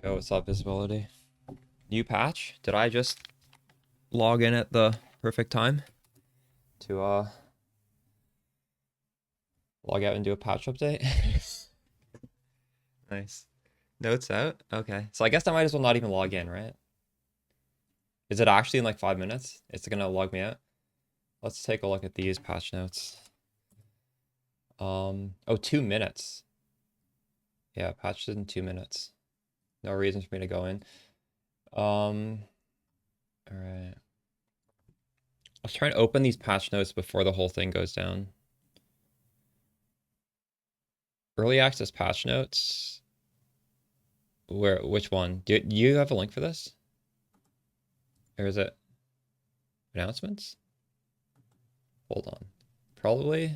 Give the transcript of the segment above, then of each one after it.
Yo, what's up, visibility? New patch? Did I just log in at the perfect time to log out and do a patch update? Nice. Notes out? Okay. So I guess I might as well not even log in, right? Is it actually in like 5 minutes? It's gonna log me out? Let's take a look at these patch notes. Oh, 2 minutes. Yeah, patched in 2 minutes. No reason for me to go in. All right. Let's try and open these patch notes before the whole thing goes down. Early access patch notes. Which one? Do you have a link for this? Or is it announcements? Hold on. Probably.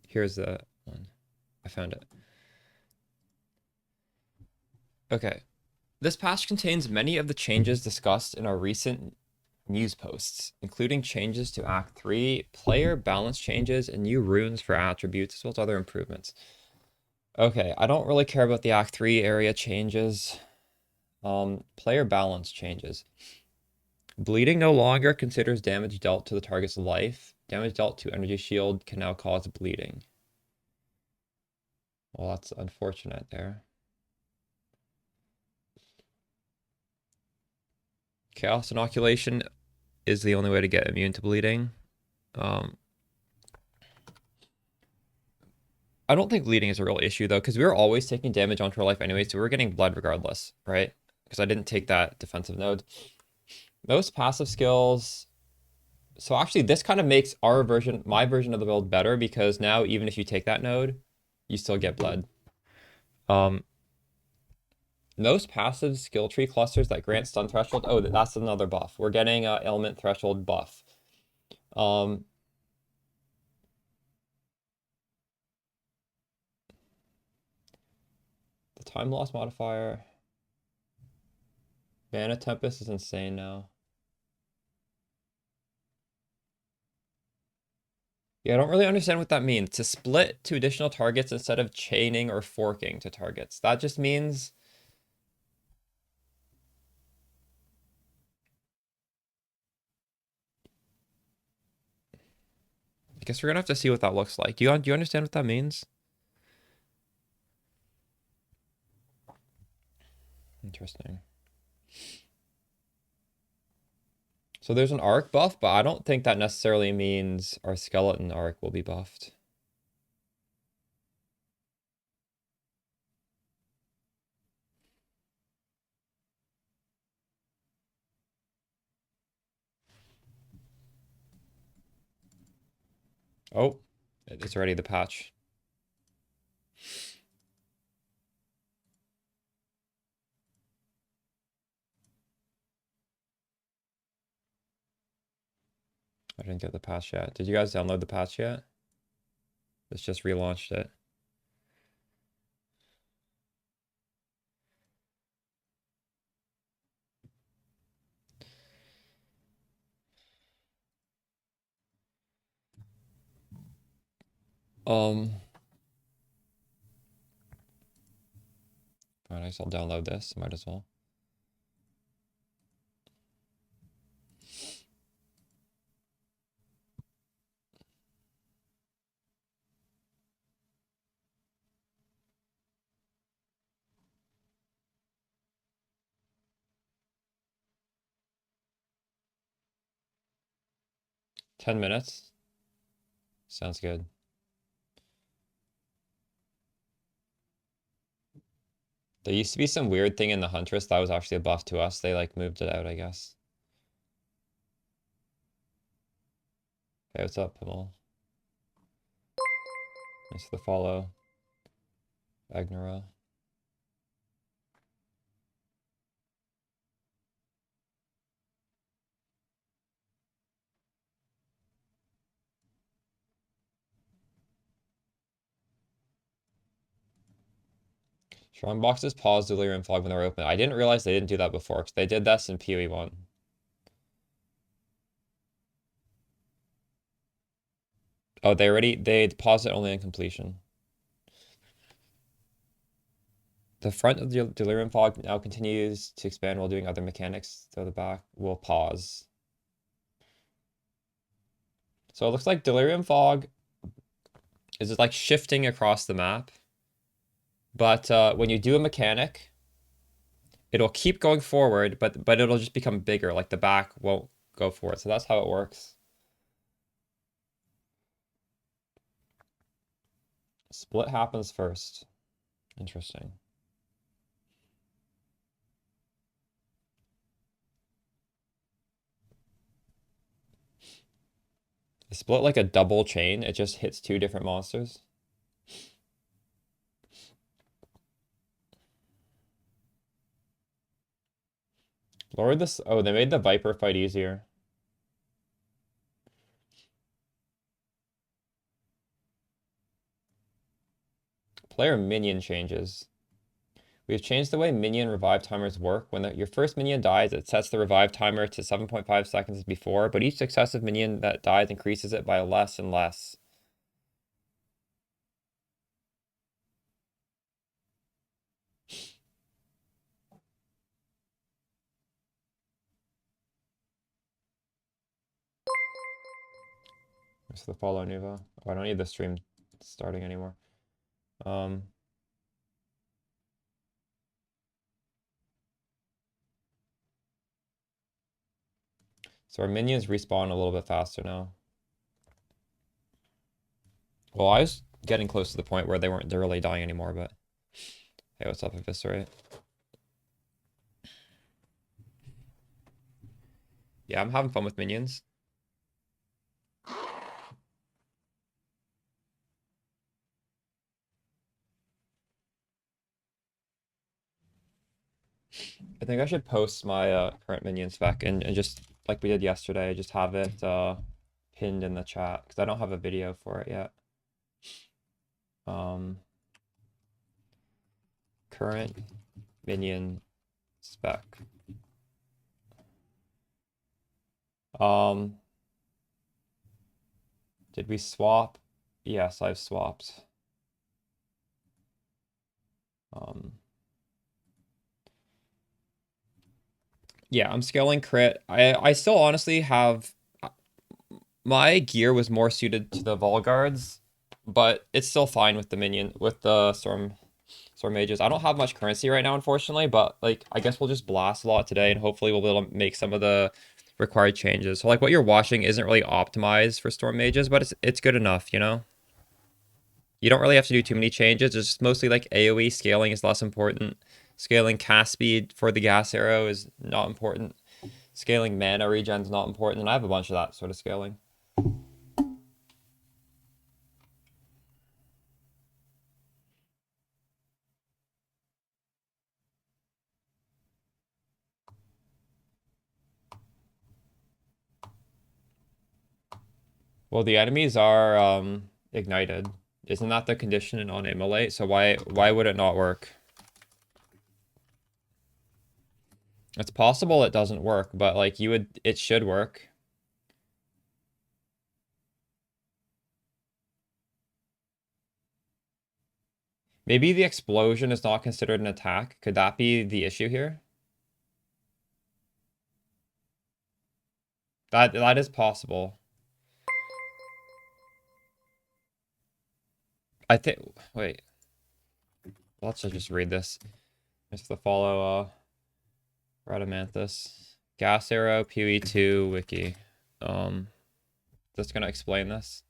Here's the one. I found it. Okay. This patch contains many of the changes discussed in our recent news posts, including changes to Act 3, player balance changes, and new runes for attributes, as well as other improvements. Okay, I don't really care about the Act 3 area changes. Player balance changes. Bleeding no longer considers damage dealt to the target's life. Damage dealt to energy shield can now cause bleeding. Well, that's unfortunate there. Chaos inoculation is the only way to get immune to bleeding. I don't think bleeding is a real issue though, because we were always taking damage onto our life anyway, so we were getting blood regardless, right? Because I didn't take that defensive node. Most passive skills. So actually, this kind of makes my version of the build better because now even if you take that node, you still get blood. Most passive skill tree clusters that grant stun threshold. Oh, that's another buff. We're getting a element threshold buff. The time loss modifier. Mana Tempest is insane now. Yeah, I don't really understand what that means. To split to additional targets instead of chaining or forking to targets. That just means... I guess we're gonna have to see what that looks like. Do you understand what that means? Interesting. So there's an arc buff, but I don't think that necessarily means our skeleton arc will be buffed. Oh, it's already the patch. I didn't get the patch yet. Did you guys download the patch yet? It's just relaunched it. Fine, I guess I'll download this. Might as well. Ten minutes. Sounds good. There used to be some weird thing in the Huntress that was actually a buff to us. They like moved it out, I guess. Hey, what's up, Pimmel? Thanks for the follow. Agnora. Shrine boxes pause delirium fog when they're open. I didn't realize they didn't do that before because they did this in PoE 1. Oh, they pause it only in completion. The front of the Delirium Fog now continues to expand while doing other mechanics, so the back will pause. So it looks like Delirium Fog is like shifting across the map. But when you do a mechanic, it'll keep going forward, but it'll just become bigger. Like the back won't go forward. So that's how it works. Split happens first. Interesting. The split like a double chain. It just hits two different monsters. Lower this. Oh, they made the Viper fight easier. Player minion changes. We have changed the way minion revive timers work. When your first minion dies, it sets the revive timer to 7.5 seconds as before, but each successive minion that dies increases it by less and less. Where's the follow Nuva? Oh, I don't need the stream starting anymore. So our minions respawn a little bit faster now. Well, I was getting close to the point where they're really dying anymore, but hey, what's up, Eviscerate? Yeah, I'm having fun with minions. I think I should post my current minion spec and just like we did yesterday, just have it pinned in the chat because I don't have a video for it yet. Current minion spec. Did we swap? Yes, I've swapped. Yeah, I'm scaling crit. I still honestly have my gear was more suited to the Vol Guards, but it's still fine with the minion with the Storm Mages. I don't have much currency right now, unfortunately, but like I guess we'll just blast a lot today and hopefully we'll be able to make some of the required changes. So like what you're watching isn't really optimized for Storm Mages, but it's good enough, you know? You don't really have to do too many changes. It's just mostly like AoE scaling is less important. Scaling cast speed for the gas arrow is not important. Scaling mana regen is not important, and I have a bunch of that sort of scaling. Well, the enemies are ignited. Isn't that the condition on Immolate? So why would it not work? It's possible it doesn't work, but like it should work. Maybe the explosion is not considered an attack. Could that be the issue here? That is possible. I think wait. Let's just read this. Just to follow Radamanthus. Gas Arrow, PoE 2 wiki. Just gonna explain this.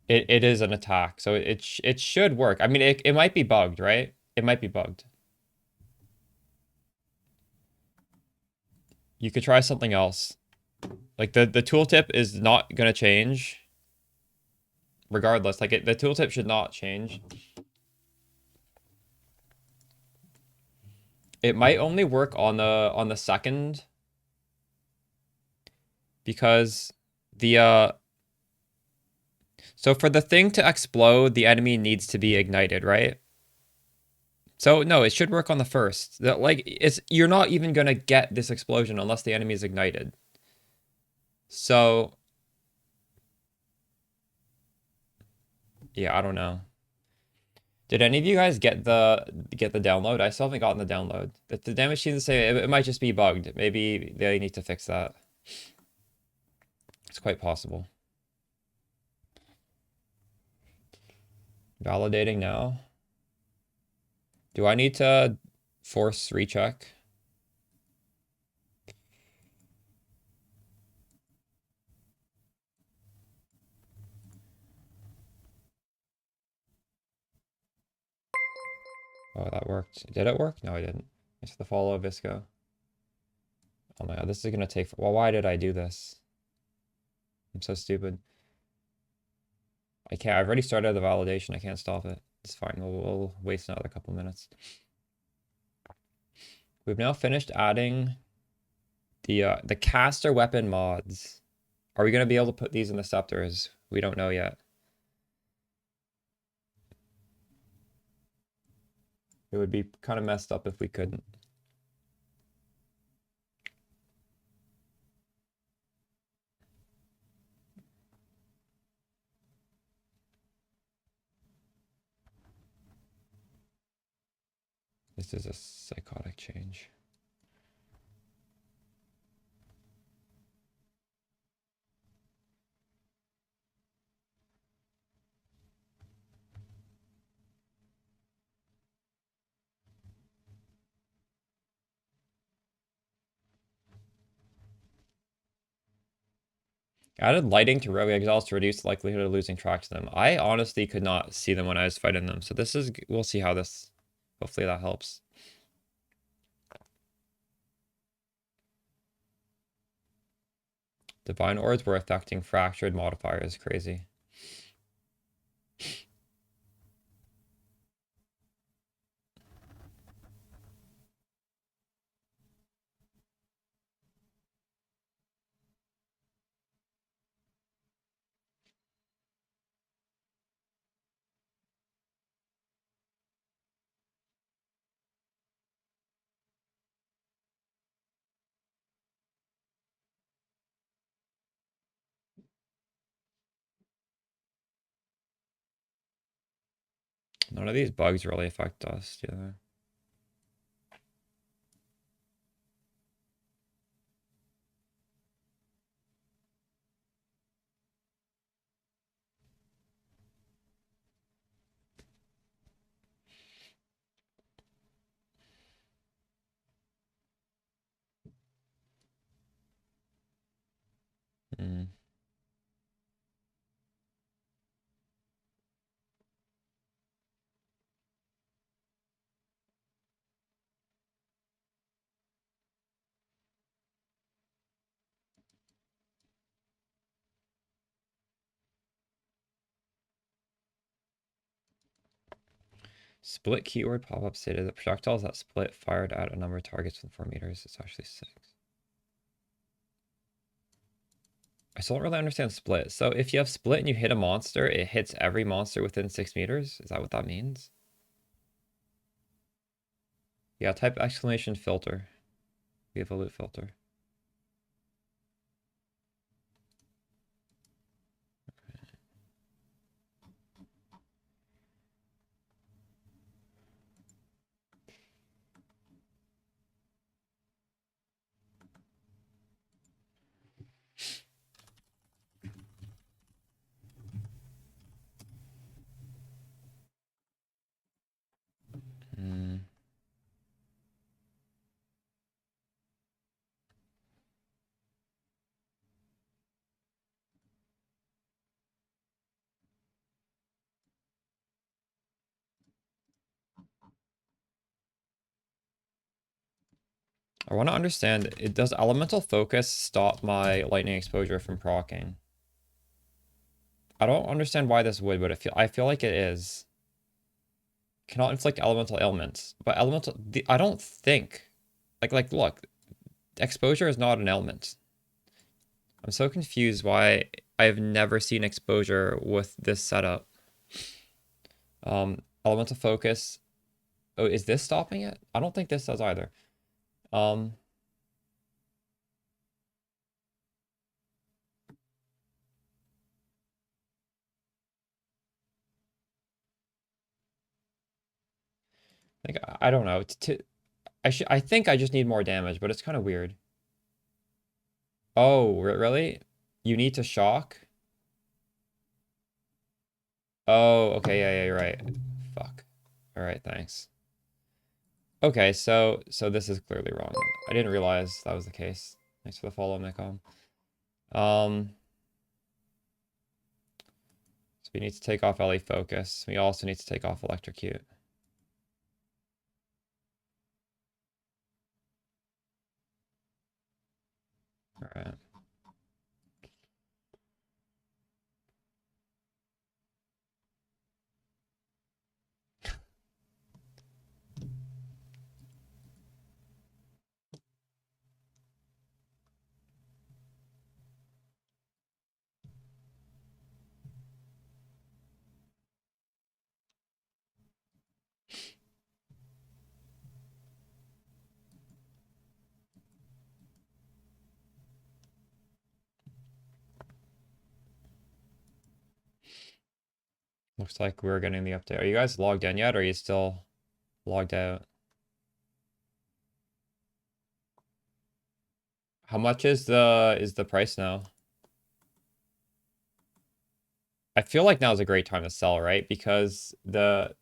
It is an attack, so it should work. I mean, it might be bugged, right? It might be bugged. You could try something else. Like the tooltip is not gonna change. Regardless, like the tooltip should not change. It might only work on the second because the so for the thing to explode, the enemy needs to be ignited, right? So no, it should work on the first. Like you're not even gonna get this explosion unless the enemy is ignited. So Yeah, I don't know. Did any of you guys get the download? I still haven't gotten the download. The damage seems to say it might just be bugged. Maybe they need to fix that. It's quite possible. Validating now. Do I need to force recheck? Oh, that worked. Did it work? No, I didn't. It's the follow Visco. Oh my god, this is gonna take. Well, why did I do this? I'm so stupid. I can't. I've already started the validation. I can't stop it. It's fine. We'll waste another couple minutes. We've now finished adding the caster weapon mods. Are we gonna be able to put these in the scepters? We don't know yet. It would be kind of messed up if we couldn't. This is a psychotic change. Added lighting to rogue exiles to reduce the likelihood of losing track to them. I honestly could not see them when I was fighting them. So this is, we'll see how this, hopefully that helps. Divine Orbs were affecting fractured modifiers. Crazy. None of these bugs really affect us, do they? Mm. Split keyword pop-up stated that projectiles that split fired at a number of targets within 4 meters. It's actually 6. I still don't really understand split. So if you have split and you hit a monster, it hits every monster within 6 meters? Is that what that means? Yeah, type exclamation filter. We have a loot filter. Mm. I want to understand, does elemental focus stop my lightning exposure from proccing? I don't understand why this would, but I feel like it is. Cannot inflict elemental ailments, but I don't think, look, exposure is not an ailment. I'm so confused why I have never seen exposure with this setup. Elemental focus. Oh, is this stopping it? I don't think this does either. Um, Like, I don't know. I think I just need more damage, but it's kind of weird. Oh, really? You need to shock? Oh, okay, yeah, you're right. Fuck. All right, thanks. Okay, so this is clearly wrong. I didn't realize that was the case. Thanks for the follow, Nikom. So we need to take off LE Focus. We also need to take off Electrocute. All right. Looks like we're getting the update. Are you guys logged in yet, or are you still logged out? How much is the price now? I feel like now is a great time to sell, right? Because everyone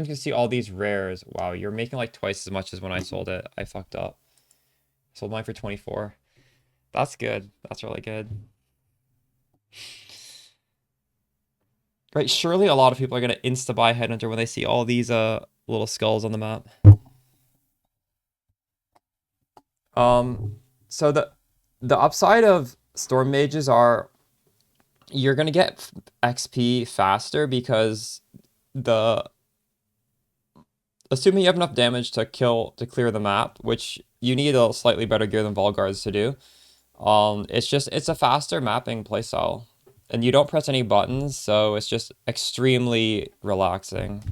can see all these rares. Wow, you're making like twice as much as when I sold it. I fucked up. Sold mine for 24. That's good. That's really good. Right, surely a lot of people are gonna insta buy Headhunter when they see all these little skulls on the map. So the upside of Storm Mages are you're gonna get XP faster because the assuming you have enough damage to clear the map, which you need a slightly better gear than Volgards to do. It's a faster mapping playstyle. And you don't press any buttons, so it's just extremely relaxing.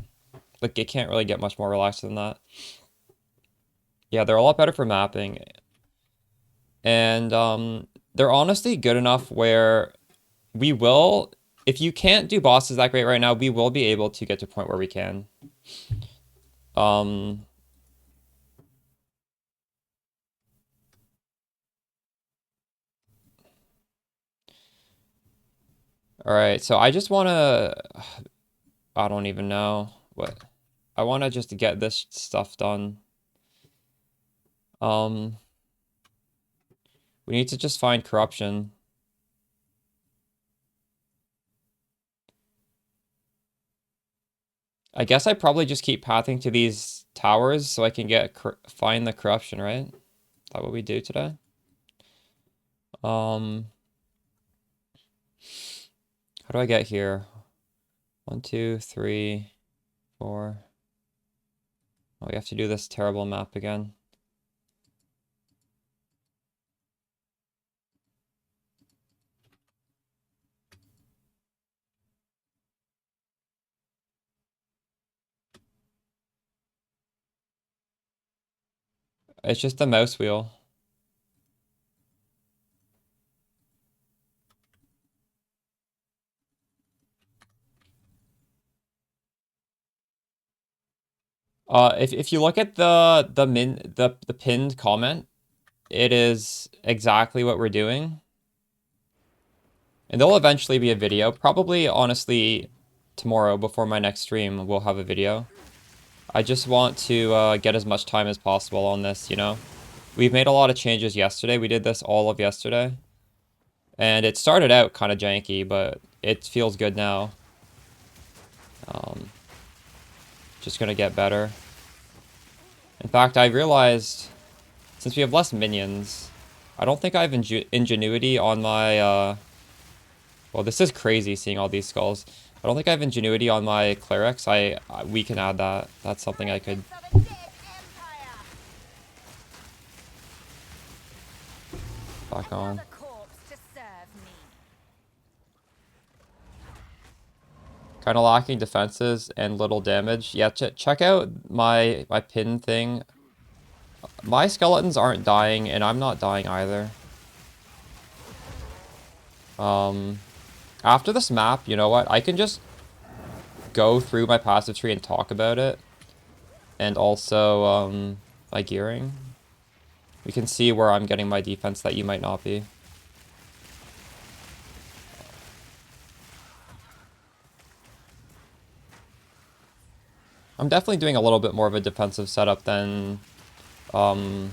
Like it can't really get much more relaxed than that. Yeah, they're a lot better for mapping. And they're honestly good enough where we will, if you can't do bosses that great right now, we will be able to get to a point where we can. All right, so I just want to, I don't even know what, I want to just get this stuff done. We need to just find corruption. I guess I probably just keep pathing to these towers so I can find the corruption, right? Is that what we do today? How do I get here? 1, 2, 3, 4. Oh, we have to do this terrible map again. It's just the mouse wheel. If you look at the pinned comment, it is exactly what we're doing. And there'll eventually be a video. Probably, honestly, tomorrow before my next stream, we'll have a video. I just want to get as much time as possible on this, you know? We've made a lot of changes yesterday. We did this all of yesterday. And it started out kind of janky, but it feels good now. Just gonna get better. In fact, I realized, since we have less minions, I don't think I have ingenuity on my, well, this is crazy seeing all these skulls. I don't think I have ingenuity on my clerics. We can add that. That's something I could... back on. Kind of lacking defenses and little damage. Yeah, check out my pin thing. My skeletons aren't dying, and I'm not dying either. After this map, you know what? I can just go through my passive tree and talk about it, and also by gearing, we can see where I'm getting my defense that you might not be. I'm definitely doing a little bit more of a defensive setup than we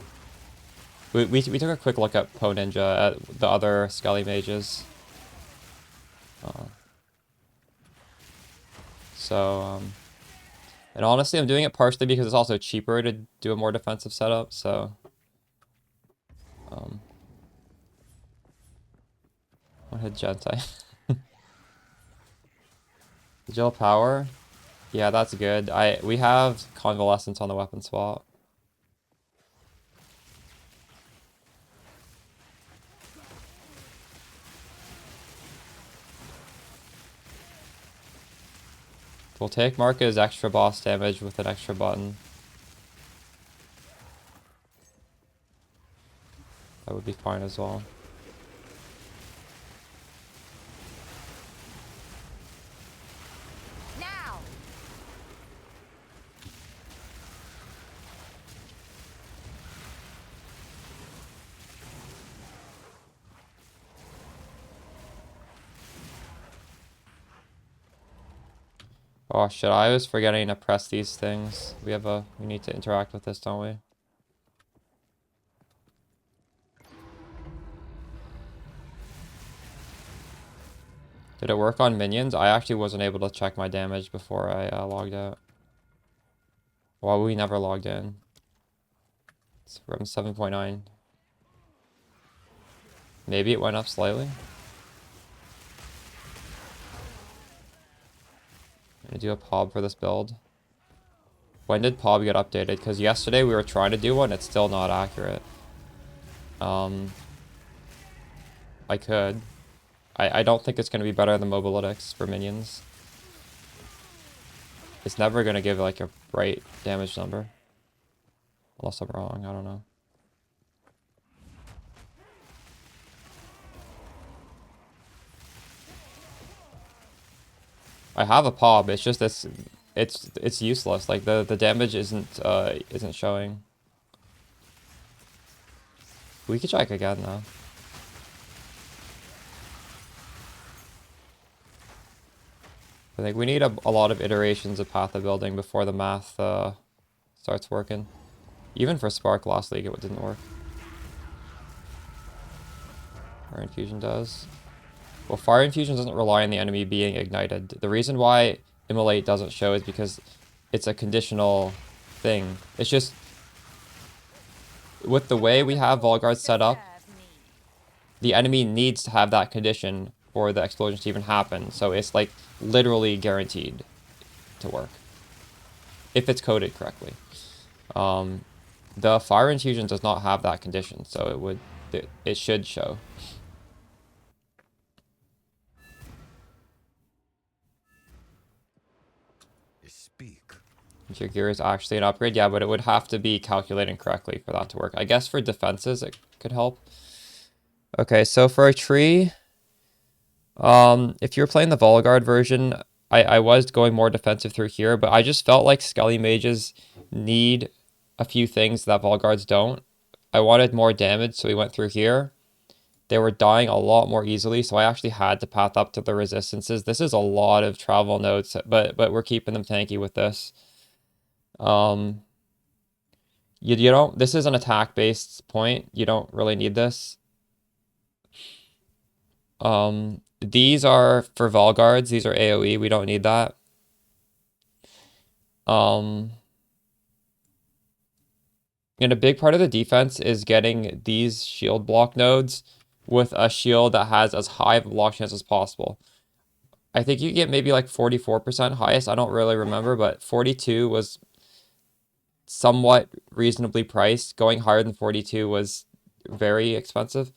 took a quick look at PoE Ninja, at the other Skelly mages. And honestly, I'm doing it partially because it's also cheaper to do a more defensive setup, so... What hit Gentai? Agile power? Yeah, that's good. We have convalescence on the weapon swap. We'll take Marka's extra boss damage with an extra button. That would be fine as well. Now. Oh shit, I was forgetting to press these things. We need to interact with this, don't we? Did it work on minions? I actually wasn't able to check my damage before I logged out. Well, we never logged in. It's from 7.9. Maybe it went up slightly. I'm gonna do a POB for this build. When did POB get updated? Because yesterday we were trying to do one, it's still not accurate. I could. I don't think it's gonna be better than Mobilytics for minions. It's never gonna give like a right damage number. Unless I'm wrong, I don't know. I have a POB, it's just it's useless. Like the damage isn't showing. We could check again though. I think we need a lot of iterations of path of building before the math starts working. Even for Spark last league it didn't work. Fire Infusion does. Well, Fire Infusion doesn't rely on the enemy being ignited. The reason why Immolate doesn't show is because it's a conditional thing. It's just... With the way we have Volgarth set up, the enemy needs to have that condition for the explosions to even happen. So it's like literally guaranteed to work. If it's coded correctly. The Fire Infusion does not have that condition, so it should show. Your gear is actually an upgrade, yeah, but it would have to be calculating correctly for that to work. I guess for defenses it could help. Okay, so for a tree, if you're playing the Volgard version, I was going more defensive through here, but I just felt like Skelly mages need a few things that Volgards don't. I wanted more damage, so we went through here. They were dying a lot more easily, so I actually had to path up to the resistances. This is a lot of travel nodes, but we're keeping them tanky with this. You don't, this is an attack based point. You don't really need this. These are for Volgards. These are AoE. We don't need that. And a big part of the defense is getting these shield block nodes with a shield that has as high of a block chance as possible. I think you get maybe like 44% highest. I don't really remember, but 42 was somewhat reasonably priced. Going higher than 42 was very expensive.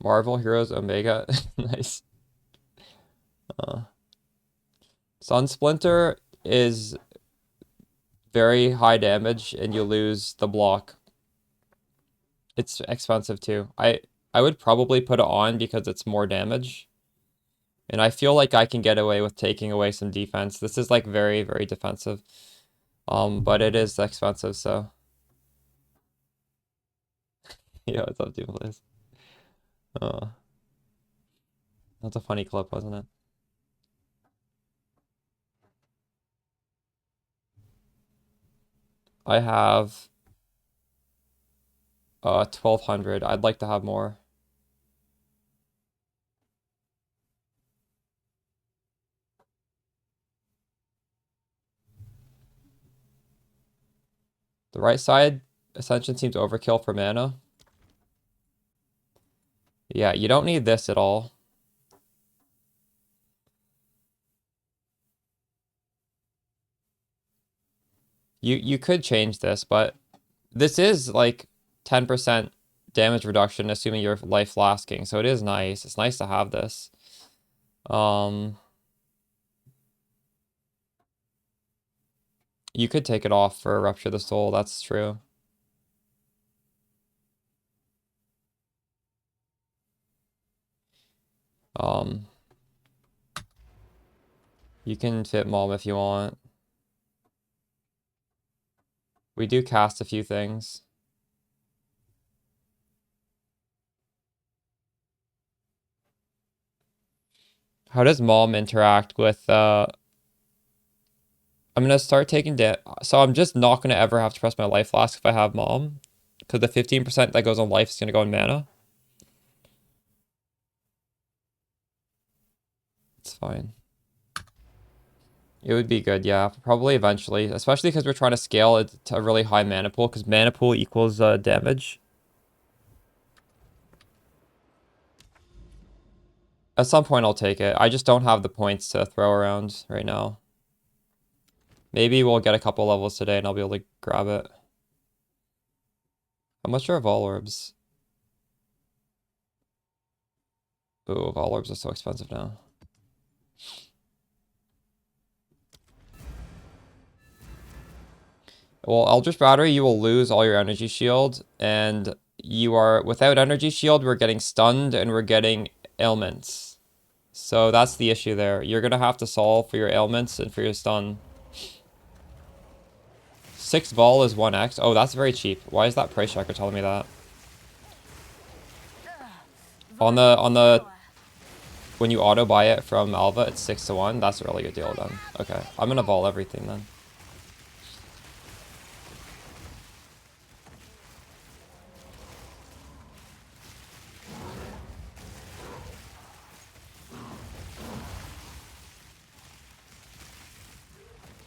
Marvel Heroes Omega. Nice. Sun Splinter is very high damage and you lose the block. It's expensive too. I I would probably put it on because it's more damage. And I feel like I can get away with taking away some defense. This is like very, very defensive. But it is expensive, so. Yeah, it's up to place. Uh, that's a funny clip, wasn't it? I have 1200. I'd like to have more. The right side Ascension seems overkill for mana. Yeah, you don't need this at all. You could change this, but this is like 10% damage reduction, assuming your life lasting. So it is nice. It's nice to have this. You could take it off for Rupture the Soul. That's true. You can fit Mom if you want. We do cast a few things. How does Mom interact with I'm gonna start taking so I'm just not gonna ever have to press my life flask if I have Mom. Because the 15% that goes on life is gonna go on mana. It's fine. It would be good, yeah. Probably eventually. Especially because we're trying to scale it to a really high mana pool, because mana pool equals damage. At some point I'll take it. I just don't have the points to throw around right now. Maybe we'll get a couple levels today and I'll be able to grab it. How much are Vol Orbs? Ooh, Vol Orbs are so expensive now. Well, Eldritch Battery, you will lose all your energy shield, and you are, without energy shield, we're getting stunned and we're getting ailments. So that's the issue there. You're gonna have to solve for your ailments and for your stun. 6 Vol is 1x. Oh, that's very cheap. Why is that price checker telling me that? On the when you auto buy it from Alva, it's 6 to 1. That's a really good deal then. Okay, I'm gonna Vol everything then.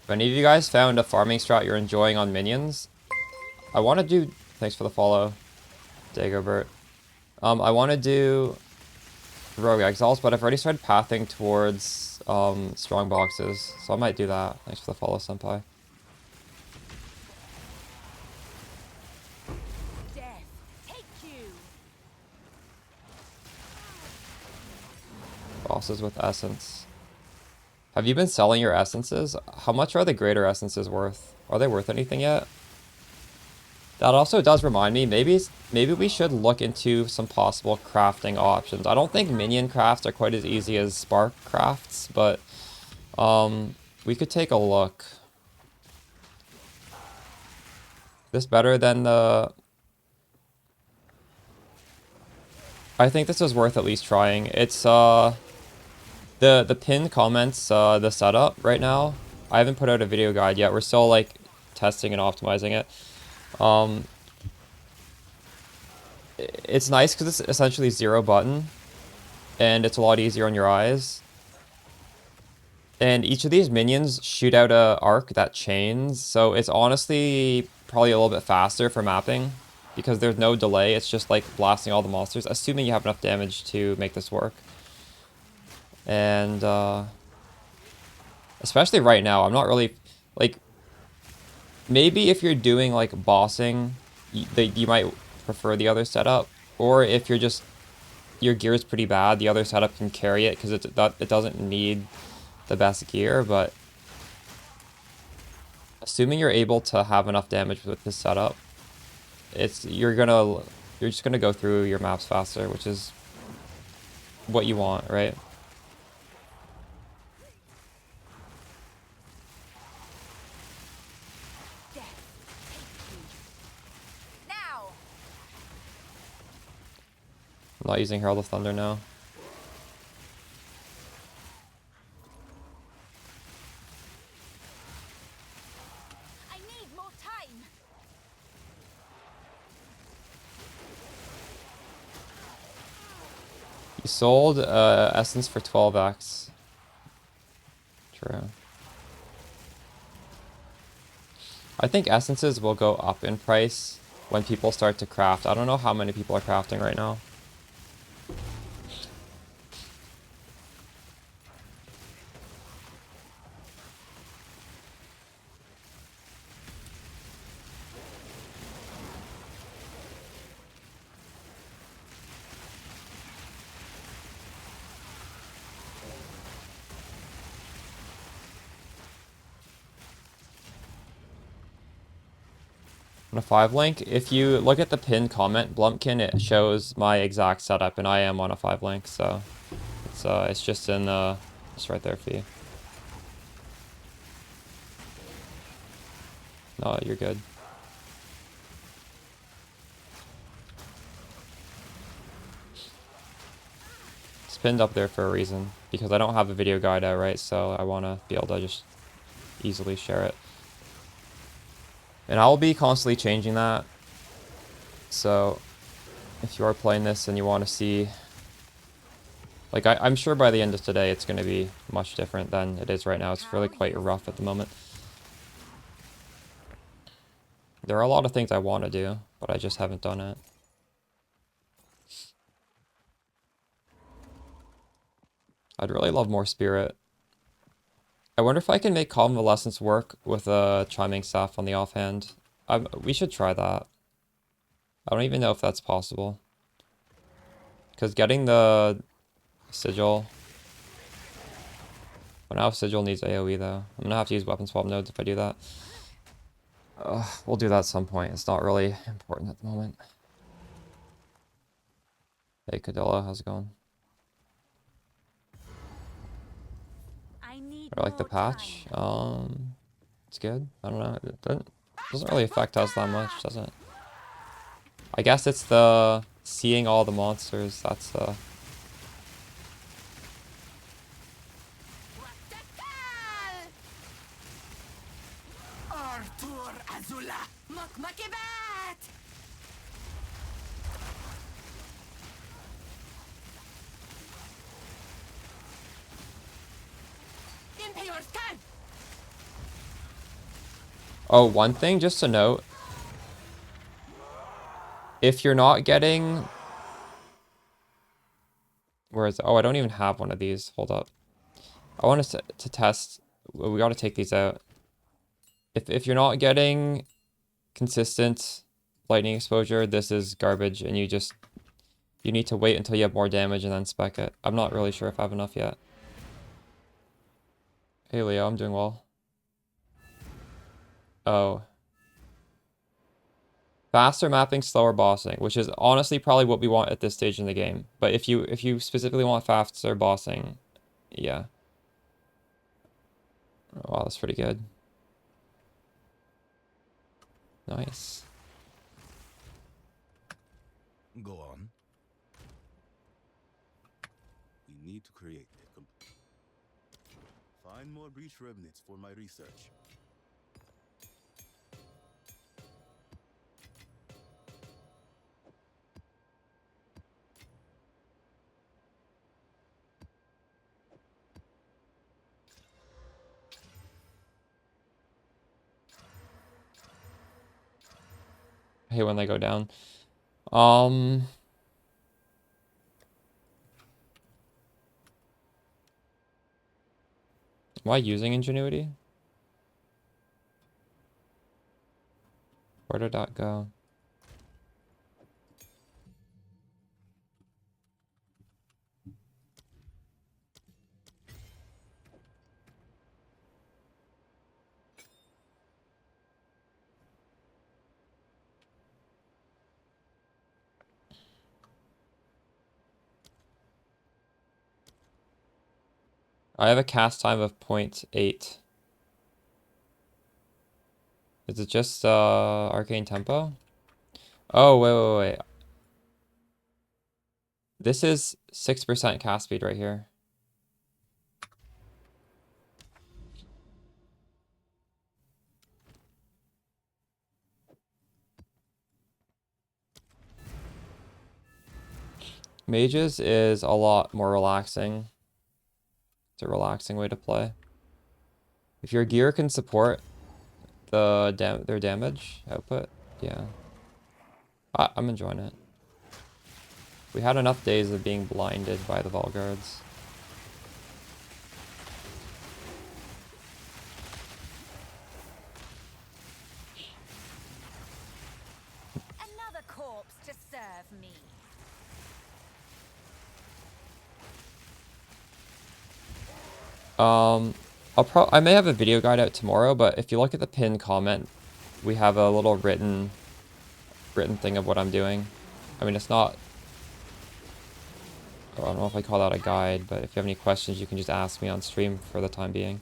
If any of you guys found a farming strat you're enjoying on minions, I want to do... Thanks for the follow, Dagobert. I want to do Rogue Exiles, but I've already started pathing towards strong boxes, so I might do that. Thanks for the follow, Senpai. Bosses with essence. Have you been selling your essences? How much are the greater essences worth? Are they worth anything yet? That also does remind me, maybe we should look into some possible crafting options. I don't think minion crafts are quite as easy as spark crafts, but we could take a look. This better than the... I think this is worth at least trying. It's the pinned comments, the setup right now. I haven't put out a video guide yet. We're still like testing and optimizing it. It's nice because it's essentially 0 button, and it's a lot easier on your eyes. And each of these minions shoot out a arc that chains, so it's honestly probably a little bit faster for mapping because there's no delay. It's just like blasting all the monsters, assuming you have enough damage to make this work. And especially right now, I'm not really like, maybe if you're doing like bossing, you might prefer the other setup, or if you're just, your gear is pretty bad, the other setup can carry it because it doesn't need the best gear. But assuming you're able to have enough damage with this setup, you're gonna you're just gonna go through your maps faster, which is what you want, right? I'm not using Herald of Thunder now. I need more time. You sold Essence for 12x. True. I think Essences will go up in price when people start to craft. I don't know how many people are crafting right now. On a 5 link, if you look at the pinned comment, Blumpkin, it shows my exact setup, and I am on a 5 link, so it's just in just right there for you. No, you're good. It's pinned up there for a reason, because I don't have a video guide out, right? So I want to be able to just easily share it. And I'll be constantly changing that. So if you are playing this and you want to see, like, I'm sure by the end of today it's going to be much different than it is right now. It's really quite rough at the moment. There are a lot of things I want to do, but I just haven't done it. I'd really love more spirit. I wonder if I can make Convalescence work with a Chiming Staff on the offhand. We should try that. I don't even know if that's possible. Because getting the Sigil... Well, now Sigil needs AoE though. I'm gonna have to use weapon swap nodes if I do that. We'll do that at some point. It's not really important at the moment. Hey, Cadilla, how's it going? I like the patch. It's good. I don't know. It doesn't really affect us that much, does it? I guess it's the seeing all the monsters. That's Oh, one thing just to note. If you're not getting... Where is it? Oh, I don't even have one of these. Hold up. I want us to test. We got to take these out. If you're not getting consistent lightning exposure, this is garbage, and you need to wait until you have more damage and then spec it. I'm not really sure if I have enough yet. Hey Leo, I'm doing well. Oh. Faster mapping, slower bossing, which is honestly probably what we want at this stage in the game. But if you specifically want faster bossing, yeah. Wow, that's pretty good. Nice. Go on. We need to create a find more breach remnants for my research. I hate when they go down. Am I using Ingenuity? Where did that go? I have a cast time of 0.8. Is it just arcane tempo? Oh, wait. This is 6% cast speed right here. Mages is a lot more relaxing. It's a relaxing way to play. If your gear can support their damage output, yeah. I'm enjoying it. We had enough days of being blinded by the Volgards. Another corpse to serve me. I may have a video guide out tomorrow, but if you look at the pinned comment, we have a little written thing of what I'm doing. I mean, it's not, I don't know if I call that a guide, but if you have any questions, you can just ask me on stream for the time being.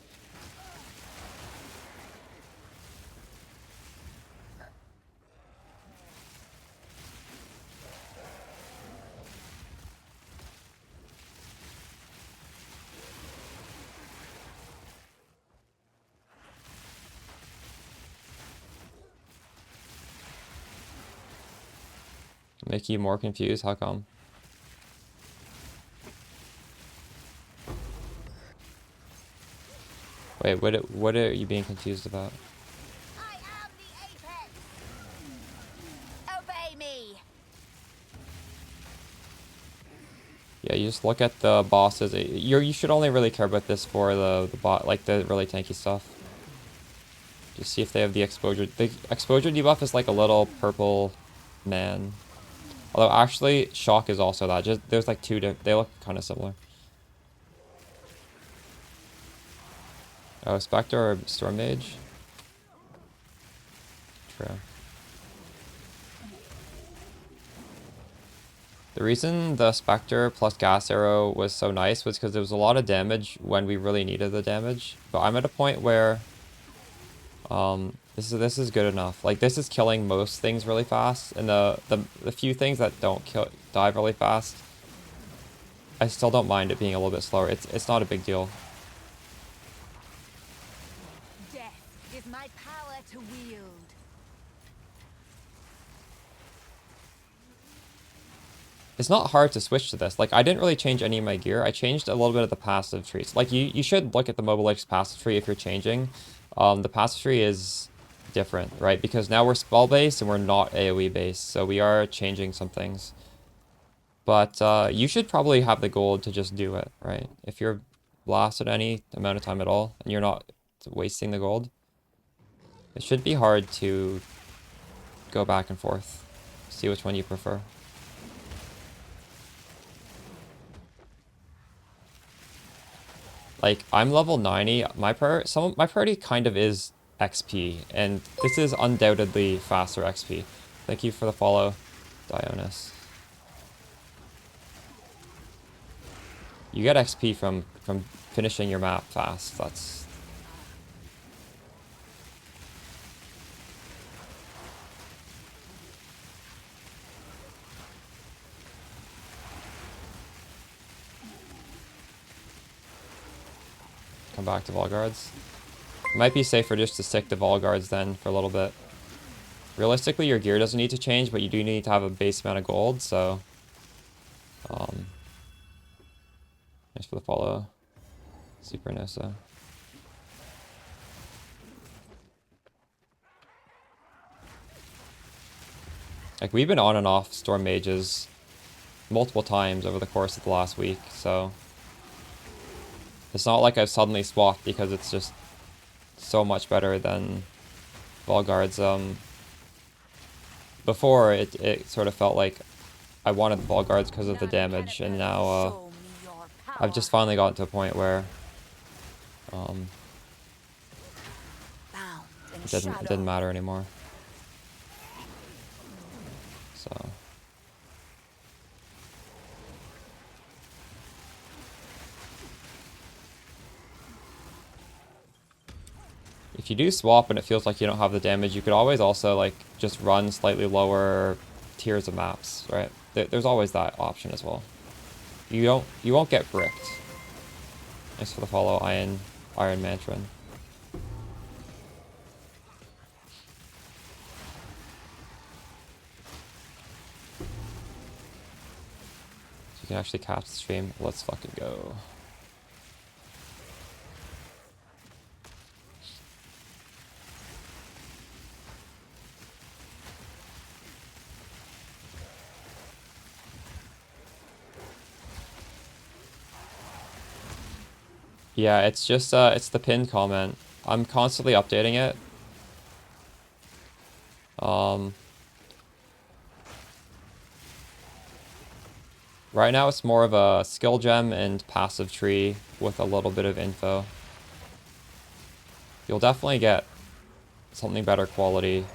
Make you more confused? How come? Wait, what are you being confused about? I am the apex. Obey me. Yeah, you just look at the bosses. You should only really care about this for the bot, like the really tanky stuff. Just see if they have the exposure. The exposure debuff is like a little purple man. Although actually, shock is also that. Just there's like two. They look kind of similar. Oh, Spectre or Storm Mage? True. The reason the Spectre plus Gas Arrow was so nice was because there was a lot of damage when we really needed the damage. But I'm at a point where this is good enough. Like this is killing most things really fast, and the few things that don't die really fast, I still don't mind it being a little bit slower. It's not a big deal. Death is my power to wield. It's not hard to switch to this. Like, I didn't really change any of my gear. I changed a little bit of the passive trees. Like, you should look at the Mobile Lich's passive tree if you're changing. The passive tree is different, right? Because now we're spell-based and we're not AoE-based. So we are changing some things. But you should probably have the gold to just do it, right? If you're blasted any amount of time at all and you're not wasting the gold, it should be hard to go back and forth. See which one you prefer. Like, I'm level 90. My priority kind of is XP, and this is undoubtedly faster XP. Thank you for the follow, Dionys. You get XP from finishing your map fast. That's... Come back to Volgards. It might be safer just to stick to Volgards then for a little bit. Realistically, your gear doesn't need to change, but you do need to have a base amount of gold, so... Thanks for the follow, Super Nosa. Like, we've been on and off Storm Mages multiple times over the course of the last week, so... It's not like I've suddenly swapped because it's just so much better than Volgards. Before, it sort of felt like I wanted the Volgards because of the damage, and now I've just finally gotten to a point where it didn't matter anymore. So... If you do swap and it feels like you don't have the damage, you could always also like just run slightly lower tiers of maps, right? There's always that option as well. You won't get bricked. Thanks for the follow, Iron Mantron. So you can actually catch the stream. Let's fucking go. Yeah, it's just it's the pinned comment. I'm constantly updating it. Right now it's more of a skill gem and passive tree with a little bit of info. You'll definitely get something better quality,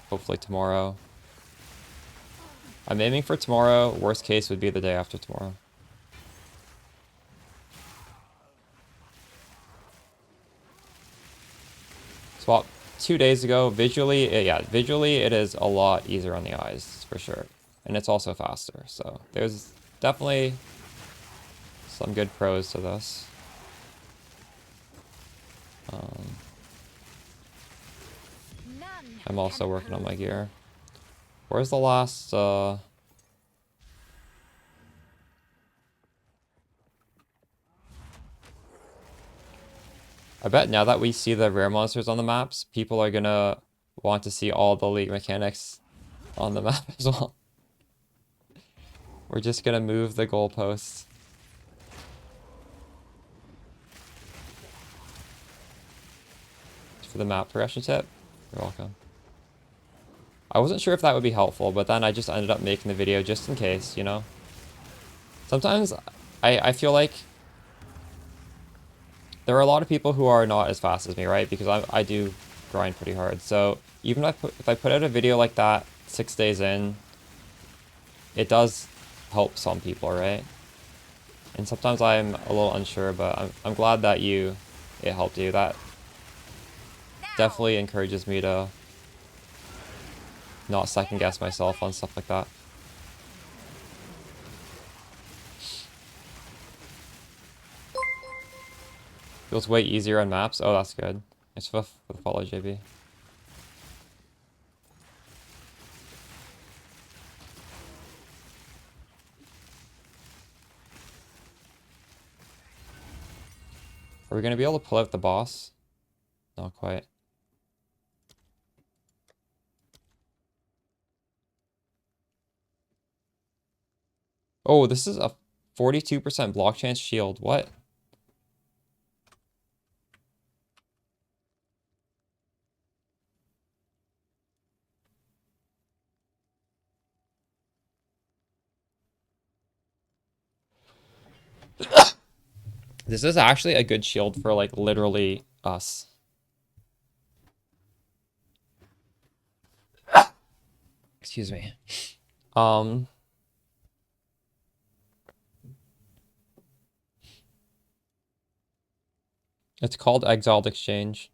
hopefully tomorrow. I'm aiming for tomorrow. Worst case would be the day after tomorrow. Swap 2 days ago. Visually, visually it is a lot easier on the eyes, for sure. And it's also faster, so there's definitely some good pros to this. I'm also working on my gear. Where's the last, I bet now that we see the rare monsters on the maps, people are gonna want to see all the League mechanics on the map as well. We're just gonna move the goalposts. For the map progression tip, you're welcome. I wasn't sure if that would be helpful, but then I just ended up making the video just in case, you know? Sometimes I feel like there are a lot of people who are not as fast as me, right? Because I do grind pretty hard. So even if I put out a video like that 6 days in, it does help some people, right? And sometimes I'm a little unsure, but I'm glad that it helped you. That definitely encourages me to not second guess myself on stuff like that. Feels way easier on maps. Oh, that's good. Thanks for the follow, JB. Are we going to be able to pull out the boss? Not quite. Oh, this is a 42% block chance shield. What? This is actually a good shield for, like, literally us. Excuse me. It's called Exiled Exchange.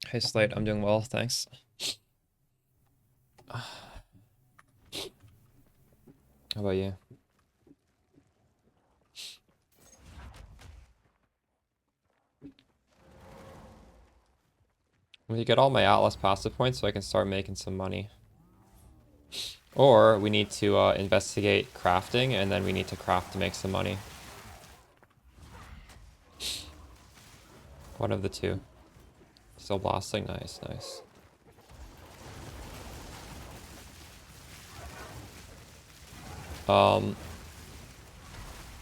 Hey, Slate, I'm doing well, thanks. How about you? We need to get all my Atlas passive points so I can start making some money. Or we need to investigate crafting, and then we need to craft to make some money. One of the two. Still blasting? Nice, nice.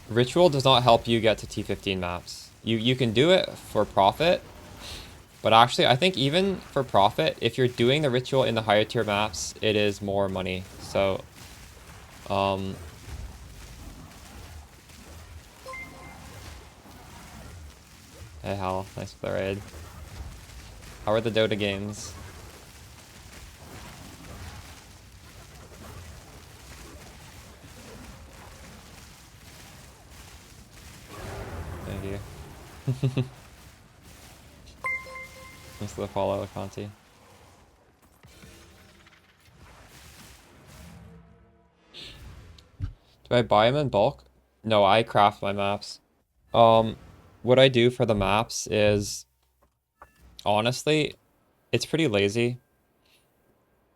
Ritual does not help you get to T15 maps. You can do it for profit, but actually I think even for profit, if you're doing the ritual in the higher tier maps, it is more money. So, Hey Hal, thanks for the raid. How are the Dota games? Thank you. Thanks for the follow, Conti. Do I buy them in bulk? No, I craft my maps. What I do for the maps is, honestly, it's pretty lazy.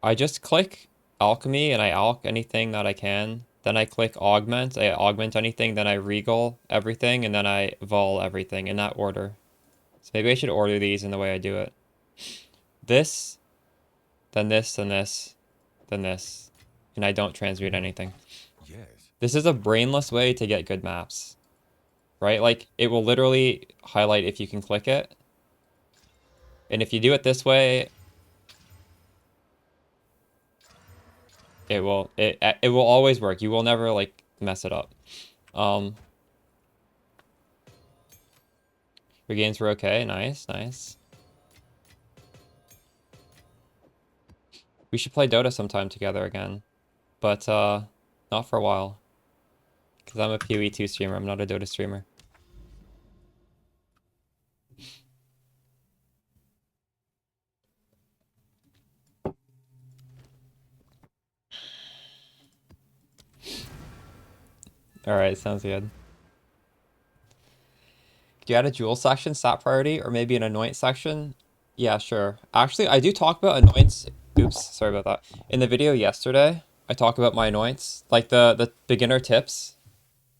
I just click alchemy and I alch anything that I can. Then I click augment, I augment anything, then I regal everything, and then I vol everything in that order. So maybe I should order these in the way I do it. This, then this, then this, then this. And I don't transmute anything. Yes. This is a brainless way to get good maps. Right? Like, it will literally highlight if you can click it. And if you do it this way, it will always work. You will never like mess it up. Your games were okay. Nice, nice. We should play Dota sometime together again. But not for a while. Because I'm a PoE 2 streamer, I'm not a Dota streamer. Alright, sounds good. Do you add a jewel section, stat priority, or maybe an anoint section? Yeah, sure. Actually, I do talk about anoints. Oops, sorry about that. In the video yesterday, I talk about my anoints, like the beginner tips,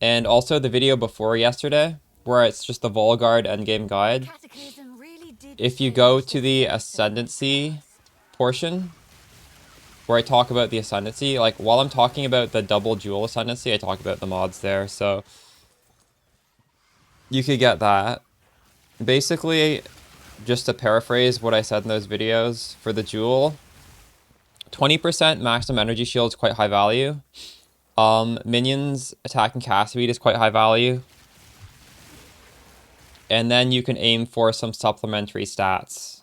and also the video before yesterday, where it's just the Volguard endgame guide. Cataclysm really did If you change go the to the face of ascendancy Wars. portion, where I talk about the ascendancy, like while I'm talking about the double jewel ascendancy, I talk about the mods there, so you could get that. Basically, just to paraphrase what I said in those videos, for the jewel, 20% maximum energy shield is quite high value. Minions attack and cast speed is quite high value. And then you can aim for some supplementary stats.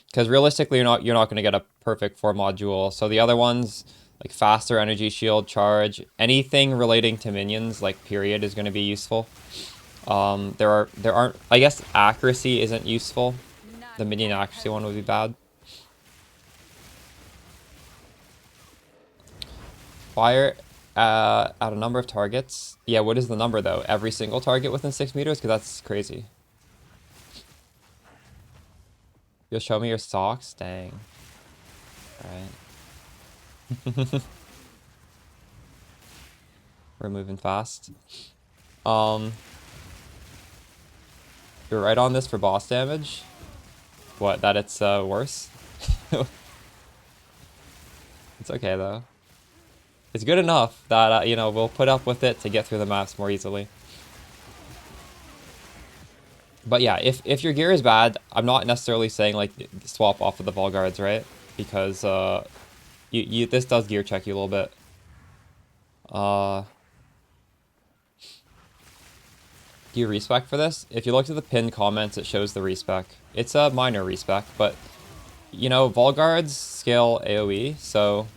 Because realistically, you're not going to get a perfect 4-mod jewel. So the other ones, like faster energy shield, charge, anything relating to minions, like period, is going to be useful. There aren't, I guess accuracy isn't useful. The minion accuracy one would be bad. Fire at a number of targets. Yeah, what is the number though? Every single target within 6 meters? Because that's crazy. You'll show me your socks? Dang. Alright. We're moving fast. You're right on this for boss damage? What, that it's worse? It's okay though. It's good enough that, you know, we'll put up with it to get through the maps more easily. But yeah, if your gear is bad, I'm not necessarily saying like swap off of the Volguards, right? Because this does gear check you a little bit. Do you respec for this? If you look at the pinned comments, it shows the respec. It's a minor respec, but you know, Volguards scale AoE, so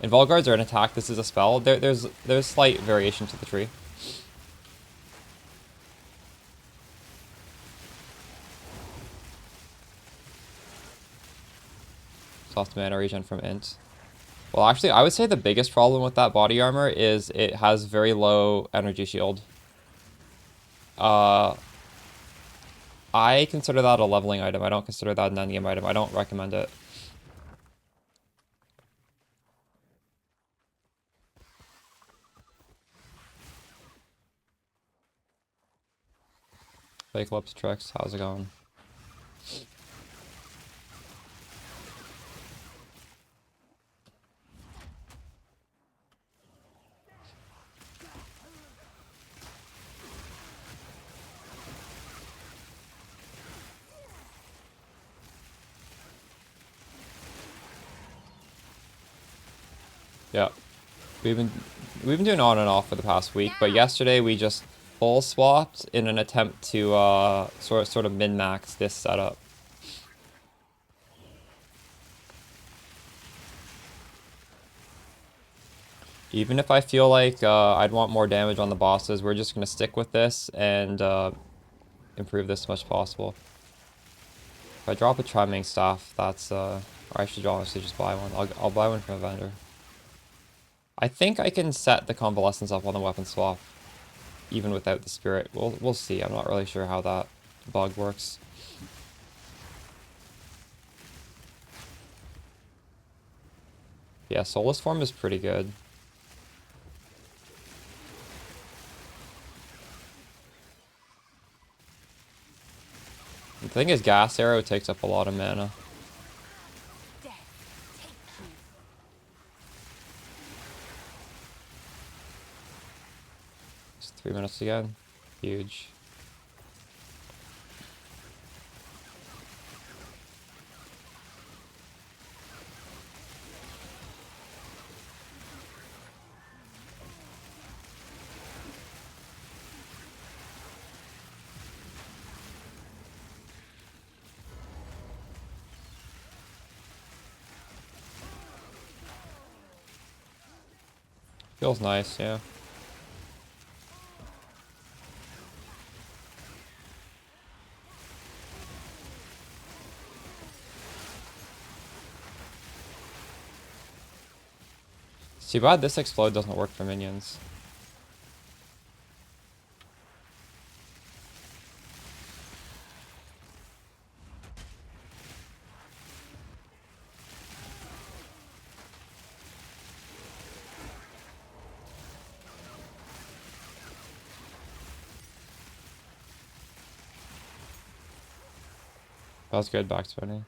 and Volguards are an attack, this is a spell. There's slight variation to the tree. Soft mana regen from int. Well, actually, I would say the biggest problem with that body armor is it has very low energy shield. I consider that a leveling item. I don't consider that an endgame item. I don't recommend it. Fake lips tricks, how's it going? Yeah. We've been doing on and off for the past week, but yesterday we just full swapped in an attempt to sort of min-max this setup. Even if I feel like I'd want more damage on the bosses, we're just gonna stick with this and improve this as much as possible. If I drop a trimming staff, that's or I should honestly just buy one. I'll buy one from a vendor. I think I can set the convalescence up on the weapon swap, even without the spirit. We'll see. I'm not really sure how that bug works. Yeah, Soulless form is pretty good. The thing is, gas arrow takes up a lot of mana. Death, take you. It's 3 minutes again. Huge. Feels nice, yeah. It's too bad this explode doesn't work for minions. That was good back spinning.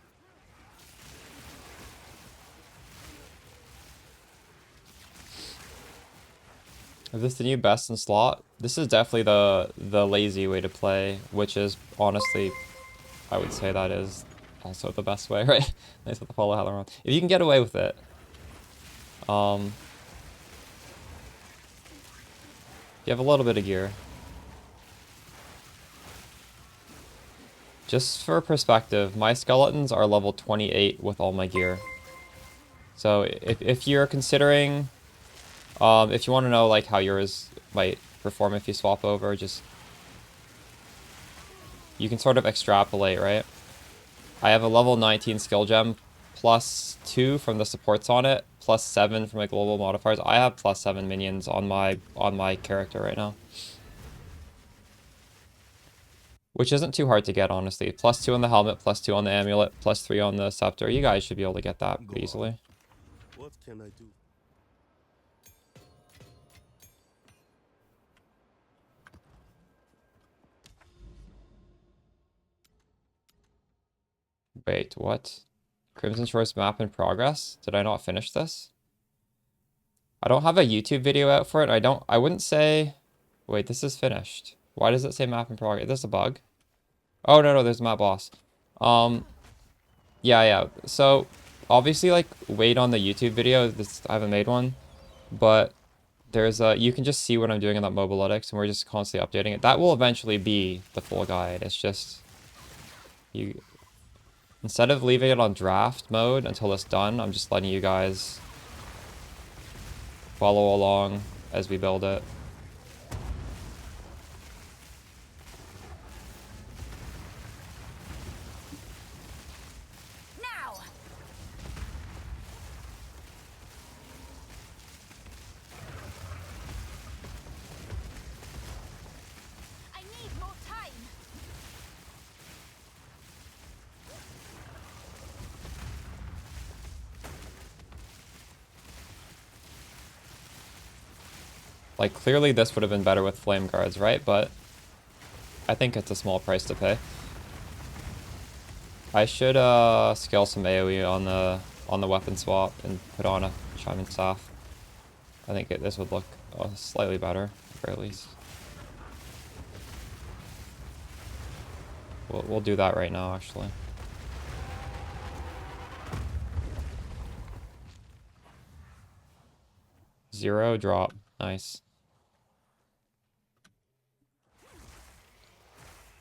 Is this the new best in slot? This is definitely the lazy way to play, which is honestly, I would say that is also the best way, right? Nice with the follow Halaron. If you can get away with it, you have a little bit of gear. Just for perspective, my skeletons are level 28 with all my gear. So if you're considering, if you want to know like how yours might perform if you swap over, just you can sort of extrapolate, right? I have a level 19 skill gem, +2 from the supports on it, +7 from my global modifiers. I have +7 minions on my character right now, which isn't too hard to get, honestly. +2 on the helmet, +2 on the amulet, +3 on the scepter. You guys should be able to get that pretty easily. What can I do? Wait, what? Crimson Shores map in progress? Did I not finish this? I don't have a YouTube video out for it. I wouldn't say... Wait, this is finished. Why does it say map in progress? Is this a bug? Oh, no, there's a map boss. Yeah. So, obviously, like, wait on the YouTube video. I haven't made one. But there's you can just see what I'm doing in that Mobalytics, and we're just constantly updating it. That will eventually be the full guide. It's just... Instead of leaving it on draft mode until it's done, I'm just letting you guys follow along as we build it. Now! I need more time! Like, clearly this would have been better with flame guards, right? But I think it's a small price to pay. I should scale some AoE on the weapon swap and put on a shaman staff. I think this would look slightly better, at the very least. We'll do that right now, actually. Zero drop. Nice.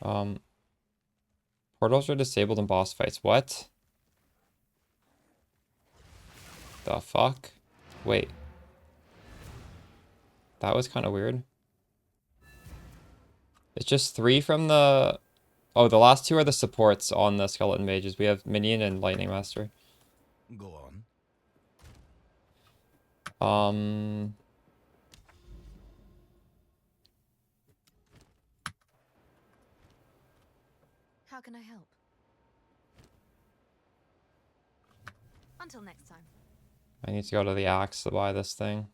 Portals are disabled in boss fights. What? The fuck? Wait. That was kind of weird. It's just 3 from the... Oh, the last 2 are the supports on the skeleton mages. We have Minion and Lightning Master. Go on. How can I help? Until next time. I need to go to the Axe to buy this thing.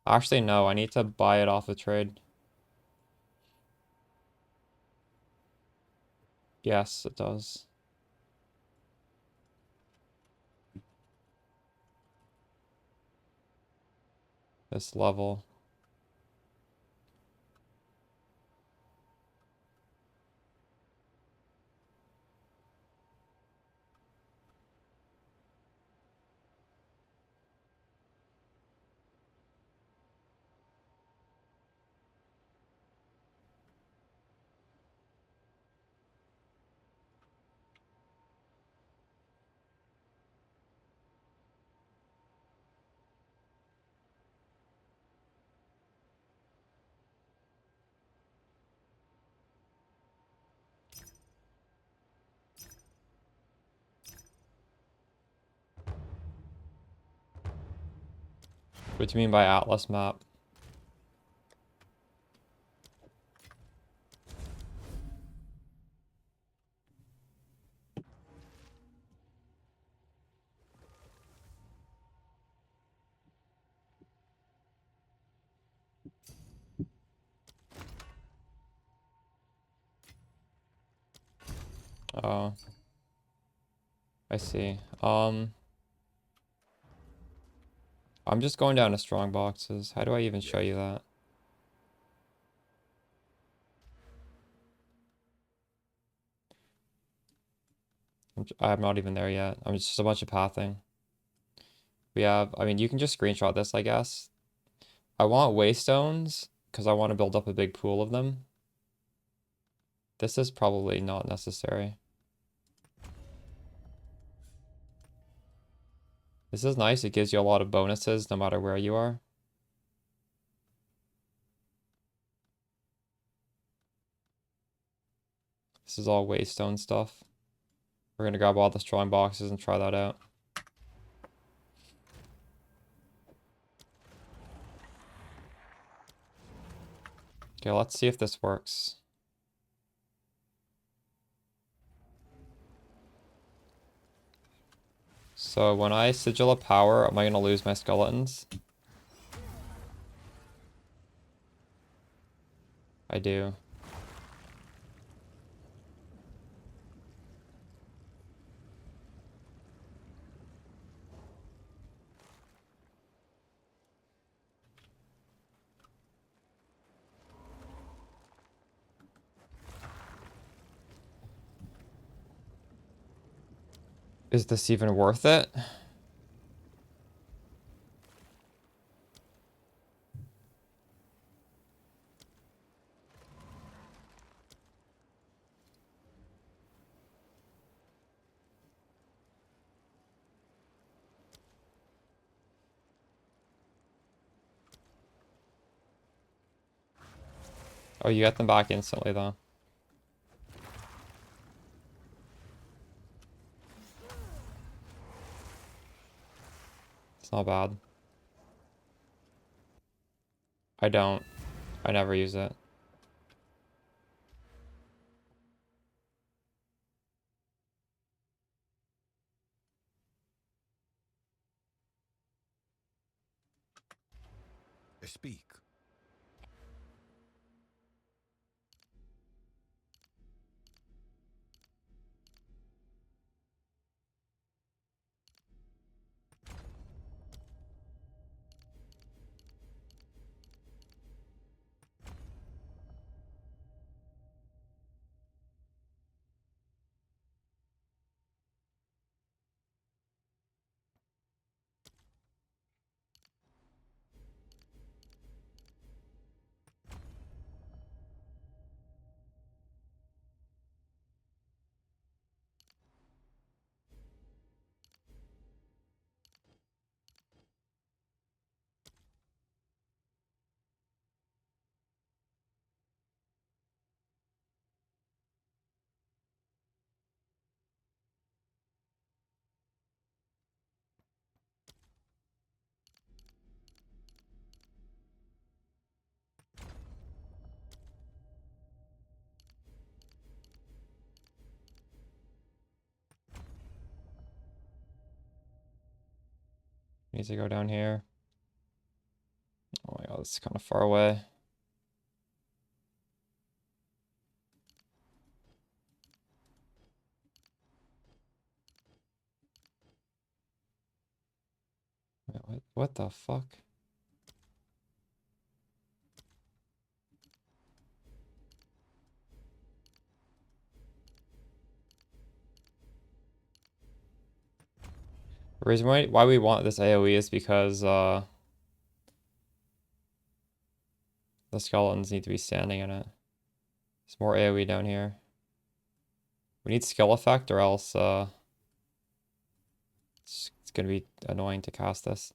Actually, no, I need to buy it off the trade. Yes, it does. This level. What do you mean by Atlas map? Oh, I see. I'm just going down to strong boxes. How do I even show you that? I'm not even there yet. I'm just a bunch of pathing. We have, I mean, you can just screenshot this, I guess. I want waystones because I want to build up a big pool of them. This is probably not necessary. This is nice. It gives you a lot of bonuses no matter where you are. This is all waystone stuff. We're gonna grab all the strong boxes and try that out. Okay, let's see if this works. So when I sigil a power, am I gonna lose my skeletons? I do. Is this even worth it? Oh, you get them back instantly though. It's not bad. I don't. I never use it. Speak. Needs to go down here. Oh my god, this is kind of far away. Wait, what the fuck? The reason why we want this AoE is because the skeletons need to be standing in it. There's more AoE down here. We need skill effect or else it's gonna be annoying to cast this.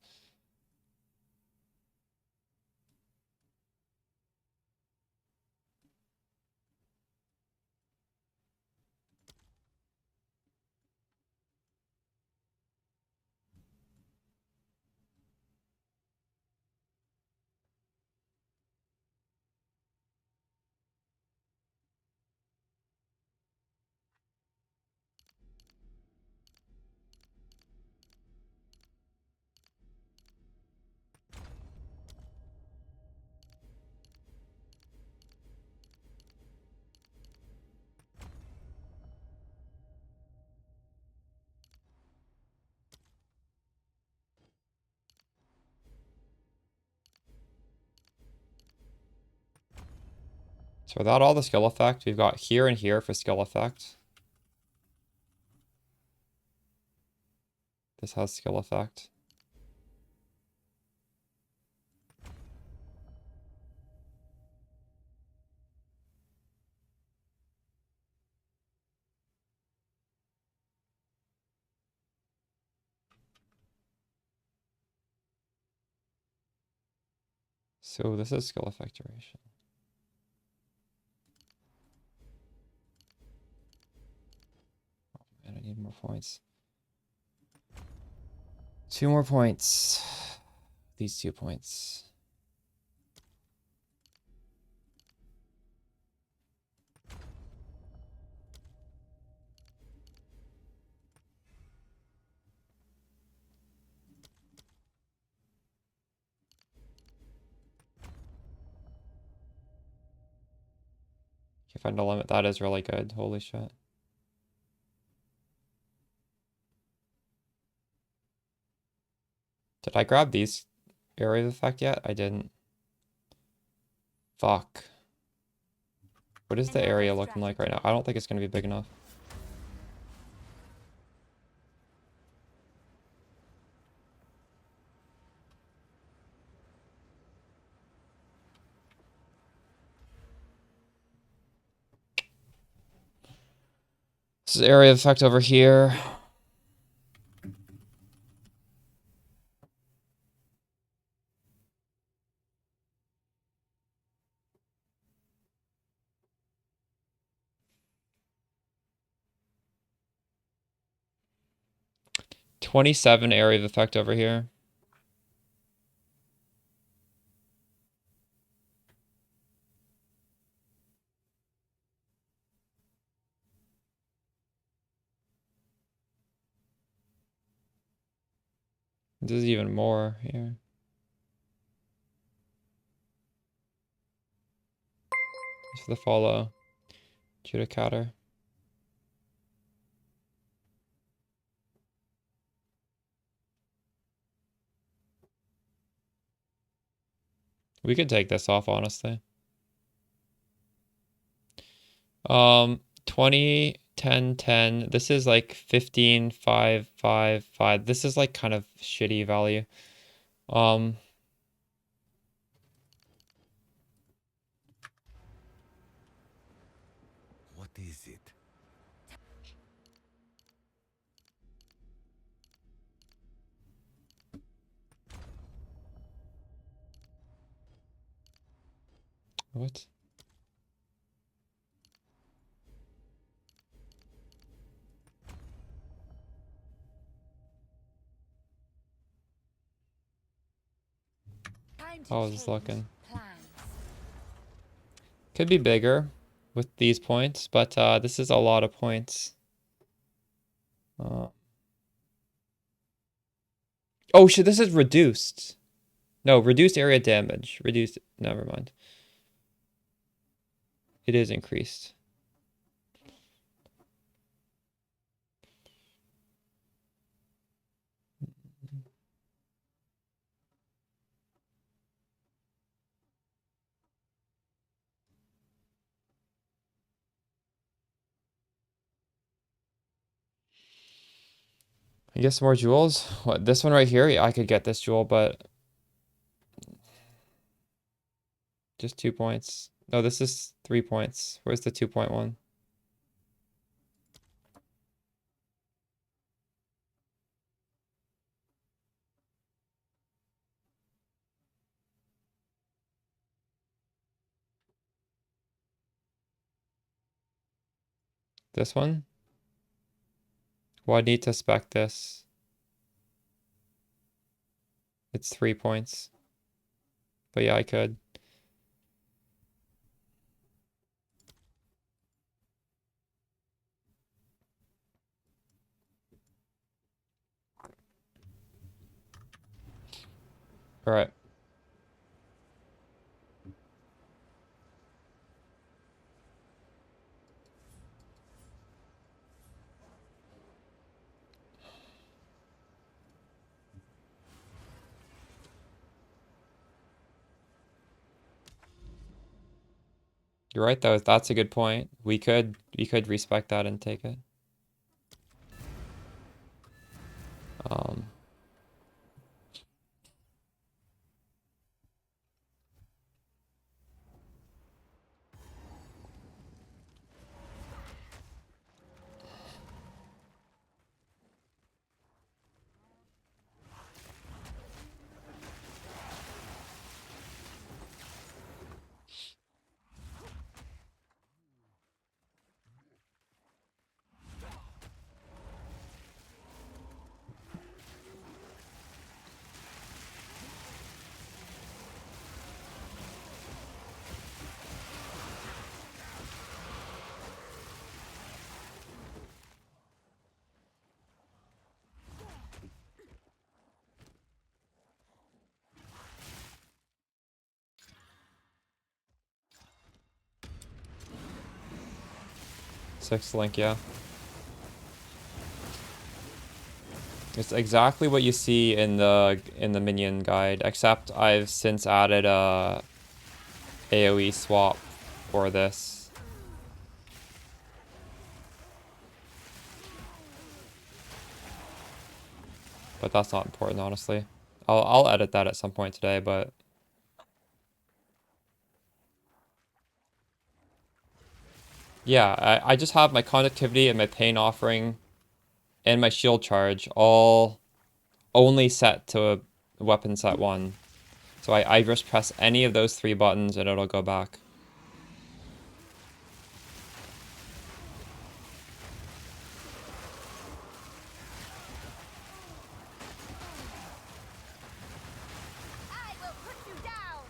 So without all the skill effect, we've got here and here for skill effect. This has skill effect. So this is skill effect duration. Oh man, I need more points. 2 more points. These 2 points. If I find a limit, that is really good. Holy shit. Did I grab these area of effect yet? I didn't. Fuck. What is the area looking like right now? I don't think it's going to be big enough. This is area of effect over here. $27 area of effect over here. This is even more here. This is the follow. Judicator. We could take this off, honestly. 20, 10, 10. This is like 15, 5, 5, 5. This is like kind of shitty value. What is it? What? How is this looking? Could be bigger with these points, but this is a lot of points. Oh shit, this is reduced. No, reduced area damage. Reduced, never mind. It is increased. I guess more jewels. What, this one right here? Yeah, I could get this jewel, but just 2 points. No, this is 3 points. Where's the 2.1? This one? Well, I need to spec this. It's 3 points. But yeah, I could. All right. You're right though. That's a good point. We could respec that and take it. Um, Sixth link, yeah. It's exactly what you see in the minion guide, except I've since added a AoE swap for this. But that's not important, honestly. I'll edit that at some point today, but yeah, I just have my conductivity and my pain offering and my shield charge all only set to weapon set 1. So I just press any of those 3 buttons and it'll go back. I will put you down.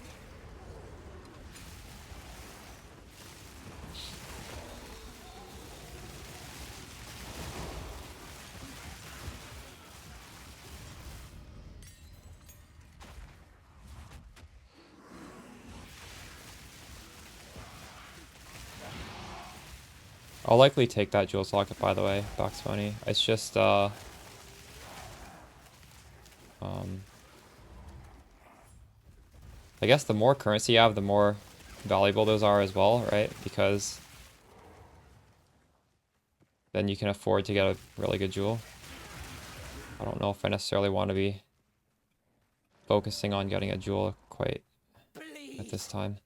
I'll likely take that jewel socket, by the way, Box Funny. It's just, I guess the more currency you have, the more valuable those are as well, right? Because then you can afford to get a really good jewel. I don't know if I necessarily want to be focusing on getting a jewel quite at this time.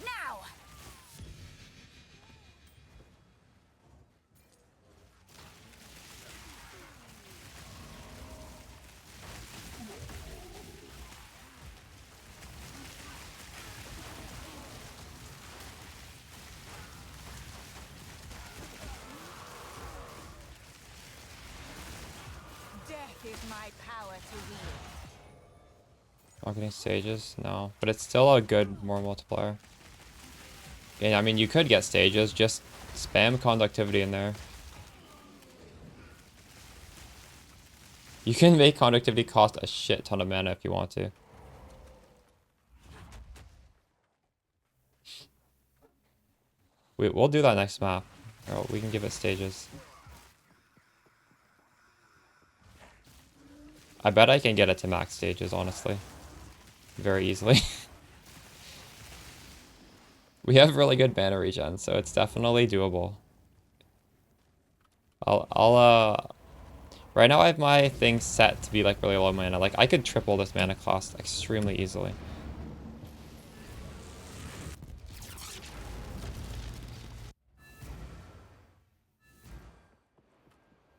Now. Death is my power to wield. Not getting stages? No. But it's still a good more multiplier. Yeah, I mean, you could get stages. Just spam conductivity in there. You can make conductivity cost a shit ton of mana if you want to. We'll do that next map. Or we can give it stages. I bet I can get it to max stages, honestly. Very easily. We have really good mana regen, so it's definitely doable. Right now I have my thing set to be like really low mana. Like I could triple this mana cost extremely easily.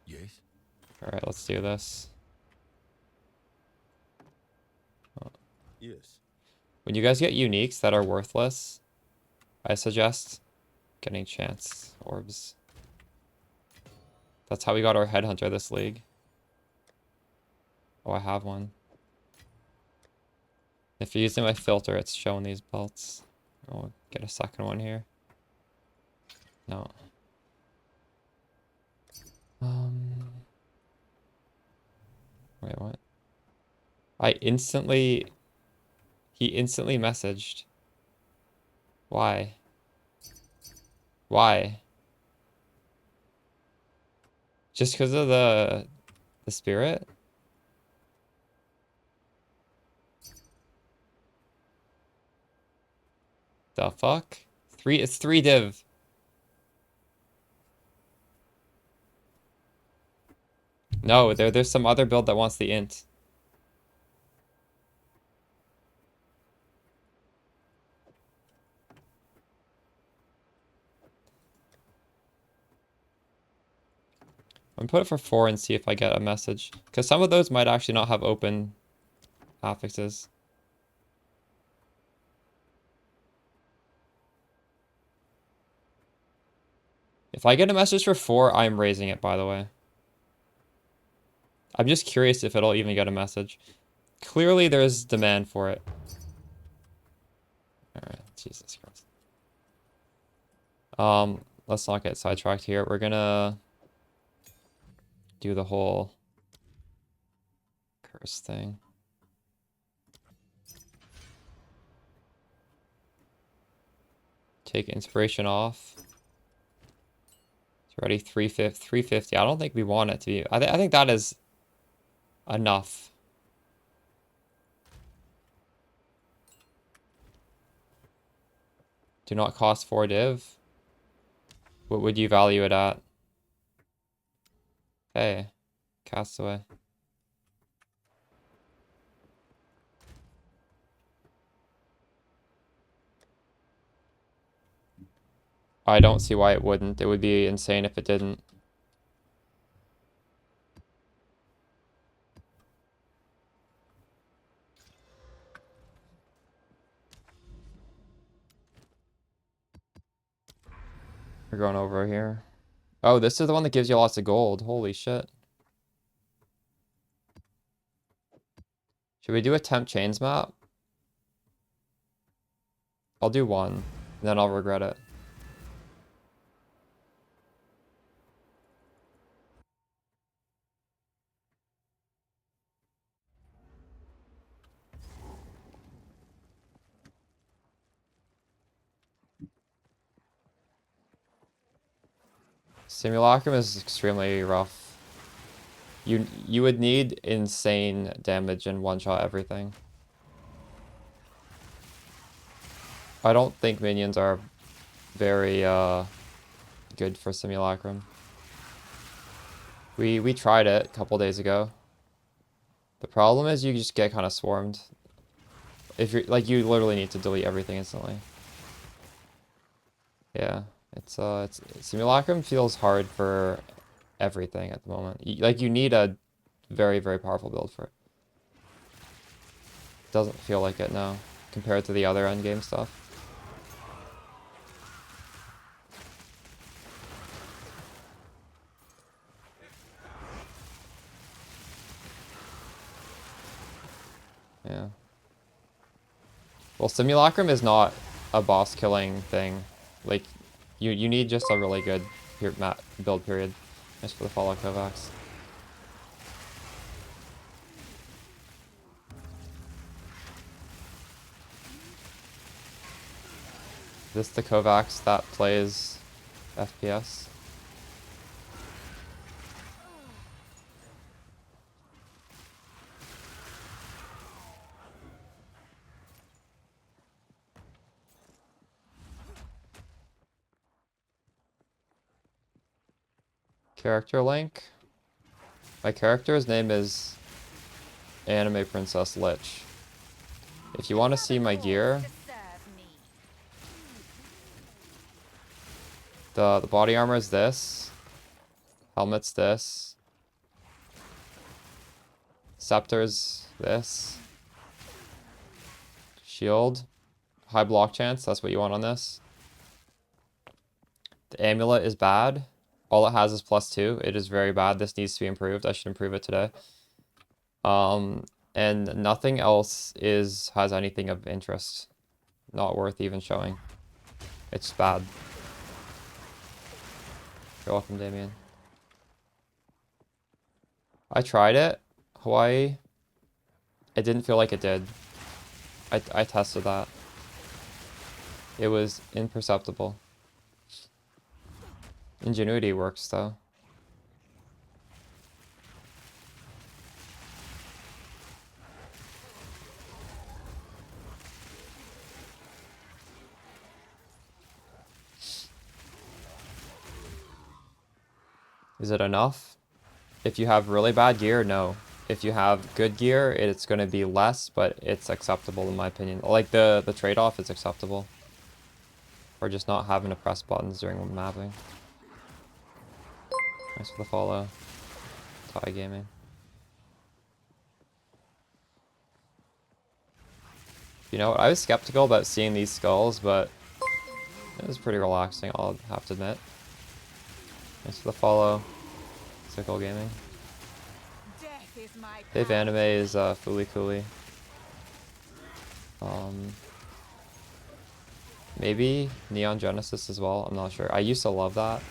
Yes? Alright, let's do this. Yes. When you guys get uniques that are worthless, I suggest getting chance orbs. That's how we got our headhunter this league. Oh, I have one. If you're using my filter, it's showing these belts. I'll get a second one here. No. Wait, what? He instantly messaged. Why? Why? Just because of the spirit? The fuck? It's 3 div. No, there's some other build that wants the int. I'm gonna put it for 4 and see if I get a message. Because some of those might actually not have open affixes. If I get a message for 4, I'm raising it, by the way. I'm just curious if it'll even get a message. Clearly, there's demand for it. Alright, Jesus Christ. Let's not get sidetracked here. We're gonna do the whole curse thing. Take inspiration off. It's already 350. I don't think we want it to be. I think that is enough. Do not cost 4 div. What would you value it at? Hey, Castaway. I don't see why it wouldn't. It would be insane if it didn't. We're going over here. Oh, this is the one that gives you lots of gold. Holy shit. Should we do a temp chains map? I'll do one, and then I'll regret it. Simulacrum is extremely rough. You would need insane damage and one-shot everything. I don't think minions are very good for Simulacrum. We tried it a couple days ago. The problem is you just get kind of swarmed. If you're like, you literally need to delete everything instantly. Yeah, it's Simulacrum feels hard for everything at the moment. Like you need a very, very powerful build for it. Doesn't feel like it now compared to the other endgame stuff. Yeah. Well, Simulacrum is not a boss killing thing. Like, you need just a really good build period. Just for the follow Kovacs. This the Kovacs that plays FPS. Character link. My character's name is Anime Princess Lich. If you want to see my gear, the body armor is this. Helmet's this. Scepter's this. Shield. High block chance, that's what you want on this. The amulet is bad. All it has is +2. It is very bad. This needs to be improved. I should improve it today. And nothing else has anything of interest. Not worth even showing. It's bad. You're welcome, Damien. I tried it. Hawaii. It didn't feel like it did. I tested that. It was imperceptible. Ingenuity works, though. Is it enough? If you have really bad gear, no. If you have good gear, it's going to be less, but it's acceptable in my opinion. Like the trade-off is acceptable. Or just not having to press buttons during mapping. Thanks for the follow. Thai Gaming. You know, I was skeptical about seeing these skulls, but it was pretty relaxing, I'll have to admit. Thanks for the follow. Sickle Gaming. Dave Anime is Fooly Cooly. Maybe Neon Genesis as well, I'm not sure. I used to love that.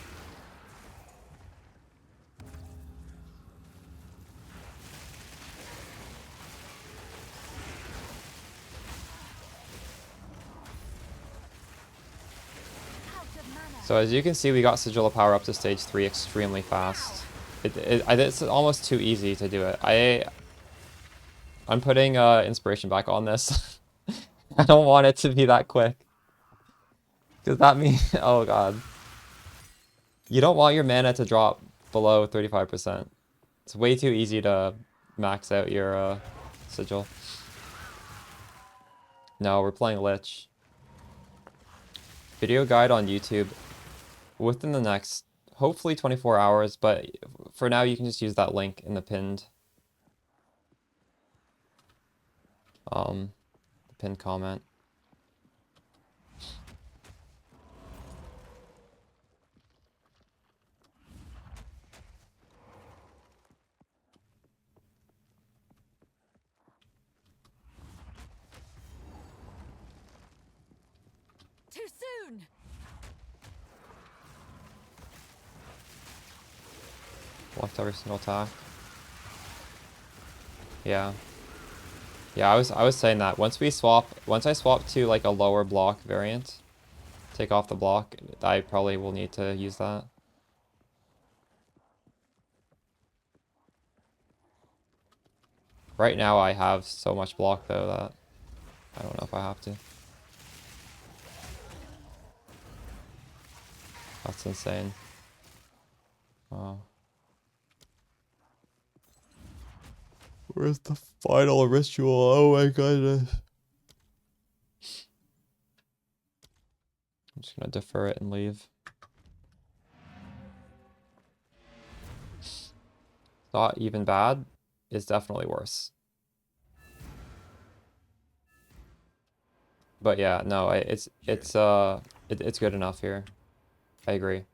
So as you can see, we got Sigil of Power up to stage 3 extremely fast. It's almost too easy to do it. I'm putting inspiration back on this. I don't want it to be that quick. Because that means, oh god. You don't want your mana to drop below 35%. It's way too easy to max out your Sigil. No, we're playing Lich. Video guide on YouTube within the next, hopefully 24 hours, but for now you can just use that link in the pinned comment. Too soon. Left every single attack. Yeah. Yeah, I was saying that once I swap to like a lower block variant, take off the block, I probably will need to use that. Right now I have so much block though that I don't know if I have to. That's insane. Wow. Where's the final ritual? Oh my goodness. I'm just gonna defer it and leave. Not even bad. It's definitely worse. But yeah, no, it's good enough here. I agree.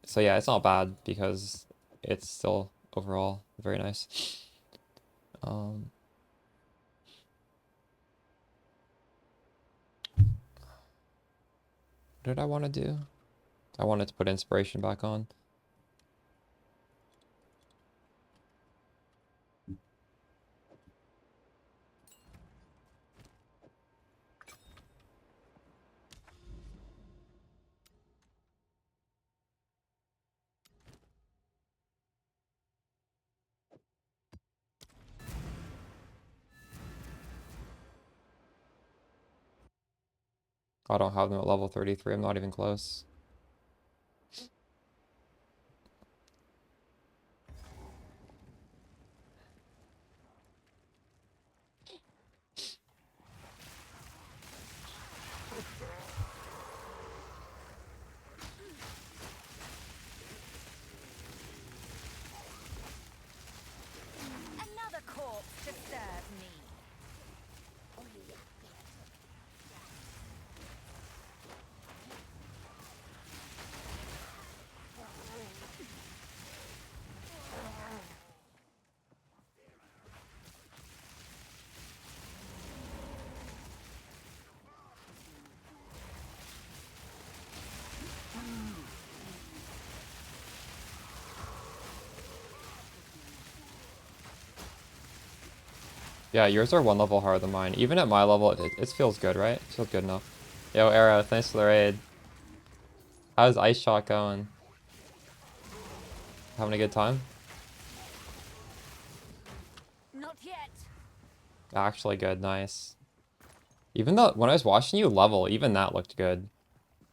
So yeah, it's not bad because it's still overall very nice. did I want to do? I wanted to put inspiration back on. I don't have them at level 33. I'm not even close. Another corpse to serve me. Yeah, yours are one level higher than mine. Even at my level, it feels good, right? It feels good enough. Yo, Arrow, thanks for the raid. How's Ice Shot going? Having a good time? Not yet. Actually good, nice. Even though, when I was watching you level, even that looked good.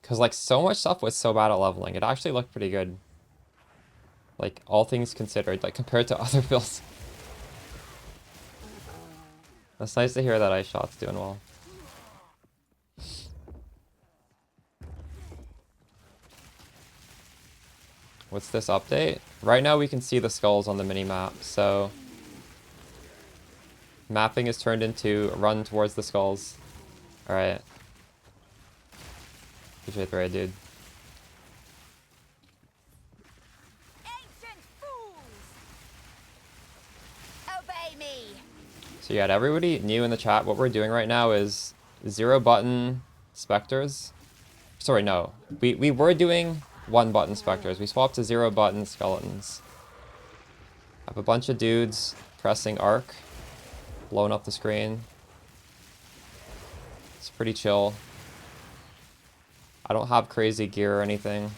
Because, like, so much stuff was so bad at leveling. It actually looked pretty good. Like, all things considered, like, compared to other builds. That's nice to hear that Ice Shot's doing well. What's this update? Right now we can see the skulls on the mini-map, so... Mapping is turned into run towards the skulls. Alright. Appreciate the raid, dude. Ancient fools! Obey me! So yeah, to everybody new in the chat, what we're doing right now is 0 button specters. Sorry, no. We were doing 1 button specters. We swapped to 0 button skeletons. I have a bunch of dudes pressing arc, blowing up the screen. It's pretty chill. I don't have crazy gear or anything.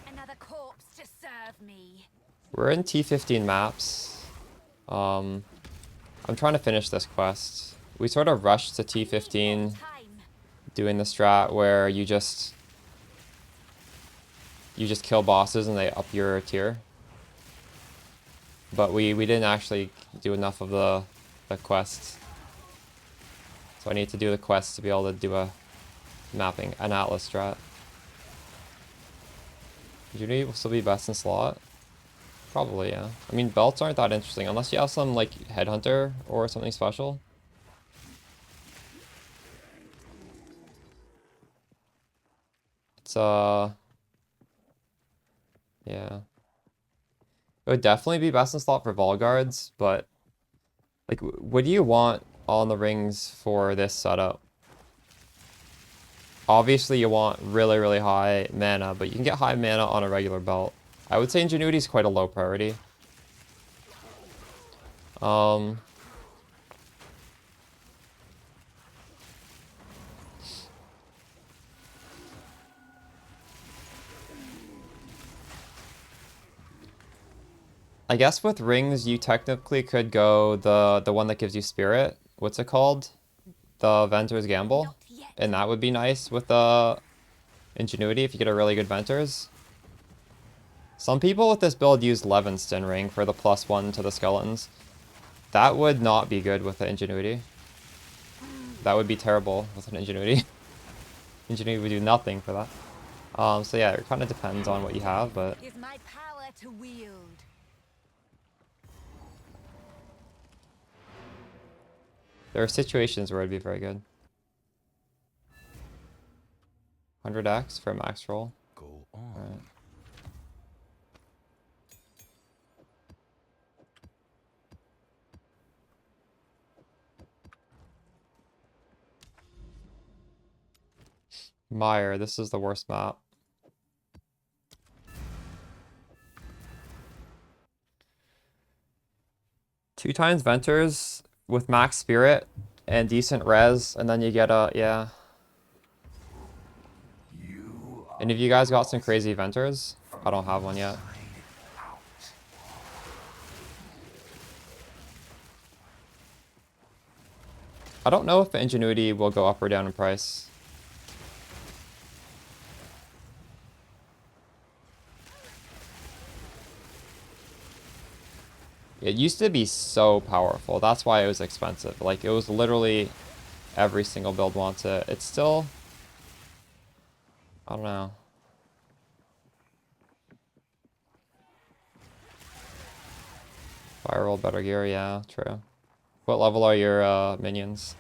Another corpse to serve me. We're in T15 maps. I'm trying to finish this quest. We sort of rushed to T15 Time. doing the strat where you just kill bosses and they up your tier. But we didn't actually do enough of the quests. So I need to do the quests to be able to do a mapping, an atlas strat. Unity will still be best in slot? Probably, yeah. I mean, belts aren't that interesting unless you have some, like, headhunter or something special. It's, yeah. It would definitely be best in slot for Vol Guards, but, like, what do you want on the rings for this setup? Obviously, you want really, really high mana, but you can get high mana on a regular belt. I would say Ingenuity is quite a low priority. I guess with rings, you technically could go the one that gives you spirit. What's it called? The Venter's Gamble. Not yet. And that would be nice with the Ingenuity if you get a really good Venters. Some people with this build use Levinston Ring for the +1 to the skeletons. That would not be good with the Ingenuity. That would be terrible with an Ingenuity. Ingenuity would do nothing for that. So yeah, it kind of depends on what you have, but... Is my power to wield. There are situations where it'd be very good. 100x for a max roll. Go on. Alright. Mire, this is the worst map. Two times Venters with max spirit and decent res, and then you get a, yeah. And if you guys got some crazy Venters, I don't have one yet. I don't know if Ingenuity will go up or down in price. It used to be so powerful. That's why it was expensive. Like, it was literally every single build wants it. It's still... I don't know. Viral, better gear, yeah, true. What level are your minions?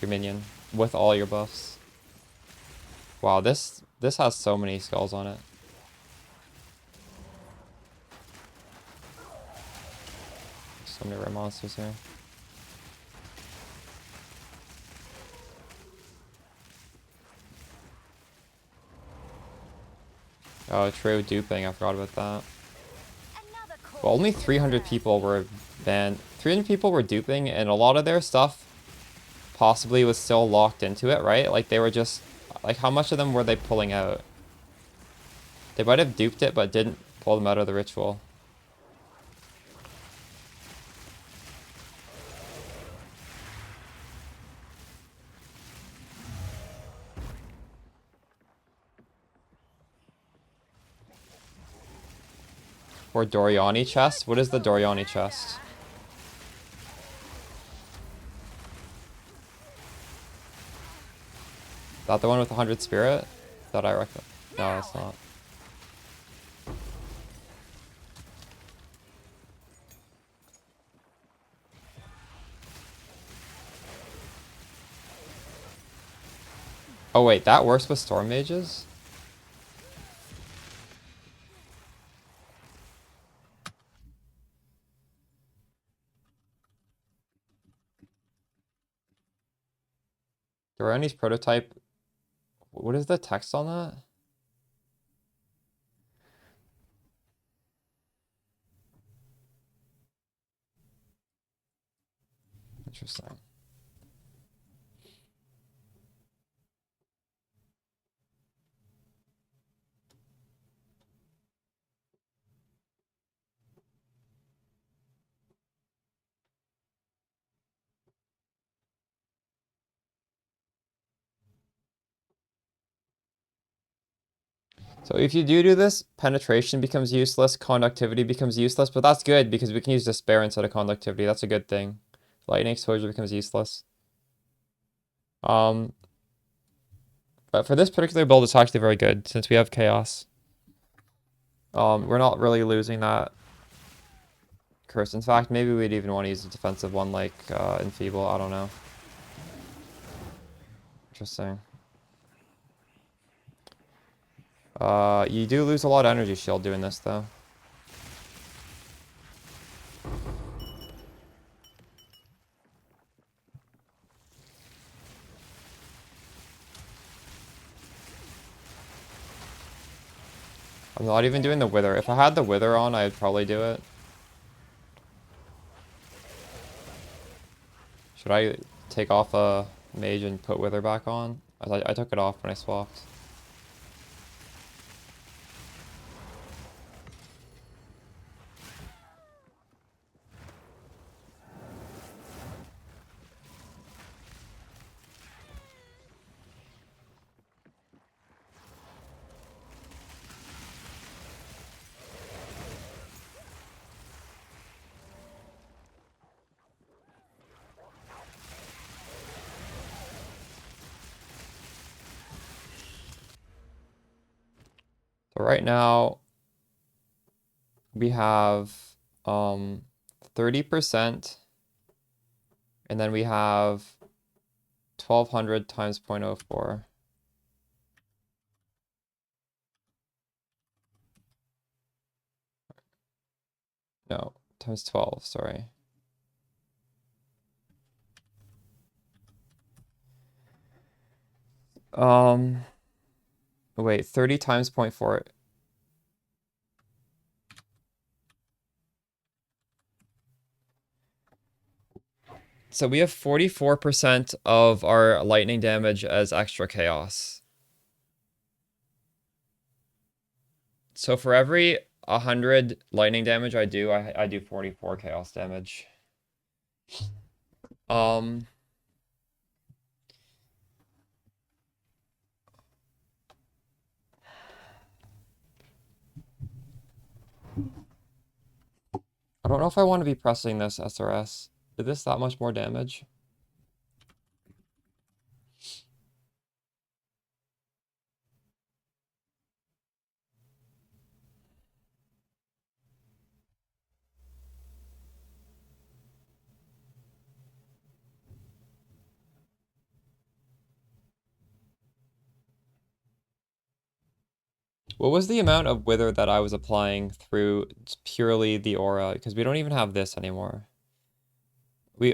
Your minion. With all your buffs. Wow, this has so many skulls on it. So many rare monsters here. Oh, true, duping, I forgot about that. Well, only 300 people were banned. 300 people were duping, and a lot of their stuff possibly was still locked into it, right? Like, they were just... Like, how much of them were they pulling out? They might have duped it, but didn't pull them out of the ritual. Or Doriani chest? What is the Doriani chest? That the one with 100 spirit? That I reckon. No, it's not. Oh wait, that works with storm mages? Doriani's prototype. What is the text on that? Interesting. So if you do this, penetration becomes useless, conductivity becomes useless, but that's good because we can use despair instead of conductivity. That's a good thing. Lightning exposure becomes useless. But for this particular build, it's actually very good since we have chaos. We're not really losing that curse. In fact, maybe we'd even want to use a defensive one like Enfeeble. I don't know. Interesting. You do lose a lot of energy shield doing this though. I'm not even doing the wither. If I had the wither on, I'd probably do it. Should I take off a mage and put wither back on? I took it off when I swapped. So right now we have 30%, and then we have 1200 times 0.04. No, times 12, sorry. Wait, 30 times 0.4. So we have 44% of our lightning damage as extra chaos. So for every 100 lightning damage I do, I do 44 chaos damage. Um, I don't know if I want to be pressing this SRS. Is this that much more damage? What was the amount of wither that I was applying through purely the aura? Because we don't even have this anymore.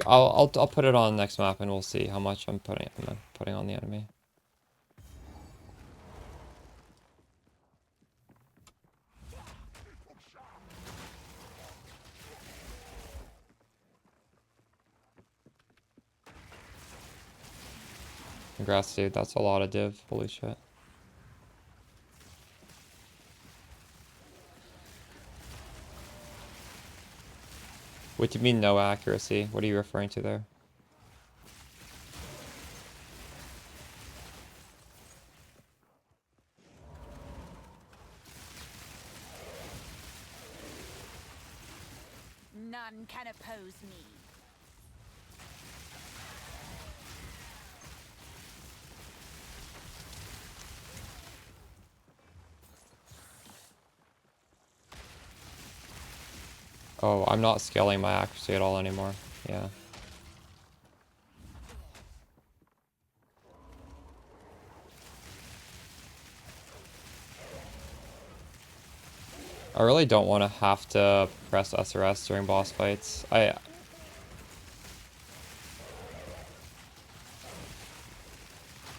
I'll put it on next map and we'll see how much I'm putting on the enemy. Congrats, dude. That's a lot of div. Holy shit. What do you mean no accuracy? What are you referring to there? None can oppose me. Oh, I'm not scaling my accuracy at all anymore. Yeah. I really don't want to have to press SRS during boss fights.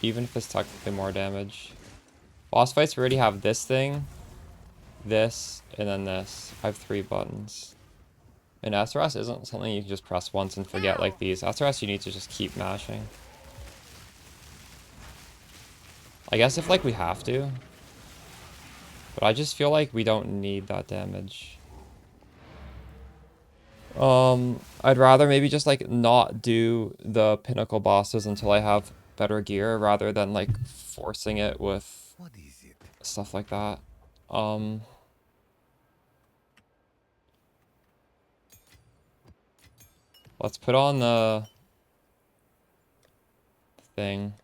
Even if it's technically more damage. Boss fights we already have this thing, this, and then this. I have 3 buttons. And SRS isn't something you can just press once and forget like these. SRS you need to just keep mashing. I guess if like we have to. But I just feel like we don't need that damage. I'd rather maybe just like not do the pinnacle bosses until I have better gear rather than like forcing it with What is it? stuff like that. Let's put on the thing.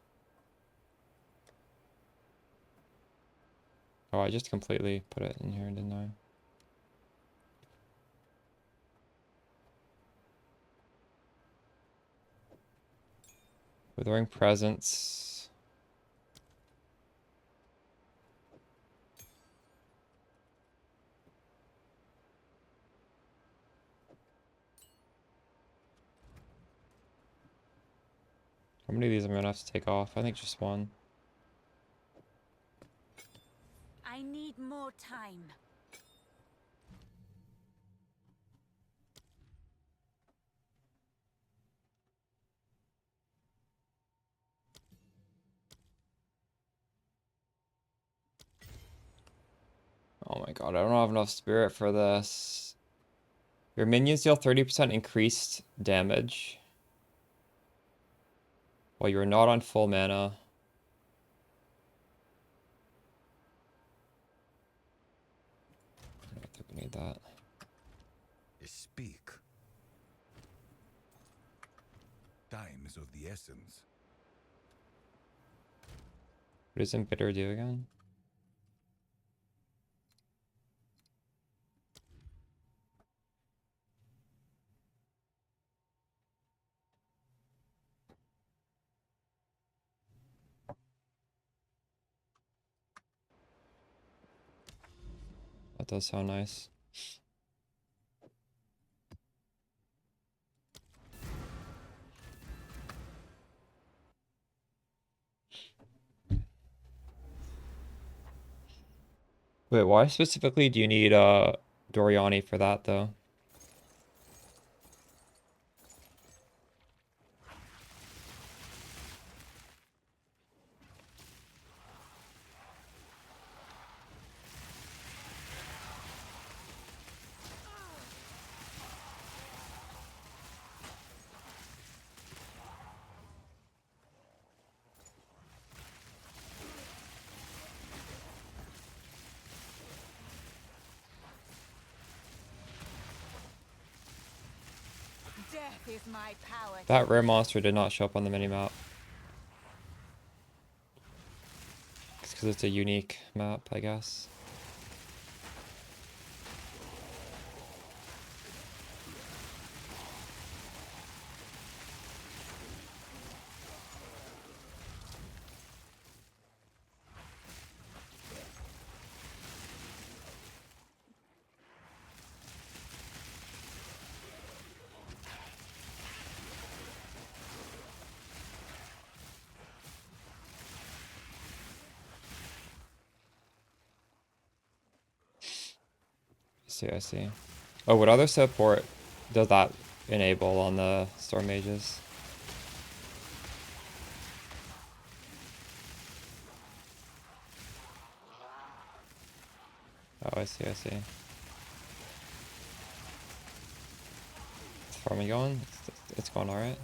Oh, I just completely put it in here, didn't I? Withering Presence. How many of these I'm gonna have to take off? I think just one. I need more time. Oh my god, I don't have enough spirit for this. Your minions deal 30% increased damage while you are not on full mana. I don't think we need that. Speak. Time is of the essence. What does Embitter do again? That does sound nice. Wait, why specifically do you need Doriani for that though? Death is my power to That rare wield. monster did not show up on the minimap. It's because it's a unique map, I guess. I see. Oh, what other support does that enable on the Storm Mages? Oh, I see, I see. Is farming going? It's going alright.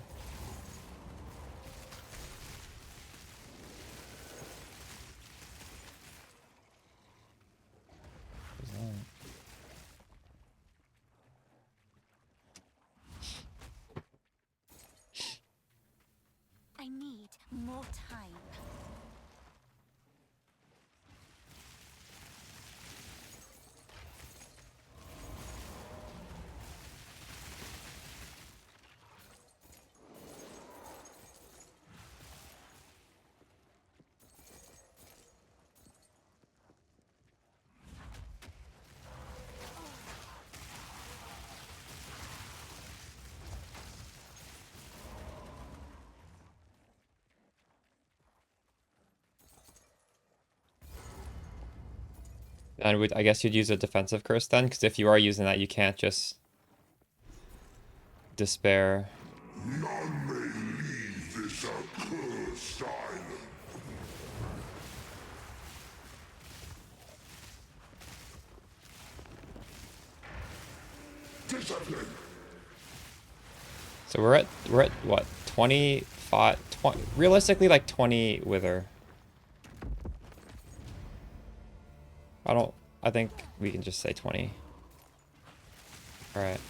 I need more time. And I guess you'd use a defensive curse then, because if you are using that, you can't just despair. None may leave this accursed island. Discipline! So we're at what? 25, 20, realistically like 20 Wither. I think we can just say 20. Alright.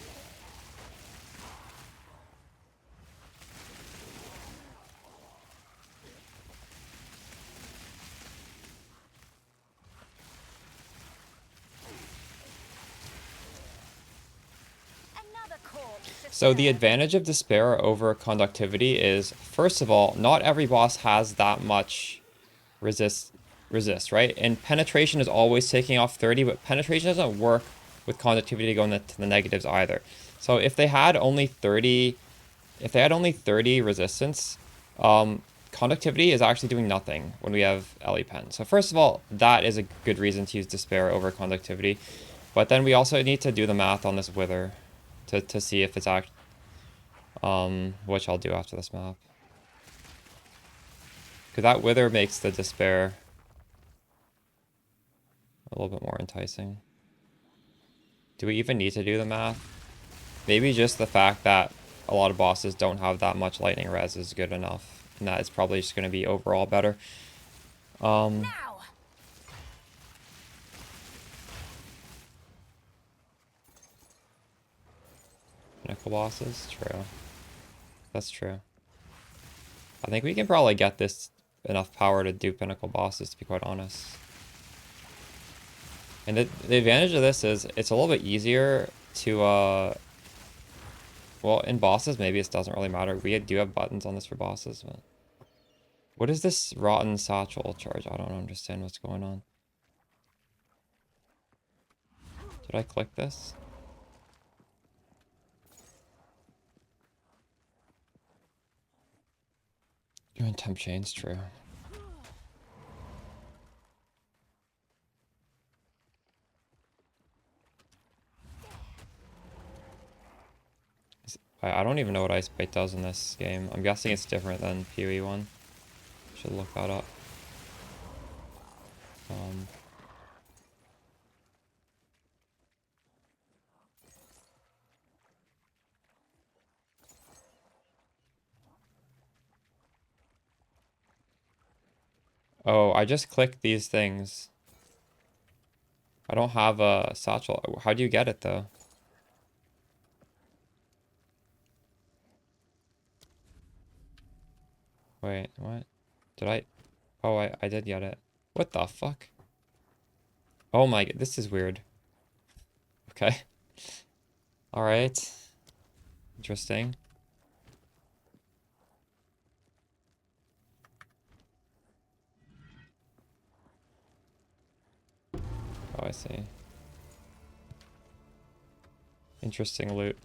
Another corpse to So the serve. advantage of Despair over Conductivity is, first of all, not every boss has that much resist, right? And Penetration is always taking off 30, but Penetration doesn't work with Conductivity going to the negatives either. So if they had only 30, resistance, Conductivity is actually doing nothing when we have Ellie Pen. So first of all, that is a good reason to use Despair over Conductivity. But then we also need to do the math on this Wither to see if it's act which I'll do after this map. Because that Wither makes the Despair a little bit more enticing. Do we even need to do the math? Maybe just the fact that a lot of bosses don't have that much lightning res is good enough. And that it's probably just going to be overall better. Now. Pinnacle bosses? True. That's true. I think we can probably get this enough power to do pinnacle bosses, to be quite honest. And the advantage of this is it's a little bit easier to, well, in bosses, maybe it doesn't really matter. We do have buttons on this for bosses, but... What is this rotten satchel charge? I don't understand what's going on. Did I click this? You're in temp chains, true. I don't even know what Ice Bite does in this game. I'm guessing it's different than PoE one. Should look that up. Oh, I just clicked these things. I don't have a satchel. How do you get it though? Wait, what? Did I? Oh, I did get it. What the fuck? Oh my, this is weird. Okay. All right. Interesting. Oh, I see. Interesting loot.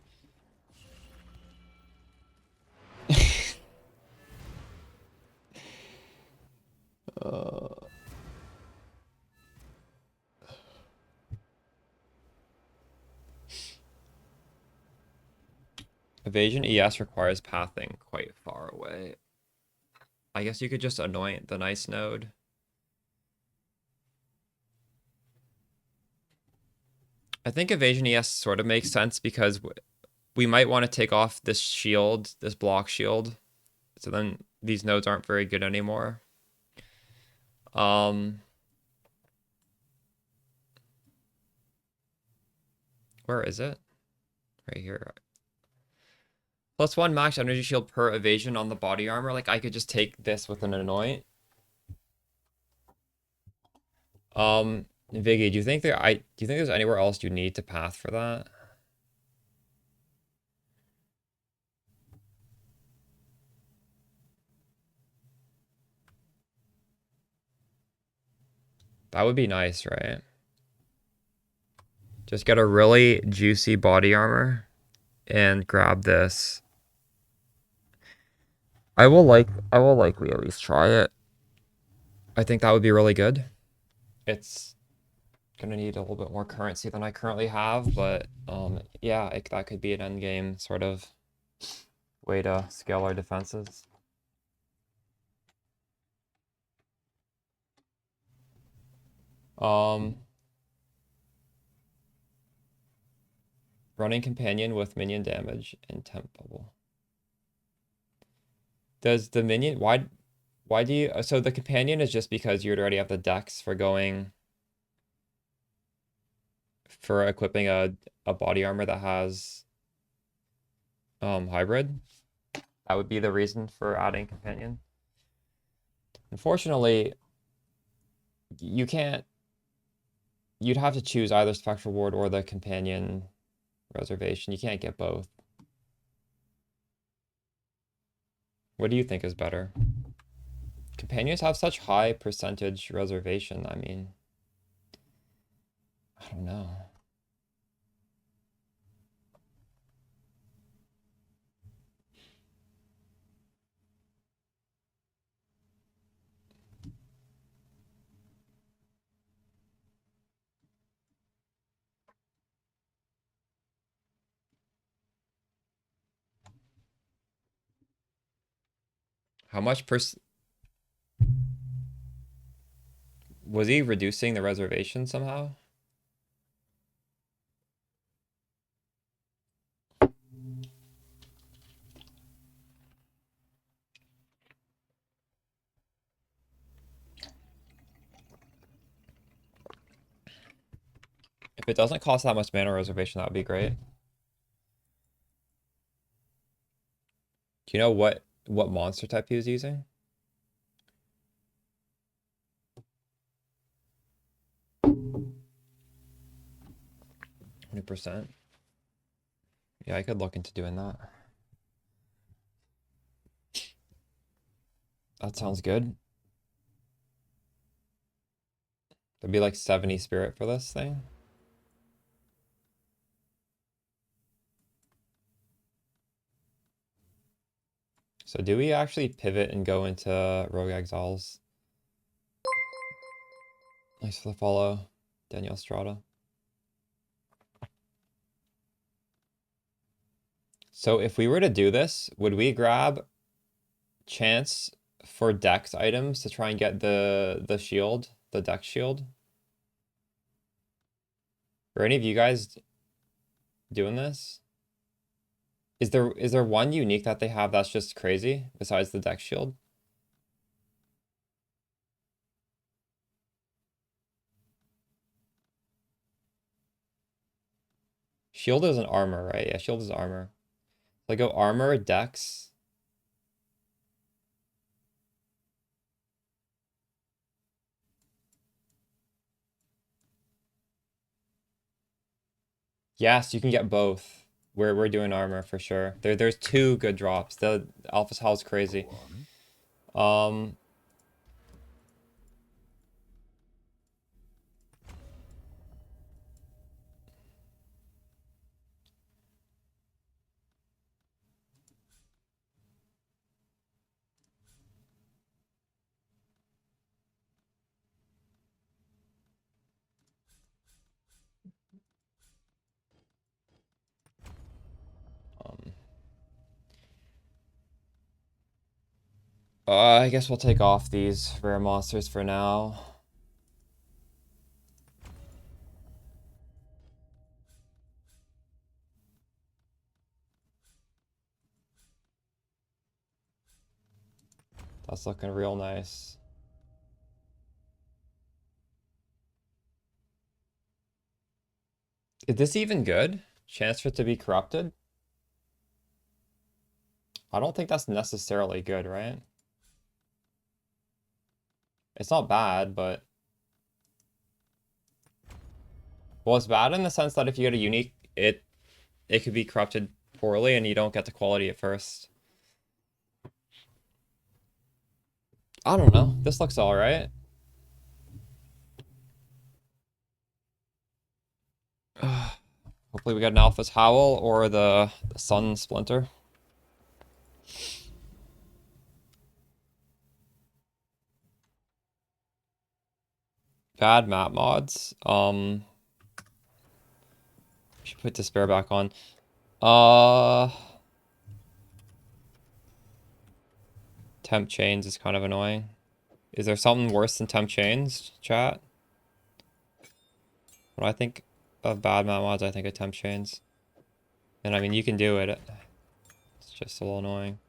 Evasion ES requires pathing quite far away. I guess you could just anoint the nice node. I think evasion ES sort of makes sense because we might want to take off this shield, this block shield. So then these nodes aren't very good anymore. Where is it? Right here. +1 max energy shield per evasion on the body armor. Like I could just take this with an anoint. Viggy, do you think there's anywhere else you need to path for that? That would be nice, right? Just get a really juicy body armor and grab this. I will likely at least try it. I think that would be really good. It's gonna need a little bit more currency than I currently have, but yeah, that could be an end game sort of way to scale our defenses. Running companion with minion damage and temp bubble. Does the minion why do you so the companion is just because you already have the dex for going for equipping a body armor that has hybrid? That would be the reason for adding companion. Unfortunately, you can't you'd have to choose either spectral ward or the companion reservation. You can't get both. What do you think is better? Companions have such high percentage reservation. I mean, I don't know. How much was he reducing the reservation somehow? If it doesn't cost that much mana reservation, that would be great. Do you know what monster type he was using? %. Yeah, I could look into doing that. That sounds good. There'd be like 70 spirit for this thing. So do we actually pivot and go into Rogue Exiles? Thanks for the follow, Danielle Strada. So if we were to do this, would we grab chance for dex items to try and get the shield, the dex shield? Are any of you guys doing this? Is there one unique that they have that's just crazy besides the dex shield? Shield is an armor, right? Yeah, shield is armor. So I go armor, dex. Yes, you can get both. We're doing armor for sure. There's two good drops. The Alpha's Howl is crazy. Um um I guess we'll take off these rare monsters for now. That's looking real nice. Is this even good? Chance for it to be corrupted? I don't think that's necessarily good, right? It's not bad, but... Well, it's bad in the sense that if you get a unique, it could be corrupted poorly and you don't get the quality at first. I don't know. This looks alright. Hopefully we get an Alpha's Howl or the Sun Splinter. Bad map mods. Should put Despair back on. Temp Chains is kind of annoying. Is there something worse than Temp Chains, chat? When I think of bad map mods, I think of Temp Chains. And I mean, you can do it. It's just a little annoying.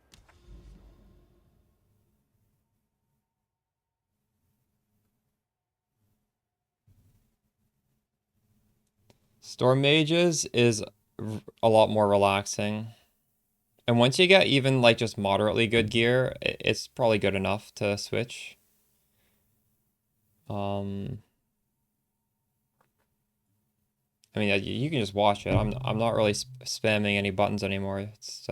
Storm Mages is a lot more relaxing. And once you get even like just moderately good gear, it's probably good enough to switch. I mean, you can just watch it. I'm not really spamming any buttons anymore. It's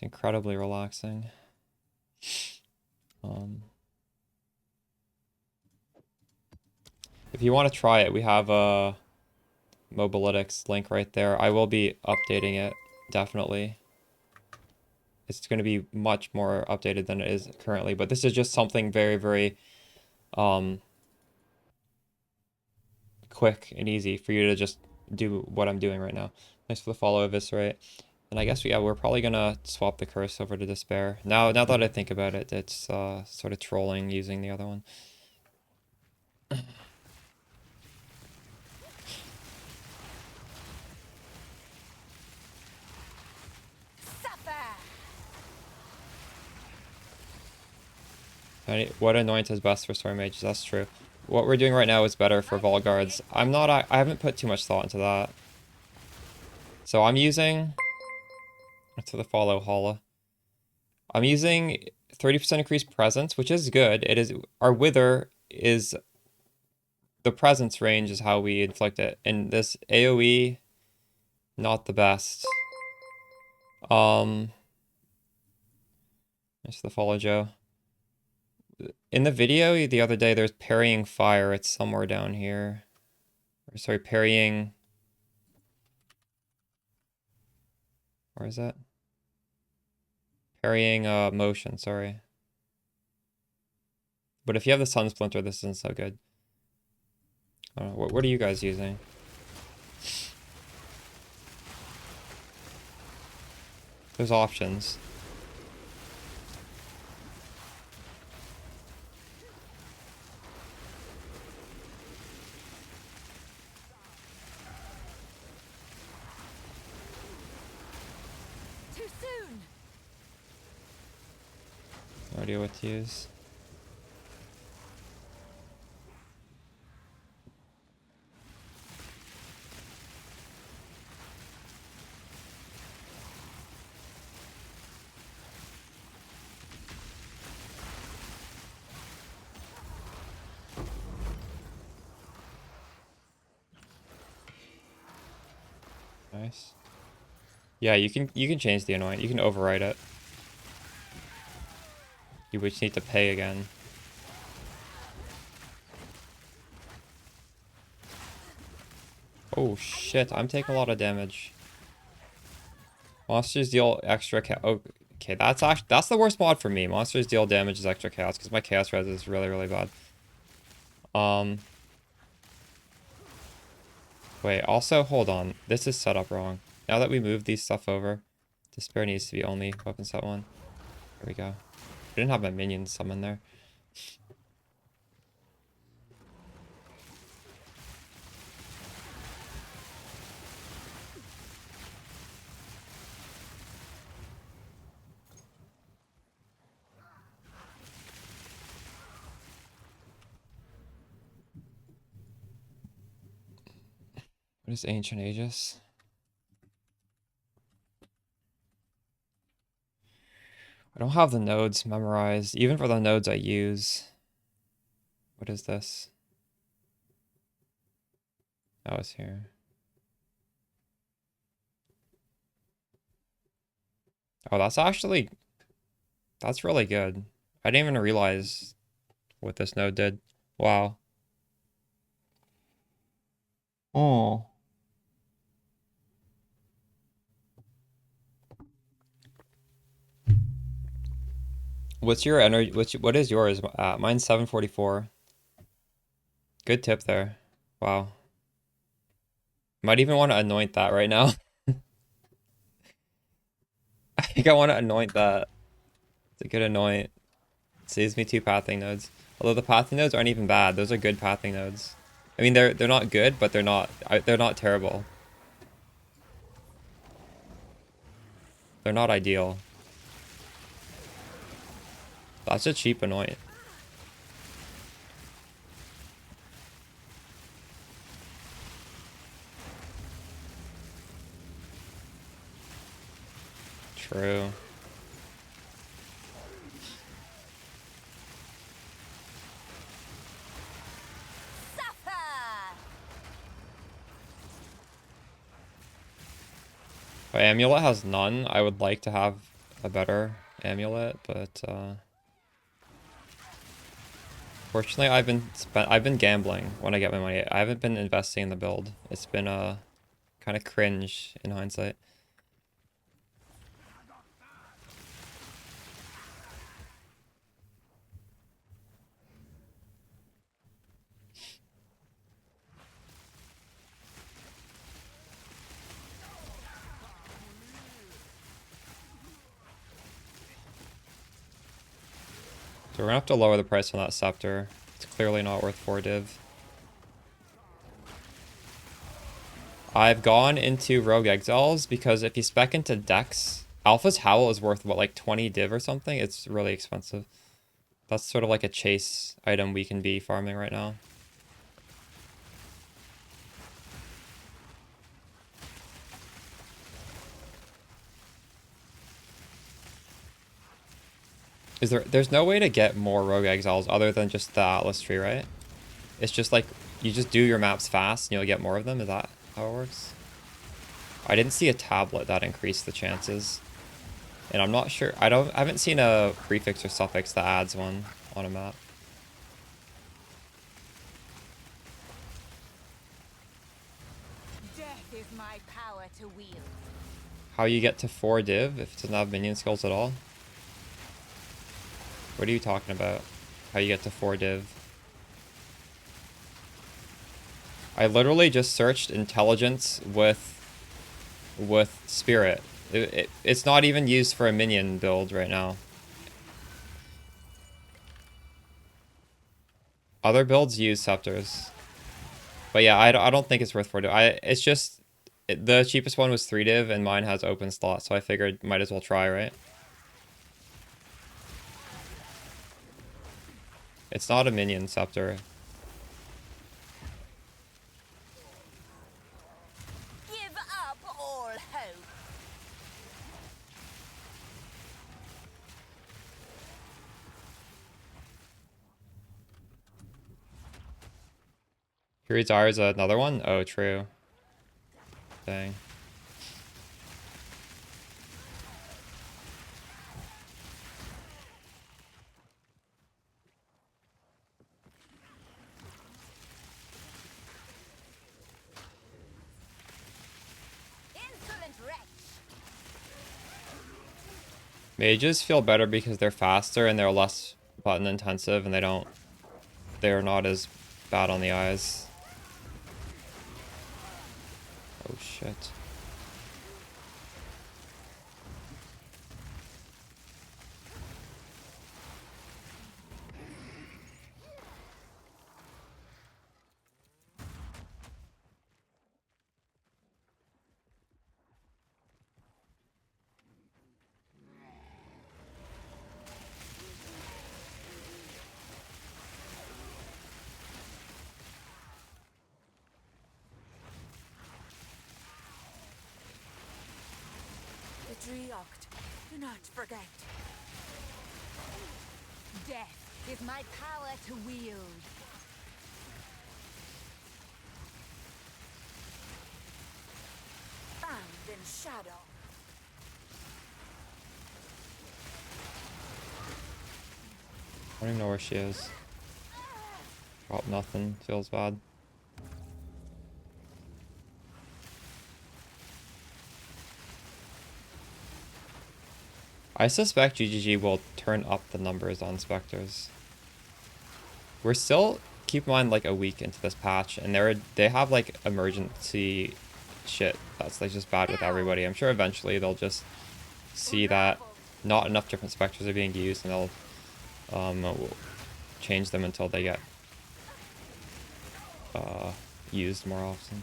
incredibly relaxing. If you want to try it, we have a Mobalytics link right there. I will be updating it, definitely. It's going to be much more updated than it is currently, but this is just something very, very quick and easy for you to just do what I'm doing right now. Thanks for the follow, Eviscerate. And I guess we're probably gonna swap the curse over to Despair. Now that I think about it, it's sort of trolling using the other one. What anoint is best for Storm Mages? That's true. What we're doing right now is better for Vault Guards. I haven't put too much thought into that. So I'm using... To the follow, Holla. I'm using 30% increased presence, which is good. It is... Our Wither is... The presence range is how we inflict it. And this AoE... Not the best. Thanks for the follow, Joe. In the video the other day, there's parrying fire. It's somewhere down here. Or, sorry, parrying... Where is that? Parrying motion, sorry. But if you have the Sun Splinter, this isn't so good. I don't know, what are you guys using? There's options. Too soon. No idea what to use. Nice. Yeah, you can change the anoint. You can override it. You would just need to pay again. Oh shit, I'm taking a lot of damage. Monsters deal extra oh, okay, that's the worst mod for me. Monsters deal damage as extra chaos because my chaos res is really, really bad. Wait, also hold on. This is set up wrong. Now that we moved these stuff over, Despair needs to be only weapon set 1. Here we go. I didn't have my minions summon there. What is Ancient Aegis? I don't have the nodes memorized, even for the nodes I use. What is this? Oh, it's here. Oh, that's really good. I didn't even realize what this node did. Wow. Oh. What's your energy? What is yours? Mine's 744. Good tip there. Wow. Might even want to anoint that right now. I think I want to anoint that. It's a good anoint. Saves me 2 pathing nodes. Although the pathing nodes aren't even bad. Those are good pathing nodes. I mean, they're not good, but they're not terrible. They're not ideal. That's a cheap anoint. True. Suffer. But Amulet has none. I would like to have a better Amulet, but fortunately I've been gambling when I get my money. I haven't been investing in the build. It's been kind of cringe in hindsight. So we're gonna have to lower the price on that scepter. It's clearly not worth 4 div. I've gone into Rogue Exiles because if you spec into Dex, Alpha's Howl is worth what, like 20 div or something? It's really expensive. That's sort of like a chase item we can be farming right now. There's no way to get more Rogue Exiles other than just the Atlas tree, right? It's just like, you just do your maps fast and you'll get more of them? Is that how it works? I didn't see a tablet that increased the chances. And I'm not sure, I haven't seen a prefix or suffix that adds one on a map. Death is my power to wield. How you get to 4 div if it doesn't have minion skills at all? What are you talking about? How you get to 4 div? I literally just searched intelligence with spirit. It's not even used for a minion build right now. Other builds use scepters. But yeah, I don't think it's worth 4 div. It's just the cheapest one was 3 div and mine has open slot, so I figured might as well try, right? It's not a minion scepter. Give up all hope. Fury's R is another one? Oh, true. Dang. Insolent wretch. Mages feel better because they're faster and they're less button intensive and they're not as bad on the eyes. Oh shit. The Driocht. Do not forget. Death is my power to wield. Found in shadow. I don't even know where she is. Drop nothing. Feels bad. I suspect GGG will turn up the numbers on Spectres. We're still, keep in mind, like a week into this patch, and they have like emergency shit that's like just bad with everybody. I'm sure eventually they'll just see that not enough different Spectres are being used, and they'll change them until they get used more often.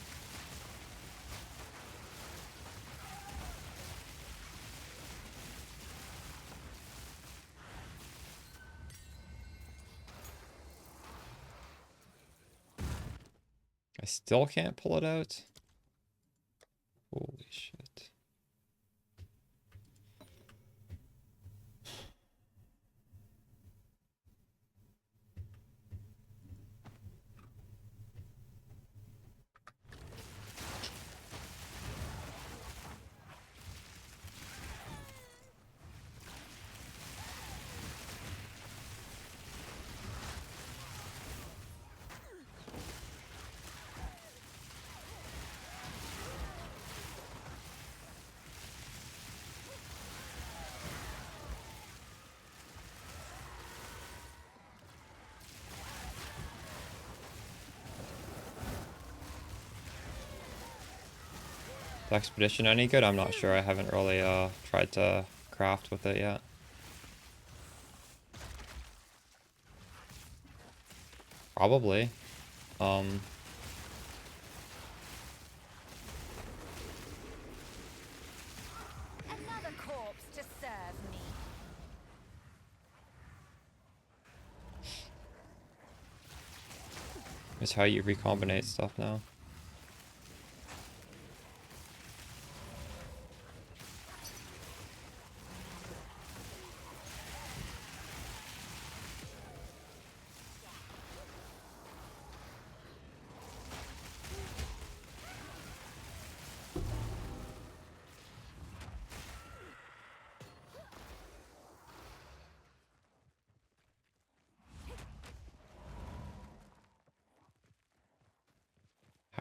I still can't pull it out. Holy shit. Is Expedition any good? I'm not sure. I haven't really tried to craft with it yet. Probably. Another corpse to serve me. Is how you recombinate stuff now.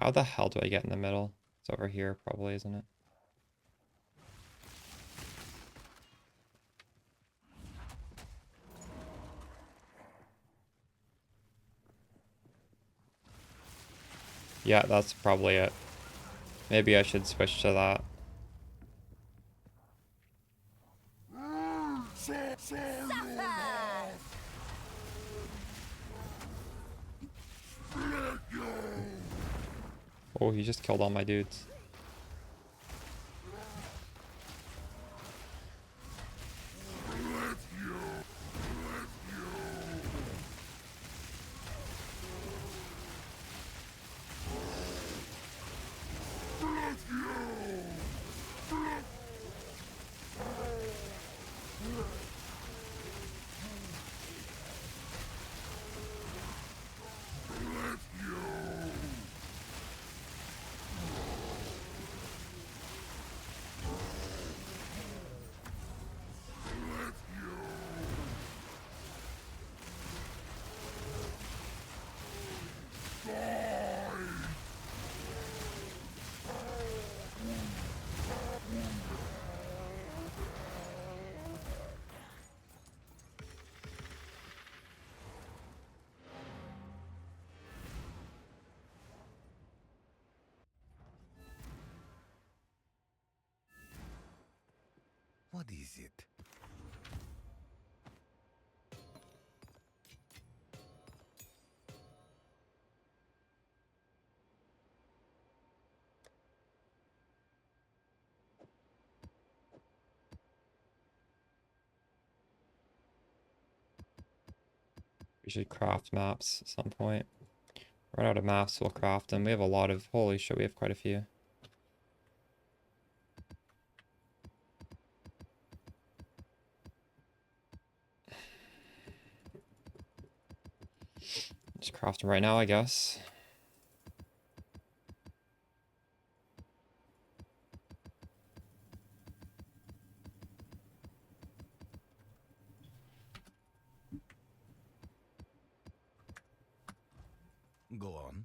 How the hell do I get in the middle? It's over here probably, isn't it? Yeah, that's probably it. Maybe I should switch to that. Oh, he just killed all my dudes. What is it? We should craft maps at some point. Run out of maps, we'll craft them. We have a lot of... Holy shit, we have quite a few. Just craft them right now, I guess. Go on.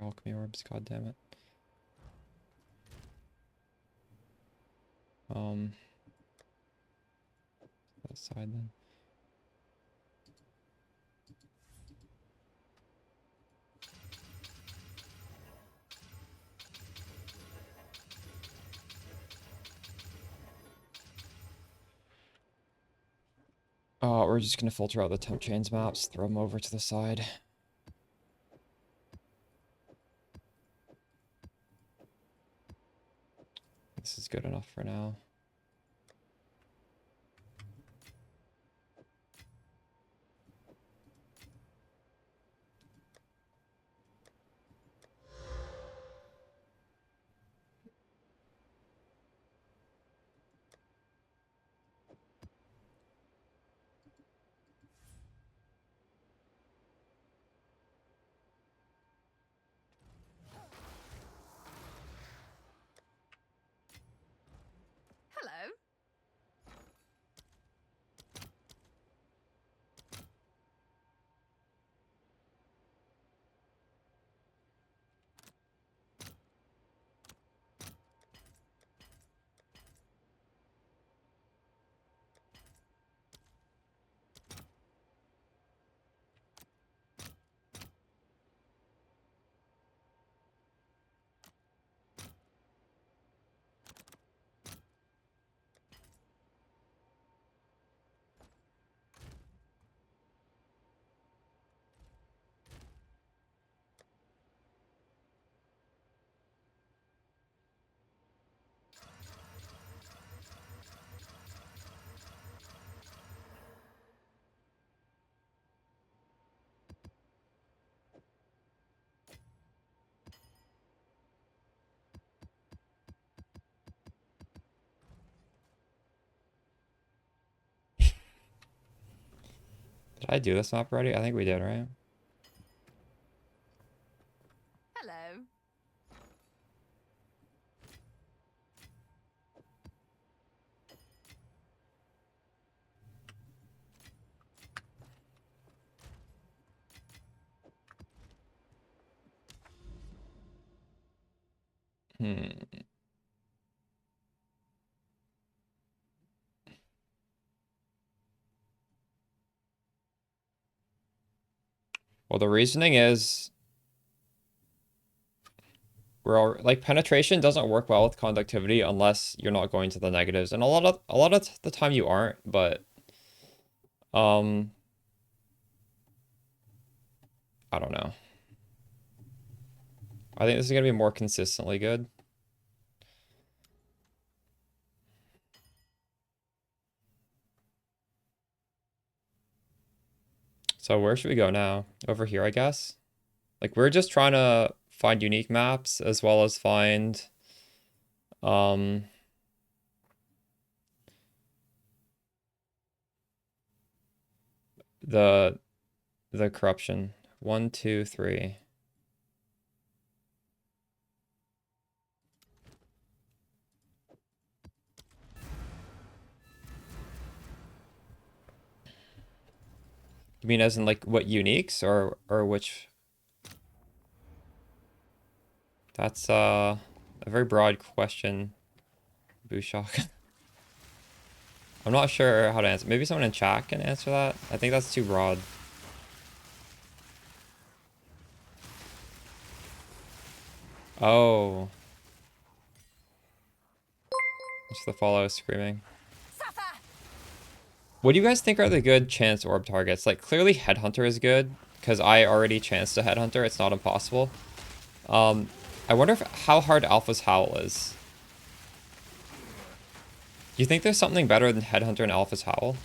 Alchemy orbs, god damn it. That side then. Oh, we're just gonna filter out the temp chains maps, throw them over to the side. This is good enough for now. Hello. Did I do this map already? I think we did, right? Hello. Hmm. Well, the reasoning is we're all, like penetration doesn't work well with conductivity unless you're not going to the negatives, and a lot of the time you aren't. But um, I don't know. I think this is gonna be more consistently good. So where should we go now? Over here, I guess. Like we're just trying to find unique maps as well as find um the corruption. 1, 2, 3. You mean as in like what uniques or which? That's a very broad question, Bushok. I'm not sure how to answer. Maybe someone in chat can answer that. I think that's too broad. Oh, it's the follow screaming. Suffer! What do you guys think are the good chance orb targets? Like clearly Headhunter is good because I already chanced a Headhunter. It's not impossible. I wonder how hard Alpha's Howl is. Do you think there's something better than Headhunter and Alpha's Howl?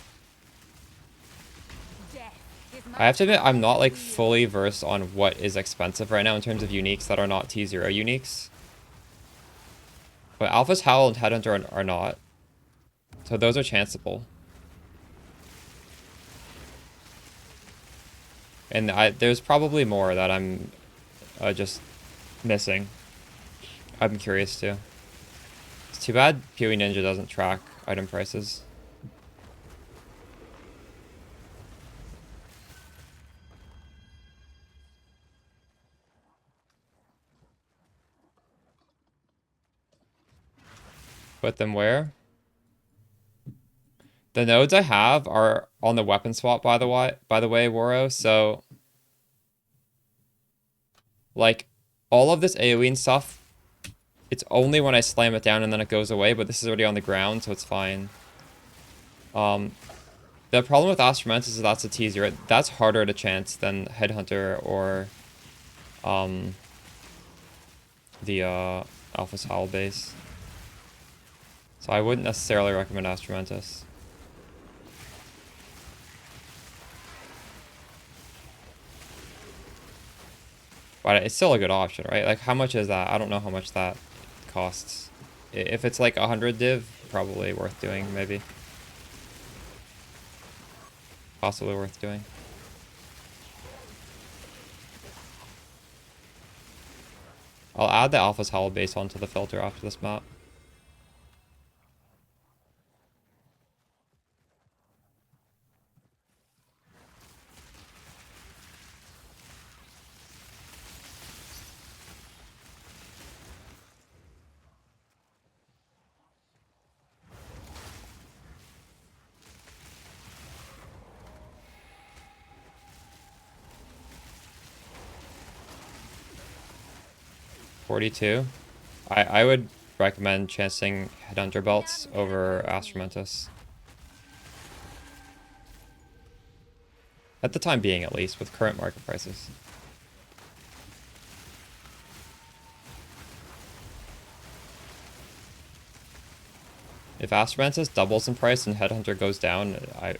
Death is my I have to admit, I'm power not to like wield. fully versed on what is expensive right now in terms of uniques that are not T0 uniques. But Alpha's Howl and Headhunter are not. So those are chanceable. And there's probably more that I'm just missing. I'm curious too. It's too bad PoE Ninja doesn't track item prices. Put them where? The nodes I have are on the weapon swap, by the way, Waro. So, like, all of this AoE and stuff, it's only when I slam it down and then it goes away, but this is already on the ground, so it's fine. The problem with Astromantis is that's a T0. That's harder to chance than Headhunter or the Alpha's Howl base. So I wouldn't necessarily recommend Astromantis. But it's still a good option, right? Like, how much is that? I don't know how much that costs. If it's like 100 div, probably worth doing, maybe. Possibly worth doing. I'll add the Alpha's Howl base onto the filter after this map. $42. I would recommend chancing Headhunter belts over Astromantis. At the time being, at least, with current market prices. If Astromantis doubles in price and Headhunter goes down,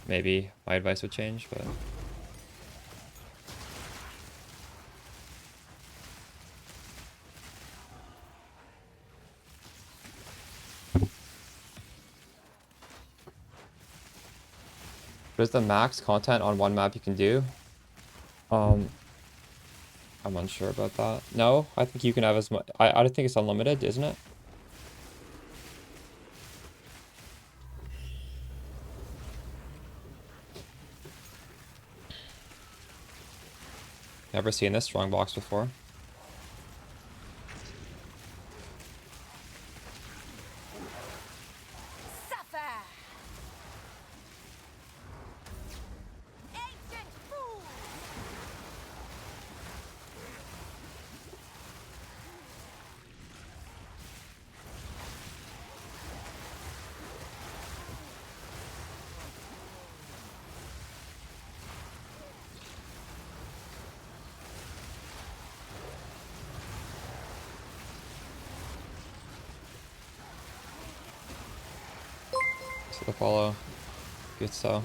maybe my advice would change, but... What is the max content on one map you can do? I'm unsure about that. No, I think you can have as much. I don't think it's unlimited, isn't it? Never seen this strong box before. the follow. Good so.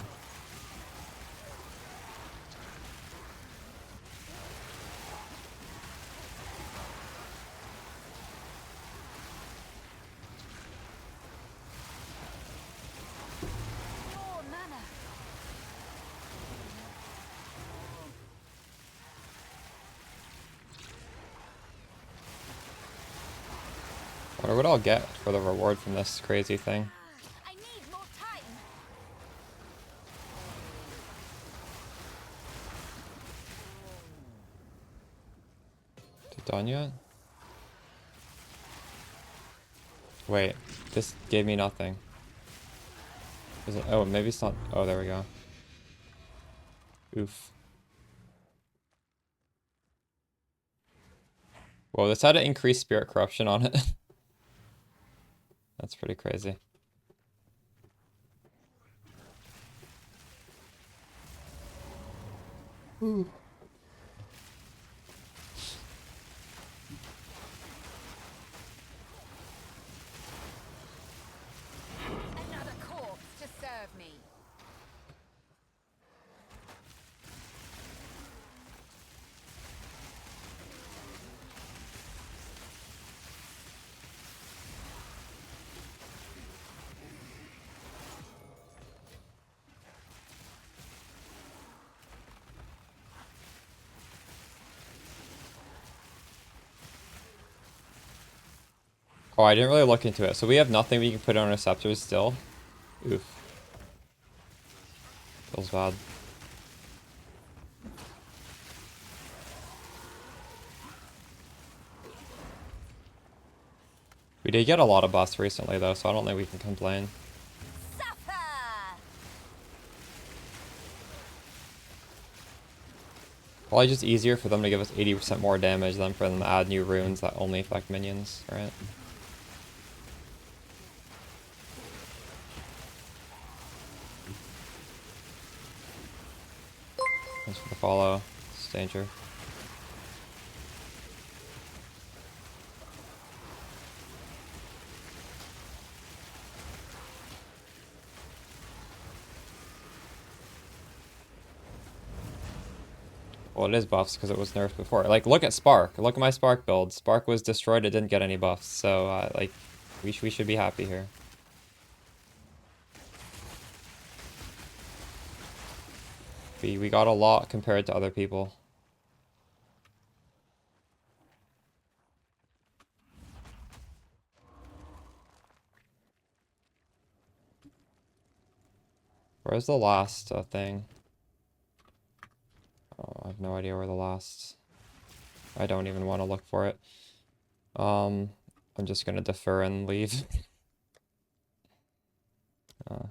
More mana. Wonder what I'll get for the reward from this crazy thing. I need more time. Is it done yet? Wait, this gave me nothing. Is it? Oh, maybe it's not. Oh, there we go. Oof. Whoa, this had to increase spirit corruption on it. That's pretty crazy. Ooh. Another corpse to serve me. Oh, I didn't really look into it. So we have nothing we can put on our scepters still. Oof. Feels bad. We did get a lot of buffs recently though, so I don't think we can complain. Suffer. Probably just easier for them to give us 80% more damage than for them to add new runes that only affect minions, right? Thanks for the follow. It's danger. Well, it is buffs because it was nerfed before. Like, look at Spark. Look at my Spark build. Spark was destroyed. It didn't get any buffs. So, like, we should be happy here. We got a lot compared to other people. Where's the last thing? Oh, I have no idea where the last... I don't even want to look for it. I'm just gonna defer and leave. uh,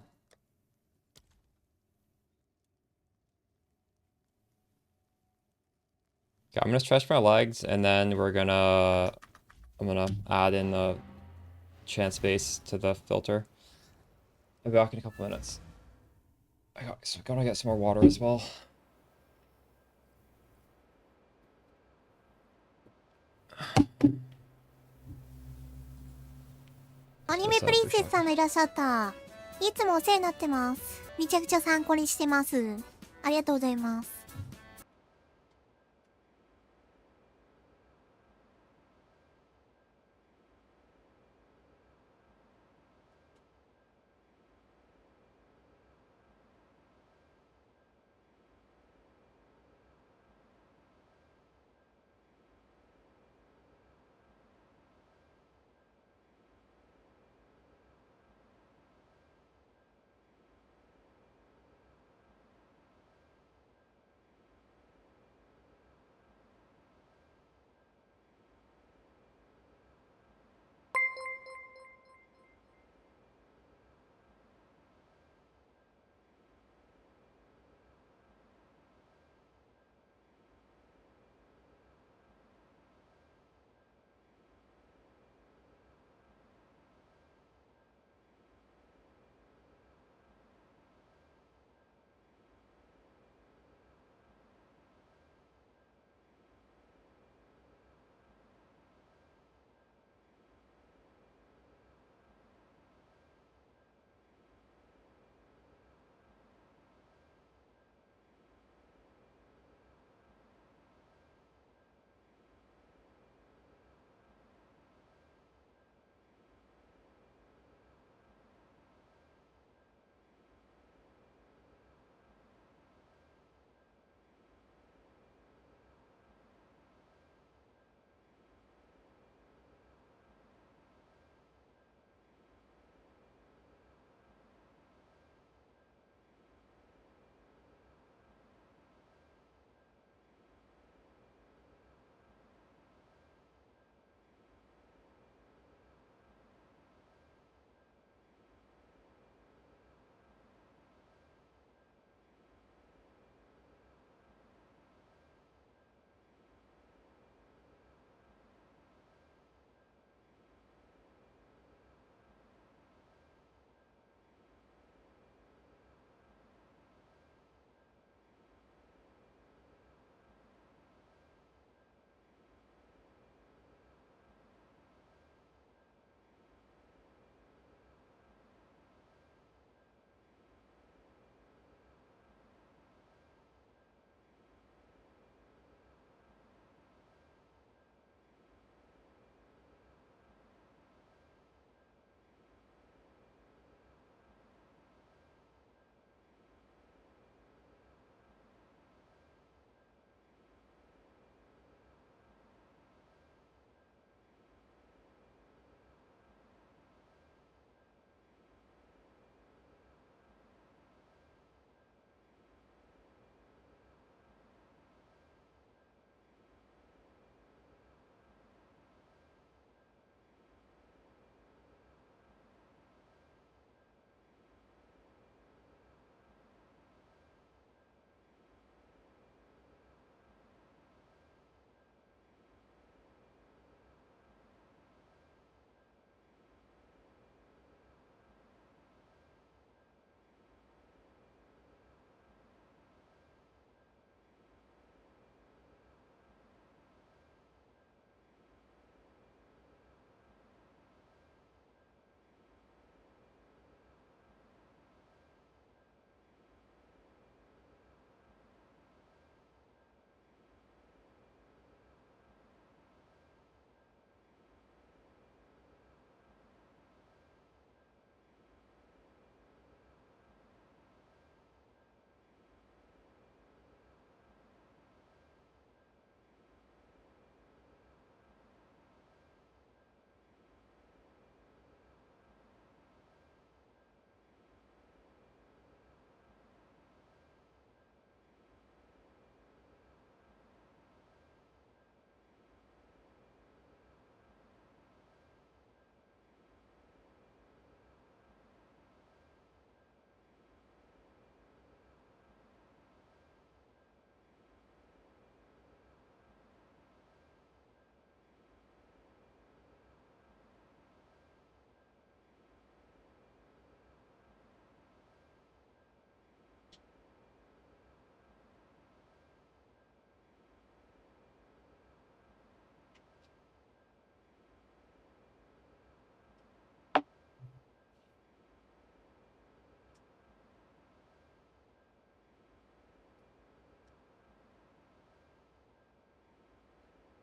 yeah, I'm gonna stretch my legs and then I'm gonna add in the chance base to the filter. I'll be back in a couple minutes. Gotta get some more water as well. アニメプリンセスさんがいらっしゃった。いつもお世話になってます。めちゃくちゃ参考にしてます。ありがとうございます。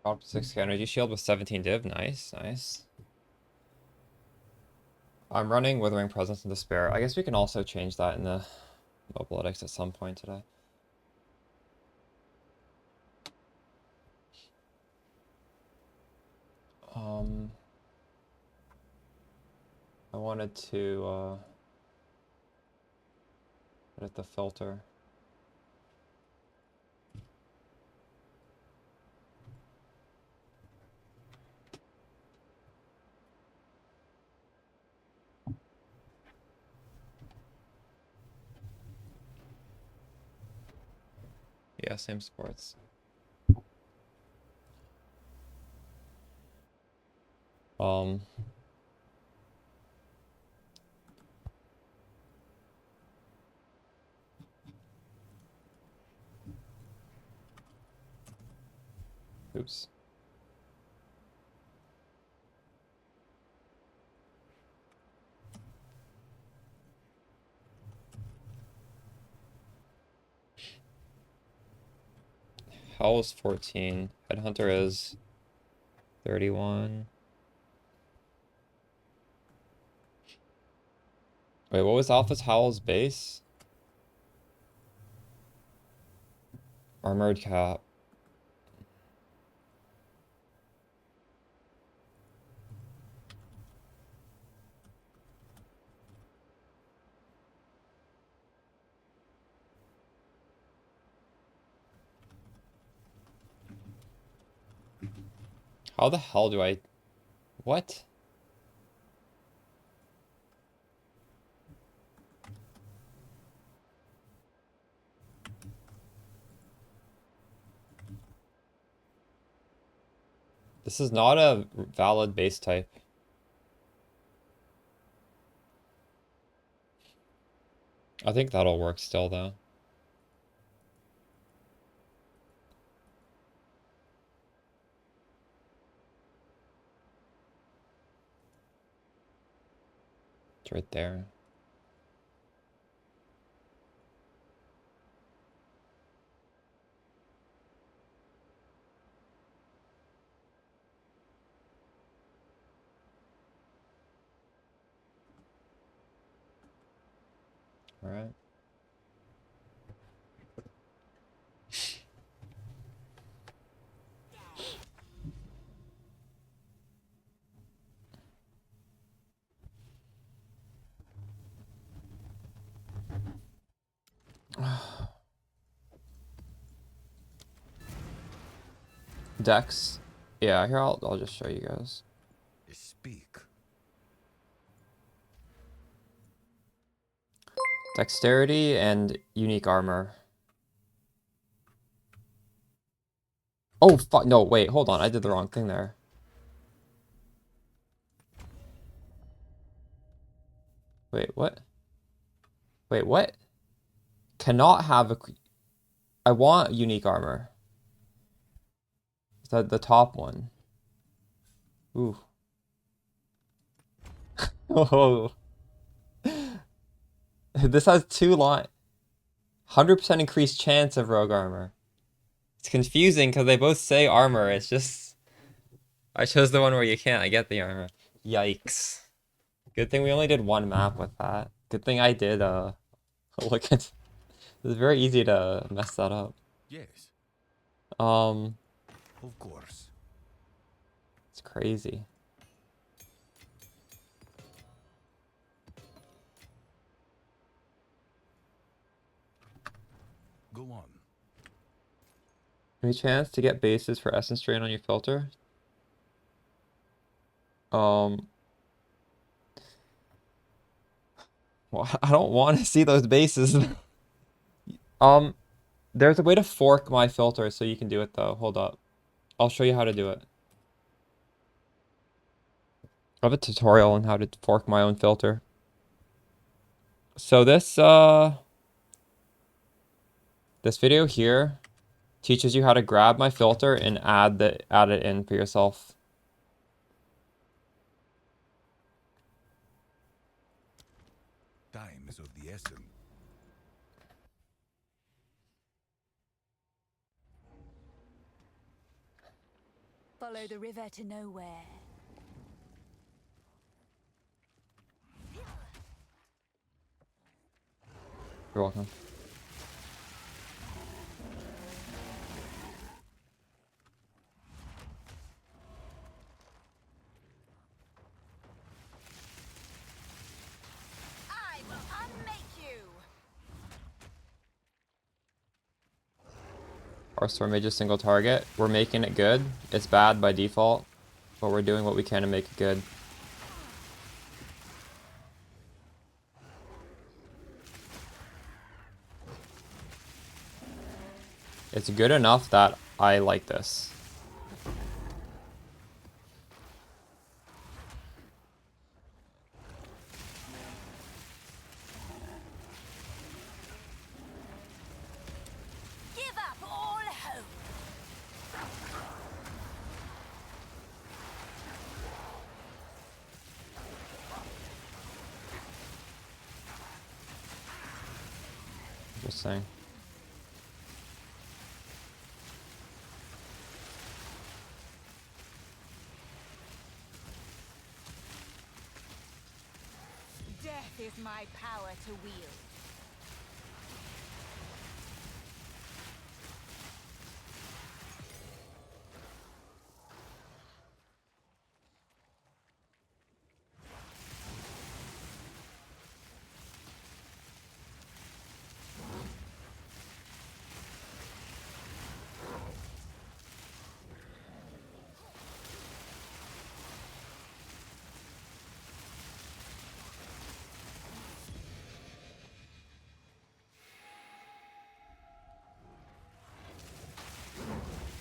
Up to 6k energy shield with 17 div. Nice, nice. I'm running Withering Presence and Despair. I guess we can also change that in the Mobilitics at some point today. I wanted to edit the filter. Yeah, same sports. Oops. Howl is 14. Headhunter is 31. Wait, what was Alpha's Howl's base? Armored cap. How the hell do I... What? This is not a valid base type. I think that'll work still, though. It's right there. Alright. Dex. Yeah, here I'll just show you guys. Speak. Dexterity and unique armor. Oh fuck, no, wait, hold on, I did the wrong thing there. Wait, what? Wait, what? Cannot have a... I want unique armor. Is that the top one? Ooh. Oh. This has 2 line. 100% increased chance of rogue armor. It's confusing because they both say armor. It's just... I chose the one where you can't. I get the armor. Yikes. Good thing we only did 1 map with that. Good thing I did, look at... It's very easy to mess that up. Yes, Of course. It's crazy. Go on. Any chance to get bases for essence drain on your filter? Well, I don't want to see those bases. There's a way to fork my filter so you can do it though. Hold up. I'll show you how to do it. I have a tutorial on how to fork my own filter. So this video here teaches you how to grab my filter and add it in for yourself. Time is of the essence. Follow the river to nowhere. You're welcome. I will unmake you. Our storm mage is single target. We're making it good. It's bad by default, but we're doing what we can to make it good. It's good enough that I like this. Give up all hope. Just saying. Death is my power to wield.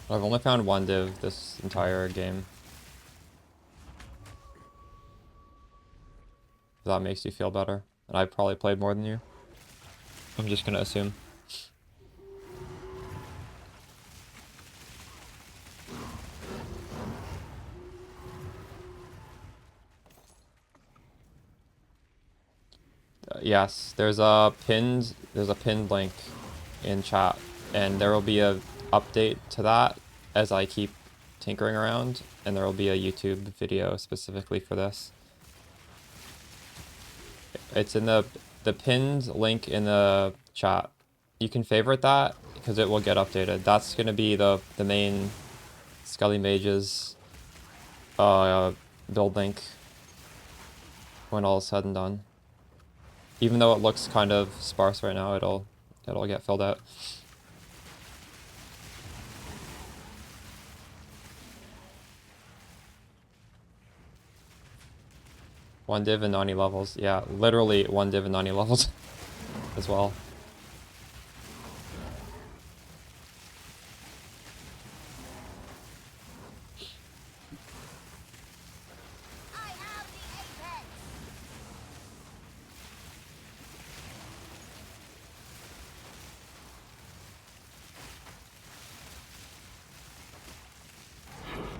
I've only found one div this entire game. If that makes you feel better. And I probably played more than you. I'm just gonna assume. Yes, there's a pinned link in chat, and there will be a update to that as I keep tinkering around, and there will be a YouTube video specifically for this. It's in the pinned link in the chat. You can favorite that because it will get updated. That's gonna be the main Skelly Mages build link when all is said and done. Even though it looks kind of sparse right now, it'll get filled out. One div and 90 levels. Yeah, literally one div and 90 levels as well. I am the apex.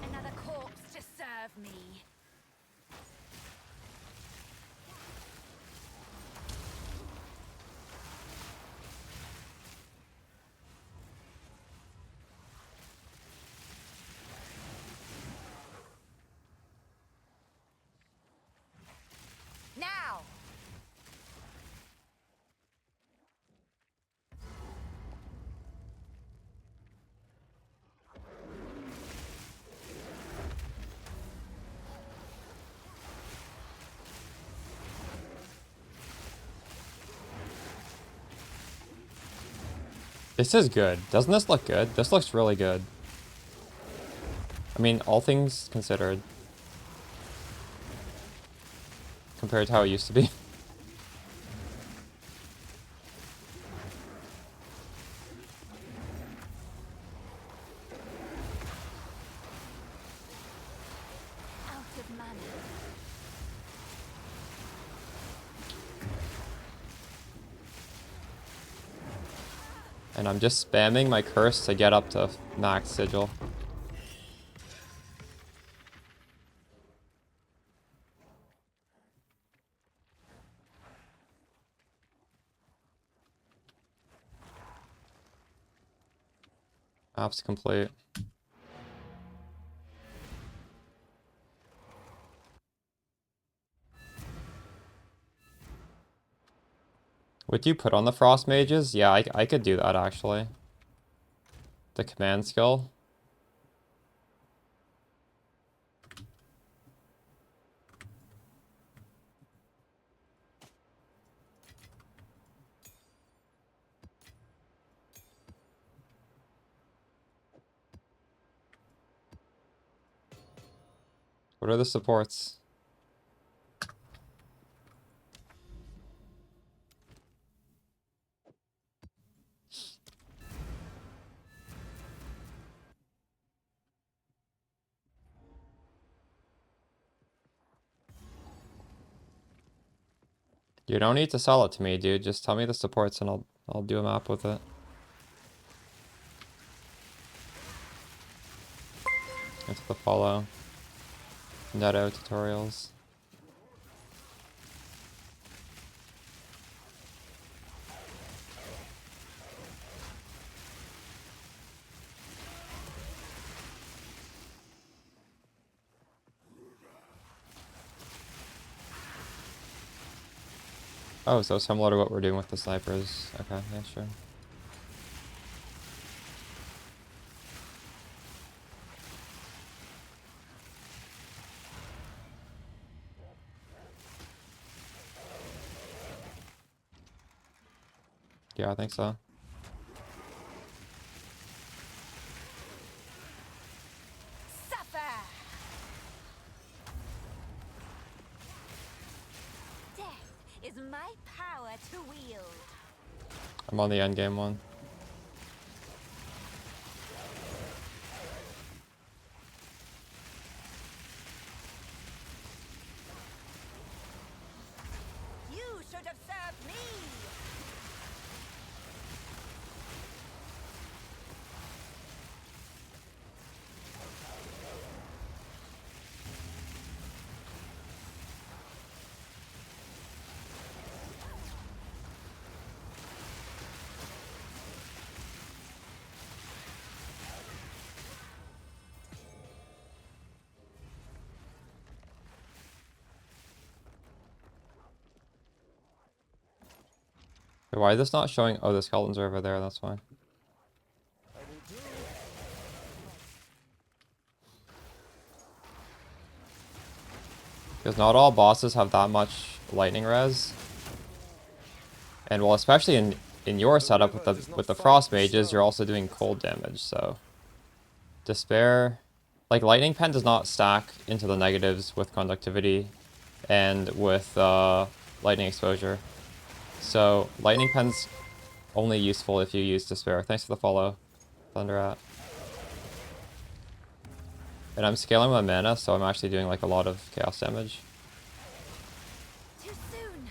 Another corpse to serve me. Now. This is good. Doesn't this look good? This looks really good. I mean, all things considered. Compared to how it used to be. Out of mana. And I'm just spamming my curse to get up to max sigil. App's complete. Would you put on the frost mages? Yeah, I could do that actually. The command skill. What are the supports? You don't need to sell it to me, dude. Just tell me the supports and I'll do a map with it. Into the follow. Netto tutorials. Oh, so similar to what we're doing with the snipers. Okay, yeah, sure. Yeah, I think so. Suffer! Death is my power to wield. I'm on the end game one. You should have served me! Why is this not showing? Oh, the skeletons are over there, that's why. Because not all bosses have that much lightning res. And well, especially in your setup with the frost mages, you're also doing cold damage, so despair. Like lightning pen does not stack into the negatives with conductivity and with lightning exposure. So lightning pen's only useful if you use despair. Thanks for the follow, Thunderat. And I'm scaling my mana, so I'm actually doing like a lot of chaos damage. Too soon!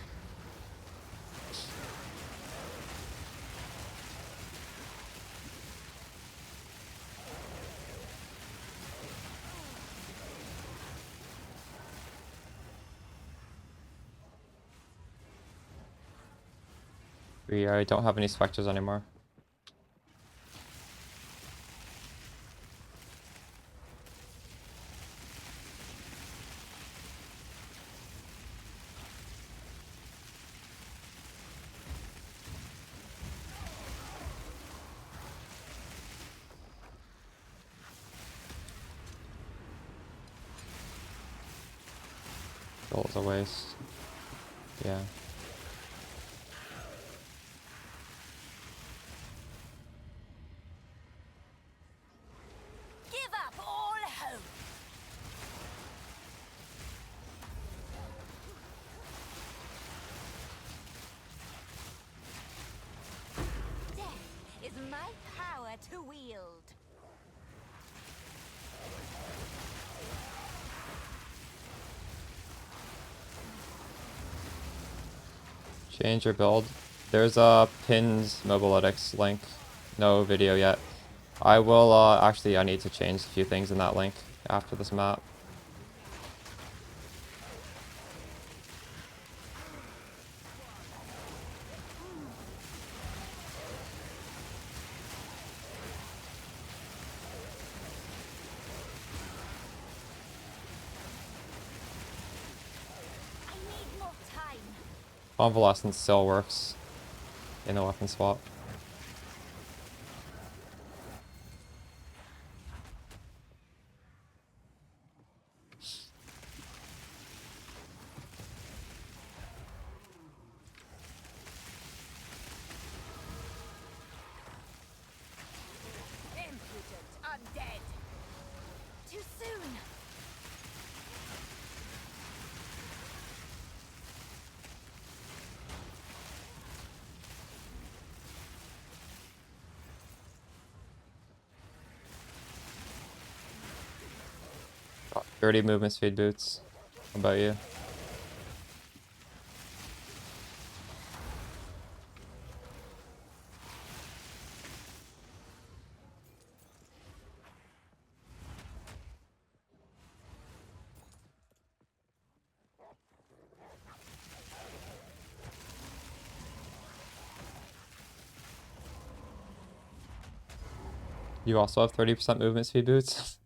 I don't have any specters anymore. Gold's a waste. Yeah. Give up all hope! Death is my power to wield. Change your build. There's a pinned Mobilytics link. No video yet. I will, actually, I need to change a few things in that link after this map. I need more time. Convalescence still works. in the weapon swap. Impudent undead. Too soon. Got 30 movement speed boots. How about you? You also have 30% movement speed boots?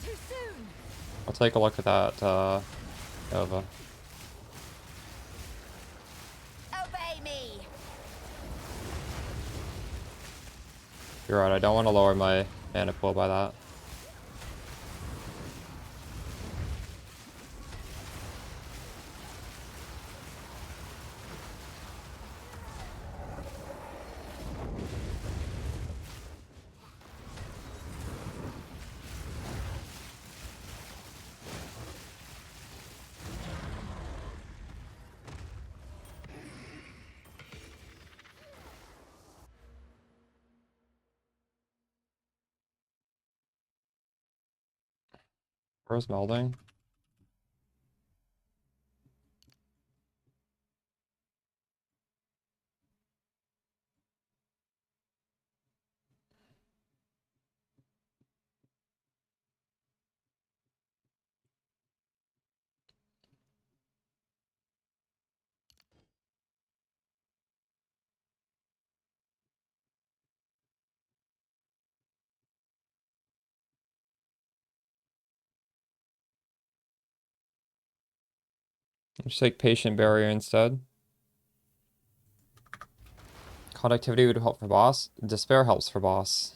Too soon. I'll take a look at that, Nova. Obey me. You're right, I don't want to lower my mana pool by that. Where's melding? Just take patient barrier instead. Conductivity would help for boss. Despair helps for boss.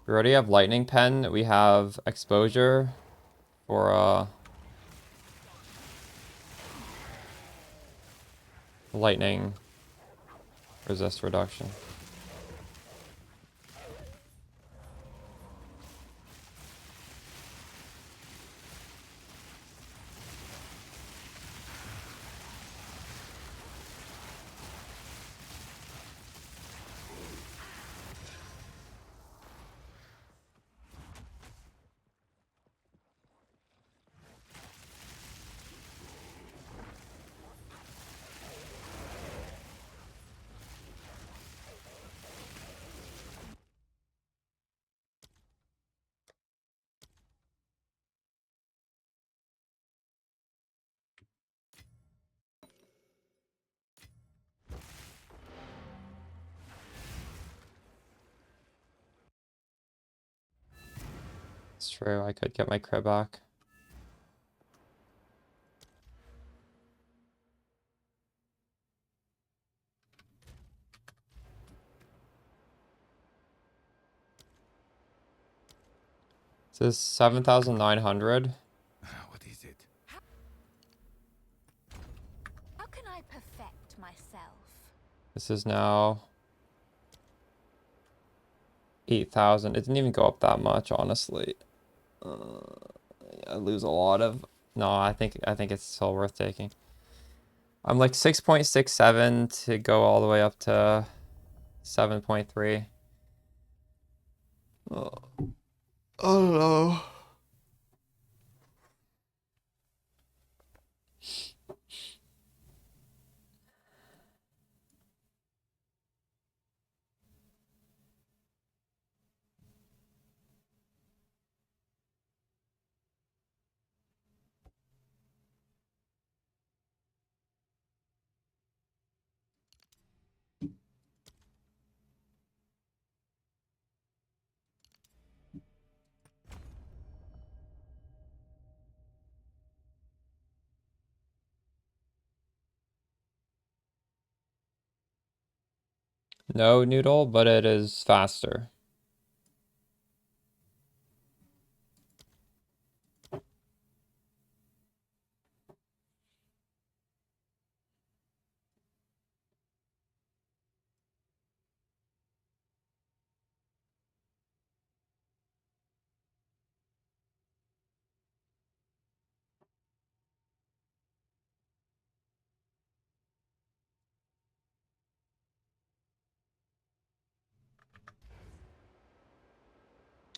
We already have lightning pen. We have exposure for lightning resist reduction. It's true, I could get my crit back. This is 7,900. What is it? How can I perfect myself? This is now 8,000. It didn't even go up that much, honestly. I lose a lot of. No, I think it's still worth taking. I'm like 6.67 to go all the way up to 7.3. Oh, I don't know. No, Noodle, but it is faster.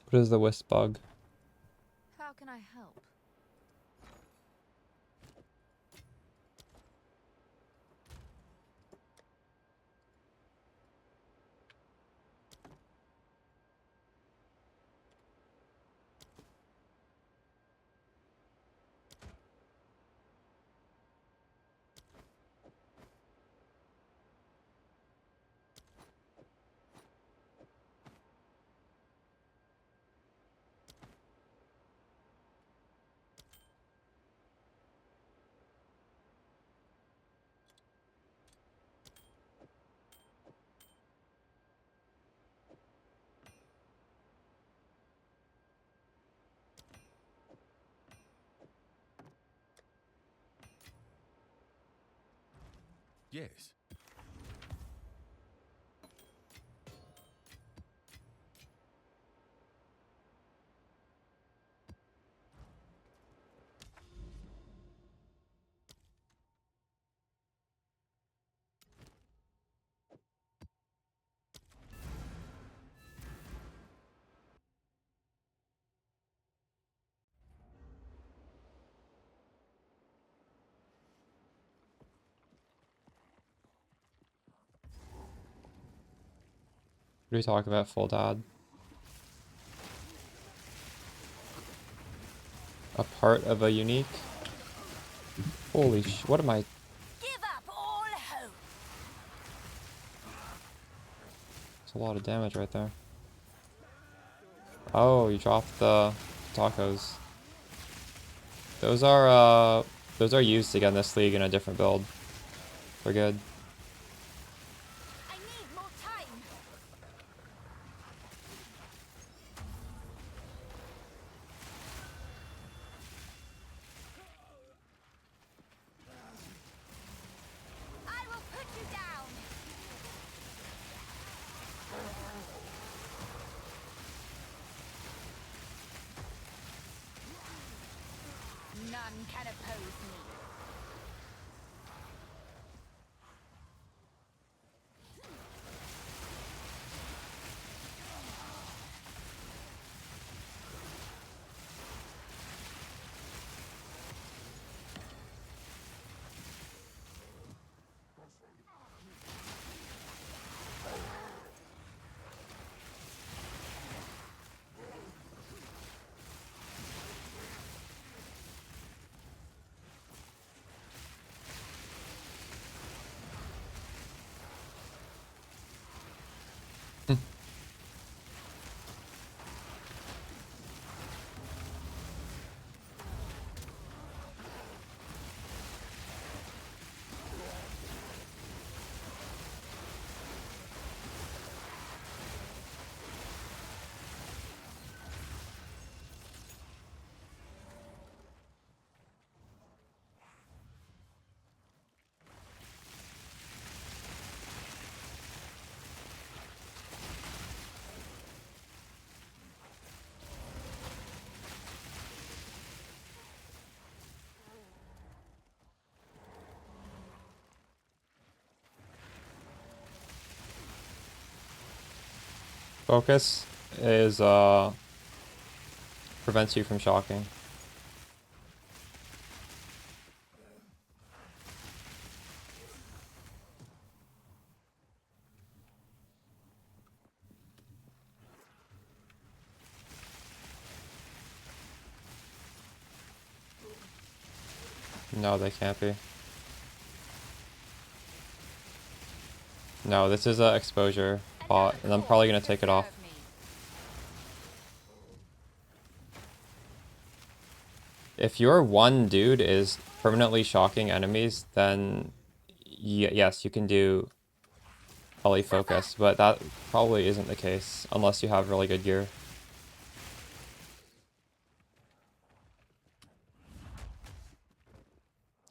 What is the wisp bug? How can I help? Yes. What are you talking about, full dad? A part of a unique? Holy sh... What am I... Give up all hope. It's a lot of damage right there. Oh, you dropped the tacos. Those are used to get in this league in a different build. We're good. I need more time. I will put you down. None can oppose me. Focus is, prevents you from shocking. No, they can't be. No, this is a exposure bot, and I'm probably gonna take it off. If your one dude is permanently shocking enemies, then yes, you can do poly focused, but that probably isn't the case unless you have really good gear.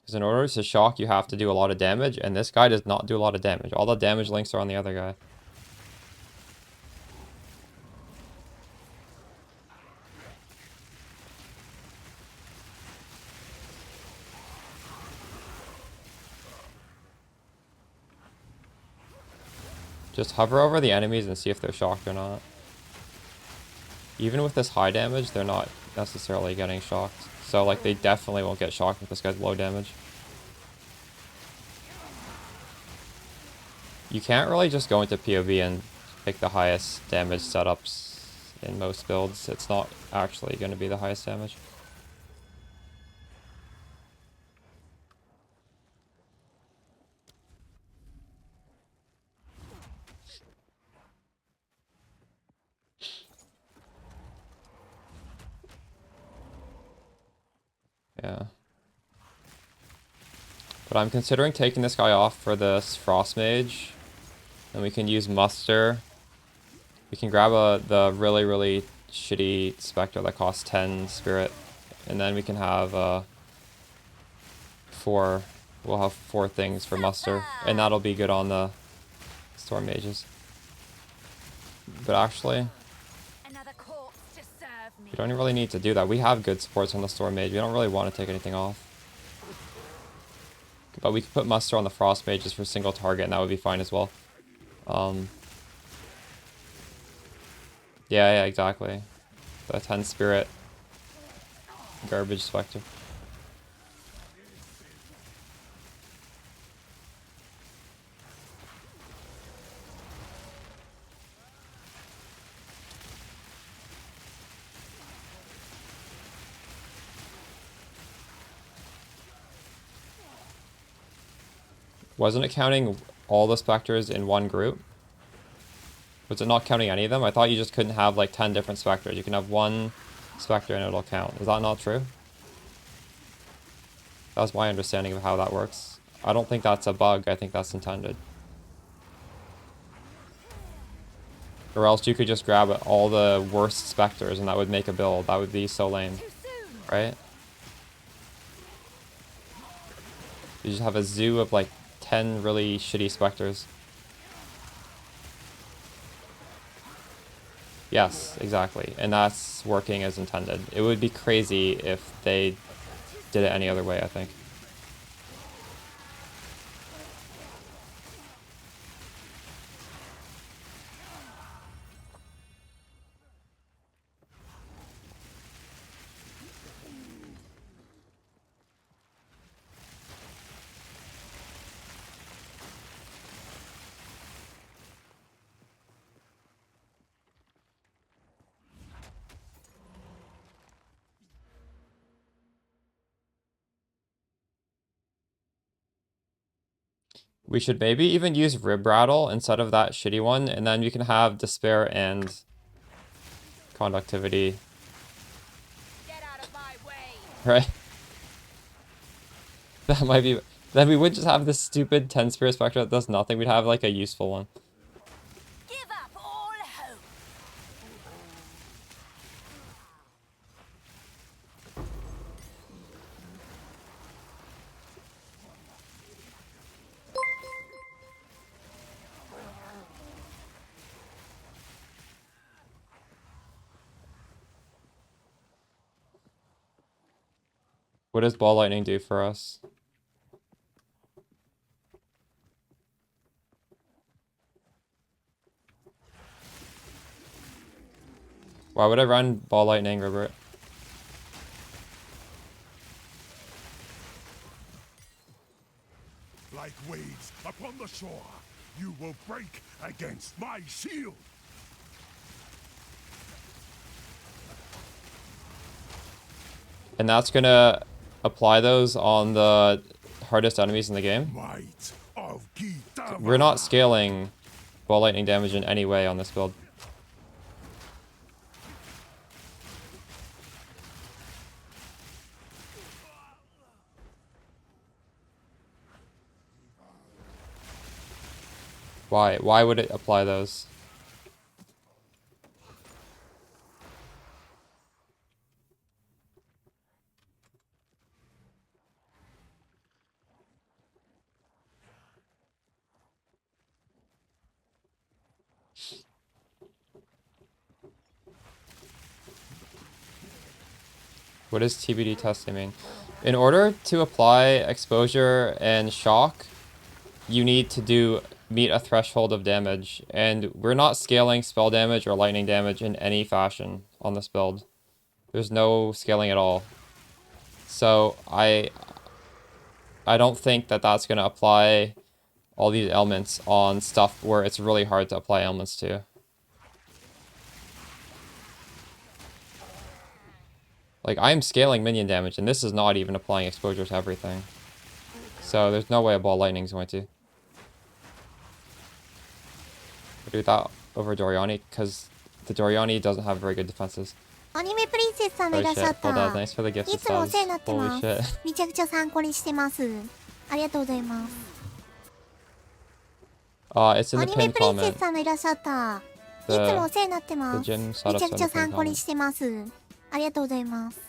Because in order to shock, you have to do a lot of damage, and this guy does not do a lot of damage. All the damage links are on the other guy. Just hover over the enemies and see if they're shocked or not. Even with this high damage, they're not necessarily getting shocked. So, like, they definitely won't get shocked if this guy's low damage. You can't really just go into PoE and pick the highest damage setups in most builds. It's not actually going to be the highest damage. Yeah. But I'm considering taking this guy off for this Frost Mage. And we can use Muster. We can grab the really, really shitty Spectre that costs 10 Spirit. And then we can have we'll have 4 things for Muster. And that'll be good on the Storm Mages. But actually, Another corpse to serve me. we don't really need to do that. We have good supports on the Storm Mage. We don't really want to take anything off. But we could put Muster on the Frost Mages for single target, and that would be fine as well. Yeah, exactly. The 10 Spirit garbage Spectre. Wasn't it counting all the Spectres in one group? Was it not counting any of them? I thought you just couldn't have like 10 different Spectres. You can have one Spectre and it'll count. Is that not true? That was my understanding of how that works. I don't think that's a bug. I think that's intended. Or else you could just grab all the worst Spectres and that would make a build. That would be so lame. Right? You just have a zoo of like 10 really shitty Spectres. Yes, exactly. And that's working as intended. It would be crazy if they did it any other way, I think. We should maybe even use Rib Rattle instead of that shitty one, and then you can have Despair and Conductivity. Get out of my way. Right? That might be... Then we would just have this stupid 10 Spirit Spectre that does nothing. We'd have like a useful one. Give up all hope. What does Ball Lightning do for us? Why would I run Ball Lightning, Robert? Like waves upon the shore, you will break against my shield. And that's gonna apply those on the hardest enemies in the game. Might of Gita. We're not scaling Ball Lightning damage in any way on this build. Why? Why would it apply those? What does TBD testing mean? In order to apply exposure and shock, you need to meet a threshold of damage, and we're not scaling spell damage or lightning damage in any fashion on this build. There's no scaling at all. So I don't think that that's going to apply all these elements on stuff where it's really hard to apply elements to. Like, I'm scaling minion damage, and this is not even applying exposure to everything. So there's no way a ball lightning's going to do that over Doriani, because the Doriani doesn't have very good defenses. アニメプリンセスさんがい Oh らっしゃ shit, った。 hold on, thanks for the gift い of つもお世話 subs. になってま Holy す。shit. めちゃくちゃ参考にしてます。ありがとうございます。It's in ア the ニメ pinned プリンセ comment. スさんがいらっしゃった。いつ The もお世話になってます。 gym め setups ちゃく on ちゃ the 参 pinned 考に comment. してます。ありがとうございます。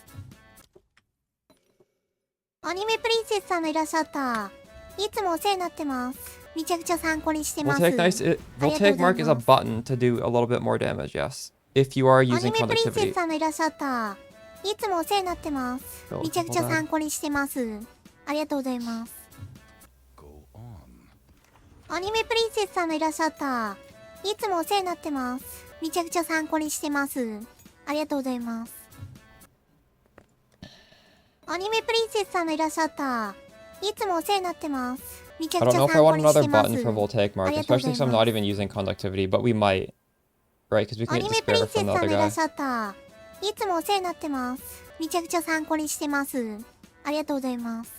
アニメプリンセスさんがいらっしゃった。いつもお世話になってます。めちゃくちゃ参考にしてます。 Voltaic mark is a button to do a little bit more damage, yes. If you are アニ using メプリンセ conductivity. スさんがいらっしゃった。いつもお世話になってます。めちゃくちゃ参考にしてます。ありがとうございます。 Go on. アニメプリンセスさんがいらっしゃった。いつもお世話になってます。めちゃくちゃ参考にしてます。ありがとうございます。アニメプリンセスさんがいらっしゃった。いつもお世話になってます。めちゃ I く don't ちゃ know if I 参考 want にし another てます。 button for Voltaic mark, ありがとうございます。 especially since I'm not even using conductivity, but we might. Right, because we ア can ニ get メプリン despair セ from ス the さん other がいらっ guy. しゃった。いつもお世話になってます。めちゃくちゃ参考にしてます。ありがとうございます。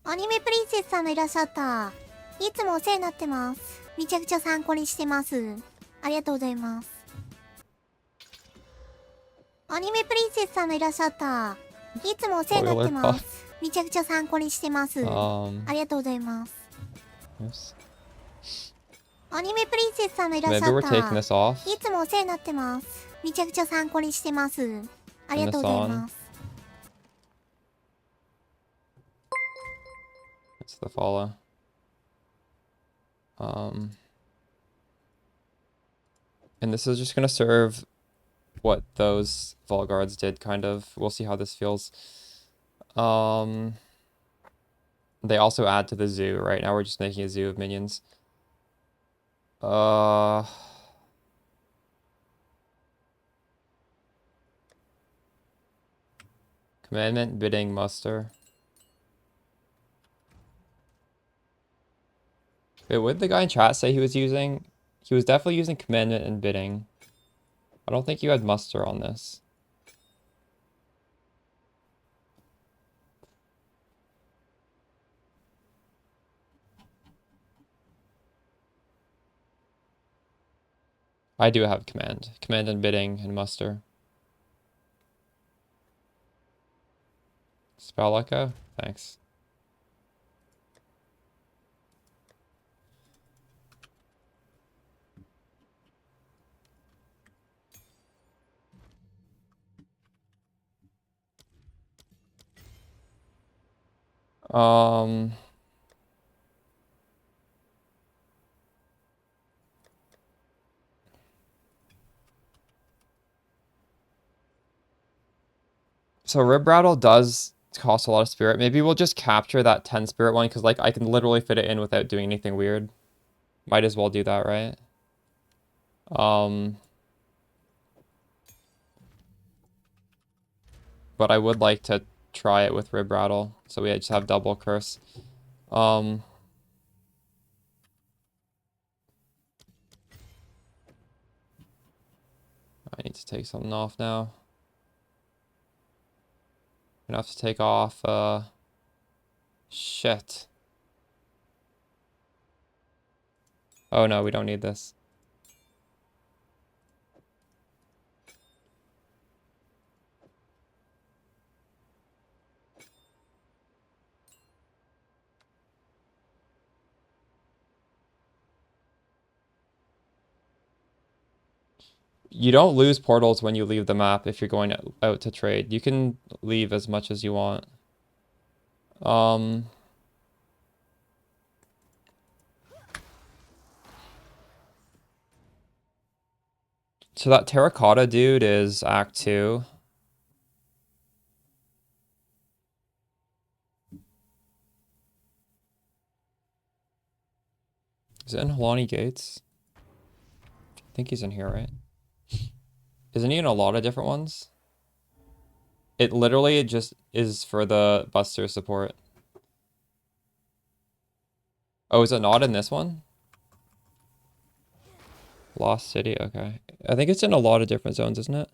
アニメプリンセスさんがいらっしゃった。いつもお世話になってます。めちゃくちゃ参考にしてます。ありがとうございます。アニメプリンセスさんがいらっしゃった。いつもお世話になってます。めちゃくちゃ参考にしてます。ありがとうございます。 Yes. アニメプリンセスさんがいらっしゃっ Maybe we're た。 taking this off. いつもお世話になってます。めちゃくちゃ参考にしてます。ありがとうございます。 It's the follow. And this is just gonna serve what those Vault Guards did, kind of. We'll see how this feels. They also add to the zoo. Right now we're just making a zoo of minions. Commandment, bidding, muster. Wait, what did the guy in chat say he was using? He was definitely using commandment and bidding. I don't think you had muster on this. I do have command. Command and bidding and muster. Spell echo? Thanks. So Rib Rattle does cost a lot of spirit. Maybe we'll just capture that 10 spirit one, because like I can literally fit it in without doing anything weird. Might as well do that, right? But I would like to try it with Rib Rattle, so we just have double curse. I need to take something off now. I'm gonna have to take off, shit. Oh no, we don't need this. You don't lose portals when you leave the map if you're going out to trade. You can leave as much as you want. So that terracotta dude is Act 2. Is it in Helani Gates? I think he's in here, right? Isn't he in a lot of different ones? It literally just is for the Buster support. Oh, is it not in this one? Lost City, okay. I think it's in a lot of different zones, isn't it?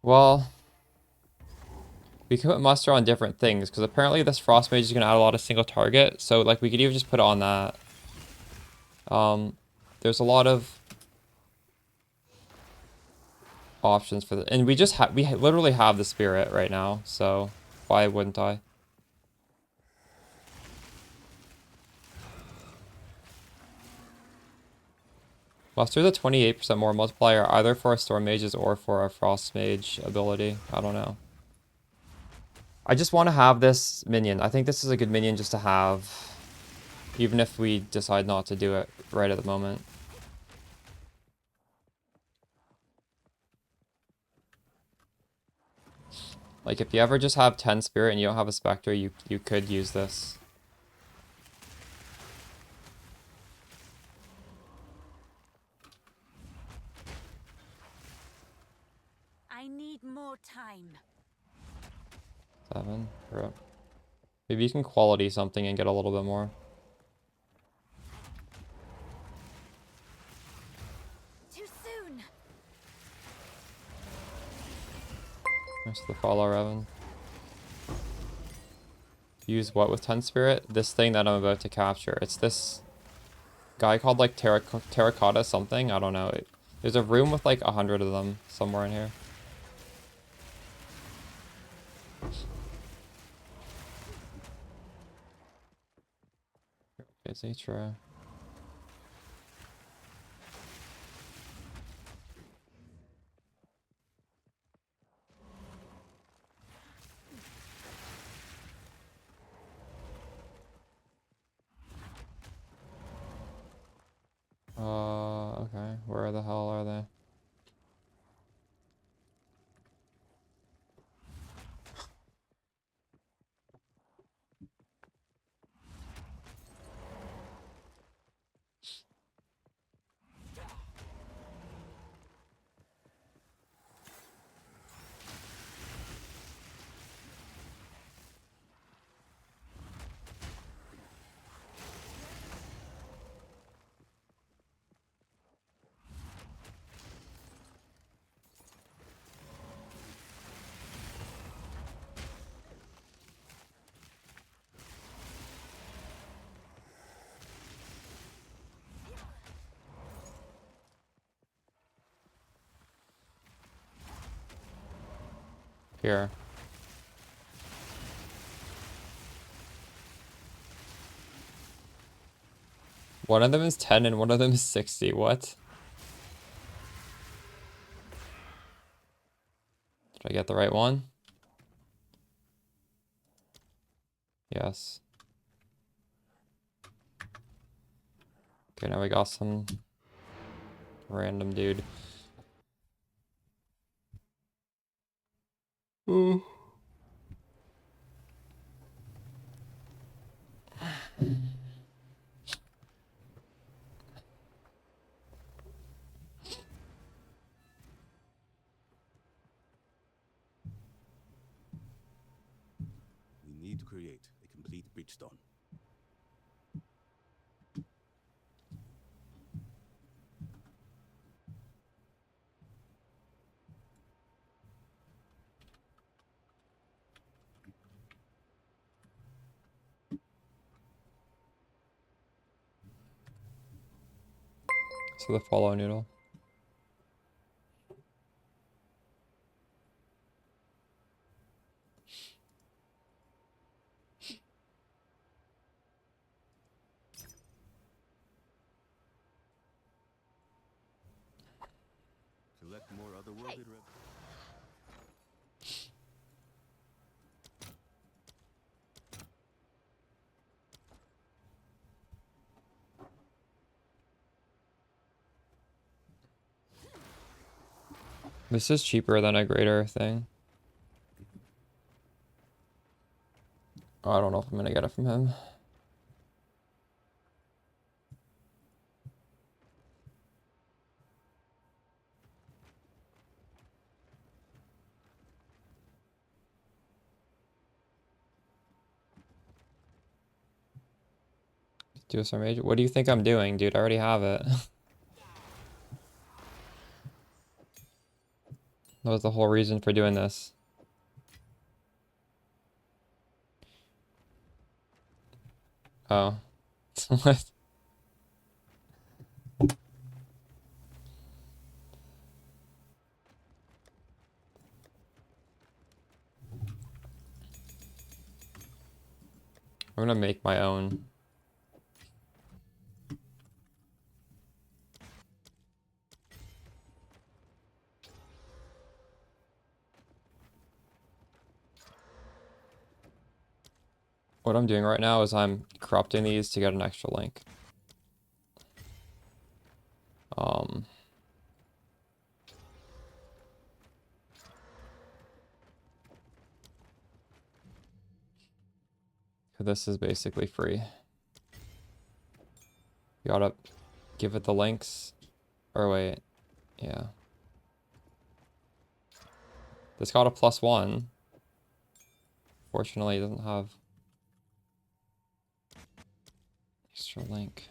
Well, we could put muster on different things, because apparently this Frost Mage is going to add a lot of single target, so like we could even just put it on that. There's a lot of options for the, and we just have, literally have the spirit right now, so why wouldn't I? Muster's a 28% more multiplier either for our Storm Mages or for our Frost Mage ability. I don't know. I just want to have this minion. I think this is a good minion just to have, even if we decide not to do it right at the moment. Like, if you ever just have 10 spirit and you don't have a Spectre, you could use this. I need more time. 7. Rip. Maybe you can quality something and get a little bit more. Too soon. There's the follow, Revan. Use what with 10 spirit? This thing that I'm about to capture. It's this guy called like terracotta something. I don't know. There's a room with like 100 of them somewhere in here. Is he true? Okay. Where the hell are they? Here. One of them is 10 and one of them is 60. What? Did I get the right one? Yes. Okay, now we got some random dude. Ooh. We need to create a complete bridgestone. So the follow noodle. More otherworldly. This is cheaper than a greater thing. Oh, I don't know if I'm gonna get it from him. Do a Star Mage. What do you think I'm doing, dude? I already have it. That was the whole reason for doing this. Oh. What? I'm gonna make my own. What I'm doing right now is I'm corrupting these to get an extra link. This is basically free. You gotta give it the links. Or wait, yeah. This got a +1. Fortunately, it doesn't have extra link.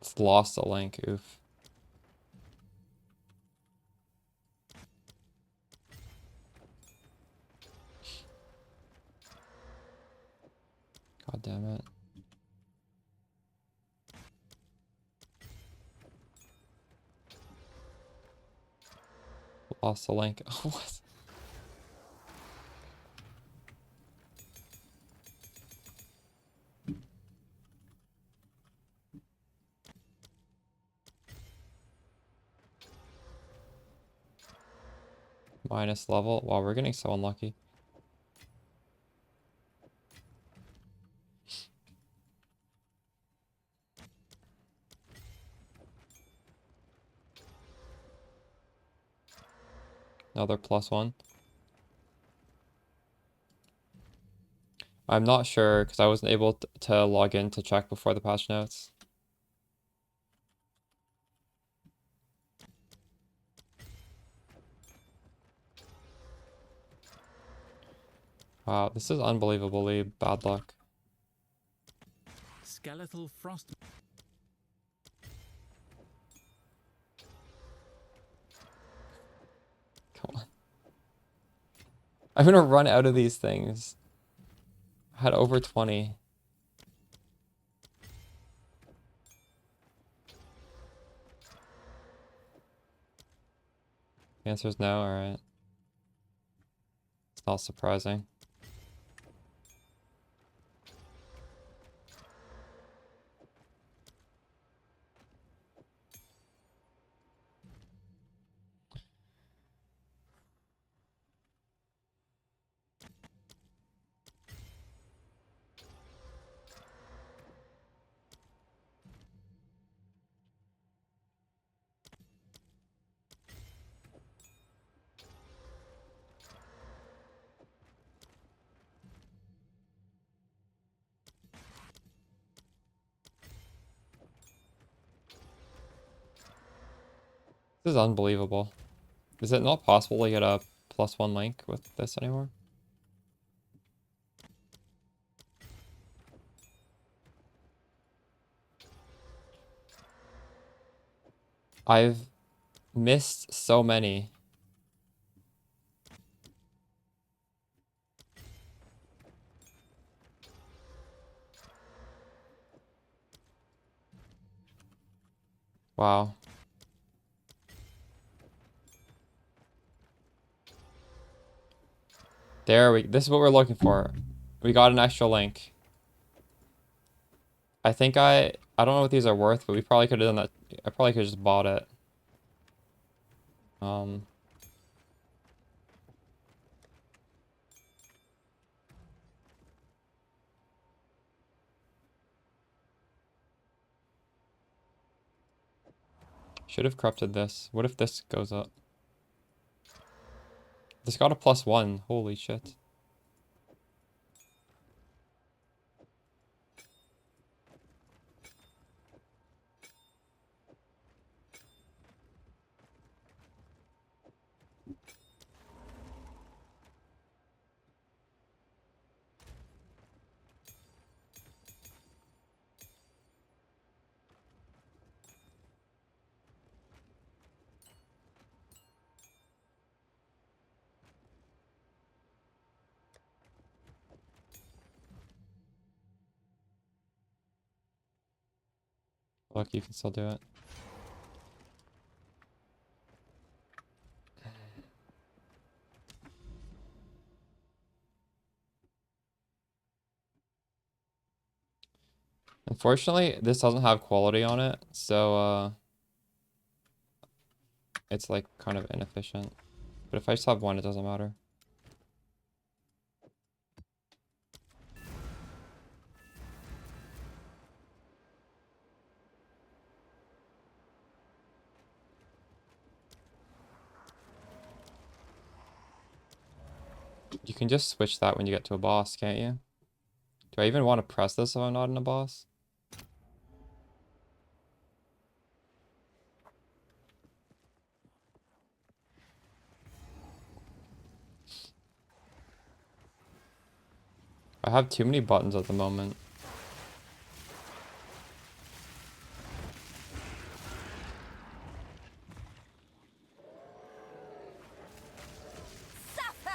It's lost a link, oof. God damn it. Lost the link. What? Minus level. Wow, we're getting so unlucky. Another +1. I'm not sure because I wasn't able to log in to check before the patch notes. Wow, this is unbelievably bad luck. Skeletal frost. Come on. I'm gonna run out of these things. I had over 20. The answer is no, alright. It's not surprising. This is unbelievable. Is it not possible to get a +1 link with this anymore? I've missed so many. Wow. This is what we're looking for. We got an extra link. I don't know what these are worth, but we probably could have done that. I probably could have just bought it. Should have corrupted this. What if this goes up? This got a +1. Holy shit. Look, you can still do it. Unfortunately, this doesn't have quality on it, so it's like kind of inefficient. But if I just have one, it doesn't matter. You can just switch that when you get to a boss, can't you? Do I even want to press this if I'm not in a boss? I have too many buttons at the moment. Suffer!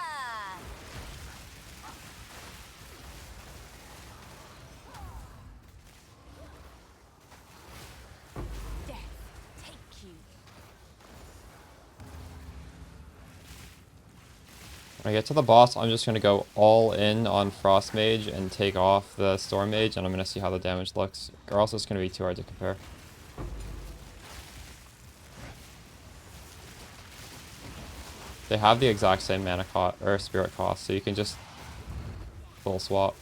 Death, take you. When I get to the boss, I'm just going to go all in on Frost Mage and take off the Storm Mage, and I'm going to see how the damage looks. Or else it's going to be too hard to compare. They have the exact same mana cost, or spirit cost, so you can just full swap.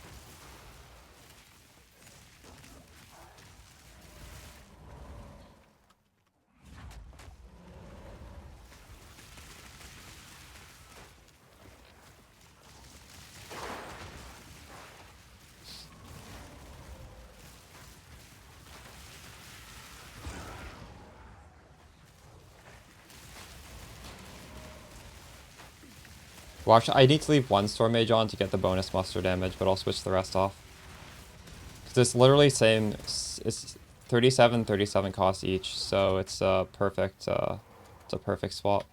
Well, actually, I need to leave one Storm Mage on to get the bonus muster damage, but I'll switch the rest off. Because it's literally same, it's 37, 37 cost each, so it's a perfect swap.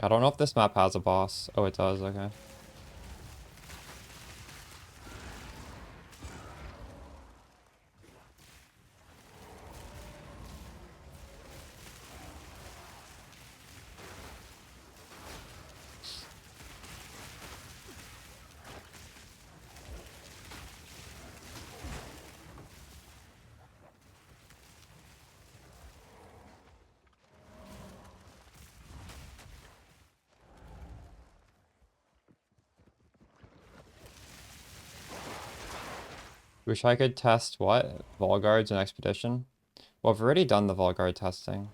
I don't know if this map has a boss. Oh, it does, okay. Wish I could test what? Volguards and Expedition? Well, I've already done the Volguard testing.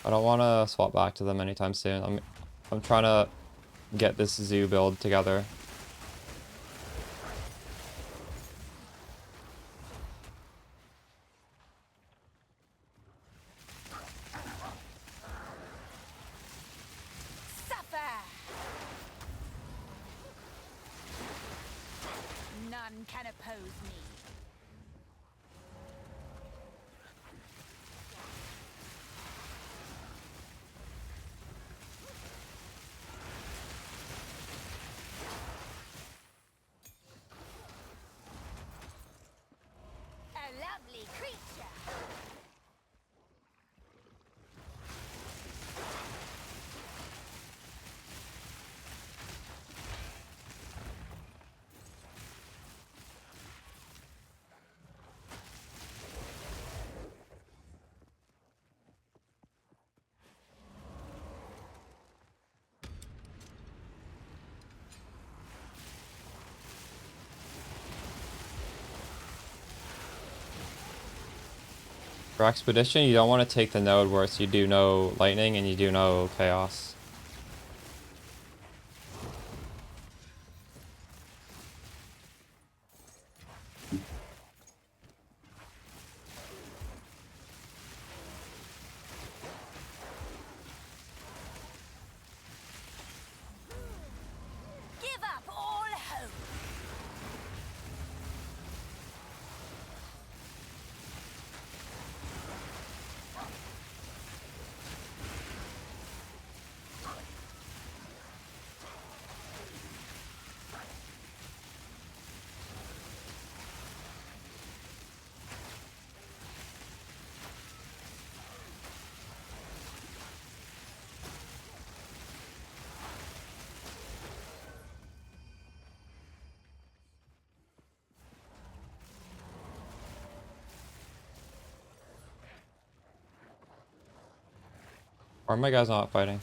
I don't want to swap back to them anytime soon. I'm trying to get this zoo build together. Suffer! None can oppose me. For Expedition, you don't want to take the node where you do no lightning and you do no chaos. Give up all hope. Or are my guys not fighting?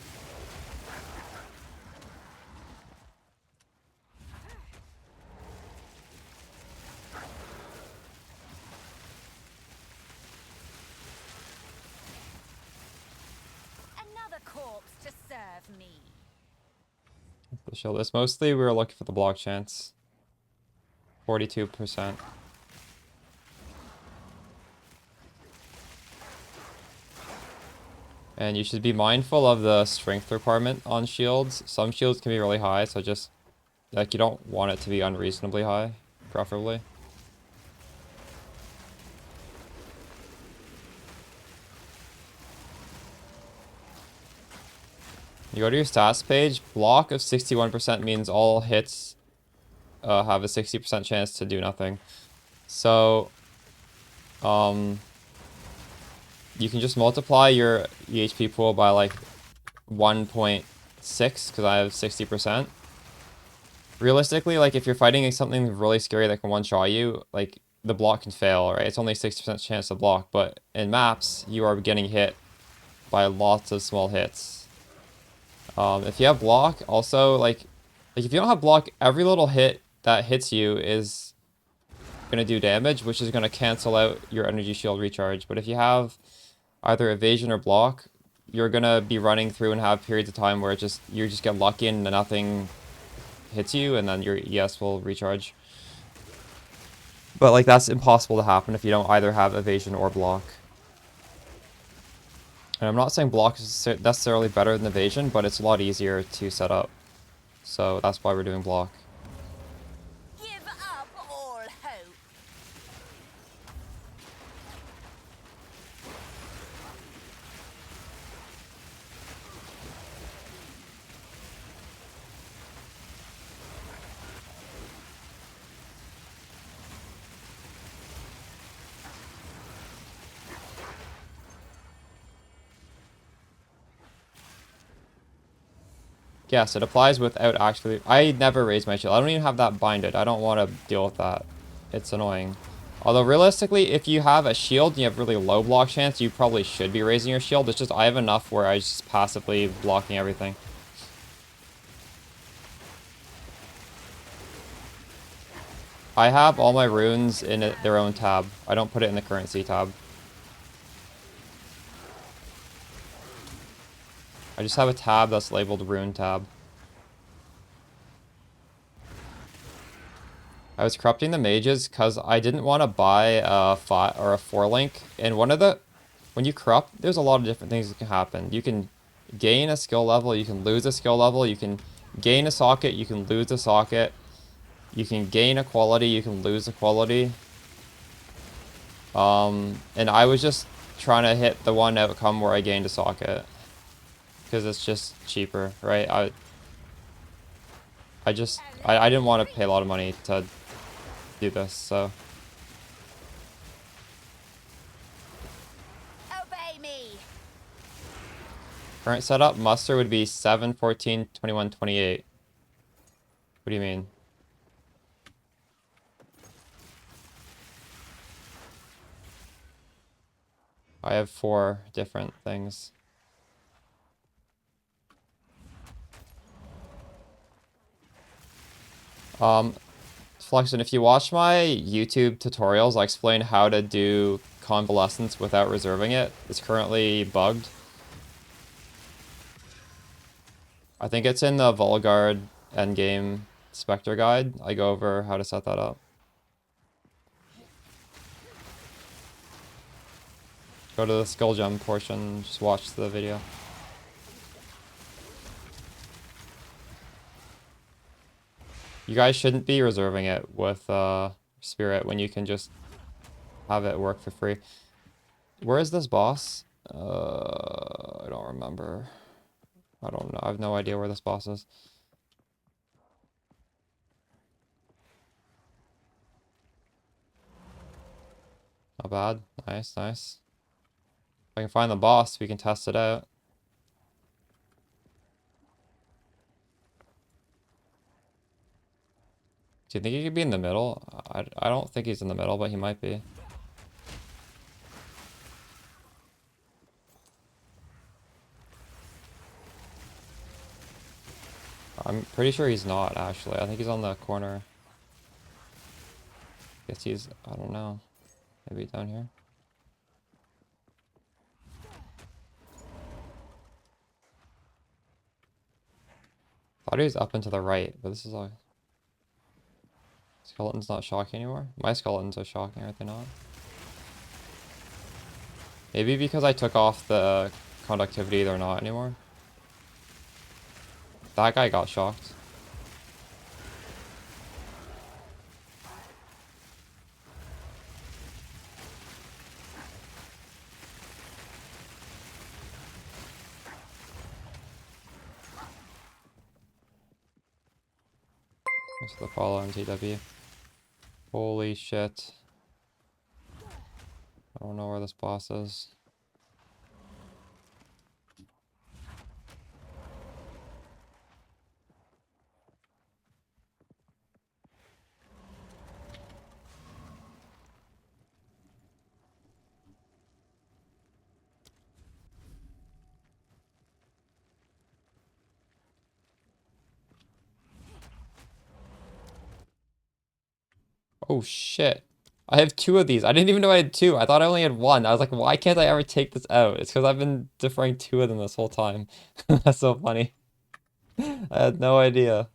Another corpse to serve me. The shield is mostly we were looking for the block chance. 42%. And you should be mindful of the strength requirement on shields. Some shields can be really high, so just like you don't want it to be unreasonably high, preferably. You go to your stats page, block of 61% means all hits have a 60% chance to do nothing. So, you can just multiply your EHP pool by like 1.6 because I have 60%. Realistically, like if you're fighting something really scary that can one-shot you, like the block can fail, right? It's only 60% chance to block, but in maps, you are getting hit by lots of small hits. If you have block, also, like if you don't have block, every little hit that hits you is going to do damage, which is going to cancel out your energy shield recharge. But if you have either evasion or block, you're going to be running through and have periods of time where you just get lucky and nothing hits you, and then your ES will recharge. But like that's impossible to happen if you don't either have evasion or block. And I'm not saying block is necessarily better than evasion, but it's a lot easier to set up. So that's why we're doing block. Give up all hope. Yes, it applies without actually... I never raise my shield. I don't even have that binded. I don't want to deal with that. It's annoying. Although, realistically, if you have a shield and you have really low block chance, you probably should be raising your shield. It's just I have enough where I just passively blocking everything. I have all my runes in their own tab. I don't put it in the currency tab. I just have a tab that's labeled rune tab. I was corrupting the mages because I didn't want to buy a 5 or a 4 link. And when you corrupt, there's a lot of different things that can happen. You can gain a skill level, you can lose a skill level, you can gain a socket, you can lose a socket, you can gain a quality, you can lose a quality. And I was just trying to hit the one outcome where I gained a socket. Because it's just cheaper, right? I didn't want to pay a lot of money to do this, so. Obey me. Current setup, muster would be 7, 14, 21, 28. What do you mean? I have 4 different things. Fluxion, if you watch my YouTube tutorials, I explain how to do Convalescence without reserving it is currently bugged. I think it's in the Volguard endgame Spectre guide. I go over how to set that up. Go to the Skull Gem portion, just watch the video. You guys shouldn't be reserving it with Spirit when you can just have it work for free. Where is this boss? I don't remember. I don't know. I have no idea where this boss is. Not bad. Nice, nice. If I can find the boss, we can test it out. Do you think he could be in the middle? I don't think he's in the middle, but he might be. I'm pretty sure he's not, actually. I think he's on the corner. Guess he's... I don't know. Maybe down here? Thought he was up and to the right, but this is all... Skeleton's not shocking anymore? My skeletons are shocking, are they not? Maybe because I took off the conductivity, they're not anymore. That guy got shocked. Thanks for the follow on TW. Holy shit. I don't know where this boss is. Oh shit. I have 2 of these. I didn't even know I had 2. I thought I only had 1. I was like, why can't I ever take this out? It's because I've been deferring 2 of them this whole time. That's so funny. I had no idea.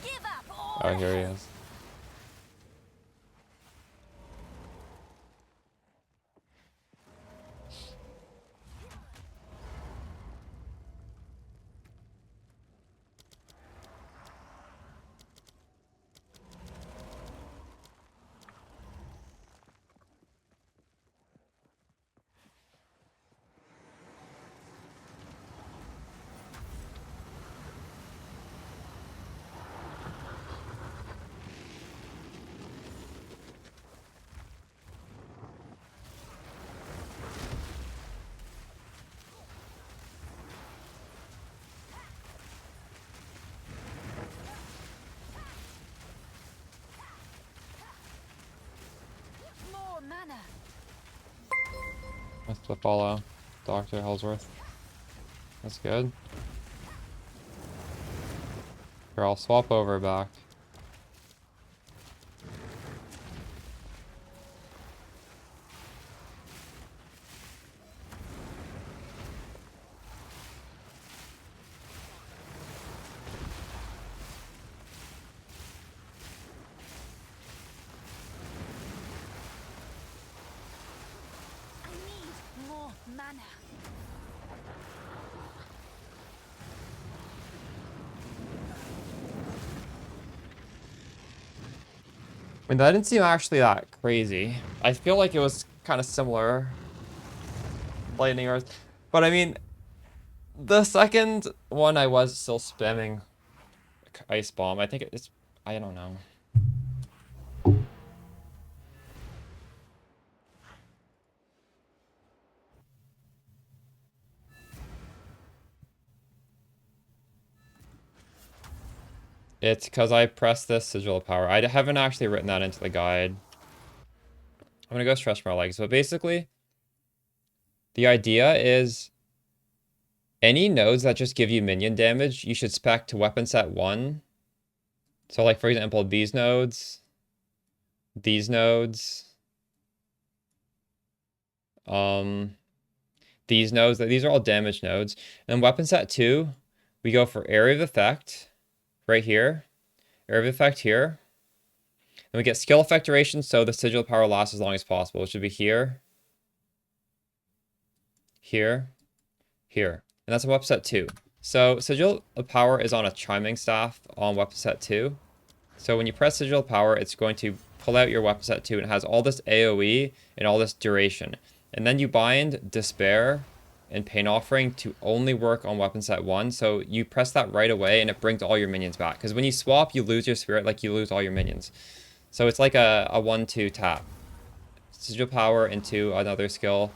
Give up all Oh, here he is. more mana. That's the follow. Dr. Hellsworth. That's good. Here, I'll swap over back. I need more mana. I mean, that didn't seem actually that crazy. I feel like it was kind of similar. Lightning Earth. But I mean, the second one I was still spamming Ice Bomb. I think it's... I don't know. It's because I pressed this Sigil of Power. I haven't actually written that into the guide. I'm gonna go stretch my legs. But basically, the idea is any nodes that just give you minion damage, you should spec to weapon set 1 So like, for example, these nodes, these nodes, these nodes, these are all damage nodes. And weapon set 2, we go for area of effect right here, area of effect here. And we get skill effect duration, so the sigil power lasts as long as possible, which should be here, here, here. And that's a weapon set 2. So sigil of power is on a chiming staff on weapon set 2. So when you press sigil of power, it's going to pull out your weapon set 2, and it has all this AoE and all this duration. And then you bind despair and pain offering to only work on weapon set 1. So you press that right away and it brings all your minions back. Because when you swap, you lose your spirit, like you lose all your minions. So it's like a 1-2 tap. Sigil power into another skill.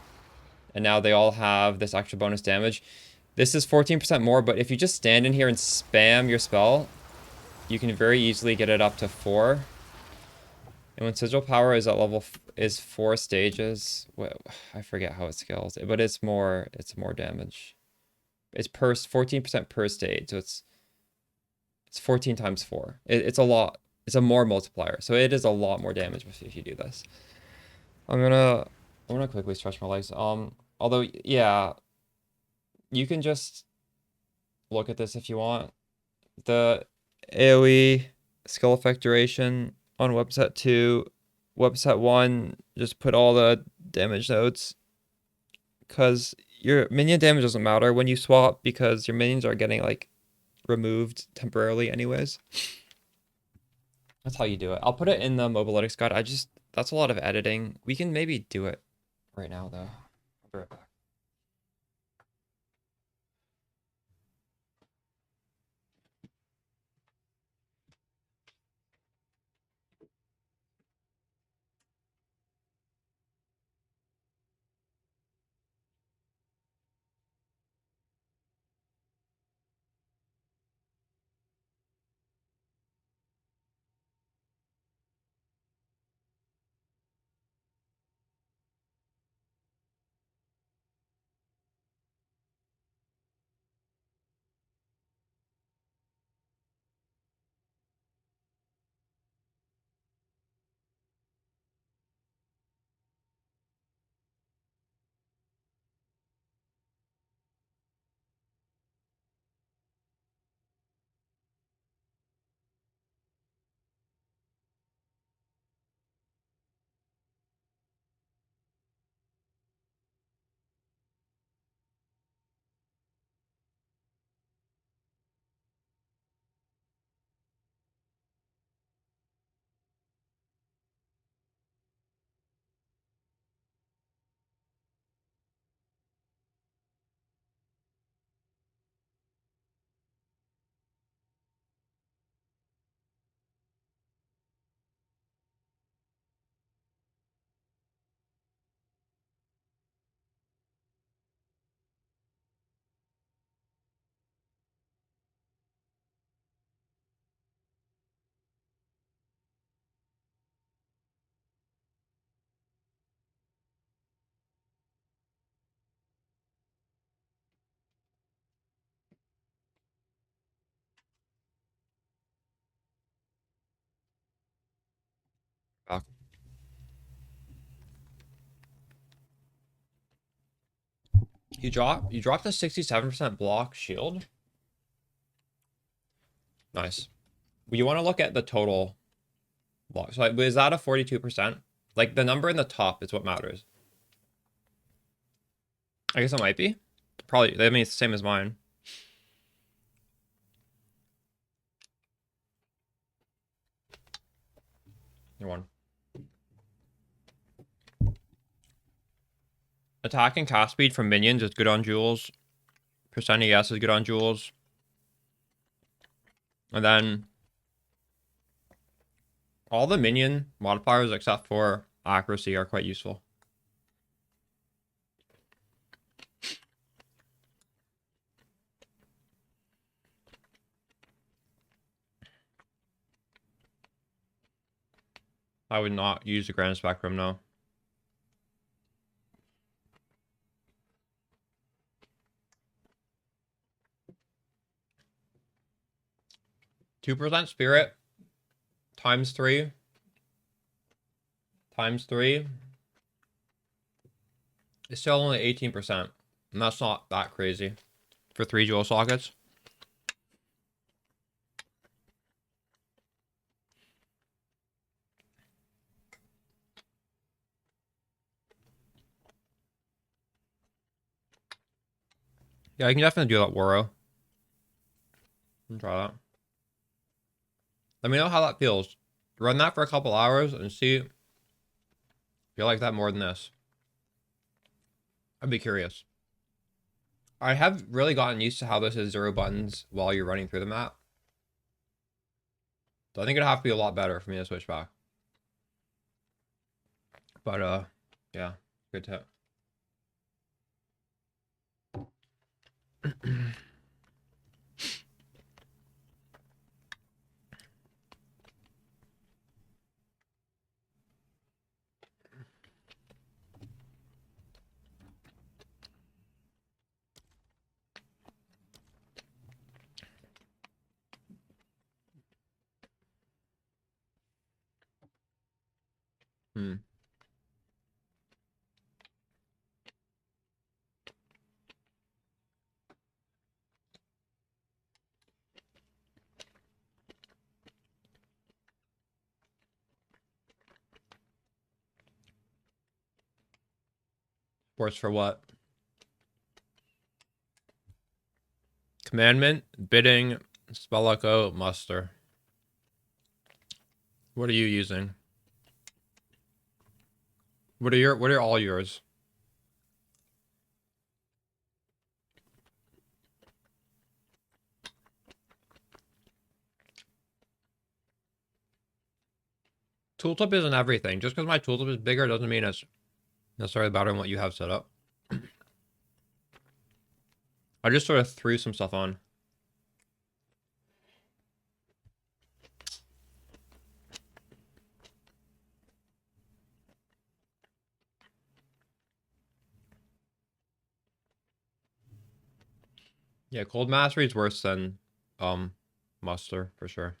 And now they all have this extra bonus damage. This is 14% more, but if you just stand in here and spam your spell, you can very easily get it up to 4. And when sigil power is at level is 4 stages, I forget how it scales, but it's more damage. It's 14% per stage, so it's 14 times 4. It's a lot. It's a more multiplier, so it is a lot more damage if you do this. I'm gonna quickly stretch my legs. Although yeah, you can just look at this if you want. The AoE skill effect duration on weapon set 2, weapon set 1, just put all the damage nodes, because your minion damage doesn't matter when you swap, because your minions are getting like removed temporarily anyways. That's how you do it. I'll put it in the mobilytics guide. That's a lot of editing. We can maybe do it right now though. I'll be right back. Back. You dropped a 67% block shield. Nice. You want to look at the total block. So is that a 42%? Like the number in the top is what matters. I guess it might be. Probably. I mean, it's the same as mine. Your one. Attack and cast speed from minions is good on jewels. Percent ES is good on jewels. And then all the minion modifiers except for accuracy are quite useful. I would not use the Grand Spectrum, no. 2% spirit times 3 times 3 is still only 18%. And that's not that crazy for 3 dual sockets. Yeah, I can definitely do that, Waro. Try that. Let me know how that feels. Run that for a couple hours and see if you like that more than this. I'd be curious. I have really gotten used to how this is 0 buttons while you're running through the map. So I think it'd have to be a lot better for me to switch back. But yeah, good tip. Hmm. Force for what? Commandment, bidding, spell echo, muster. What are you using? What are all yours? Tooltip isn't everything. Just because my tooltip is bigger doesn't mean it's necessarily better than what you have set up. I just sort of threw some stuff on. Yeah, cold mastery is worse than muster for sure.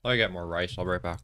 Let me get more rice. I'll be right back.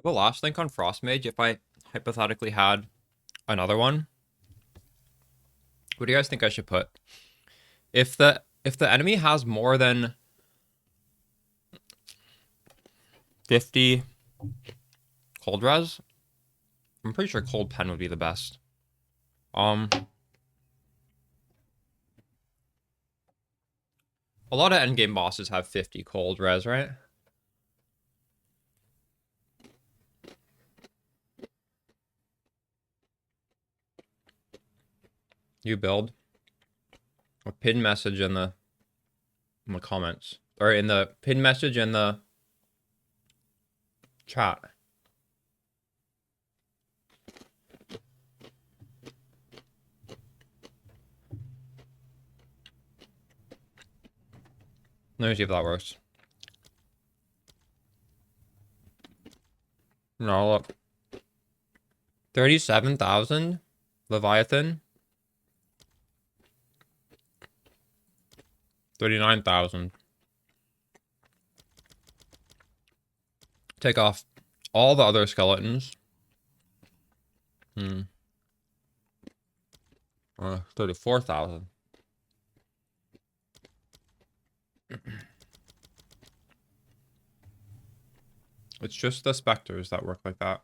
The last link on Frost Mage, if I hypothetically had another one, what do you guys think I should put? If the enemy has more than 50 cold res, I'm pretty sure cold pen would be the best. A lot of endgame bosses have 50 cold res, right? You build a pin message in the comments, or in the pin message in the chat. Let me see if that works. No, look. 37,000 Leviathan. 39,000. Take off all the other skeletons. 34,000. It's just the specters that work like that.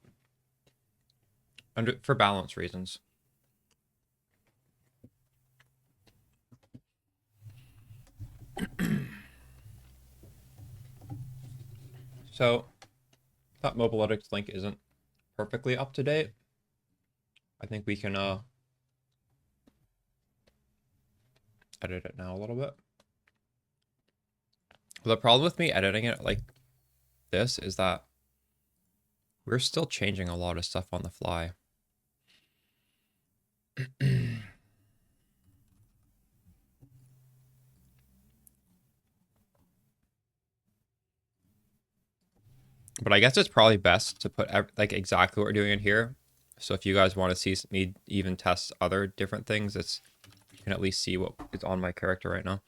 And for balance reasons. So, that Mobalytics link isn't perfectly up to date. I think we can edit it now a little bit. The problem with me editing it like this is that we're still changing a lot of stuff on the fly. But I guess it's probably best to put like exactly what we're doing in here. So if you guys want to see me even test other different things, you can at least see what is on my character right now.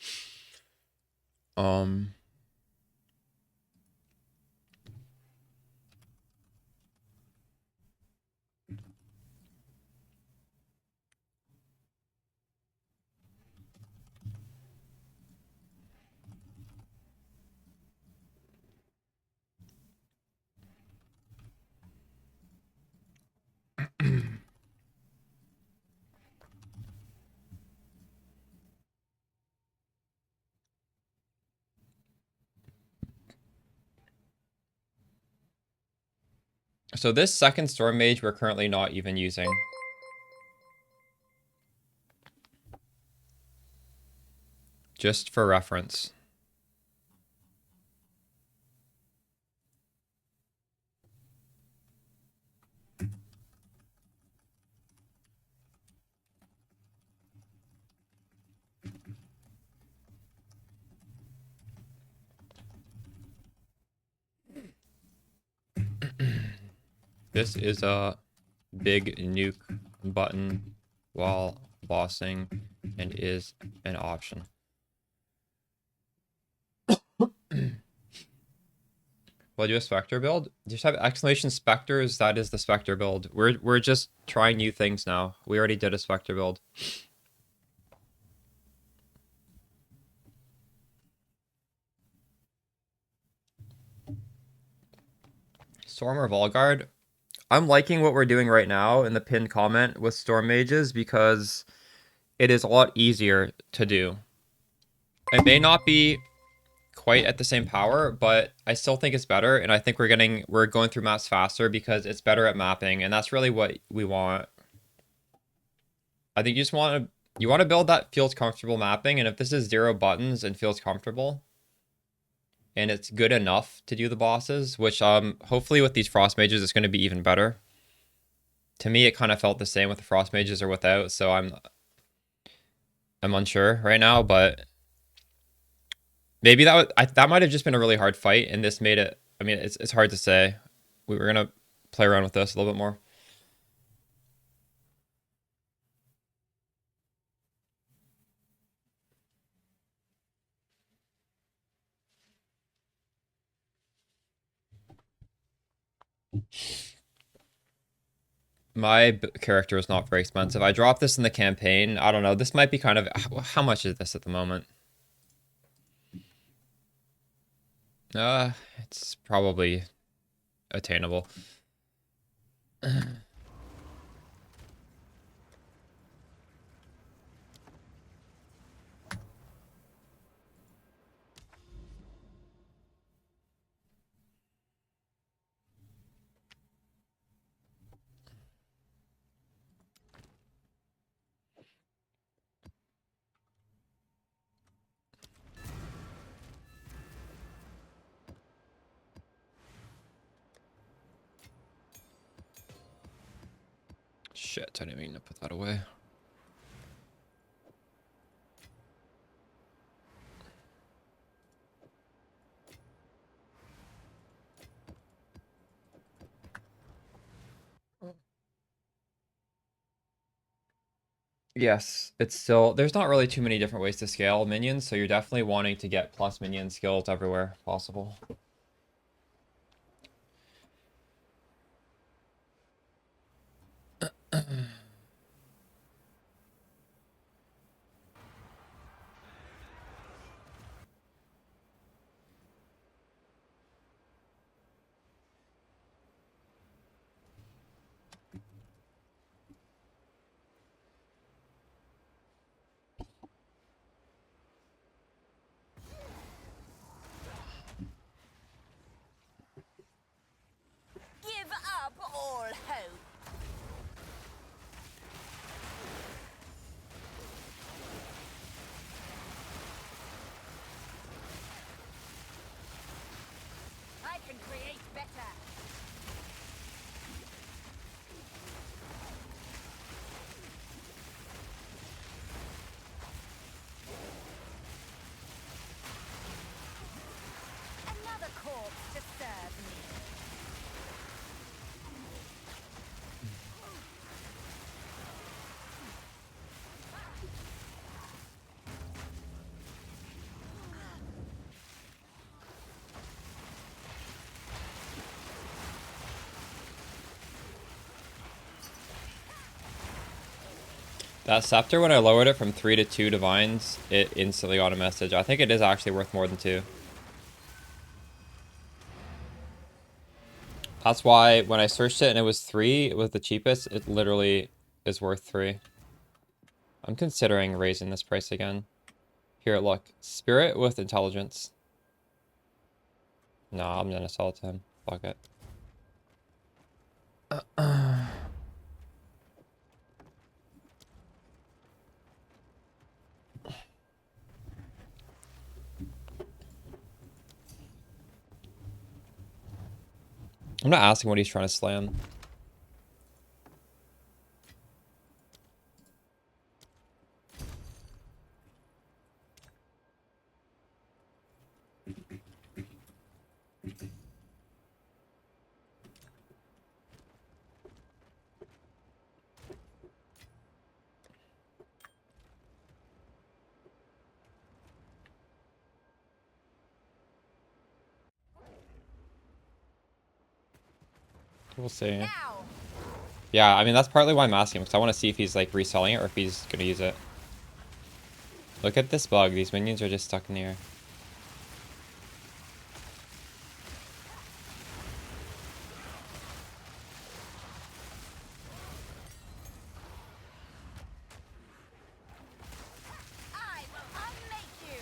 So this second Storm Mage we're currently not even using. Just for reference. This is a big nuke button while bossing and is an option. Will I do a Spectre build? Just have exclamation Spectres, that is the Spectre build. We're just trying new things now. We already did a Spectre build. Storm or Volguard? I'm liking what we're doing right now in the pinned comment with Storm Mages because it is a lot easier to do. It may not be quite at the same power, but I still think it's better, and I think we're going through maps faster because it's better at mapping, and that's really what we want. I think you want to build that feels comfortable mapping, and if this is 0 buttons and feels comfortable, and it's good enough to do the bosses, which hopefully with these Frost Mages it's going to be even better. To me, it kind of felt the same with the Frost Mages or without, so I'm unsure right now, but maybe that might have just been a really hard fight, and this made it. I mean, it's hard to say. We're gonna play around with this a little bit more. My character is not very expensive. I dropped this in the campaign. I don't know. This might be kind of... How much is this at the moment? It's probably attainable. Shit, I didn't mean to put that away. Yes, it's still... There's not really too many different ways to scale minions, so you're definitely wanting to get plus minion skills everywhere possible. Give up all hope. I can create better. Another corpse to serve me. That scepter, when I lowered it from 3 to 2 divines, it instantly got a message. I think it is actually worth more than 2. That's why when I searched it and it was 3, it was the cheapest, it literally is worth 3. I'm considering raising this price again. Here, look. Spirit with intelligence. No, I'm gonna sell it to him. Fuck it. I'm not asking what he's trying to slam. We'll see. Now. Yeah, I mean, that's partly why I'm asking, because I want to see if he's, like, reselling it or if he's gonna use it. Look at this bug. These minions are just stuck in the air. I will unmake you.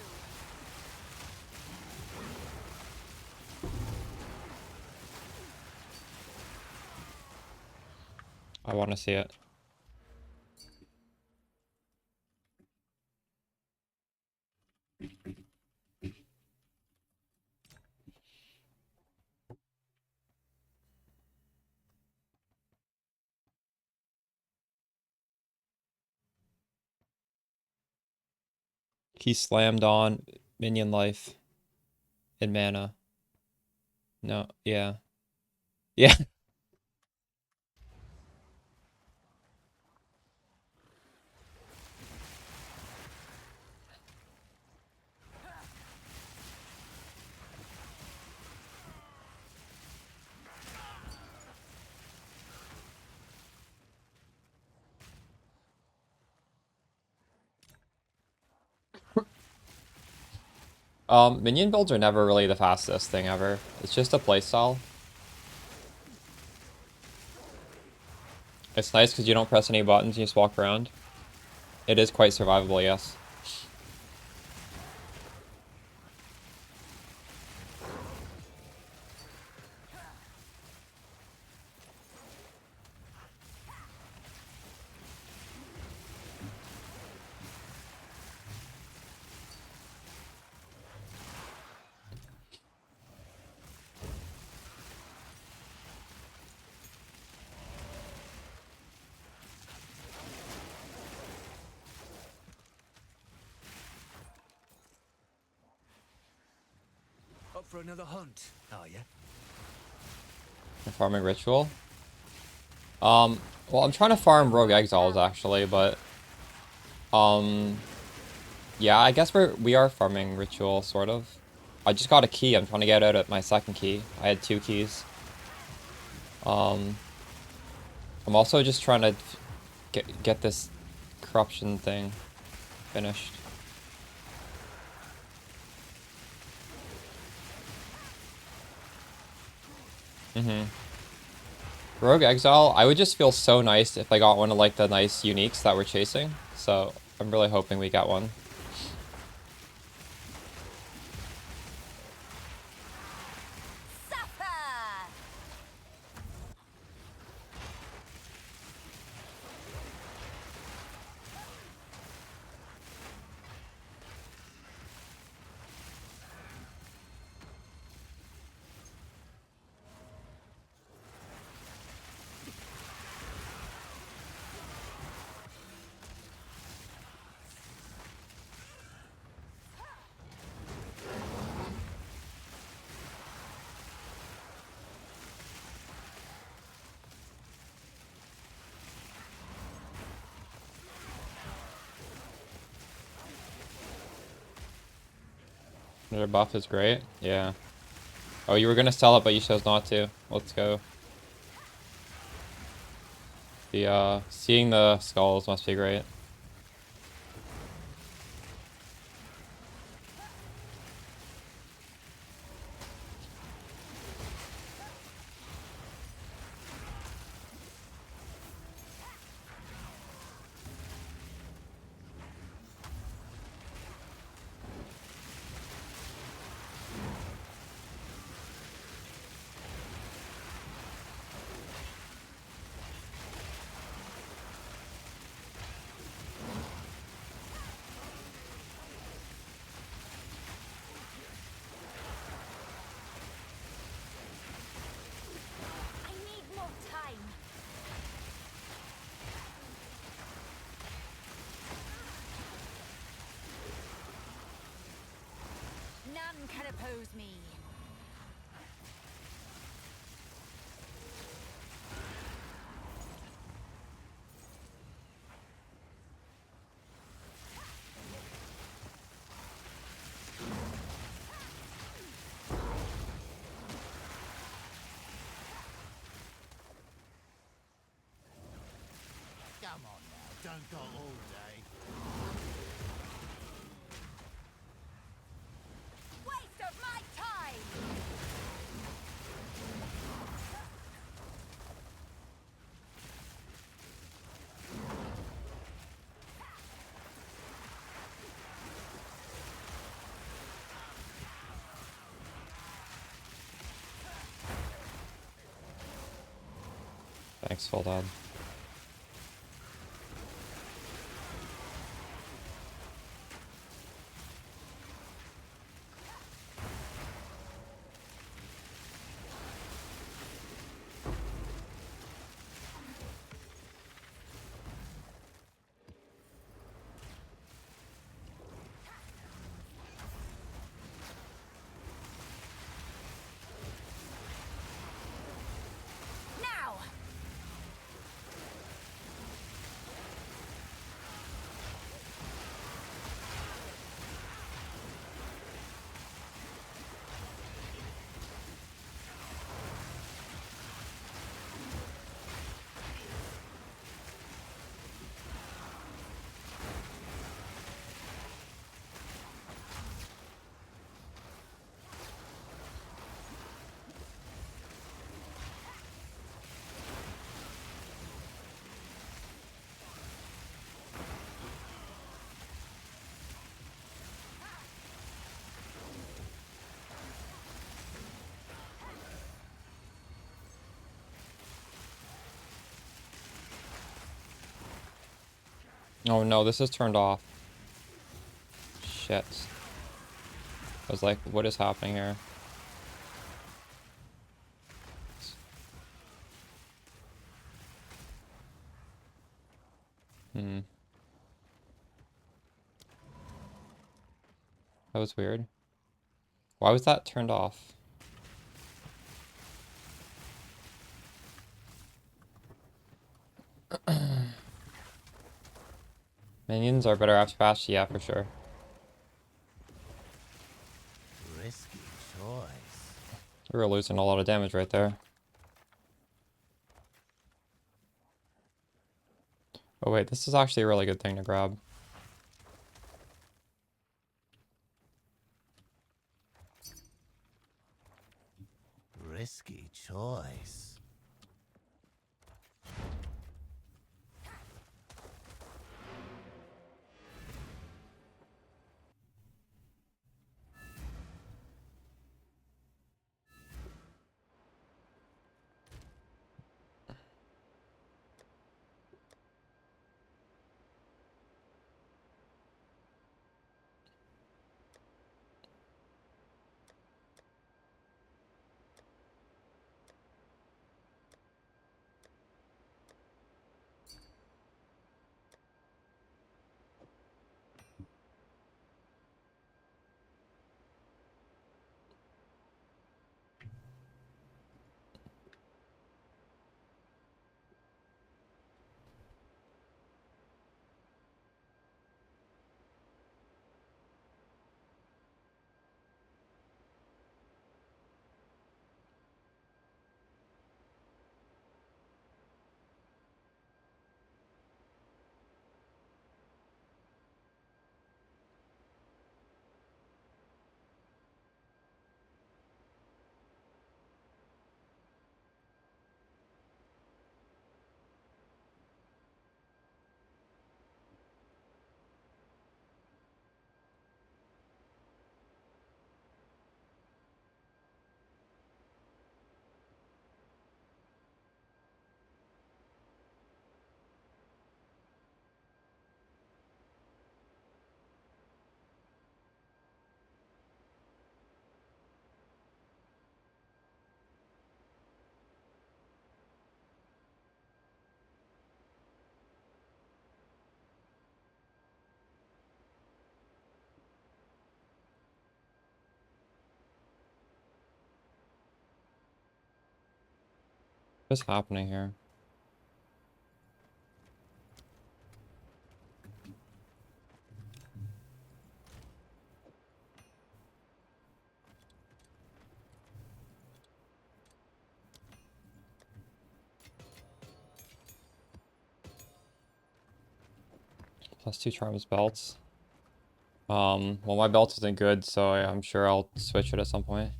I want to see it. He slammed on minion life and mana. No, yeah. Yeah. Minion builds are never really the fastest thing ever. It's just a playstyle. It's nice because you don't press any buttons, you just walk around. It is quite survivable, yes. Up for another hunt, are you? Farming ritual. Well, I'm trying to farm rogue exiles actually, but yeah, I guess we are farming ritual sort of. I just got a key. I'm trying to get out at my second key. I had 2 keys. I'm also just trying to get this corruption thing finished. Rogue Exile, I would just feel so nice if I got one of like the nice uniques that we're chasing. So I'm really hoping we get one. Supper! Their buff is great. Yeah. Oh, you were gonna sell it, but you chose not to. Let's go. The seeing the skulls must be great. I need more time. None can oppose me. Come on now, don't go all day. Waste of my time! Thanks, full dad. Now! Oh no, this is turned off. Shit. I was like, what is happening here? Hmm. That was weird. Why was that turned off? Minions are better after patch? Yeah, for sure. Risky choice. We were losing a lot of damage right there. Oh wait, this is actually a really good thing to grab. Risky choice. What's happening here? +2 charms belts. Well, my belt isn't good, so I'm sure I'll switch it at some point.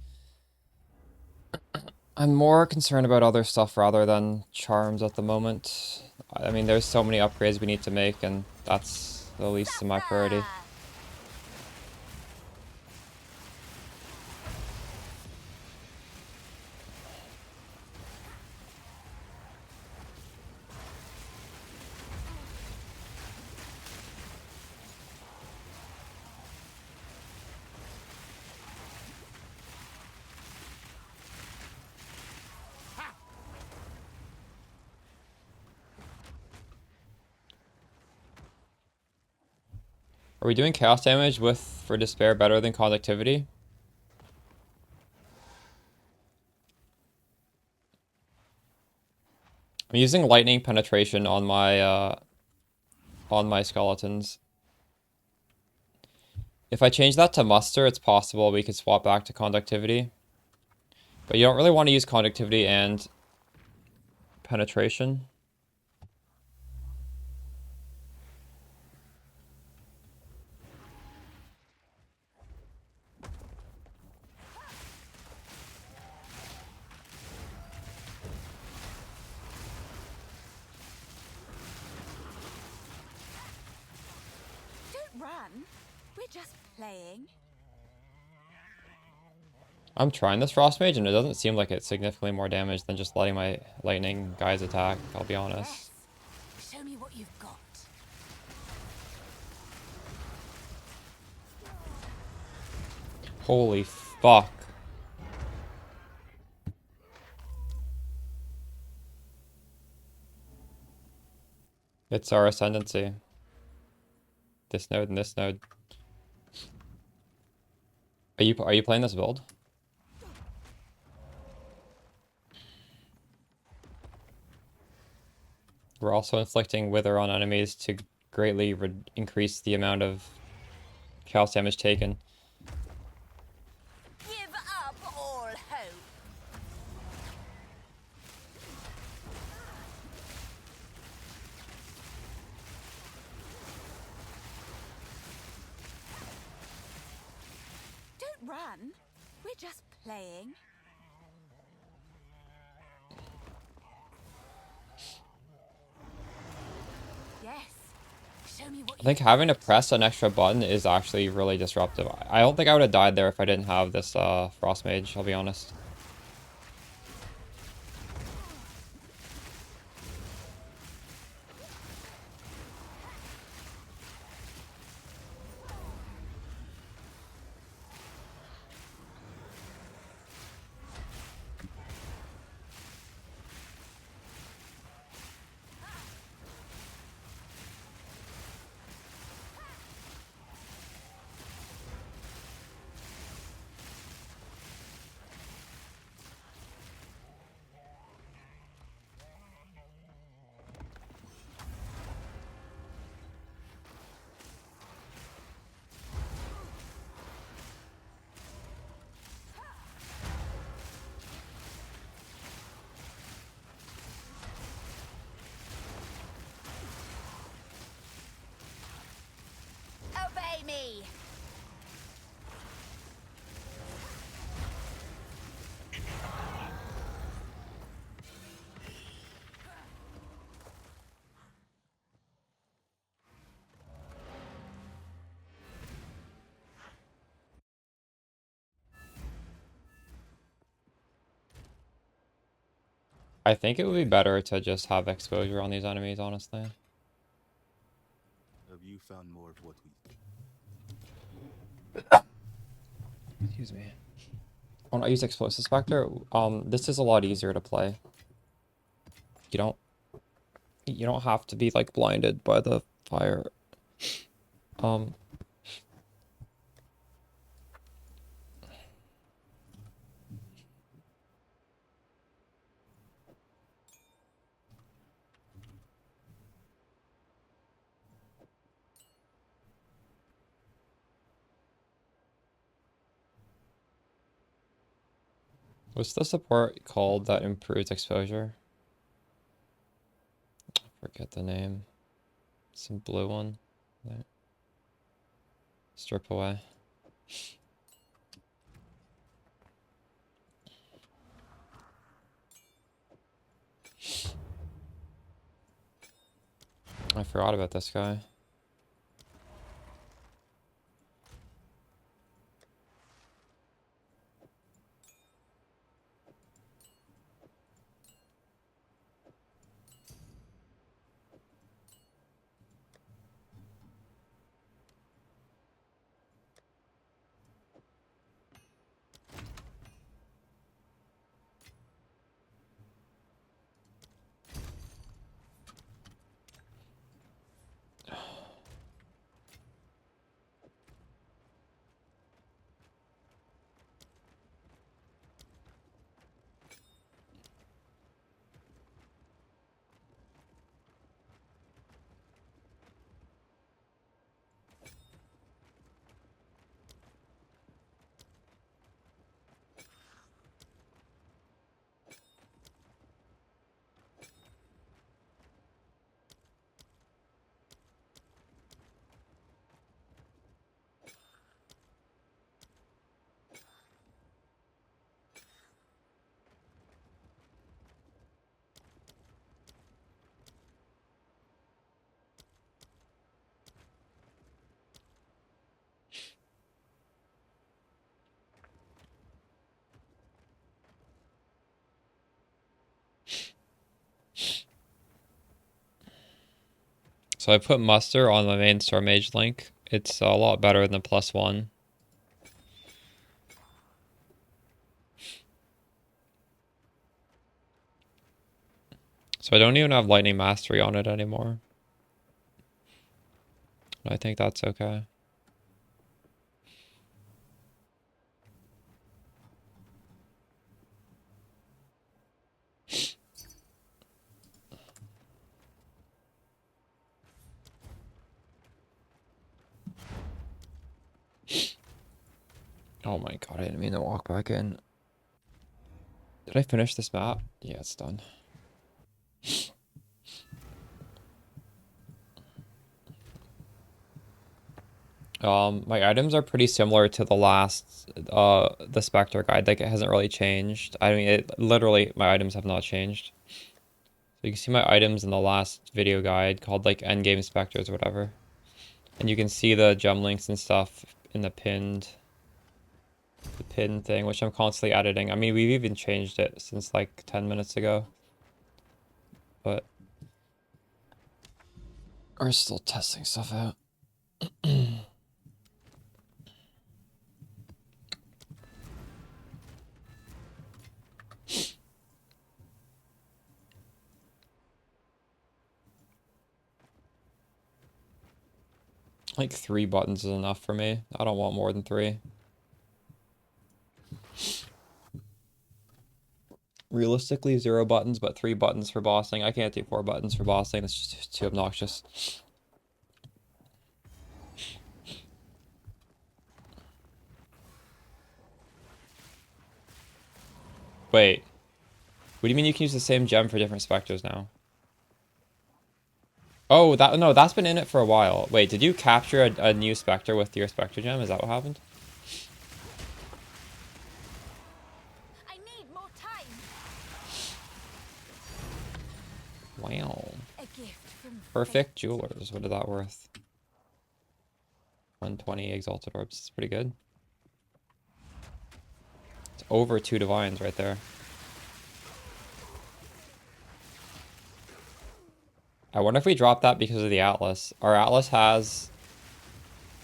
I'm more concerned about other stuff rather than charms at the moment. I mean, there's so many upgrades we need to make, and that's the least of my priority. Are we doing chaos damage with for despair better than conductivity? I'm using lightning penetration on my skeletons. If I change that to muster, it's possible we could swap back to conductivity. But you don't really want to use conductivity and penetration. Don't run. We're just playing. I'm trying this Frost Mage, and it doesn't seem like it's significantly more damage than just letting my lightning guys attack, I'll be honest. Yes. Show me what you've got. Holy fuck. It's our ascendancy. This node and this node. Are you playing this build? We're also inflicting Wither on enemies to greatly increase the amount of chaos damage taken. Give up all hope. Don't run. We're just playing. Yes. Show me what I think having to press an extra button is actually really disruptive. I don't think I would have died there if I didn't have this Frost Mage, I'll be honest. obey me. I think it would be better to just have exposure on these enemies, honestly. Have you found more of what we... Excuse me. When I use Explosive Spectre, this is a lot easier to play. You don't have to be like blinded by the fire. What's the support called that improves exposure? I forget the name. Some blue one. Right. Strip away. I forgot about this guy. So I put muster on my main Star Mage link. It's a lot better than +1. So I don't even have lightning mastery on it anymore. I think that's okay. Oh my god, I didn't mean to walk back in. Did I finish this map? Yeah, it's done. My items are pretty similar to the last, the Spectre guide. Like, it hasn't really changed. I mean, literally, my items have not changed. So you can see my items in the last video guide called, like, Endgame Spectres or whatever. And you can see the gem links and stuff in the pin thing, which I'm constantly editing. I mean, we've even changed it since, like, 10 minutes ago. But we're still testing stuff out. Like 3 buttons is enough for me. I don't want more than 3. Realistically, 0 buttons, but 3 buttons for bossing. I can't do 4 buttons for bossing. That's just too obnoxious. Wait. What do you mean you can use the same gem for different specters now? Oh, no, that's been in it for a while. Wait, did you capture a new specter with your specter gem? Is that what happened? I need more time. Wow. A gift from Perfect jewelers. What is that worth? 120 exalted orbs. It's pretty good. It's over 2 divines right there. I wonder if we drop that because of the Atlas. Our Atlas has,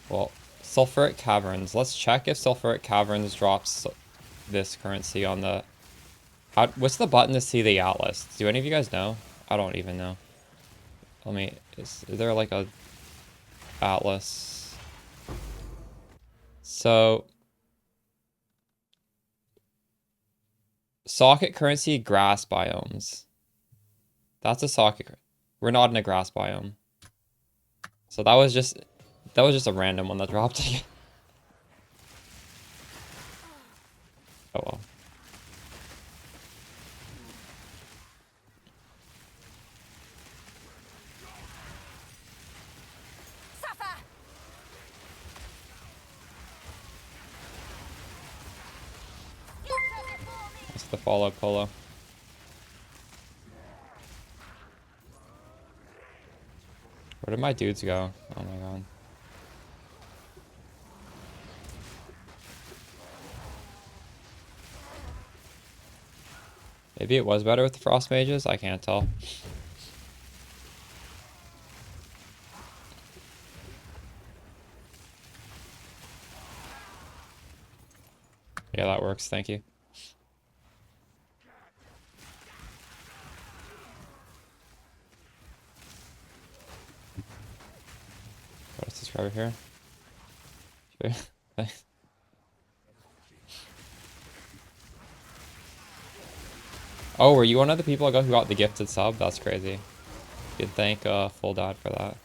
well, Sulfuric Caverns. Let's check if Sulfuric Caverns drops this currency on the... what's the button to see the Atlas? Do any of you guys know? I don't even know. Let me... Is there like a Atlas? So... Socket currency, grass biomes. That's a socket... We're not in a grass biome. So that was just a random one that dropped. Oh well. Suffer. That's the follow polo. Where did my dudes go? Oh my god. Maybe it was better with the frost mages? I can't tell. Yeah, that works. Thank you. What's this over here? Sure. Oh, were you one of the people who got the gifted sub? That's crazy. You can thank Full Dad for that.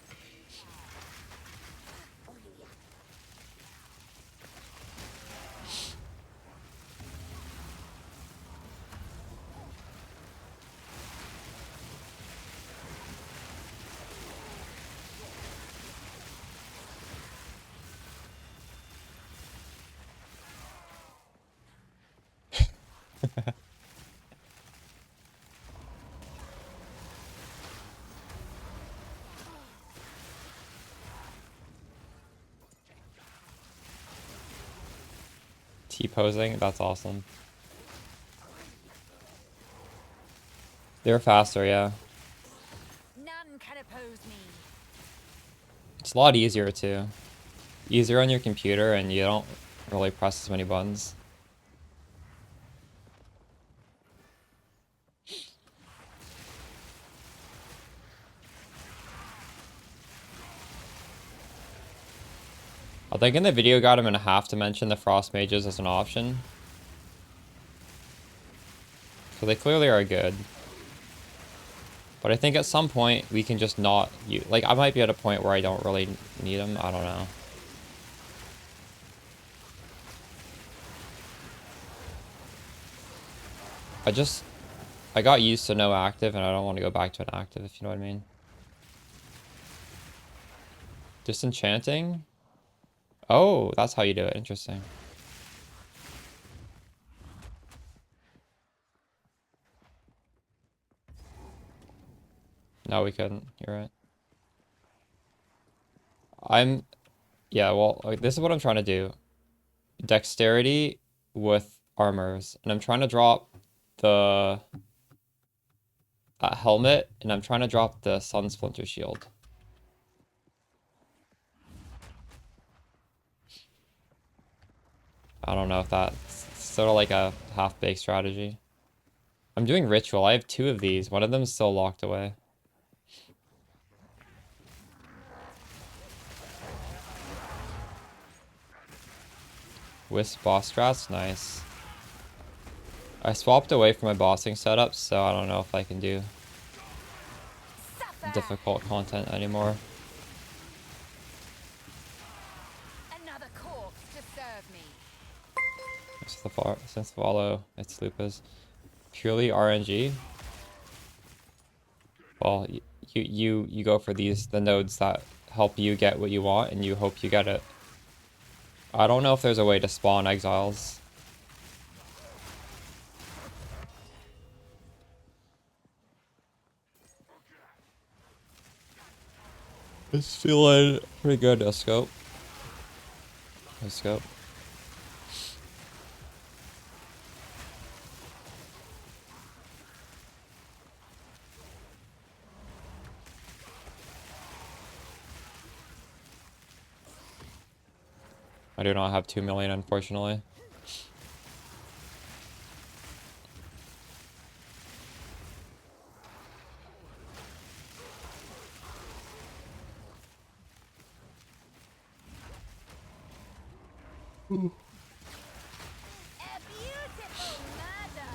T-posing, that's awesome. They're faster, yeah. None can oppose me. It's a lot easier too. Easier on your computer and you don't really press as many buttons. I think in the video guide I'm gonna have to mention the frost mages as an option. So they clearly are good. But I think at some point we can just not use, like I might be at a point where I don't really need them. I don't know. I got used to no active and I don't want to go back to an active, if you know what I mean. Disenchanting? Oh, that's how you do it. Interesting. No, we couldn't. You're right. Yeah, well, like, this is what I'm trying to do. Dexterity with armors. And I'm trying to drop the helmet, and I'm trying to drop the Sun Splinter Shield. I don't know if that's sort of like a half-baked strategy. I'm doing Ritual. I have 2 of these. One of them is still locked away. Wisp boss strats, nice. I swapped away from my bossing setup, so I don't know if I can do difficult content anymore. Another corpse to serve me. Since follow its loop is purely RNG. Well, you go for the nodes that help you get what you want, and you hope you get it. I don't know if there's a way to spawn exiles. It's feeling pretty good. A scope. A scope. I do not have 2 million, unfortunately. A beautiful murder.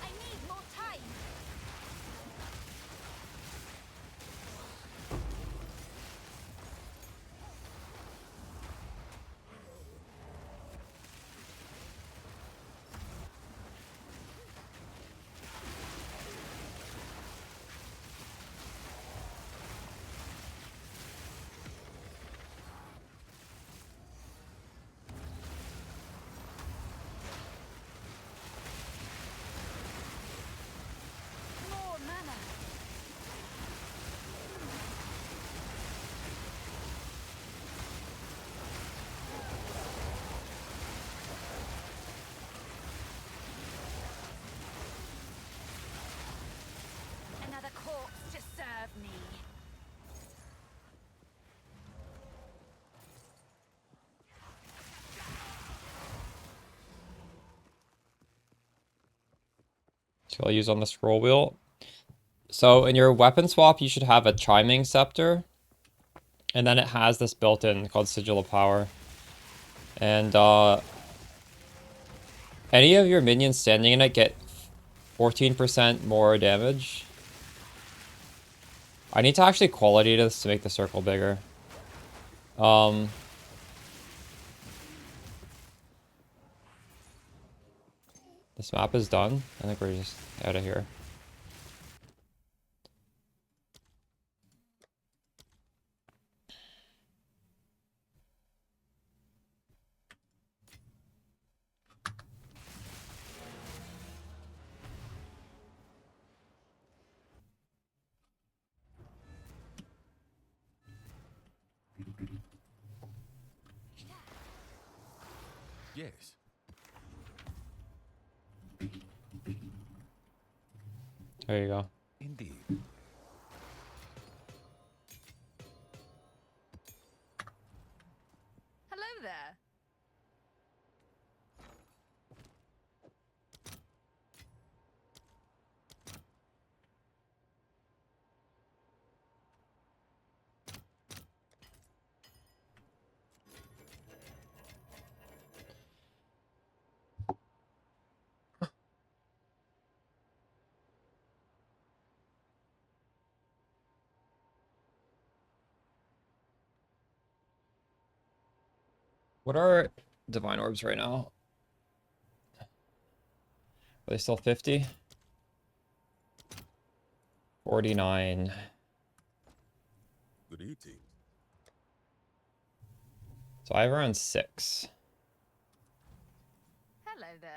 I need more time. More mana. Another corpse to serve me. So I'll use on the scroll wheel. So in your weapon swap, you should have a chiming scepter. And then it has this built-in called Sigil of Power. And any of your minions standing in it get 14% more damage. I need to actually quality this to make the circle bigger. This map is done. I think we're just out of here. Yes. There you go. Indeed. Hello there. What are divine orbs right now? Are they still 50? 49. Good eating. So I have around 6. Hello there.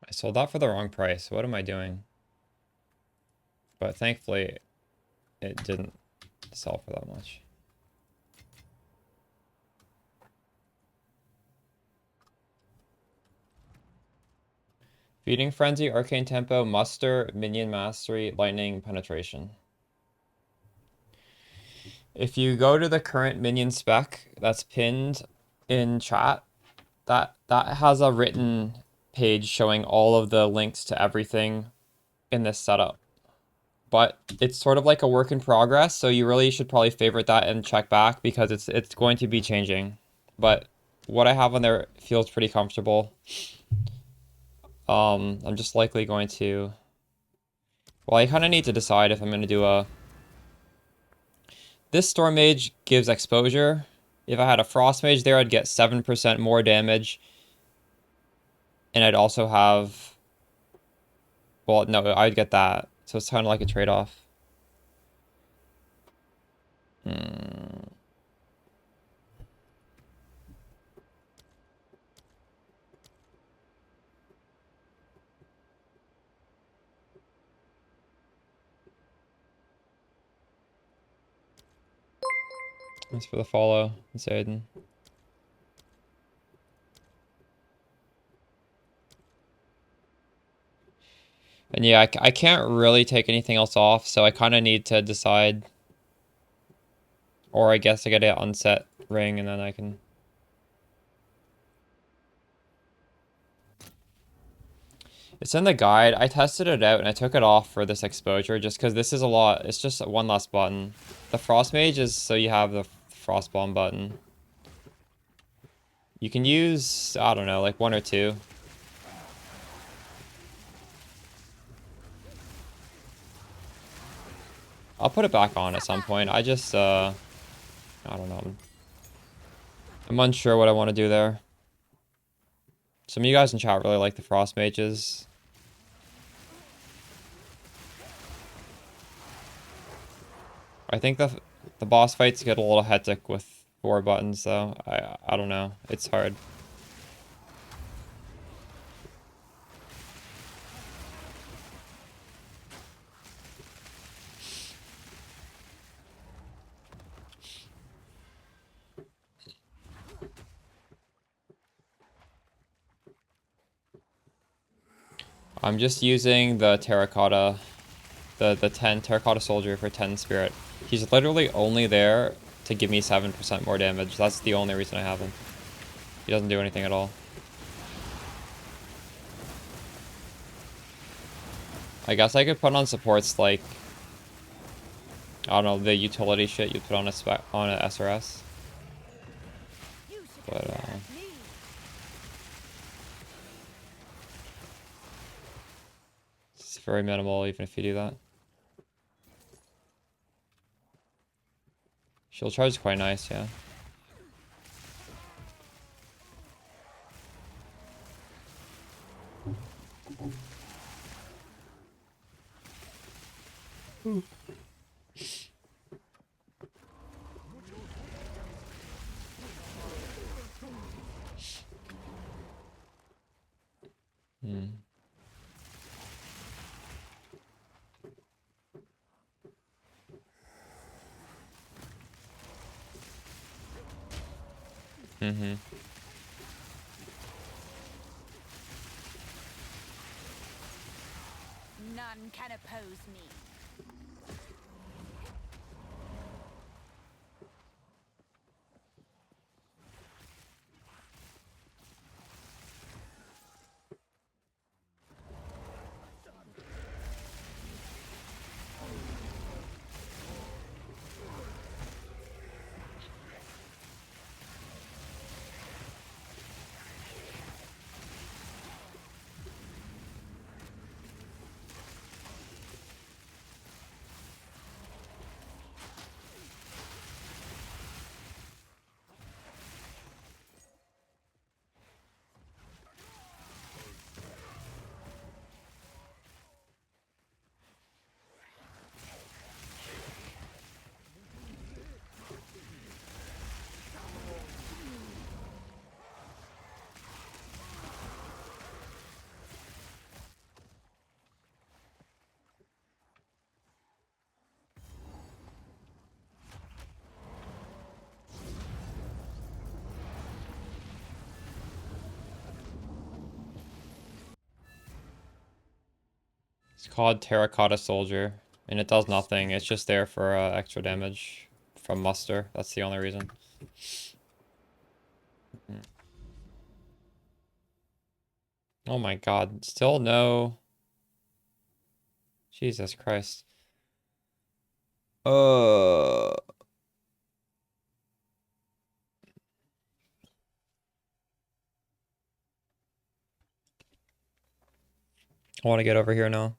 I sold that for the wrong price. What am I doing? But thankfully, it didn't sell for that much. Feeding Frenzy, Arcane Tempo, Muster, Minion Mastery, Lightning, Penetration. If you go to the current minion spec that's pinned in chat, that has a written page showing all of the links to everything in this setup. But it's sort of like a work in progress, so you really should probably favorite that and check back because it's going to be changing. But what I have on there feels pretty comfortable. I'm just likely going to... Well, I kind of need to decide if I'm going to do a... This Storm Mage gives exposure. If I had a Frost Mage there, I'd get 7% more damage. And I'd also have... Well, no, I'd get that. So it's kind of like a trade-off. Thanks for the follow, Miss Aiden. And yeah, I can't really take anything else off, so I kind of need to decide. Or I guess I gotta unset ring and then I can... It's in the guide. I tested it out and I took it off for this exposure just because this is a lot. It's just one less button. The Frost Mage is so you have the Frost Bomb button. You can use, I don't know, like 1 or 2. I'll put it back on at some point. I just, I don't know. I'm unsure what I want to do there. Some of you guys in chat really like the Frost Mages. I think the boss fights get a little hectic with 4 buttons, though. I don't know. It's hard. I'm just using the terracotta, the 10 terracotta soldier for 10 spirit. He's literally only there to give me 7% more damage. That's the only reason I have him. He doesn't do anything at all. I guess I could put on supports like, I don't know, the utility shit you put on a SRS. You should But serve me. it's very minimal even if you do that. Shield charge is quite nice, yeah. Mm-hmm. None can oppose me. It's called Terracotta Soldier, and it does nothing. It's just there for extra damage from muster. That's the only reason. Oh my god, still no. Jesus Christ. I want to get over here now.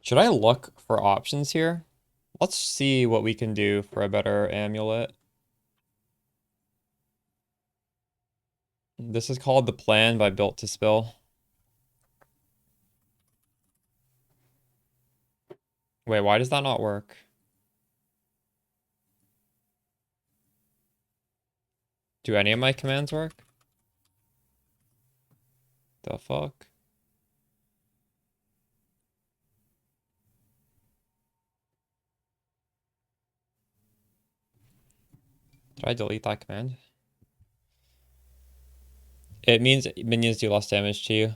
Should I look for options here? Let's see what we can do for a better amulet. This is called The Plan by Built to Spill. Wait, why does that not work? Do any of my commands work? The fuck? Did I delete that command? It means minions do less damage to you.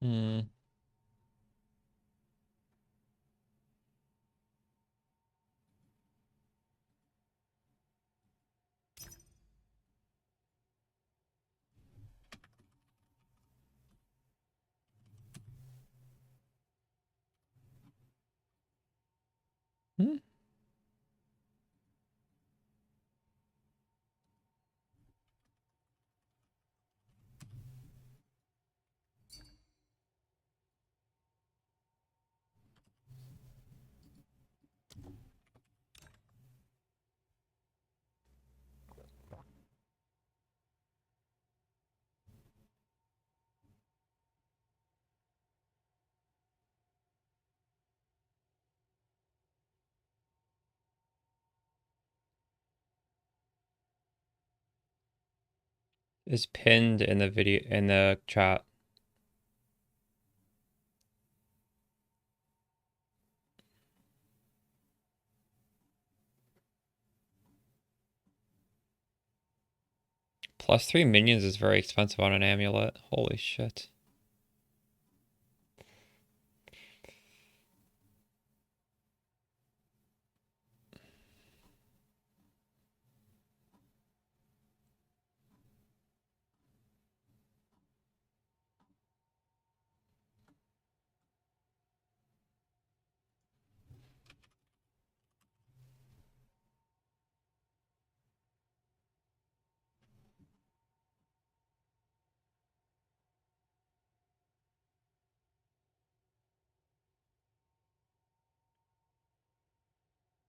Hmm. Hmm. Is pinned in the video in the chat. +3 minions is very expensive on an amulet. Holy shit.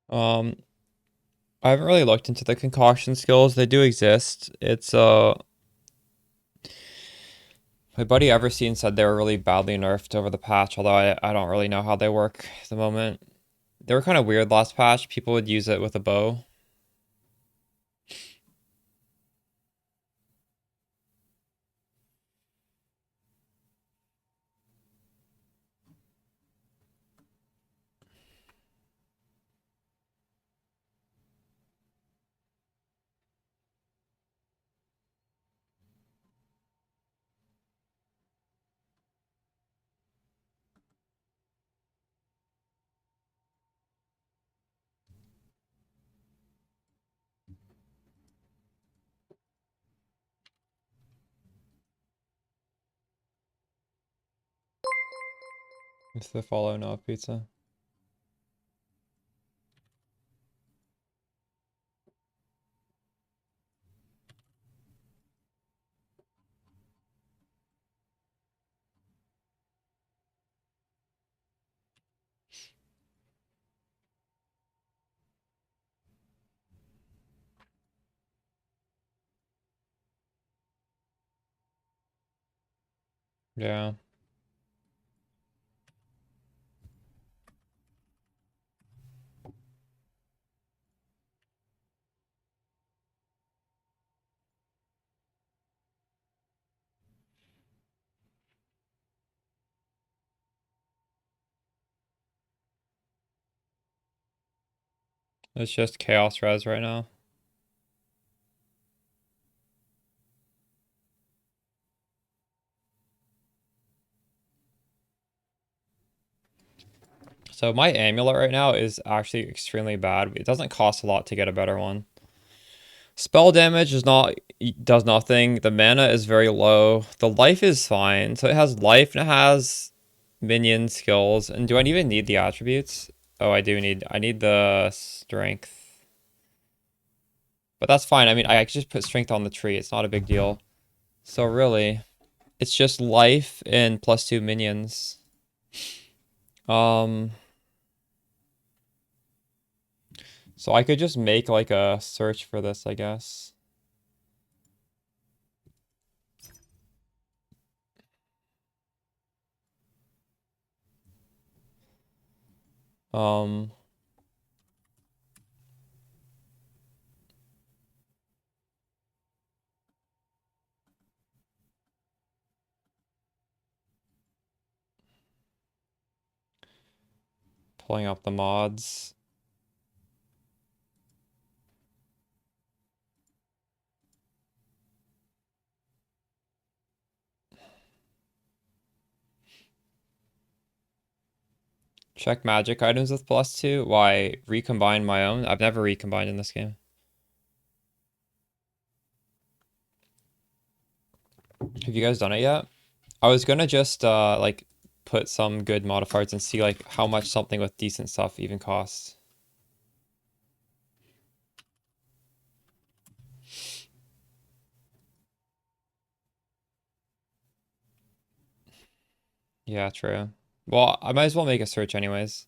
Um, I haven't really looked into the concoction skills. They do exist. It's my buddy Everseen said they were really badly nerfed over the patch, although I don't really know how they work at the moment. They were kind of weird last patch. People would use it with a bow. It's the follow no pizza. Yeah. It's just chaos res right now. So my amulet right now is actually extremely bad. It doesn't cost a lot to get a better one. Spell damage does nothing. The mana is very low. The life is fine. So it has life and it has minion skills. And do I even need the attributes? Oh, I need the strength. But that's fine. I mean, I can just put strength on the tree. It's not a big deal. So really, it's just life and +2 minions. So I could just make like a search for this, I guess. Um, Pulling up the mods. Check magic items with +2. Why? Recombine my own? I've never recombined in this game. Have you guys done it yet? I was gonna just like put some good modifiers and see like how much something with decent stuff even costs. Yeah, true. Well, I might as well make a search anyways.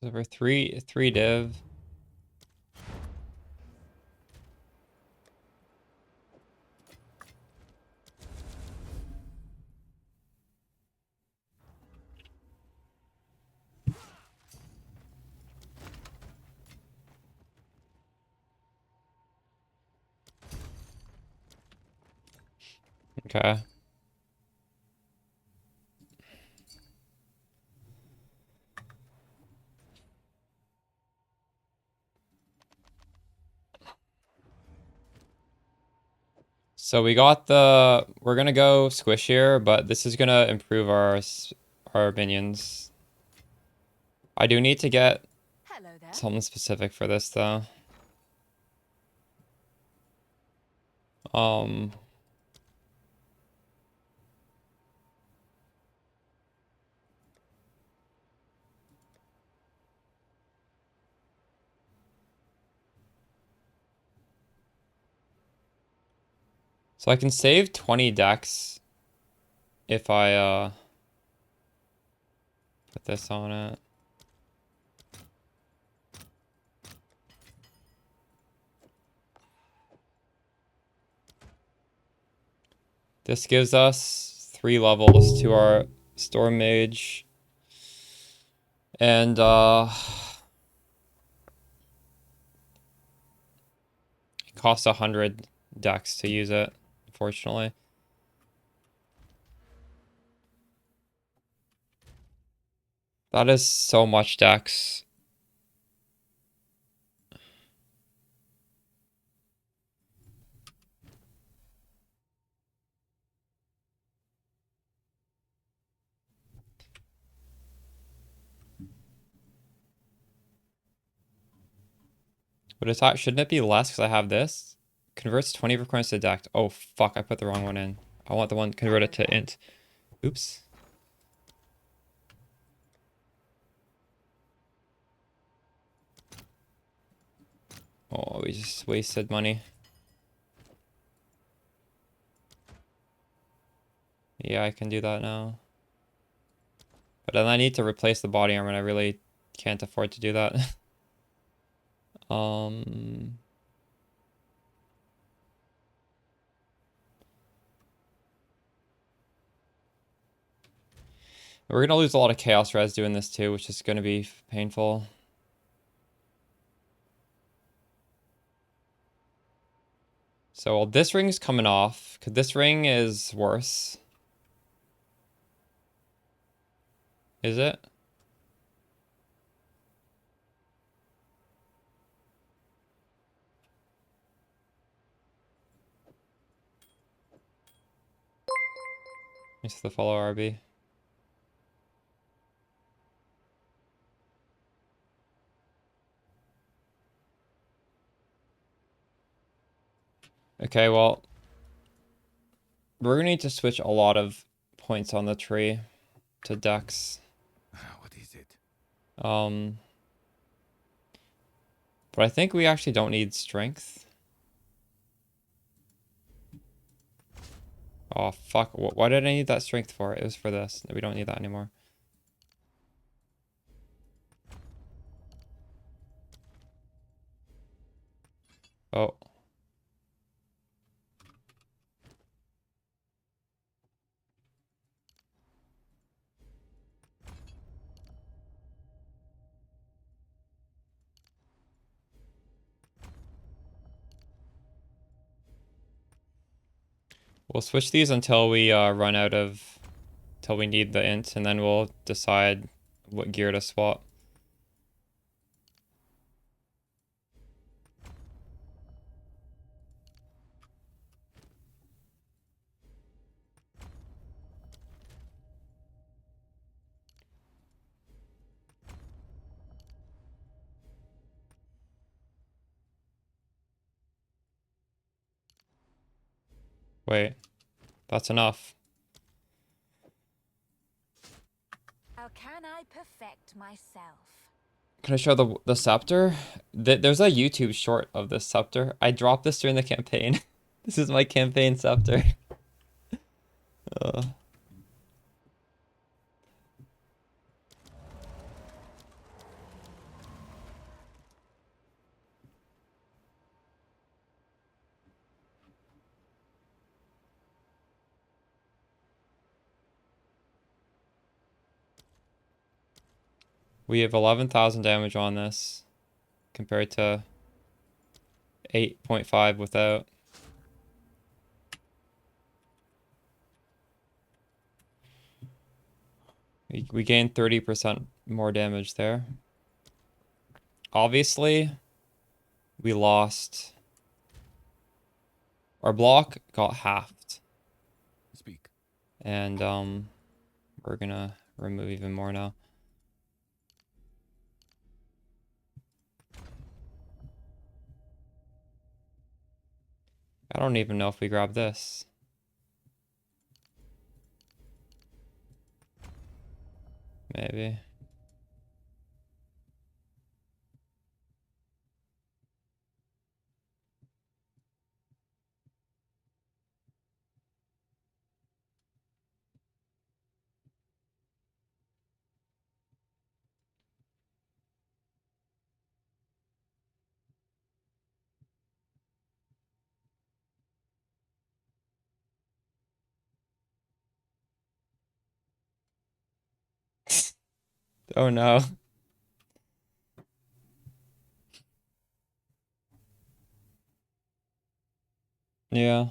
Over three div. Okay. So we got the, we're gonna go squish here, but this is gonna improve our minions. I do need to get Hello there. something specific for this though. Um, so I can save 20 decks if I put this on it. This gives us 3 levels to our Storm Mage. And it costs 100 decks to use it, unfortunately. That is so much decks. But it's not, shouldn't it be less because I have this? Converts 20 recurrence to deck. Oh fuck, I put the wrong one in. I want the one converted to int. Oops. Oh, we just wasted money. Yeah, I can do that now. But then I need to replace the body armor and I really can't afford to do that. We're gonna lose a lot of chaos res doing this too, which is gonna be painful. So well, this ring's coming off, because this ring is worse. Is it? It's the follow RB. Okay, well, we're gonna need to switch a lot of points on the tree to dex. What is it? But I think we actually don't need strength. Oh, fuck. Why did I need that strength for? It was for this. We don't need that anymore. Oh. We'll switch these until we run out of... Till we need the int, and then we'll decide what gear to swap. Wait. That's enough. How can I perfect myself? Can I show the scepter? There's a YouTube short of this scepter. I dropped this during the campaign. This is my campaign scepter. We have 11,000 damage on this compared to 8.5 without. We gained 30% more damage there. Obviously, we lost. Our block got halved. Speak. And we're gonna remove even more now. I don't even know if we grab this. Maybe. Oh no. Yeah.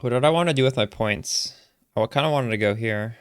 What did I want to do with my points? Oh, I kind of wanted to go here.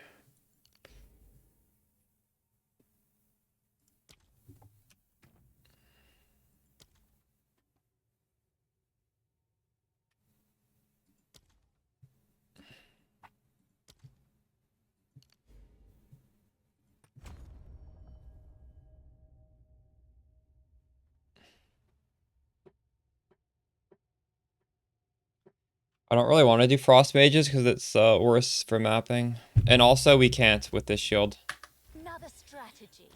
I don't really want to do frost mages because it's worse for mapping. And also we can't with this shield. Another strategy.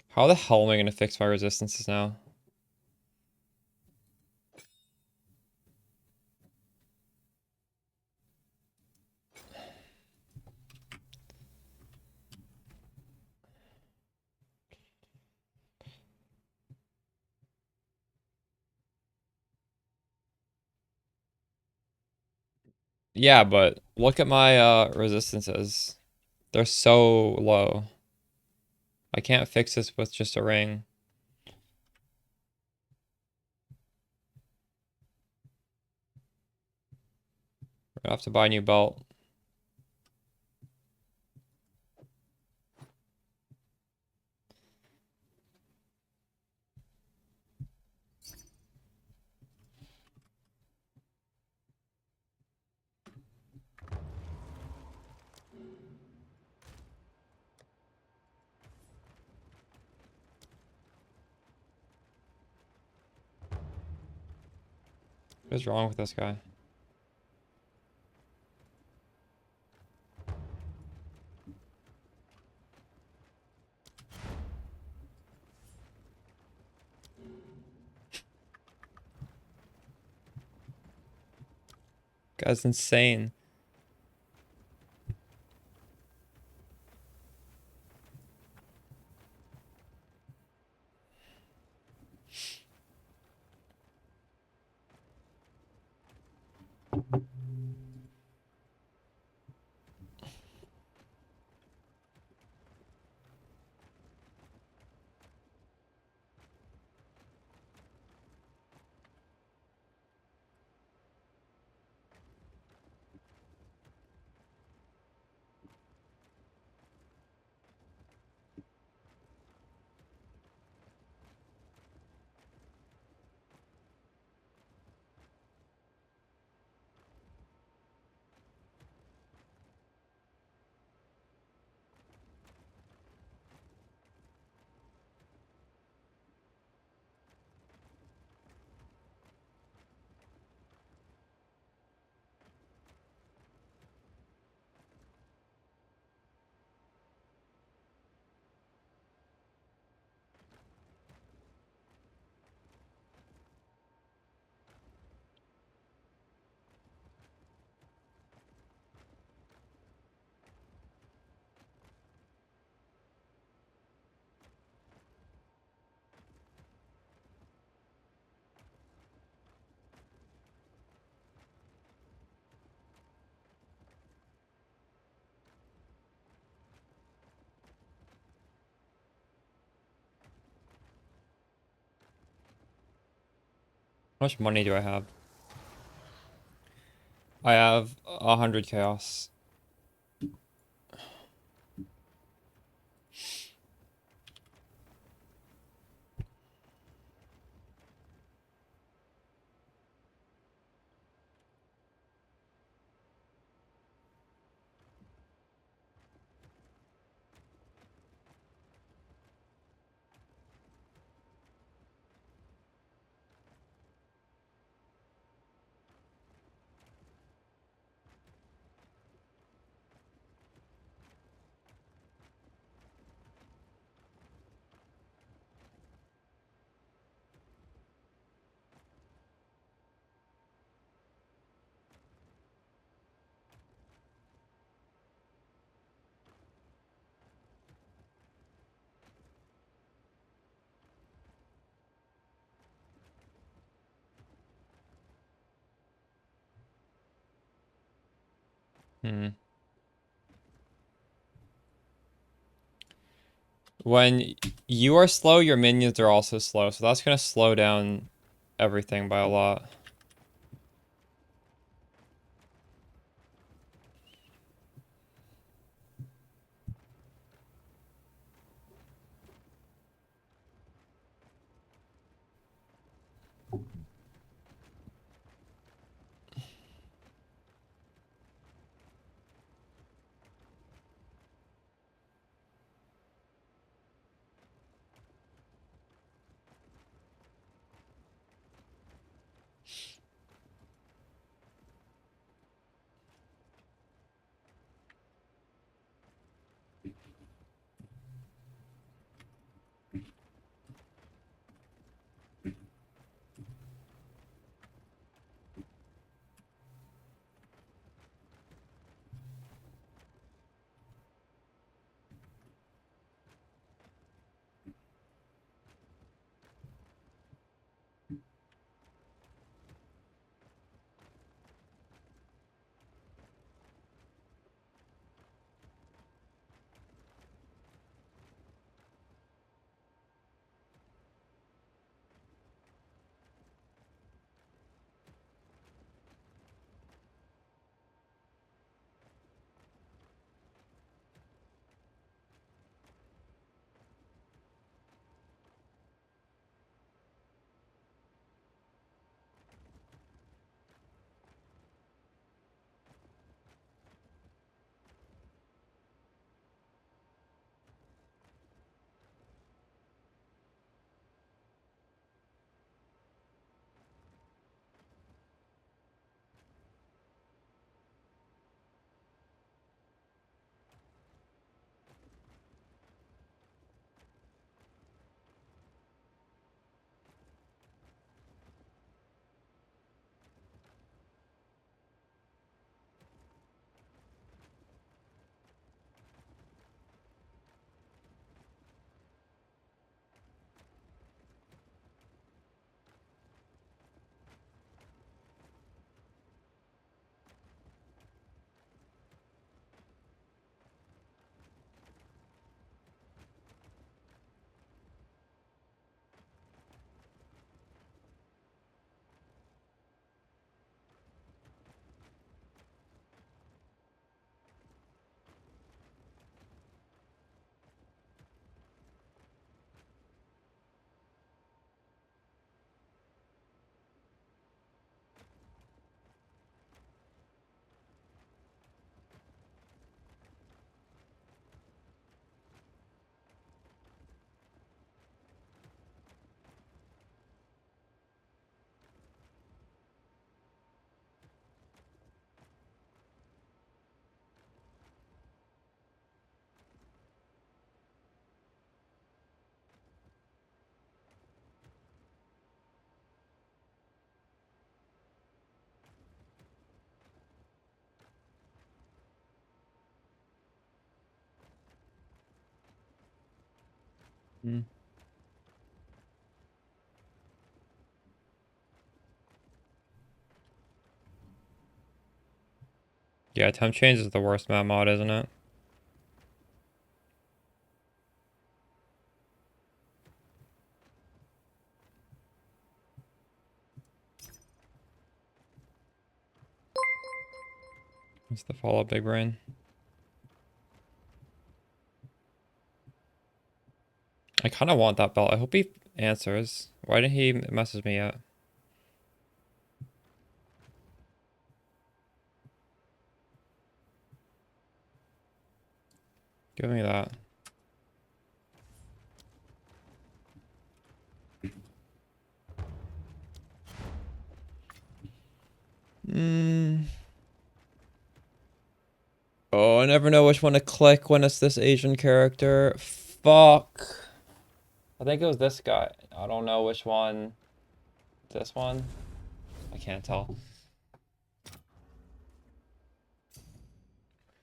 How the hell am I going to fix my resistances now? Yeah, but look at my resistances. They're so low. I can't fix this with just a ring. We're gonna have to buy a new belt. What is wrong with this guy? Guy's insane. much money do I have? I have 100 chaos. Hmm. When you are slow, your minions are also slow, so that's gonna slow down everything by a lot. Hmm. Yeah, temp change is the worst map mod, isn't it? What's the follow-up, big brain? I kind of want that belt. I hope he answers. Why didn't he message me yet? Give me that. Oh, I never know which one to click when it's this Asian character. Fuck. I think it was this guy. I don't know which one. This one? I can't tell.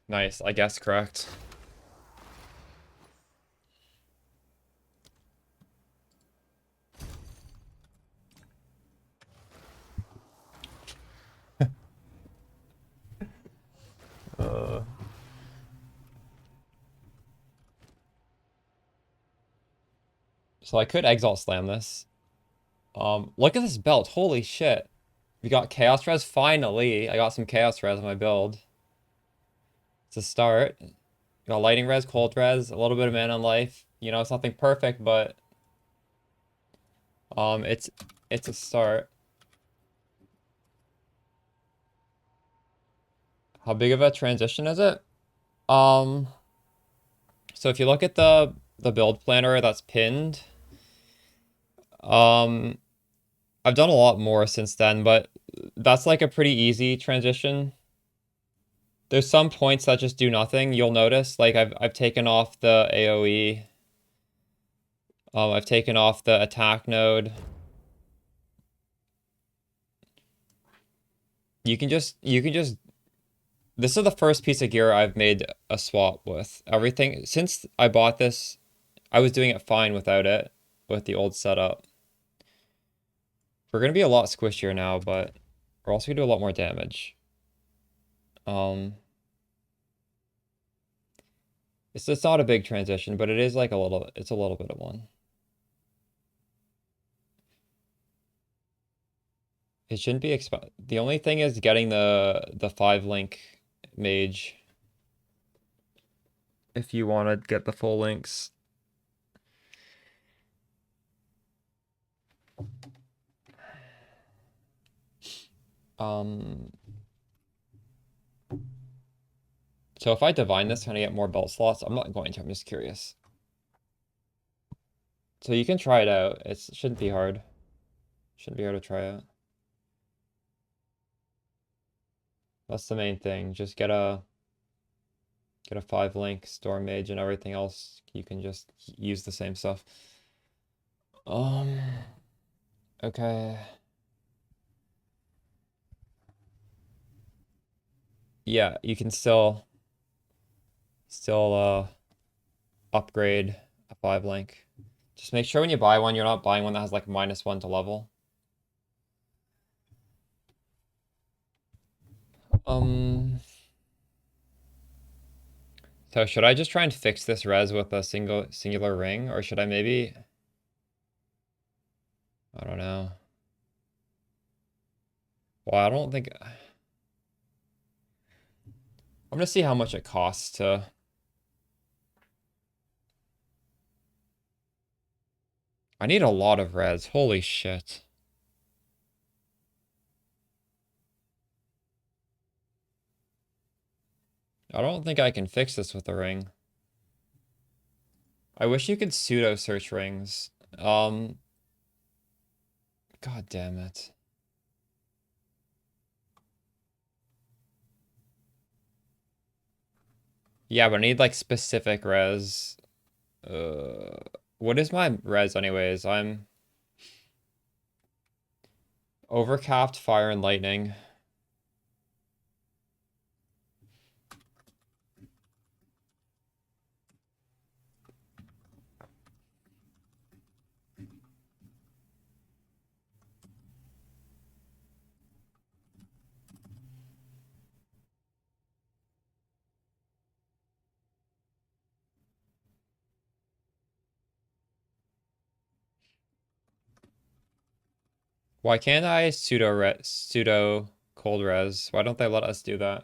Nice, I guess correct. So I could exalt slam this. Look at this belt. Holy shit. We got chaos res finally. I got some chaos res on my build. It's a start. Got lighting res, cold res, a little bit of mana on life. You know, it's nothing perfect, but it's a start. How big of a transition is it? So if you look at the build planner that's pinned, I've done a lot more since then, but that's like a pretty easy transition. There's some points that just do nothing. You'll notice, like I've taken off the AoE. I've taken off the attack node. You can just this is the first piece of gear I've made a swap with. Everything since I bought this, I was doing it fine without it, with the old setup. We're gonna be a lot squishier now, but we're also gonna do a lot more damage. It's not a big transition, but it is like it's a little bit of one. It shouldn't be the only thing is getting the 5 link mage if you want to get the full links. So if I divine this, can I get more belt slots? I'm not going to, I'm just curious. So you can try it out. It shouldn't be hard. Shouldn't be hard to try out. That's the main thing. Just get a 5 link storm mage and everything else. You can just use the same stuff. Okay. Yeah, you can still upgrade a 5 link. Just make sure when you buy one, you're not buying one that has like -1 to level. So should I just try and fix this res with a singular ring, or should I maybe? I don't know. Well, I don't think I'm gonna see how much it costs to. I need a lot of res. Holy shit. I don't think I can fix this with a ring. I wish you could pseudo search rings. God damn it. Yeah, but I need like specific res. What is my res anyways? I'm overcapped fire and lightning. Why can't I pseudo cold res? Why don't they let us do that?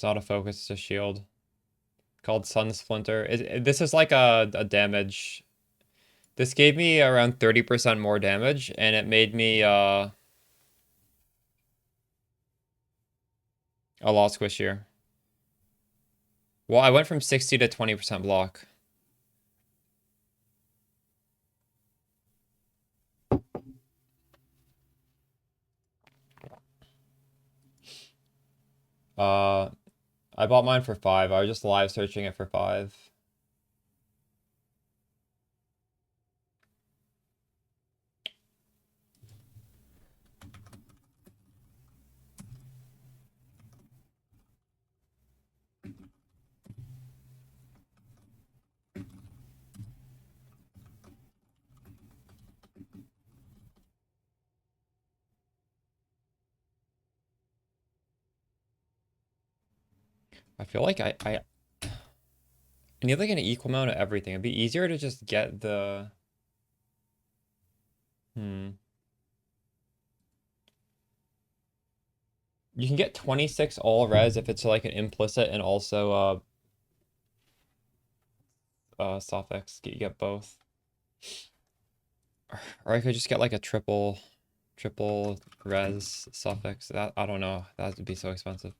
not a focus, it's a shield. Called Sun Splinter. This is like a damage. This gave me around 30% more damage, and it made me a lot squishier. Well, I went from 60 to 20% block. I bought mine for 5. I was just live searching it for 5. I feel like I need like an equal amount of everything. It'd be easier to just get the... You can get 26 all res if it's like an implicit and also suffix. You get both. Or I could just get like a triple res suffix. That, I don't know. That would be so expensive.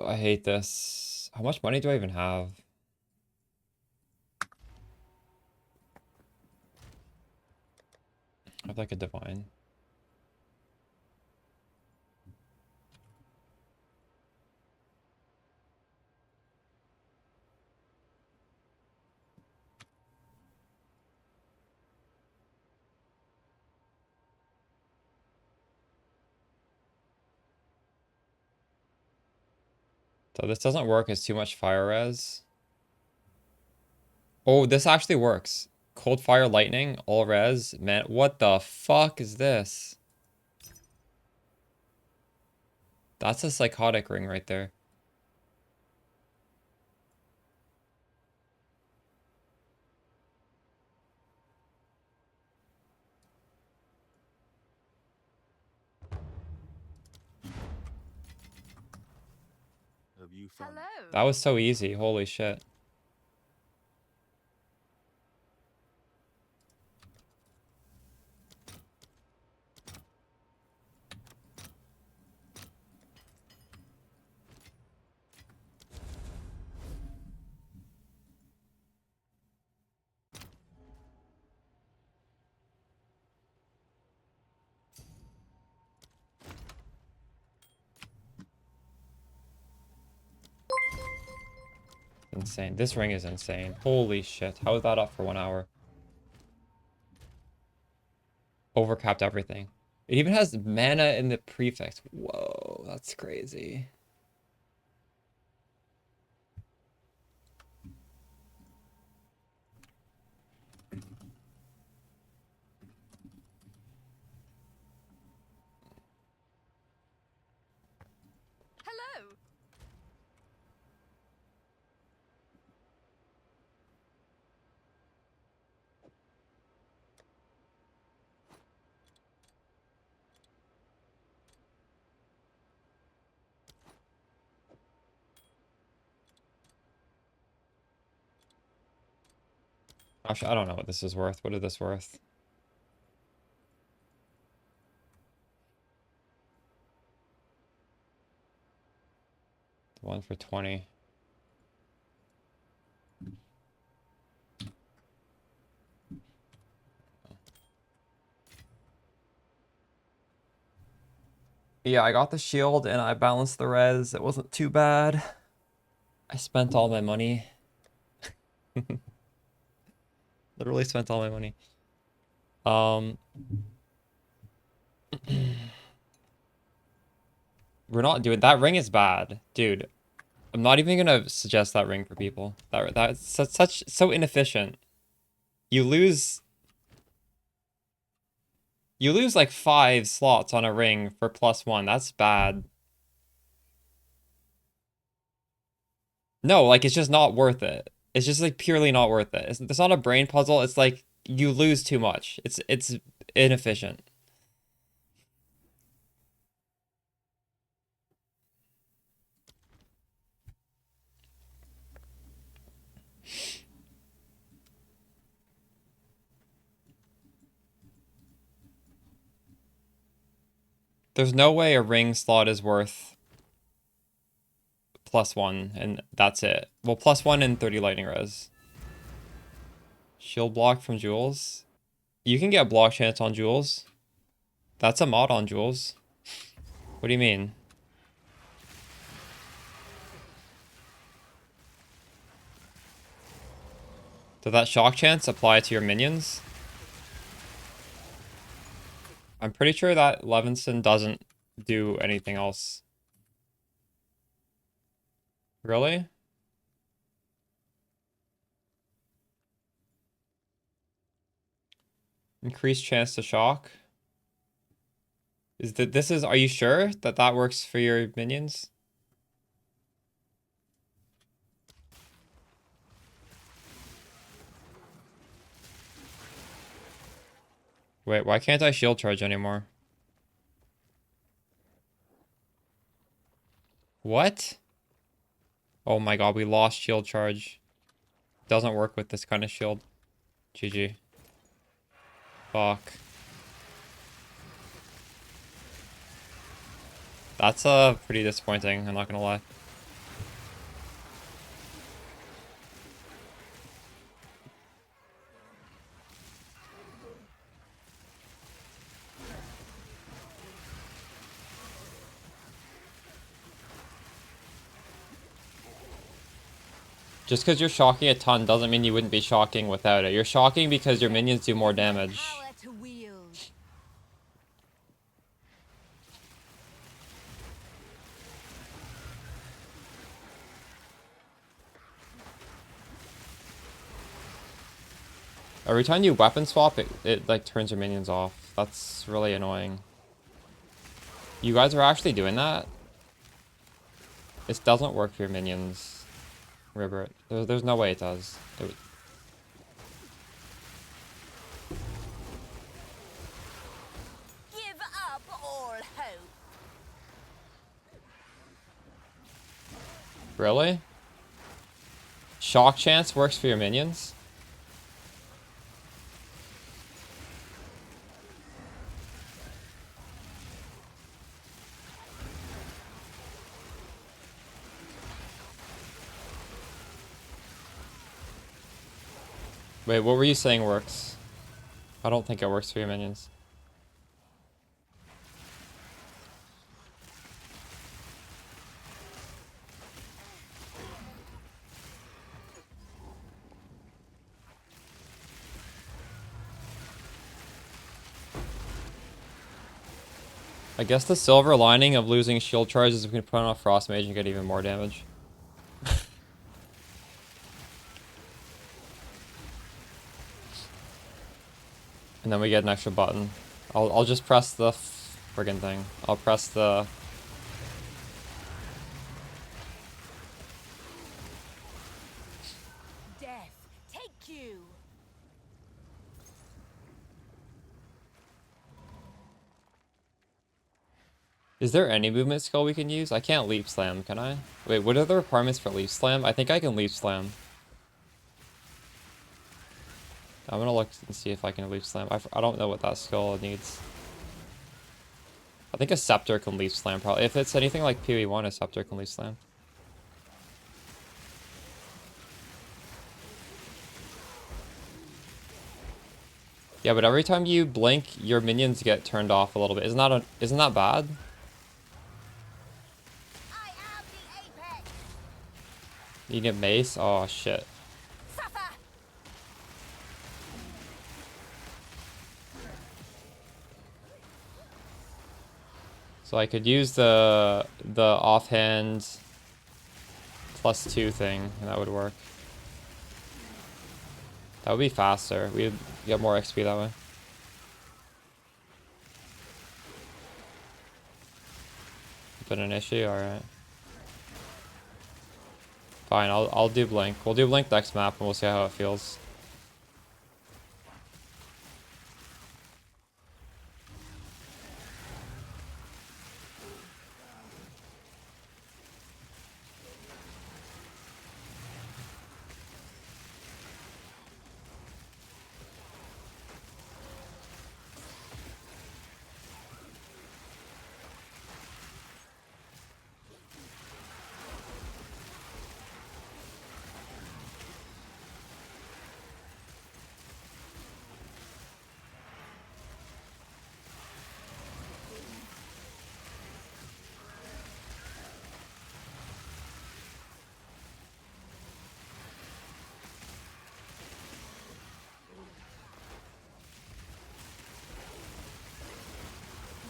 I hate this. How much money do I even have? I have like a divine. So this doesn't work. It's too much fire res. Oh, this actually works. Cold fire lightning, all res. Man, what the fuck is this? That's a psychotic ring right there. Have you found Hello. That was so easy. Holy shit. Insane. This ring is insane. Holy shit. How is that up for 1 hour? Overcapped everything. It even has mana in the prefix. Whoa, that's crazy. Hello. Actually, I don't know what this is worth. What is this worth? The one for 20. Yeah, I got the shield and I balanced the res. It wasn't too bad. I spent all my money. Literally spent all my money. We're not doing that. Ring is bad, dude. I'm not even gonna suggest that ring for people. That's so inefficient. You lose like 5 slots on a ring for +1. That's bad. No, like it's just not worth it. It's just like purely not worth it. It's not a brain puzzle. It's like you lose too much. It's inefficient. There's no way a ring slot is worth +1 and that's it. Well, +1 and 30 lightning res. Shield block from Jules. You can get block chance on Jules. That's a mod on Jules. What do you mean? Did that shock chance apply to your minions? I'm pretty sure that Levinson doesn't do anything else. Really? Increased chance to shock? Are you sure that that works for your minions? Wait, why can't I shield charge anymore? What? Oh my god, we lost shield charge. Doesn't work with this kind of shield. GG. Fuck. That's pretty disappointing, I'm not gonna lie. Just because you're shocking a ton doesn't mean you wouldn't be shocking without it. You're shocking because your minions do more damage. Power to wield. Every time you weapon swap, it like turns your minions off. That's really annoying. You guys are actually doing that? This doesn't work for your minions. Ribbert. There's no way it does. Give up all hope. Really? Shock chance works for your minions? Wait, what were you saying works? I don't think it works for your minions. I guess the silver lining of losing shield charge is we can put on a frost mage and get even more damage. And then we get an extra button. I'll just press the friggin' thing. I'll press the... Death, take you. Is there any movement skill we can use? I can't leap slam, can I? Wait, what are the requirements for leap slam? I think I can leap slam. I'm gonna look and see if I can leap slam. I don't know what that skill needs. I think a scepter can leap slam probably. If it's anything like PoE 1, a scepter can leap slam. Yeah, but every time you blink, your minions get turned off a little bit. Isn't that bad? I am the apex. You get mace? Oh shit. Suffer. So So I could use the offhand +2 thing, and that would work. That would be faster. We'd get more XP that way. Been an issue? Alright. Fine, I'll do Blink. We'll do Blink next map and we'll see how it feels.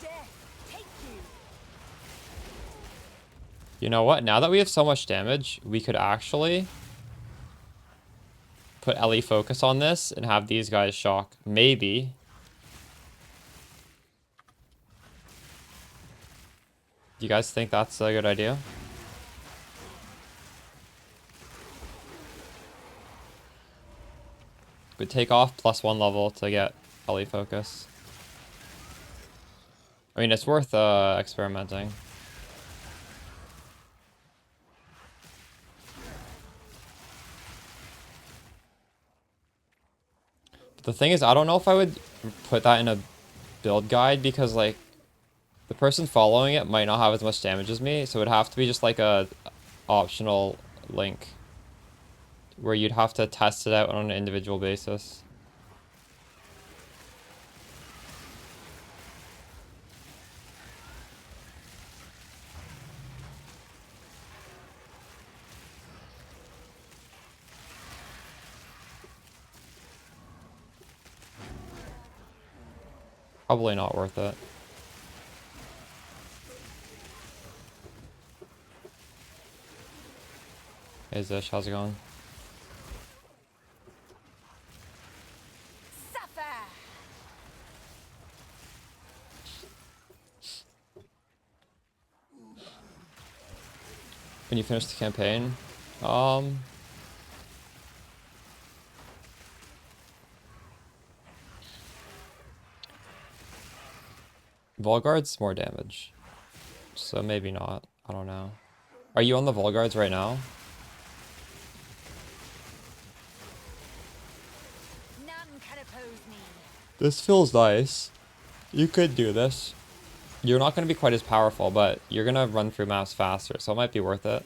Death, take you. You know what? Now that we have so much damage, we could actually put Ellie focus on this and have these guys shock. Maybe. Do you guys think that's a good idea? Would take off +1 level to get Ellie focus. I mean, it's worth experimenting. But the thing is, I don't know if I would put that in a build guide because, like, the person following it might not have as much damage as me, so it would have to be just like a optional link where you'd have to test it out on an individual basis. Probably not worth it. Hey Zish, how's it going? Suffer. When you finish the campaign? Volguard's more damage. So maybe not. I don't know. Are you on the Volguards right now? None can oppose me. This feels nice. You could do this. You're not going to be quite as powerful, but you're going to run through maps faster, so it might be worth it.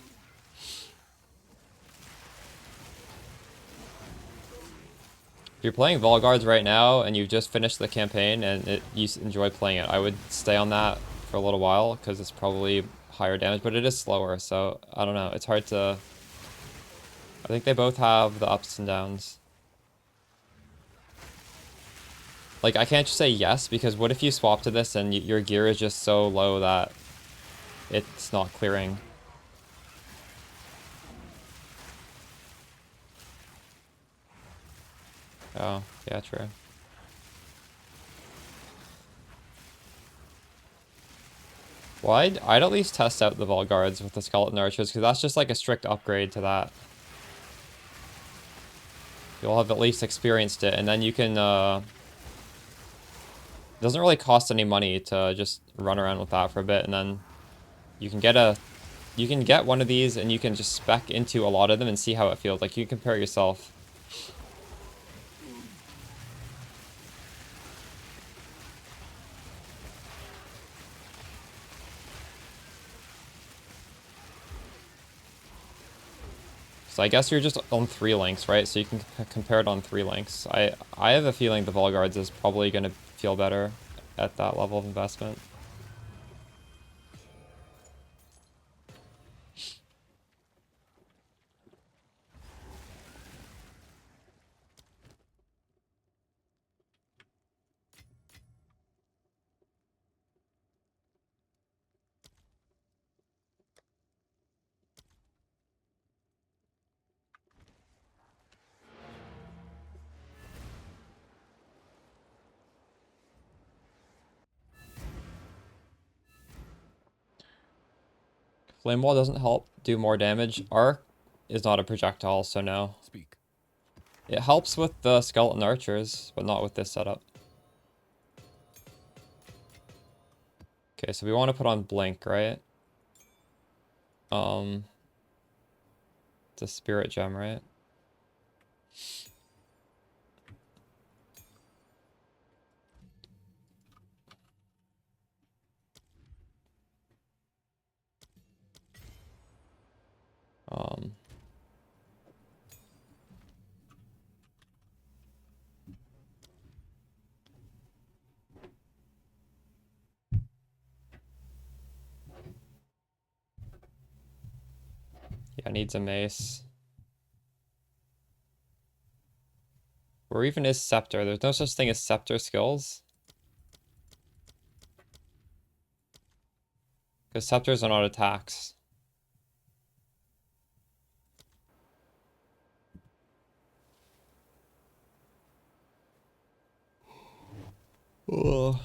If you're playing Volguards right now and you've just finished the campaign and you enjoy playing it, I would stay on that for a little while because it's probably higher damage, but it is slower, so I don't know. It's hard to... I think they both have the ups and downs. Like, I can't just say yes, because what if you swap to this and your gear is just so low that it's not clearing? Oh, yeah, true. Well, I'd at least test out the Volguards with the Skeleton Archers, because that's just like a strict upgrade to that. You'll have at least experienced it, and then you can, it doesn't really cost any money to just run around with that for a bit, and then you can get one of these, and you can just spec into a lot of them and see how it feels. Like, you can compare yourself. So I guess you're just on 3 links, right? So you can compare it on 3 links. I have a feeling the Volguards is probably going to feel better at that level of investment. Flame Wall doesn't help do more damage. Arc is not a projectile, so no. Speak. It helps with the skeleton archers, but not with this setup. Okay, so we want to put on Blink, right? It's a spirit gem, right? Um, yeah, needs a mace. Where even is Scepter? There's no such thing as Scepter skills. Because Scepters are not attacks. Ugh.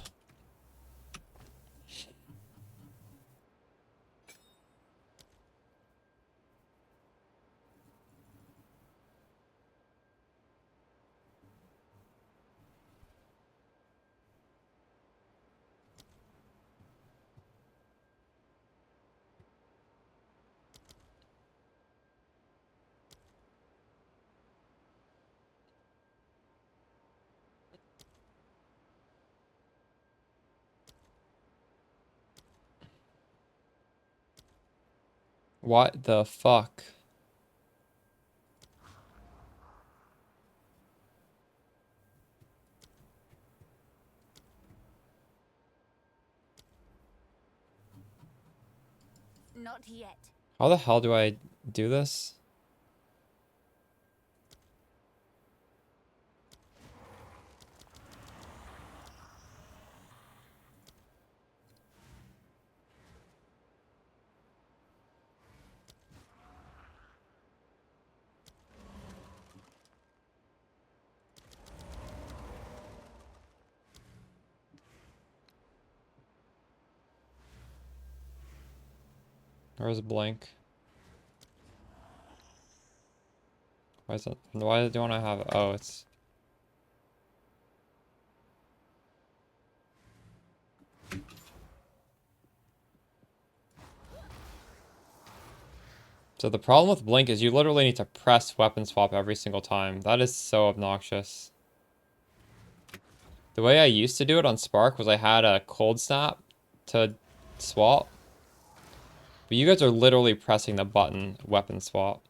What the fuck? Not yet. How the hell do I do this? Where's Blink? Why is it? Why don't I have it? Oh, it's... So the problem with Blink is you literally need to press weapon swap every single time. That is so obnoxious. The way I used to do it on Spark was I had a cold snap to swap. But you guys are literally pressing the button weapon swap.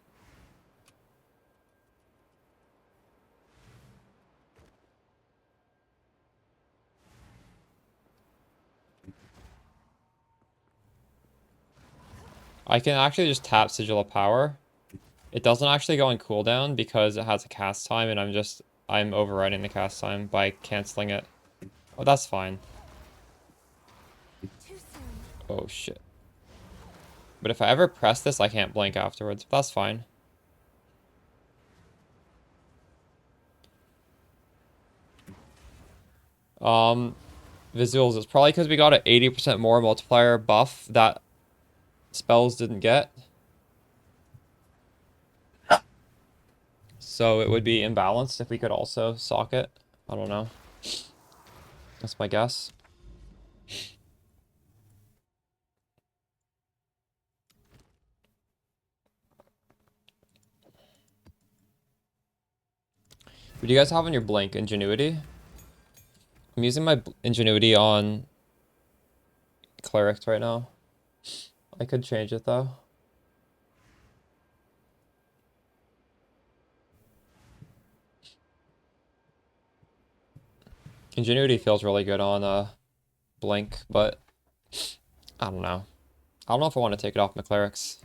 I can actually just tap Sigil of Power. It doesn't actually go on cooldown because it has a cast time and I'm overriding the cast time by canceling it. Oh, that's fine. Too soon. Oh shit. But if I ever press this, I can't blink afterwards. That's fine. Visuals, it's probably because we got an 80% more multiplier buff that spells didn't get. So it would be imbalanced if we could also sock it. I don't know. That's my guess. What do you guys have on your blink? Ingenuity? I'm using my ingenuity on clerics right now. I could change it though. Ingenuity feels really good on blink, but I don't know. I don't know if I want to take it off my clerics.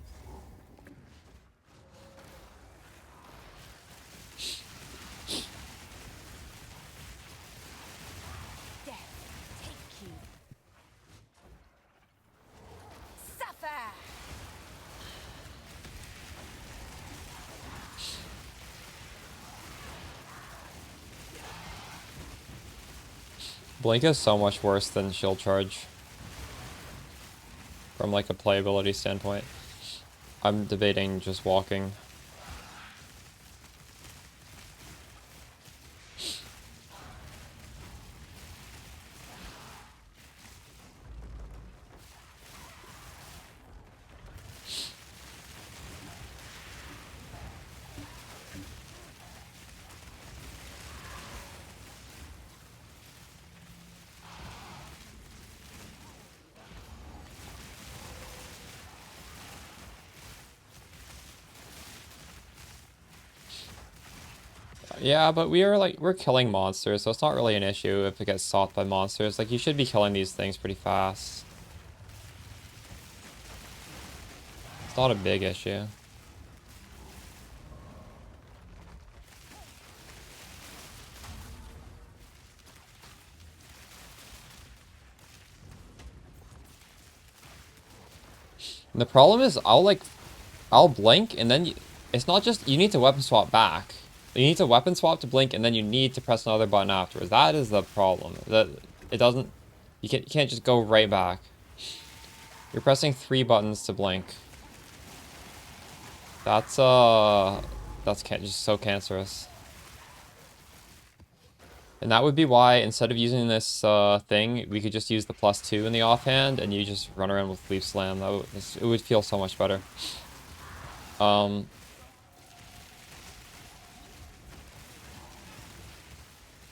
Death, take you. Suffer. Blink is so much worse than shield charge. from like a playability standpoint. I'm debating just walking. Yeah, but we're killing monsters, so it's not really an issue if it gets sought by monsters. Like, you should be killing these things pretty fast. It's not a big issue. And the problem is, I'll blink, and then it's not just, you need to weapon swap back. You need to weapon swap to blink, and then you need to press another button afterwards. That is the problem. That it doesn't, you can't just go right back. You're pressing 3 buttons to blink. That's just so cancerous. And that would be why, instead of using this thing, we could just use the +2 in the offhand, and you just run around with Leaf Slam. It would feel so much better.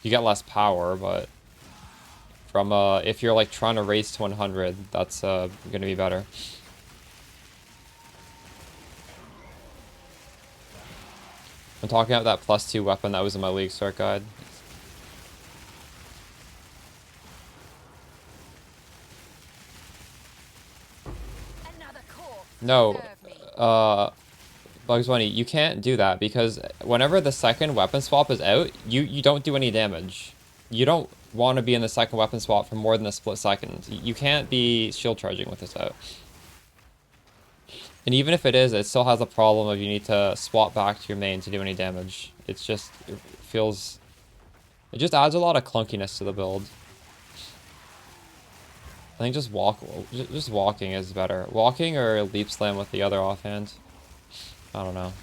You get less power, but from if you're like trying to race to 100, that's gonna be better. I'm talking about that +2 weapon that was in my League Start guide. Another corpse. No, Serve me. Bugs Bunny, you can't do that because whenever the second weapon swap is out, you don't do any damage. You don't want to be in the second weapon swap for more than a split second. You can't be shield charging with this out. And even if it is, it still has a problem of you need to swap back to your main to do any damage. It's just, it just adds a lot of clunkiness to the build. I think just walking is better. Walking or Leap Slam with the other offhand. I don't know.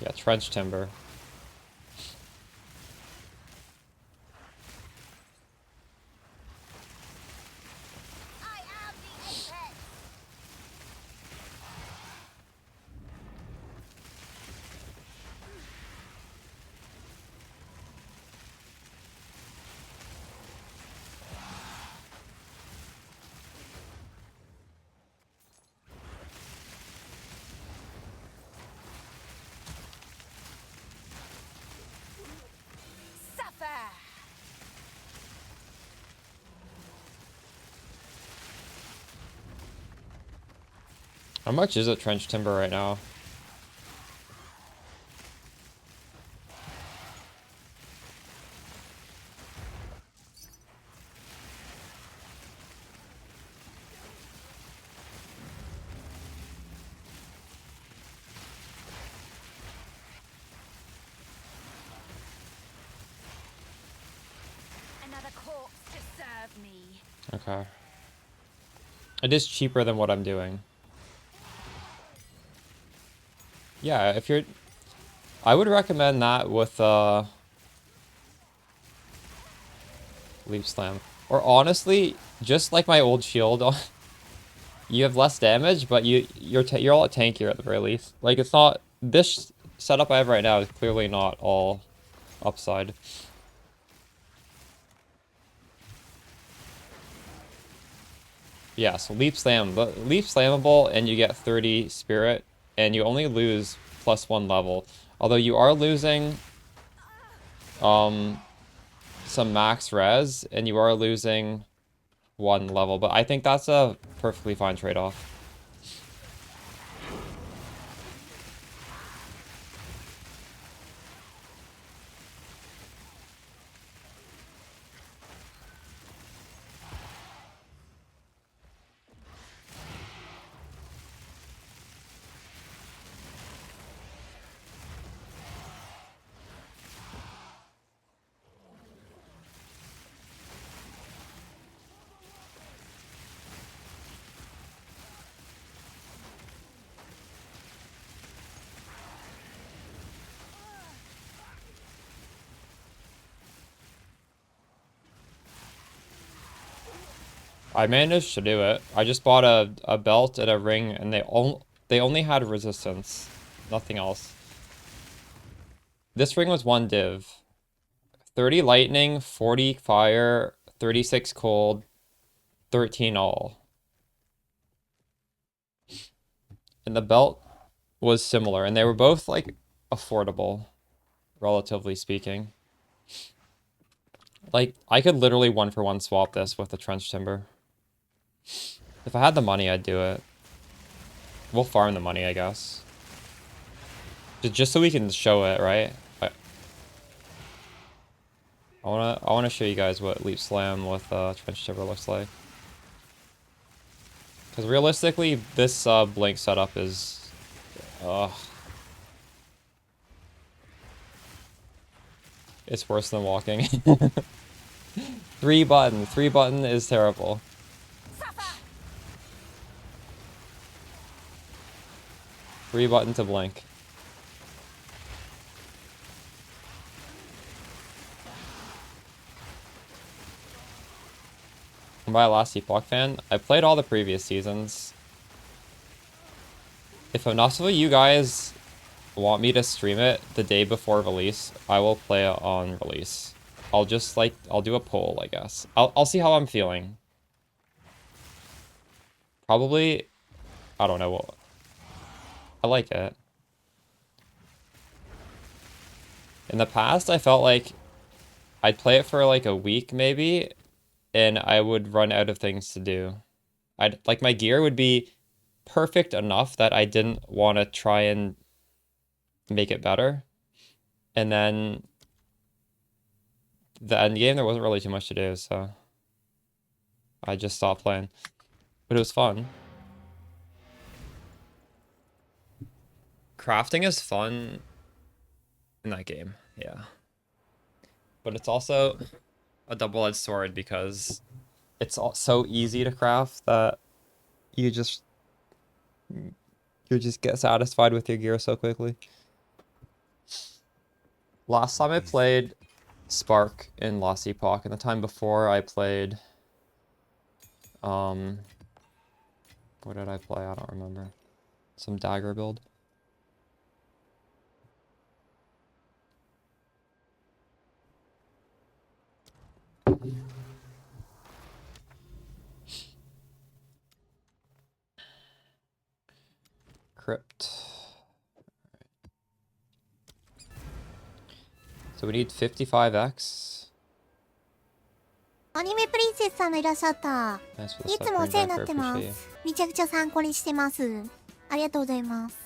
Yeah, Trench Timber. I am the apex. Suffer. How much is it Trench Timber right now? Another corpse to serve me. Okay. It is cheaper than what I'm doing. Yeah, if you're... I would recommend that with, Leaf Slam. Or honestly, just like my old shield, you have less damage, but you're a lot tankier at the very least. Like, it's not... This setup I have right now is clearly not all upside. Yeah, so Leap Slam. Leap Slammable, and you get 30 Spirit, and you only lose +1 level. Although you are losing some max res, and you are losing 1 level, but I think that's a perfectly fine trade-off. I managed to do it. I just bought a belt and a ring, and they only had resistance, nothing else. This ring was 1 div. 30 lightning, 40 fire, 36 cold, 13 all. And the belt was similar, and they were both like affordable, relatively speaking. Like, I could literally 1-for-1 swap this with the trench timber. If I had the money, I'd do it. We'll farm the money, I guess. Just so we can show it, right? I wanna show you guys what Leap Slam with trench timber looks like. Because realistically, this blink setup is, it's worse than walking. 3 button. 3 button is terrible. Suffer! 3 button to blink. Am I a last Epoch fan? I played all the previous seasons. If enough of you guys want me to stream it the day before release, I will play it on release. I'll just like, I'll do a poll, I guess. I'll see how I'm feeling. Probably, I don't know what. I like it. In the past, I felt like I'd play it for like a week maybe, and I would run out of things to do. Like my gear would be perfect enough that I didn't want to try and make it better. And then the end game, there wasn't really too much to do, so I just stopped playing. But it was fun. Crafting is fun in that game, yeah. But it's also a double-edged sword because it's so easy to craft that you just get satisfied with your gear so quickly. Last time I played Spark in Lost Epoch, and the time before I played what did I play? I don't remember. Some dagger build. Crypt. So we need 55x. アニメプリンセスさんのいらっしゃった。 Thanks for い the つもお suffering 世話にな backer, ってま appreciate す。めちゃくちゃ参考にしてます。ありがとうございます。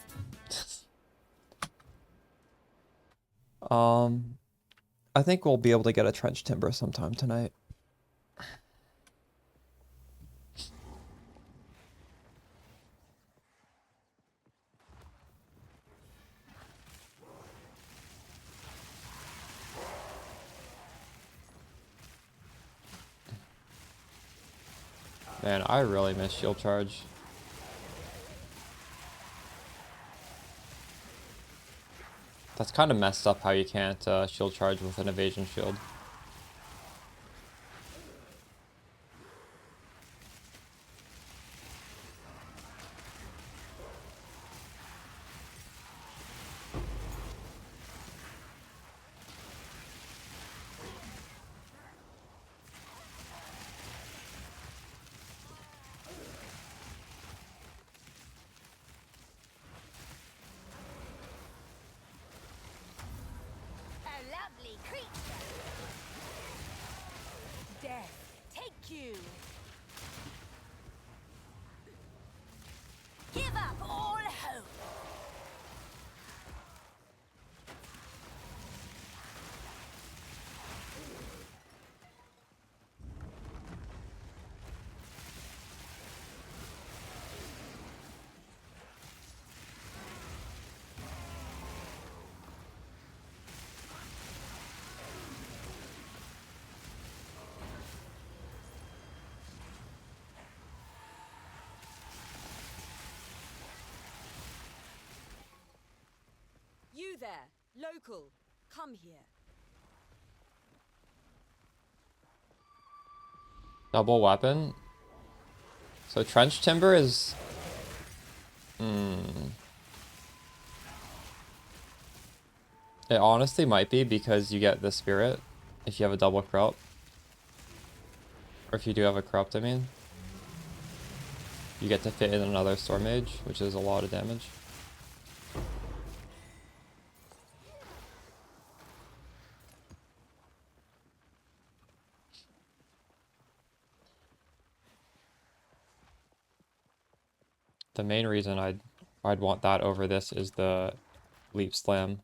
I think we'll be able to get a trench timber sometime tonight. Man, I really miss shield charge. That's kind of messed up how you can't shield charge with an evasion shield. A lovely creature. Death, take you. Give up all hope. You there, local, come here. Double weapon? So trench timber is... It honestly might be because you get the spirit if you have a double corrupt. Or if you do have a corrupt, I mean. You get to fit in another storm mage, which is a lot of damage. The main reason I'd want that over this is the leap slam.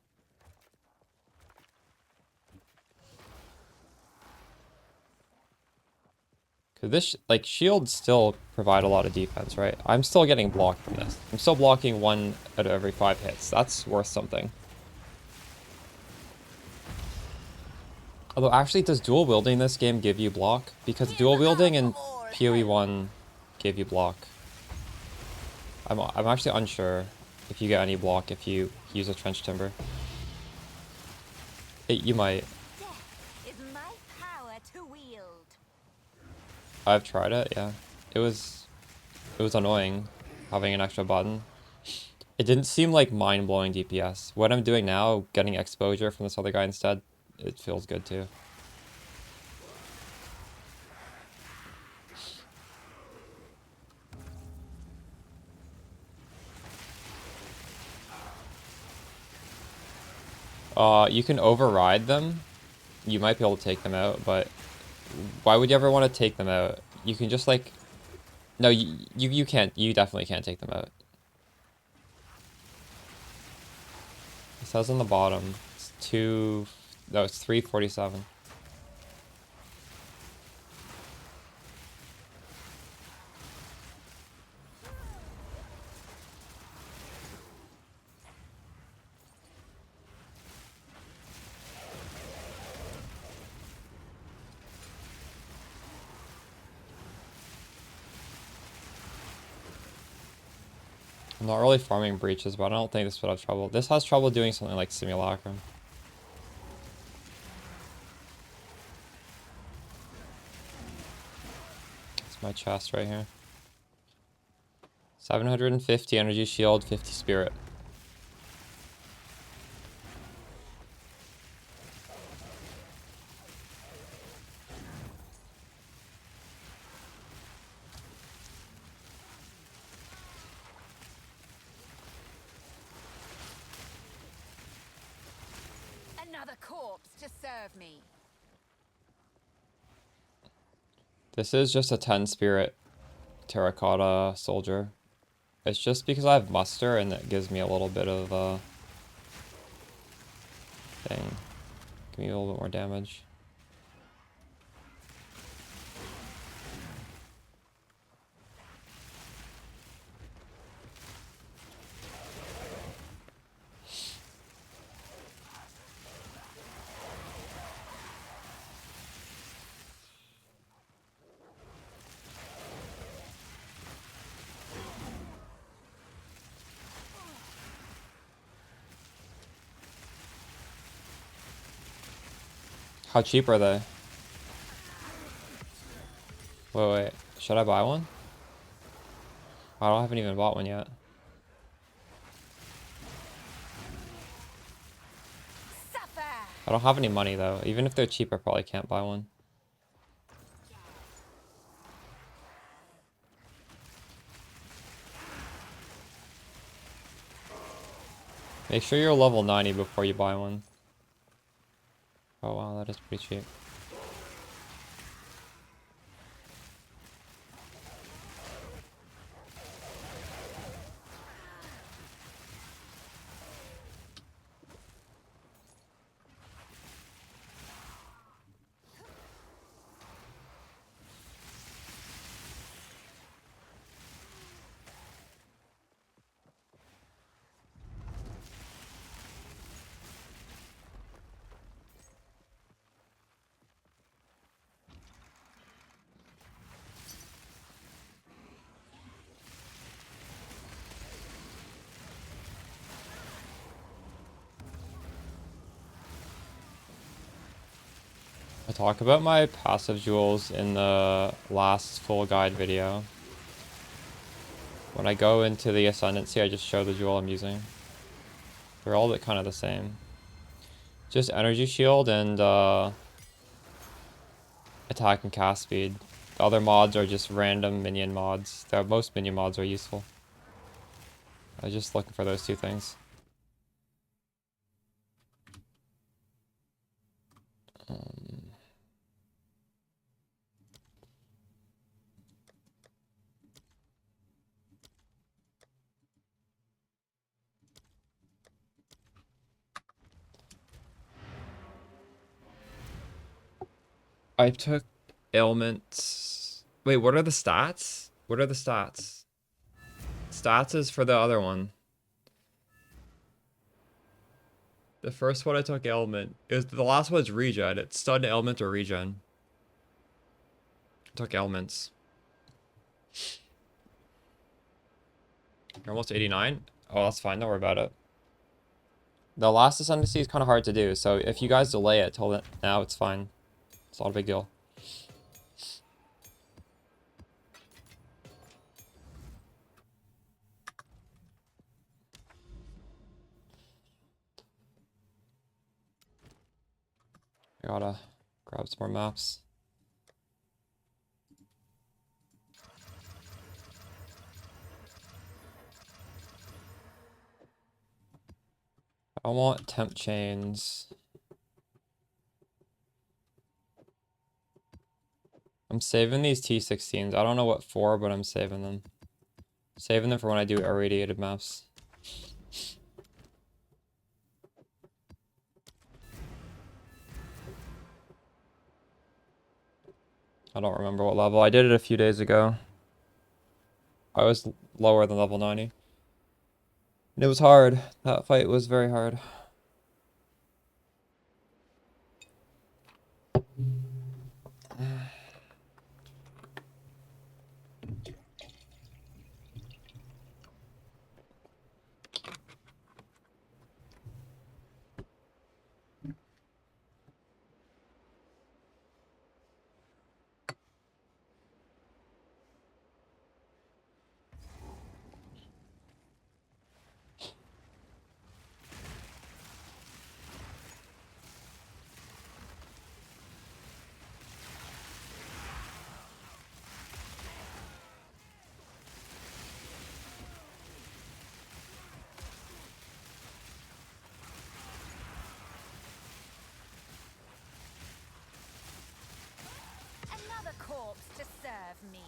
Cause this like shields still provide a lot of defense, right? I'm still getting blocked from this. I'm still blocking 1 out of every 5 hits. That's worth something. Although actually, does dual wielding this game give you block? Because dual wielding in PoE 1 gave you block. I'm actually unsure if you get any block if you use a trench timber. You might. Death is my power to wield. I've tried it, yeah. It was annoying having an extra button. It didn't seem like mind-blowing DPS. What I'm doing now, getting exposure from this other guy instead, it feels good too. You can override them. You might be able to take them out, but why would you ever want to take them out? You can just like... No, you can't. You definitely can't take them out. It says on the bottom. It's 2... No, it's 347. I'm not really farming breaches, but I don't think this would have trouble. This has trouble doing something like Simulacrum. It's my chest right here. 750 energy shield, 50 spirit. Another corpse to serve me. This is just a 10 spirit terracotta soldier. It's just because I have muster and it gives me a little bit of thing. Give me a little bit more damage. How cheap are they? Wait. Should I buy one? I haven't even bought one yet. Suffer. I don't have any money though. Even if they're cheap, I probably can't buy one. Make sure you're level 90 before you buy one. Oh wow, that is pretty cheap. I talk about my passive jewels in the last full guide video. When I go into the Ascendancy, I just show the jewel I'm using. They're all kind of the same. Just energy shield and attack and cast speed. The other mods are just random minion mods. Most minion mods are useful. I was just looking for those two things. I took ailments. Wait, what are the stats? What are the stats? Stats is for the other one. The first one I took ailment. The last one's regen. It's stun, ailment, or regen. I took ailments. You're almost 89? Oh, that's fine. Don't worry about it. The last ascendancy is kind of hard to do, so if you guys delay it till now, it's fine. It's not a big deal. I gotta grab some more maps. I want temp chains. I'm saving these T16s. I don't know what for, but I'm saving them. Saving them for when I do irradiated maps. I don't remember what level. I did it a few days ago. I was lower than level 90. And it was hard. That fight was very hard. Another corpse to serve me.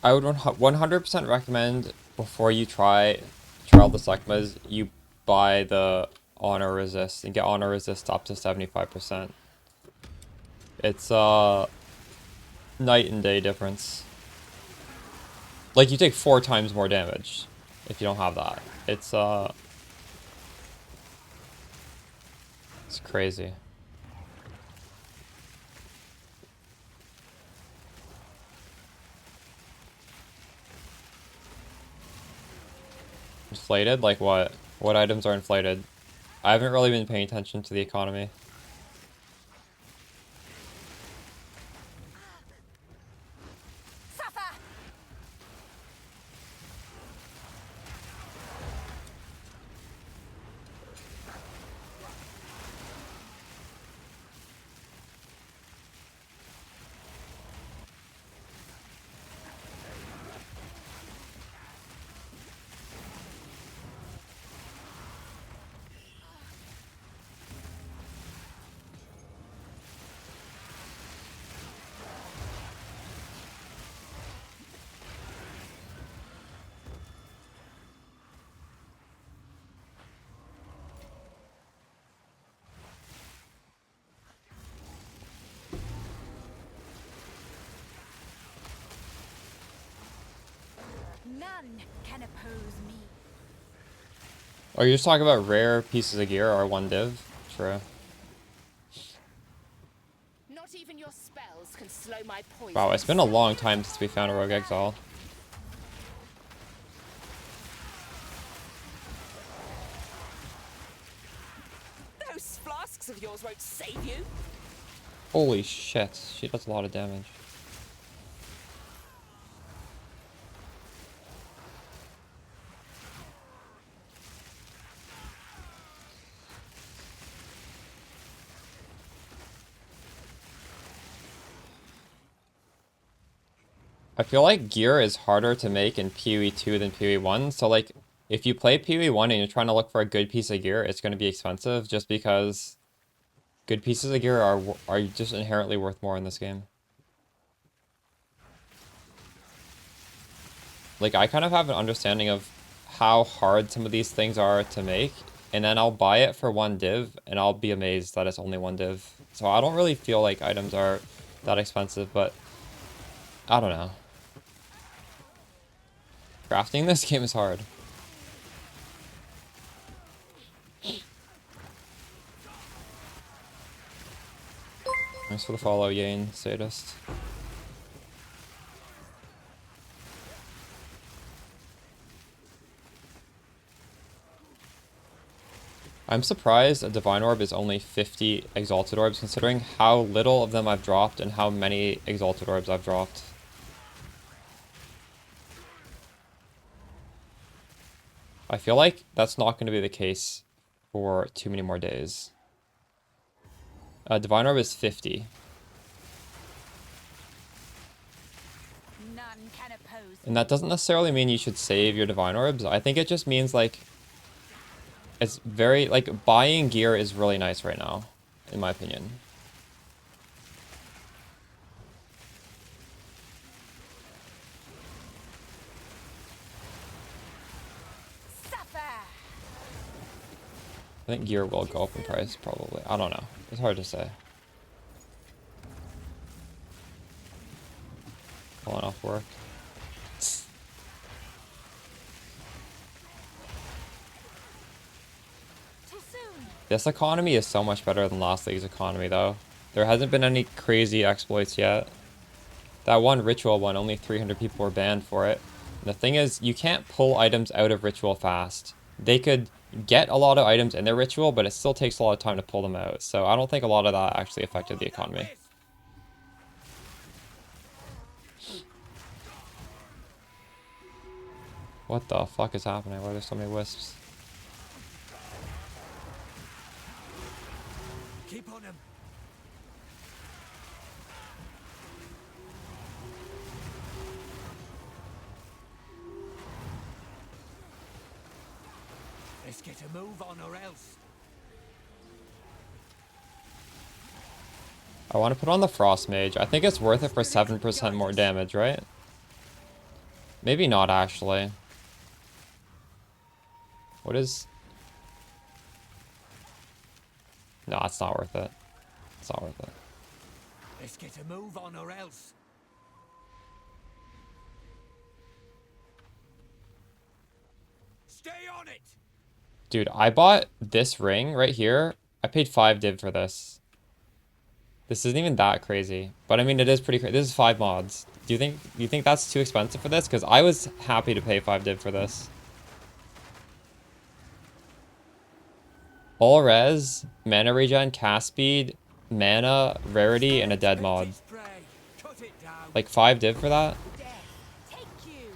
I would 100% recommend before you try all the Sekmas, you buy the honor resist and get honor resist up to 75%. It's night and day difference. Like you take 4 times more damage if you don't have that. It's crazy. Inflated? Like what? What items are inflated? I haven't really been paying attention to the economy. Suffer! None can oppose me. Are you just talking about rare pieces of gear or one div? True. Not even your spells can slow my poison. Wow, it's been a long time since we found a Rogue Exile. tusks of yours won't save you. Holy shit, she does a lot of damage. I feel like gear is harder to make in PoE 2 than PoE 1, so like, if you play PoE 1 and you're trying to look for a good piece of gear, it's going to be expensive just because good pieces of gear are just inherently worth more in this game. Like, I kind of have an understanding of how hard some of these things are to make, and then I'll buy it for 1 div, and I'll be amazed that it's only 1 div. So I don't really feel like items are that expensive, but I don't know. Crafting this game is hard. Thanks for the follow, Yane, sadist. I'm surprised a Divine Orb is only 50 Exalted Orbs, considering how little of them I've dropped and how many Exalted Orbs I've dropped. I feel like that's not going to be the case for too many more days. Divine Orb is 50. None can oppose. And that doesn't necessarily mean you should save your Divine Orbs. I think it just means, like, it's very, like, buying gear is really nice right now, in my opinion. Suffer. I think gear will go up in price, probably. I don't know. It's hard to say. Pulling off work. Too soon. This economy is so much better than last league's economy, though. There hasn't been any crazy exploits yet. That one ritual one, only 300 people were banned for it. And the thing is, you can't pull items out of ritual fast. They could get a lot of items in their ritual, but it still takes a lot of time to pull them out. So I don't think a lot of that actually affected the economy. What the fuck is happening? Why are there so many wisps? Keep on him. Let's get a move on or else. I want to put on the Frost Mage. I think it's worth it for 7% more damage, right? Maybe not, actually. What is... No, it's not worth it. It's not worth it. Let's get a move on or else. Stay on it. Dude, I bought this ring right here. I paid 5 div for this. This isn't even that crazy. But I mean, it is pretty crazy. This is 5 mods. Do you think that's too expensive for this? Because I was happy to pay 5 div for this. All res, mana regen, cast speed, mana, rarity, and a dead mod. Cut it down. Like 5 div for that? Death. Take you.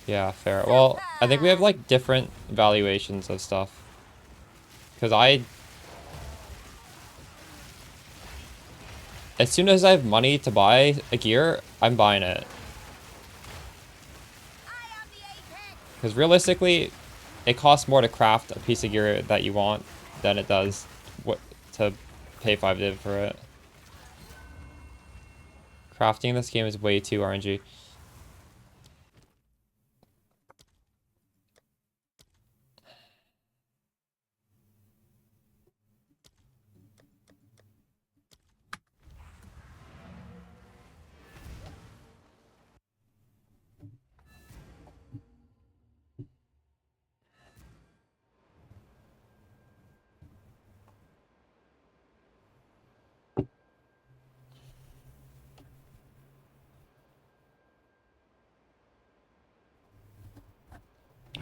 Yeah, fair. Well, I think we have like different valuations of stuff. Because as soon as I have money to buy a gear, I'm buying it. I am the apex. Because realistically, it costs more to craft a piece of gear that you want than it does to pay 5 div for it. Crafting in this game is way too RNG.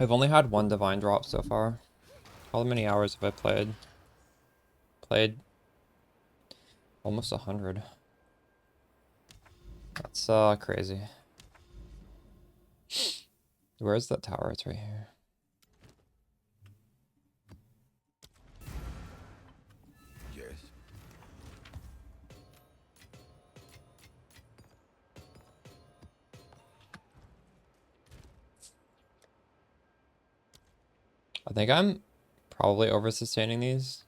I've only had one divine drop so far. How many hours have I played? Played almost 100. That's crazy. Where's that tower? It's right here. Yes. I think I'm probably over sustaining these.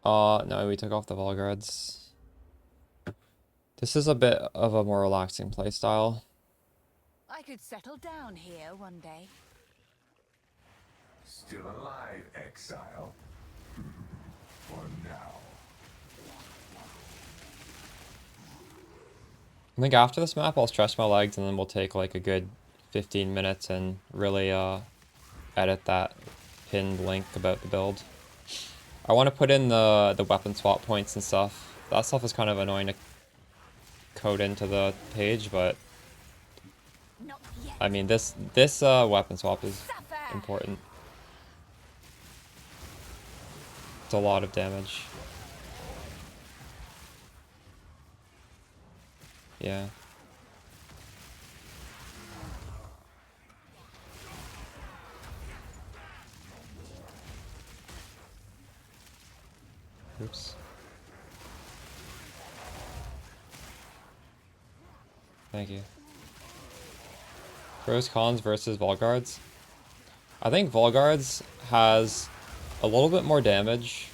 No, we took off the Volgards. This is a bit of a more relaxing playstyle. I could settle down here one day. Still alive, exile. For now. I think after this map, I'll stretch my legs and then we'll take like a good 15 minutes and really edit that pinned link about the build. I want to put in the weapon swap points and stuff. That stuff is kind of annoying to code into the page, but Not yet. I mean this weapon swap is Suffer. important. It's a lot of damage. Yeah. Oops. Thank you. Pros, cons versus Volgards. I think Volgards has a little bit more damage.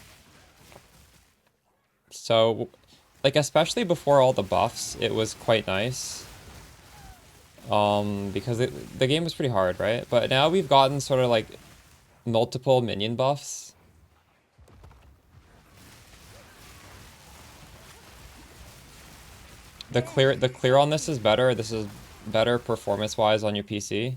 So, like, especially before all the buffs, it was quite nice. Because the game was pretty hard, right? But now we've gotten sort of like multiple minion buffs. The clear on this is better. This is better performance-wise on your PC.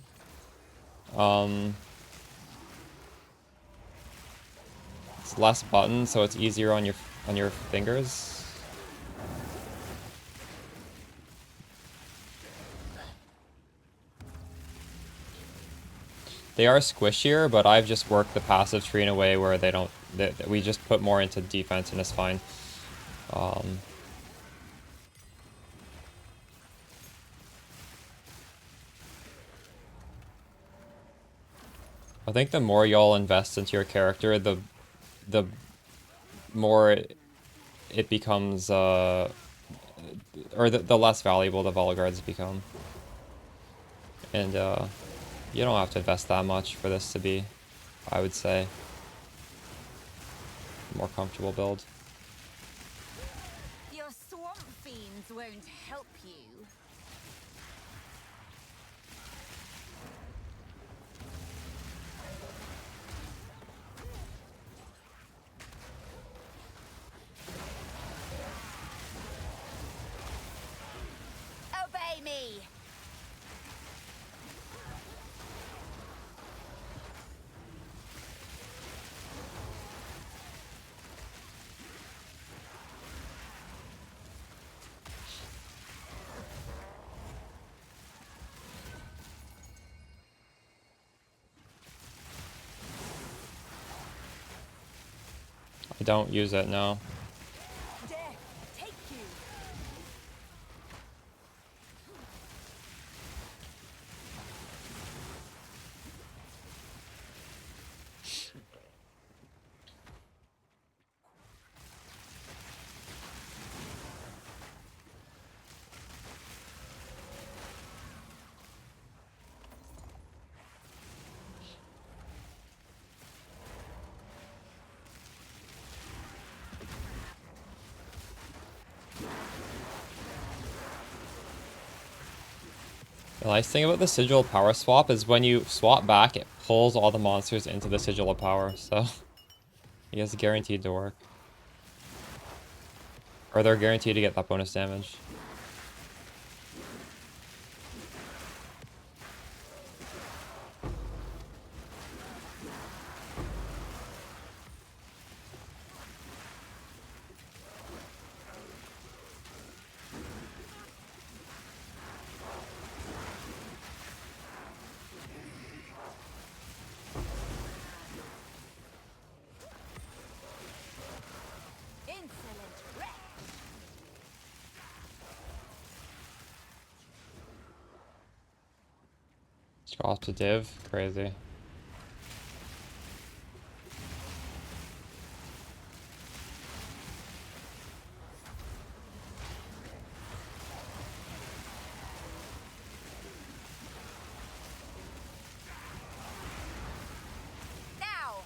It's less buttons, so it's easier on your fingers. They are squishier, but I've just worked the passive tree in a way where they don't. We just put more into defense and it's fine. I think the more y'all invest into your character, the more it becomes, or the less valuable the Volgards become. And you don't have to invest that much for this to be, I would say, a more comfortable build. Your swamp fiends won't help you. Obey me. I don't use it now. Death, take you. The nice thing about the sigil power swap is when you swap back, it pulls all the monsters into the sigil of power, so he is guaranteed to work. Or they're guaranteed to get that bonus damage. Scroll to div, crazy. Now!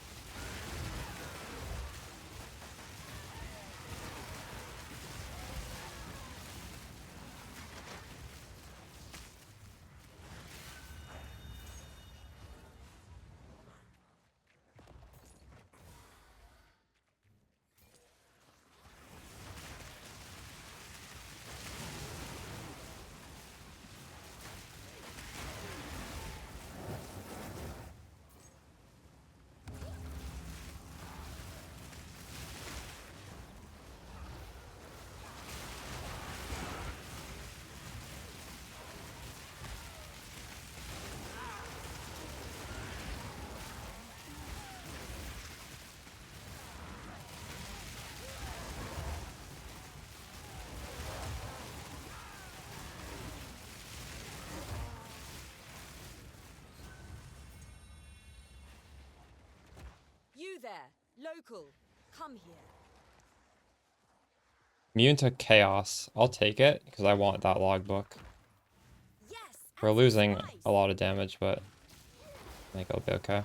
You there, local, come here. Immune to chaos. I'll take it because I want that logbook. Yes, We're and losing spice. a lot of damage, but I think it'll be okay.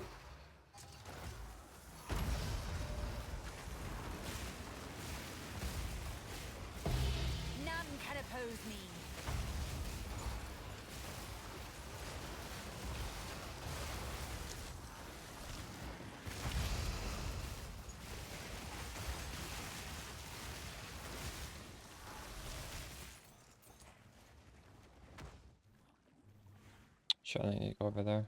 None can oppose me. Shit, I need to go over there.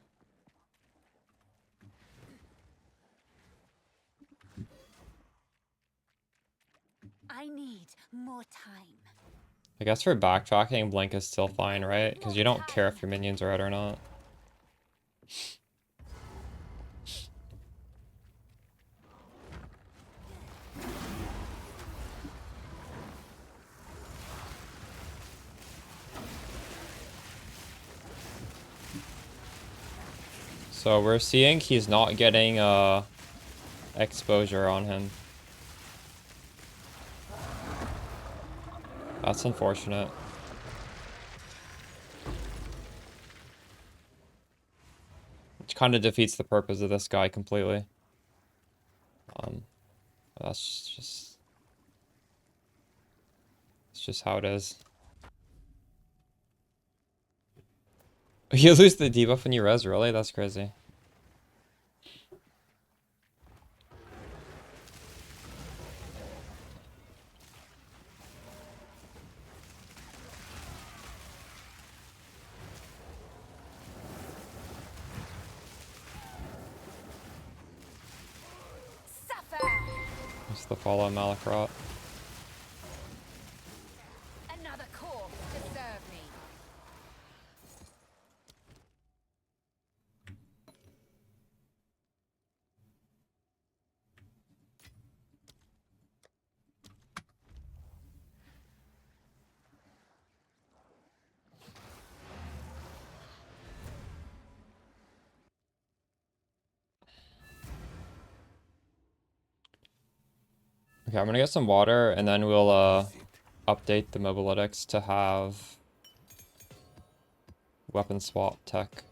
I need more time. I guess for backtracking, Blink is still fine, right? Because you don't care if your minions are out or not. So we're seeing he's not getting exposure on him. That's unfortunate. Which kind of defeats the purpose of this guy completely. That's just... It's just how it is. You lose the debuff when you res, really? That's crazy. Suffer! It's the follow Malacrot. Another corpse to serve me. Okay, I'm gonna get some water and then we'll update the mobilytics to have weapon swap tech.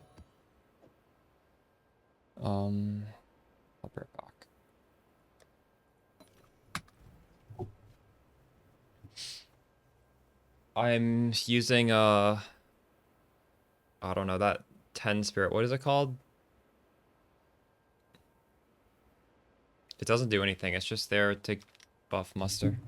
I'll be right back. I'm using I don't know, that 10 spirit. What is it called? It doesn't do anything. It's just there to buff muster.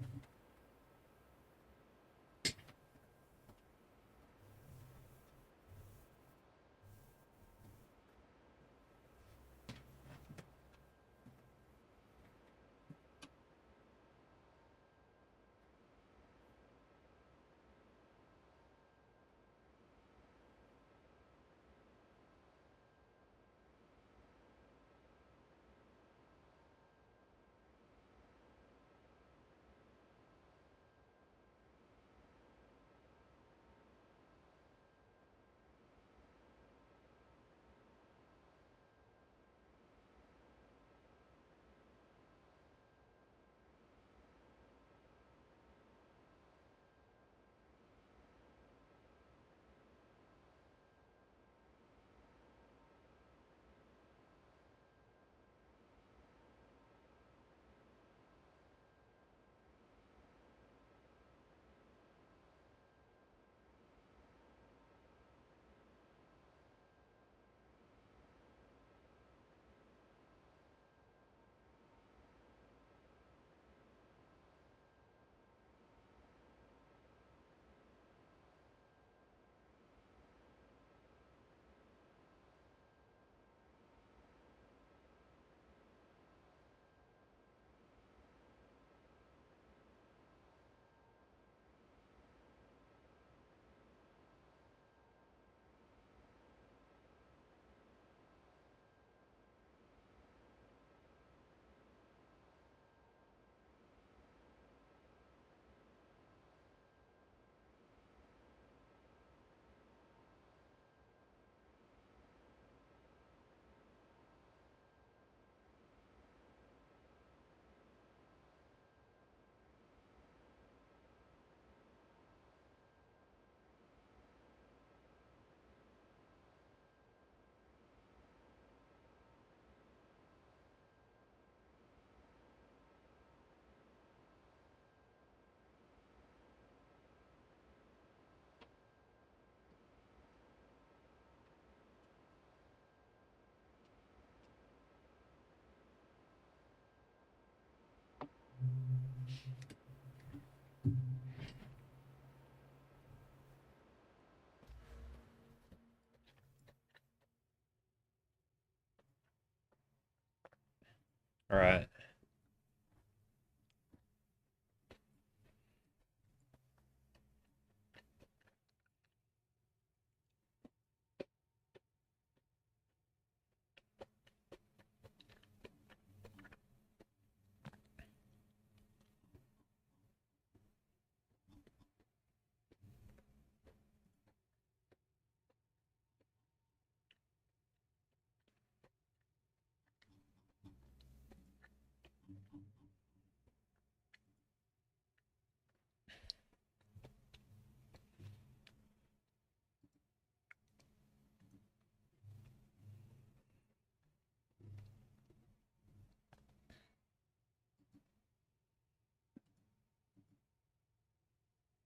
All right.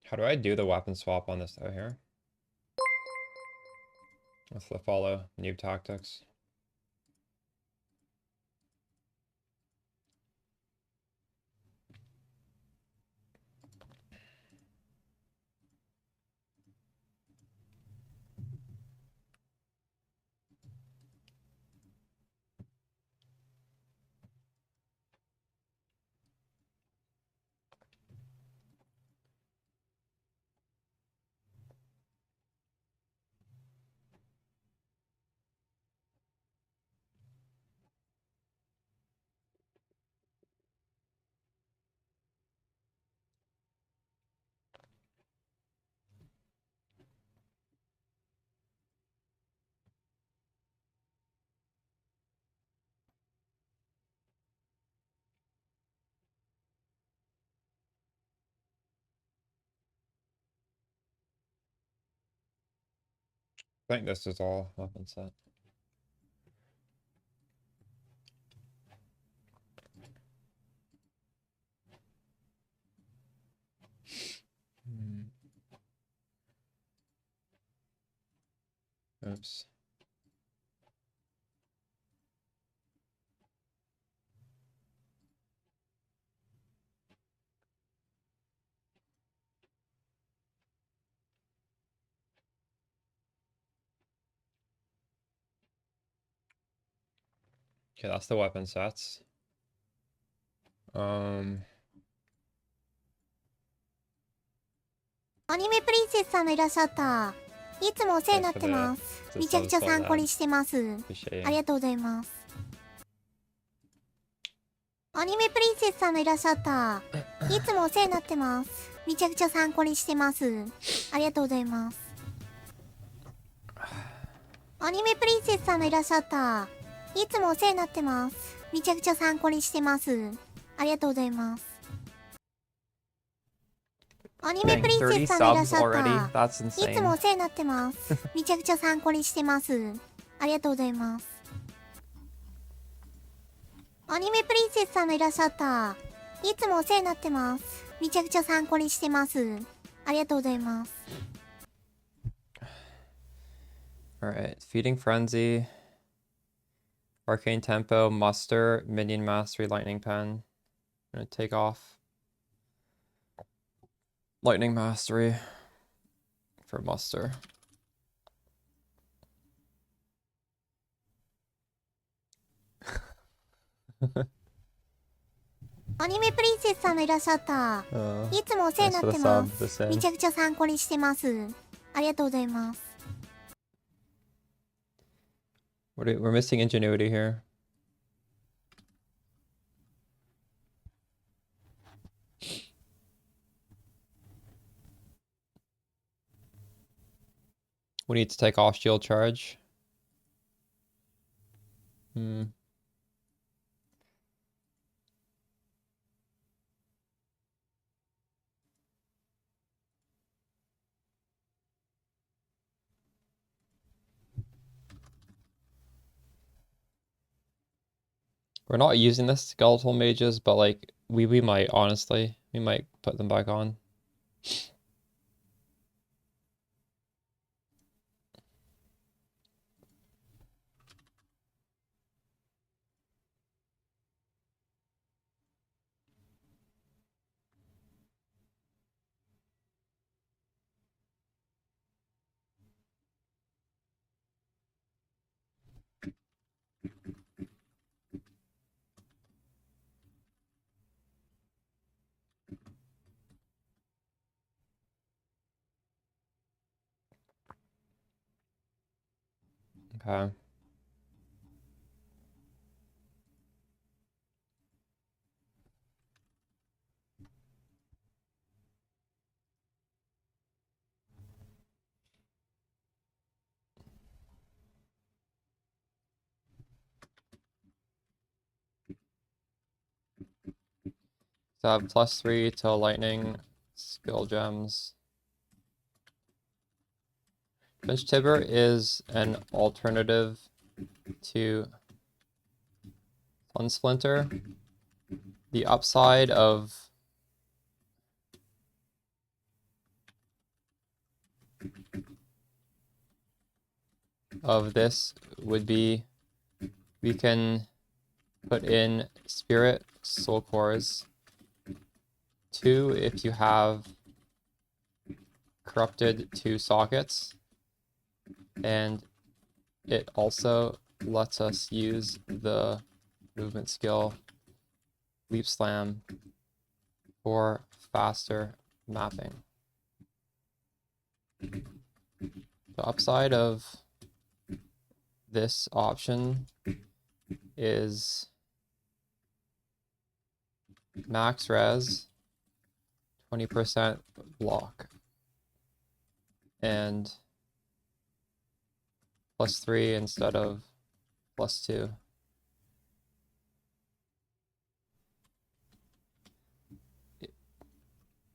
How do I do the weapon swap on this though here? With the follow noob tactics. I think this is all weapon set. Oops. Okay, that's the weapon sets. アニメプリンセスさんもいらっしゃった。いつもお世話になってます。めちゃくちゃ参考にしてます。ありがとうございます。アニメプリンセスさんもいらっしゃった。いつもお世話になってます。めちゃくちゃ参考にしてます。ありがとうございます。アニメプリンセスさんもいらっしゃった。いつもお世話になってます。めちゃくちゃ参考にしてます。ありがとうございます。アニメプリンセスさんもいらっしゃった。いつもお世話になってます。めちゃくちゃ参考にしてます。ありがとうございます。アニメプリンセスさんもいらっしゃった。いつもお世話になってます。めちゃくちゃ参考にしてます。ありがとうございます。Alright, Feeding Frenzy, Arcane Tempo, Muster, Minion Mastery, Lightning Pen. I'm gonna take off Lightning Mastery for Muster. アニメプリンセスさんもいらっしゃった。いつもお世話になってます。めちゃくちゃ参考にしてます。ありがとうございます。We're missing ingenuity here. We need to take off shield charge. We're not using the skeletal mages, but like we might, honestly. We might put them back on. Okay. So I have +3 to lightning skill gems. Finch Tibber is an alternative to Sun Splinter. The upside of this would be we can put in Spirit Soul Cores 2 if you have corrupted 2 sockets, and it also lets us use the movement skill Leap Slam for faster mapping. The upside of this option is max res, 20% block, and +3 instead of +2.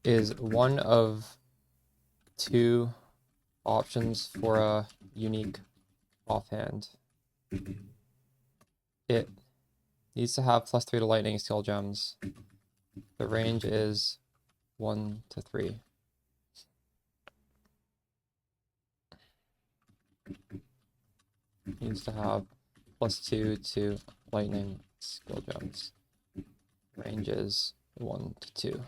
Is one of 2 options for a unique offhand. It needs to have +3 to lightning skill gems. The range is 1 to 3. Needs to have +2 to lightning skill gems. Range is 1 to 2.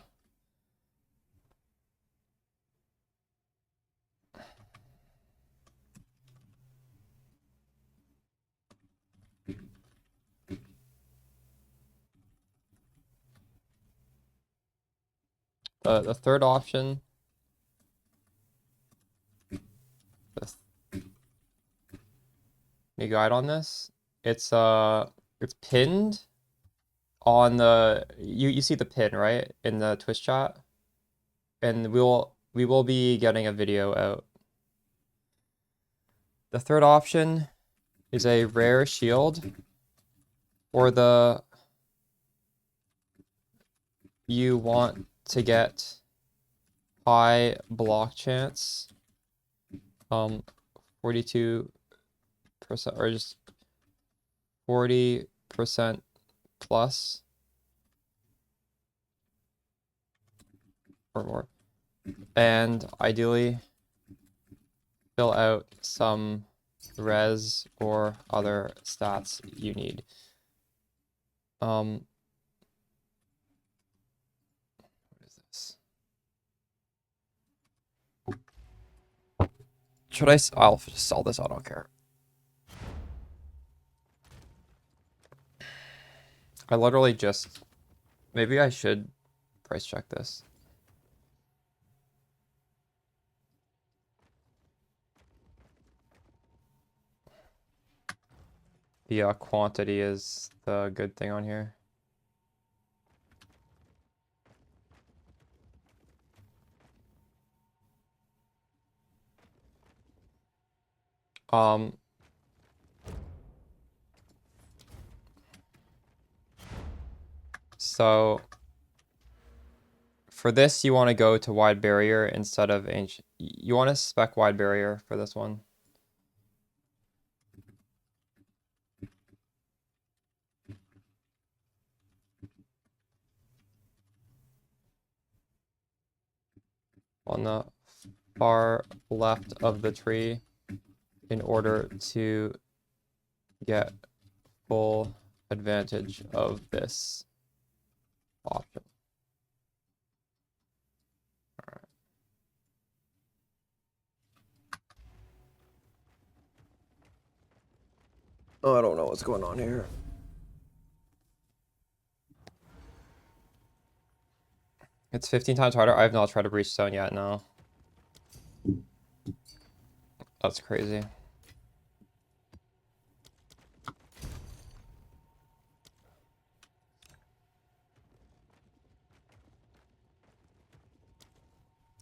The third option, me guide on this. It's pinned on the you see the pin, right, in the Twitch chat, and we will be getting a video out. The third option is a rare shield, or you want to get high block chance, 42% or just 40% plus or more, and ideally fill out some res or other stats you need. What is this? Should I'll just sell this, I don't care. I literally just, maybe I should price check this. The quantity is the good thing on here. So for this, you want to go to wide barrier instead of ancient. You want to spec wide barrier for this one. On the far left of the tree in order to get full advantage of this option. All right. Oh, I don't know what's going on here. It's 15 times harder. I have not tried to breach zone yet, no. That's crazy.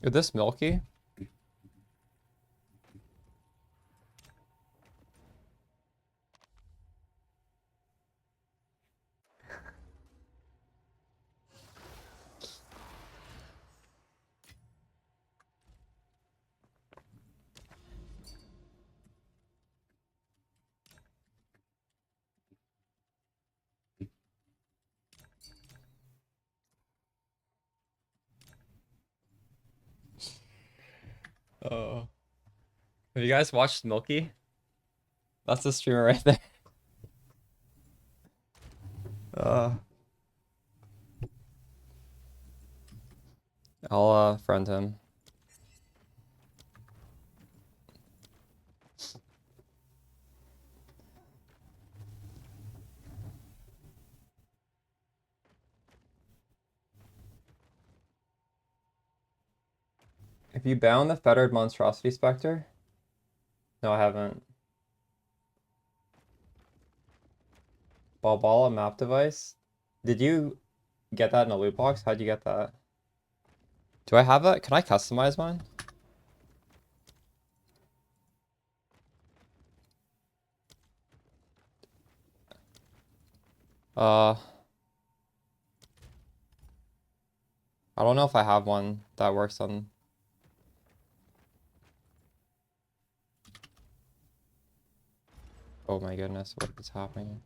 Is this milky? Oh. Have you guys watched Milky? That's the streamer right there. I'll friend him. Have you bound the Fettered Monstrosity Spectre? No, I haven't. Balbala map device? Did you get that in a loot box? How'd you get that? Do I have that? Can I customize mine? I don't know if I have one that works on... Oh my goodness, what is happening?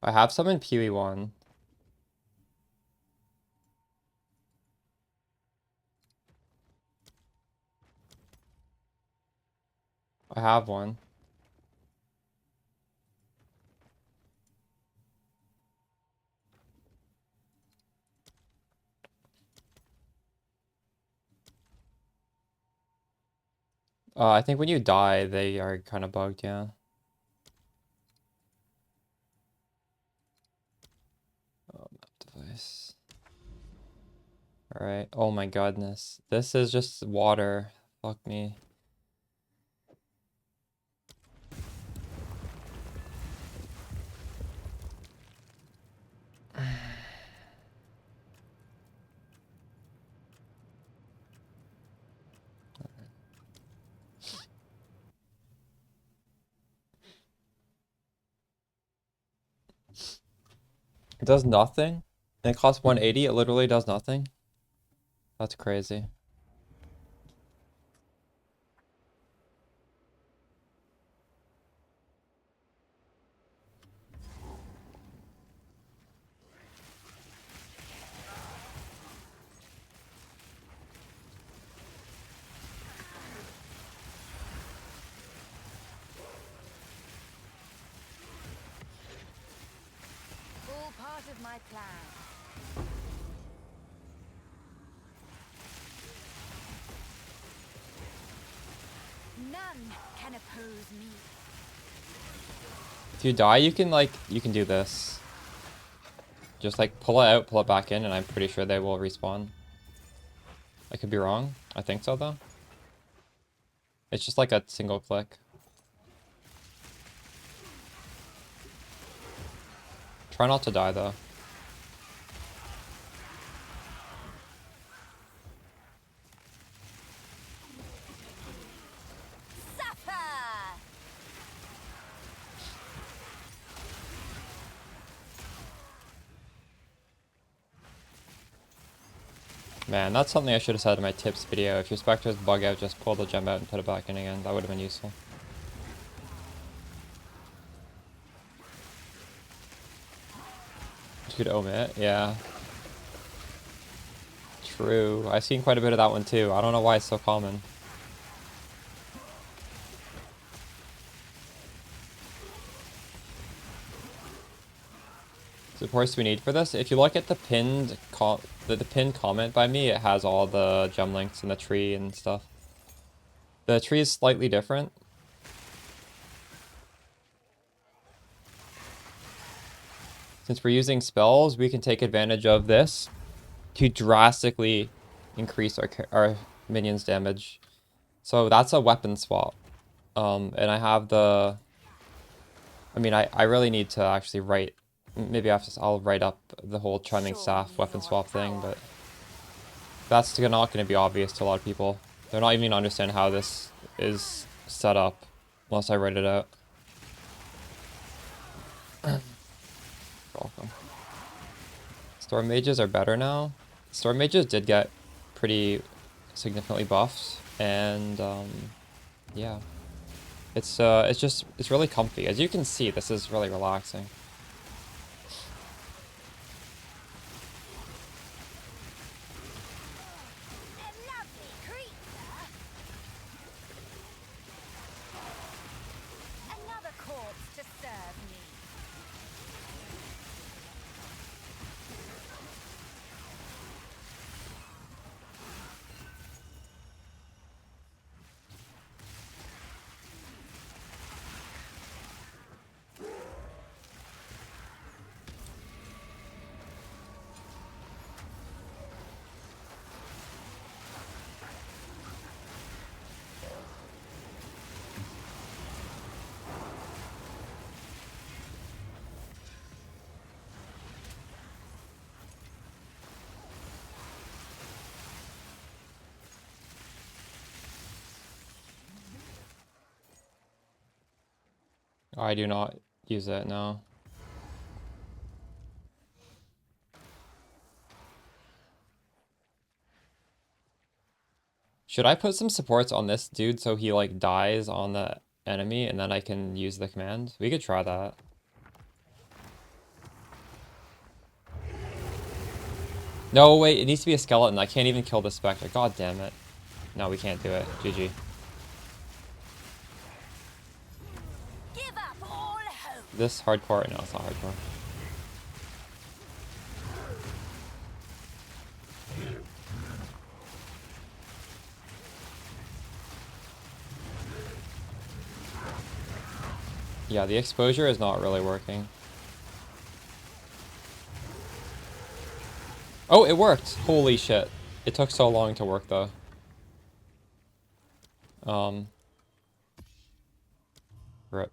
I have some in PoE 1. I have one. I think when you die, they are kind of bugged, yeah. Oh, map device. Alright, oh my goodness. This is just water. Fuck me. It does nothing? And it costs 180, it literally does nothing? That's crazy. All part of my plan. None can oppose me. If you die, you can do this. Just like pull it out, pull it back in, and I'm pretty sure they will respawn. I could be wrong. I think so though. It's just like a single click. Try not to die though. Suffer! Man, that's something I should have said in my tips video. If your Spectres bug out, just pull the gem out and put it back in again. That would have been useful. You could omit, yeah. True. I've seen quite a bit of that one too. I don't know why it's so common. Supports we need for this. If you look at the pinned pinned comment by me, it has all the gem links and the tree and stuff. The tree is slightly different. Since we're using spells, we can take advantage of this to drastically increase our minions' damage. So that's a weapon swap. And I have the... I mean, I really need to actually write... Maybe I'll write up the whole Charming Staff weapon swap thing, but... That's not going to be obvious to a lot of people. They're not even going to understand how this is set up unless I write it out. Welcome. Storm mages are better now. Storm mages did get pretty significantly buffed, and yeah, it's really comfy. As you can see, this is really relaxing. A lovely creature. Another corpse to serve me. I do not use it now. Should I put some supports on this dude so he like dies on the enemy and then I can use the command? We could try that. No, wait, it needs to be a skeleton. I can't even kill the Spectre. God damn it. No, we can't do it. GG. Give up all hope. This hardcore? No, it's not hardcore. Yeah, the exposure is not really working. Oh, it worked! Holy shit. It took so long to work, though. Rip.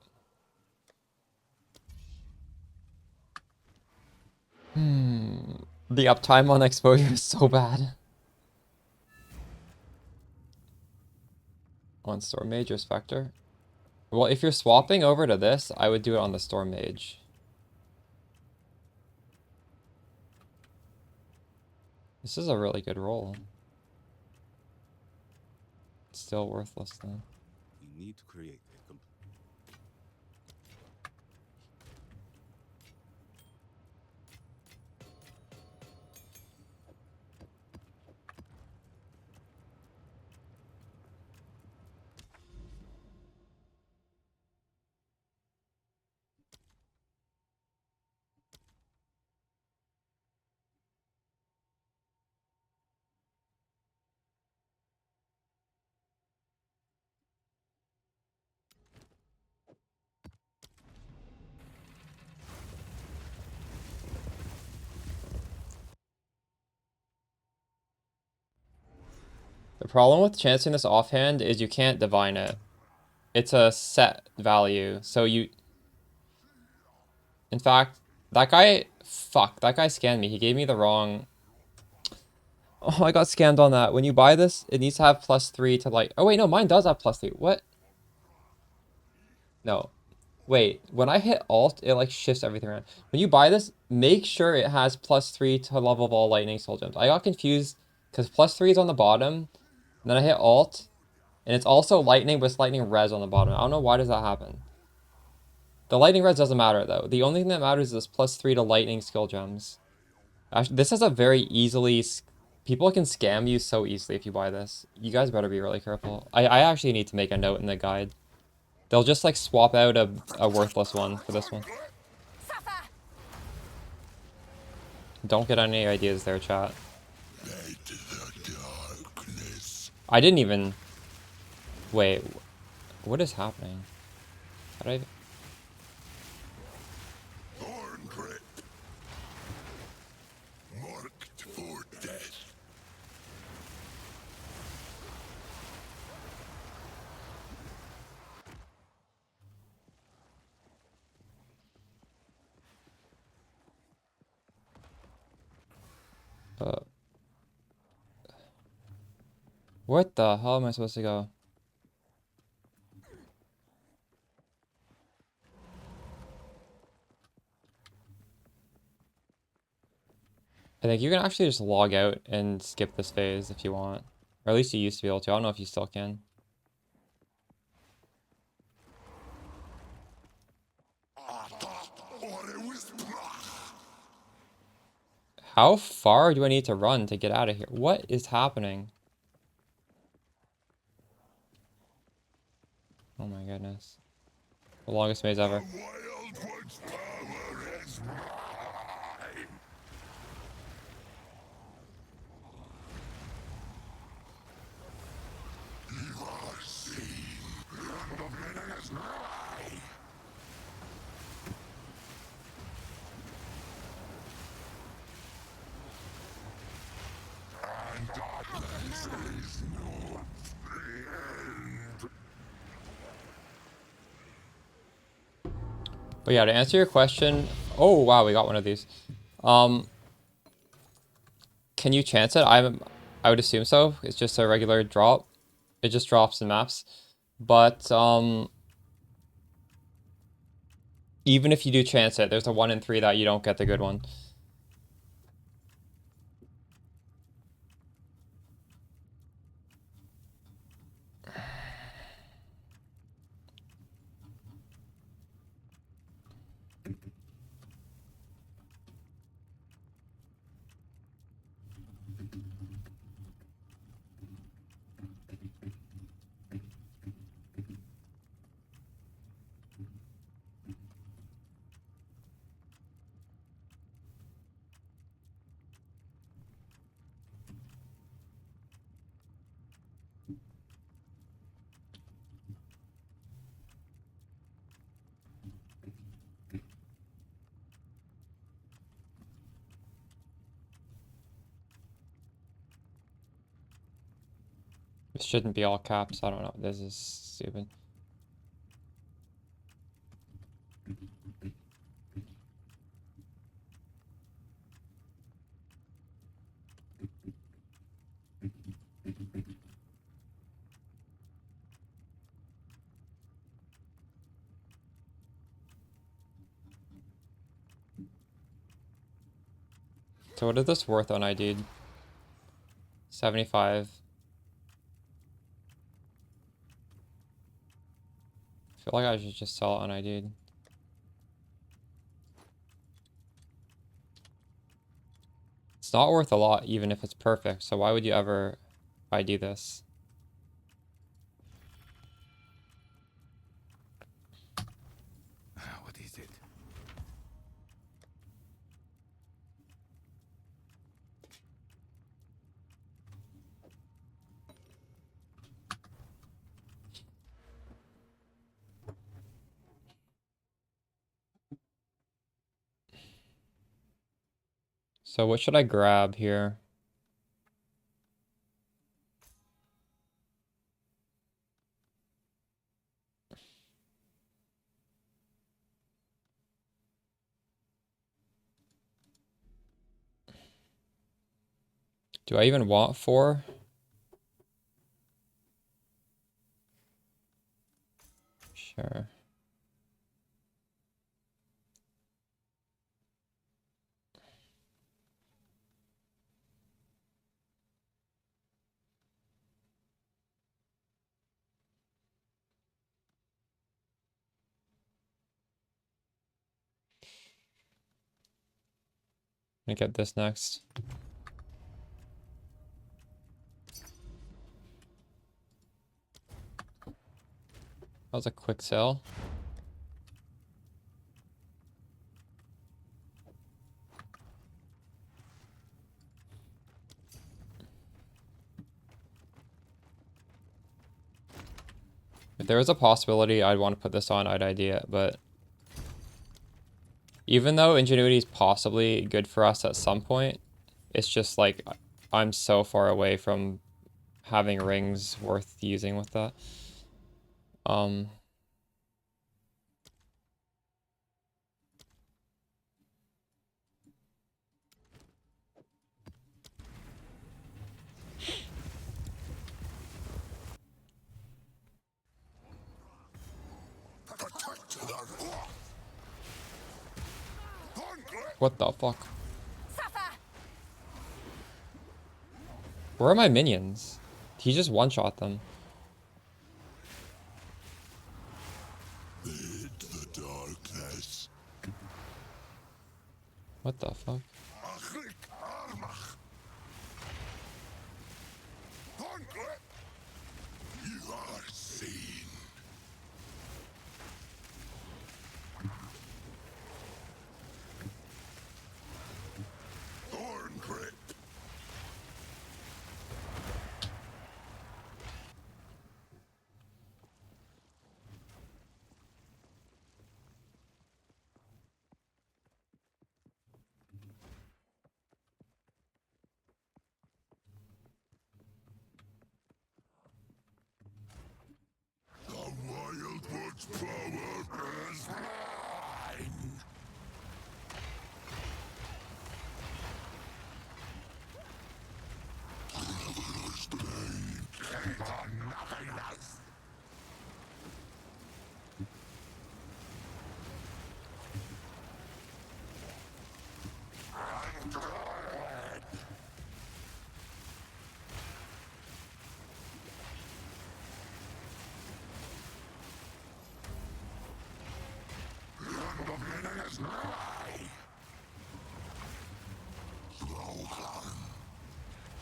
The uptime on exposure is so bad. On Storm Mage or Spectre? Well, if you're swapping over to this, I would do it on the Storm Mage. This is a really good roll. It's still worthless, though. We need to create a The problem with chancing this offhand is you can't divine it. It's a set value, so you... In fact, that guy... Fuck, that guy scanned me. He gave me the wrong... Oh, I got scammed on that. When you buy this, it needs to have +3 to like... Oh wait, no, mine does have +3. What? No. Wait, when I hit Alt, it like shifts everything around. When you buy this, make sure it has +3 to level of all lightning soul gems. I got confused because +3 is on the bottom, and then I hit Alt, and it's also lightning, but it's lightning res on the bottom. I don't know why does that happen. The lightning res doesn't matter though. The only thing that matters is +3 to lightning skill gems. Actually, this is a very easily... People can scam you so easily if you buy this. You guys better be really careful. I actually need to make a note in the guide. They'll just like swap out a worthless one for this one. Suffer. Don't get any ideas there, chat. Let the darkness. I didn't even... Wait. What is happening? How did Thorn grip. Marked for death. What the hell am I supposed to go? I think you can actually just log out and skip this phase if you want. Or at least you used to be able to. I don't know if you still can. How far do I need to run to get out of here? What is happening? Oh my goodness. The longest maze ever. But yeah, to answer your question, oh wow, we got one of these. Can you chance it? I would assume so. It's just a regular drop. It just drops in maps. But even if you do chance it, there's a 1 in 3 that you don't get the good one. This shouldn't be all caps. I don't know. This is stupid. So what is this worth on ID'd? 75. I feel like I should just sell it on ID'd. It's not worth a lot even if it's perfect, so why would you ever ID this? What is it? So what should I grab here? Do I even want 4? Sure. Let me get this next. That was a quick sell. If there was a possibility I'd want to put this on, I'd ID it, but even though Ingenuity is possibly good for us at some point, it's just like I'm so far away from having rings worth using with that. What the fuck? Suffer! Where are my minions? He just one-shot them. Lead the darkness. What the fuck? Achrik Armach. Thorngrip. You are seen. Thorngrip. The Wildwood's power is mine.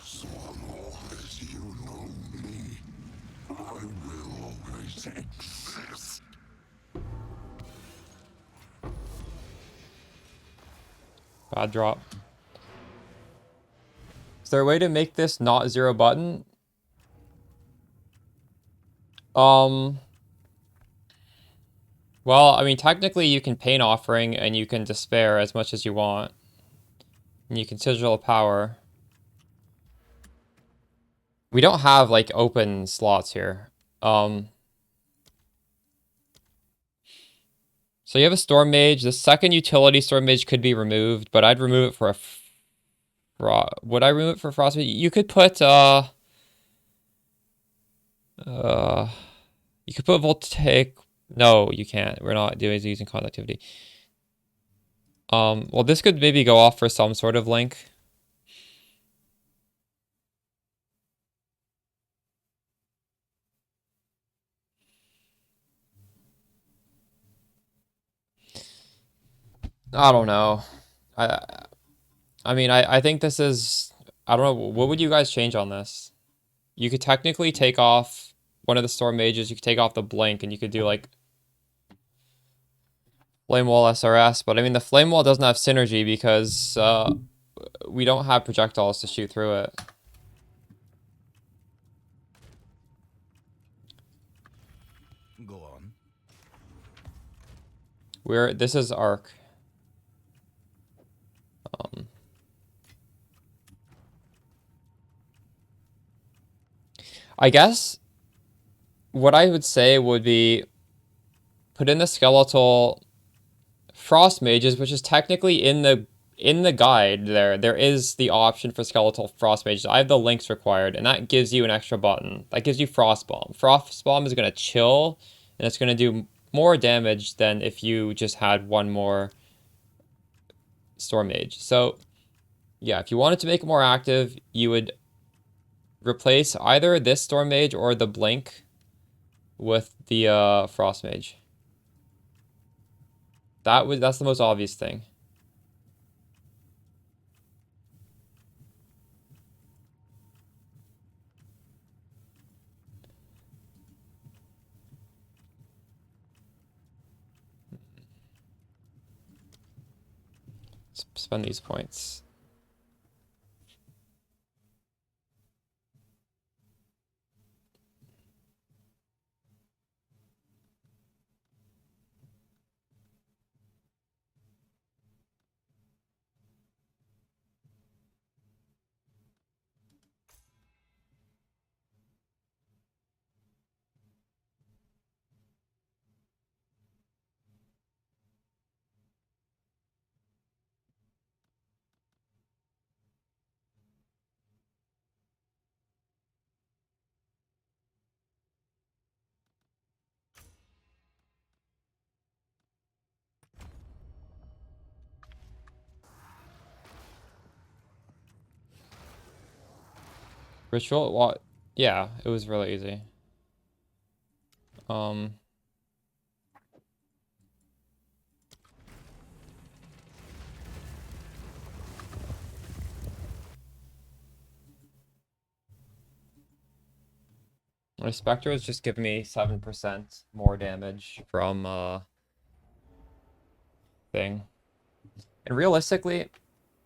So long as you know me, I will always exist. Bad drop. Is there a way to make this not 0 button? Well, I mean, technically you can Pain Offering and you can Despair as much as you want. And you can Sigil of Power. We don't have, like, open slots here. So you have a Storm Mage. The second utility Storm Mage could be removed, but I'd remove it for a... Would I remove it for Frost Mage? You could put, you could put Voltaic... No, you can't. We're not using conductivity. Well, this could maybe go off for some sort of link. I don't know. I mean, I think this is... I don't know. What would you guys change on this? You could technically take off one of the Storm Mages. You could take off the Blink, and you could do, like, Flame Wall SRS. But, I mean, the Flame Wall doesn't have synergy because we don't have projectiles to shoot through it. Go on. This is Arc. I guess what I would say would be put in the skeletal Frost Mages, which is technically in the guide there. There is the option for skeletal Frost Mages. I have the links required, and that gives you an extra button. That gives you Frost Bomb. Frost Bomb is going to chill, and it's going to do more damage than if you just had one more Storm Mage. So, yeah, if you wanted to make it more active, you would replace either this Storm Mage or the Blink with the Frost Mage. That's the most obvious thing. Spend these points. Ritual? What? Yeah, it was really easy. My Spectre is just giving me 7% more damage from thing. And realistically,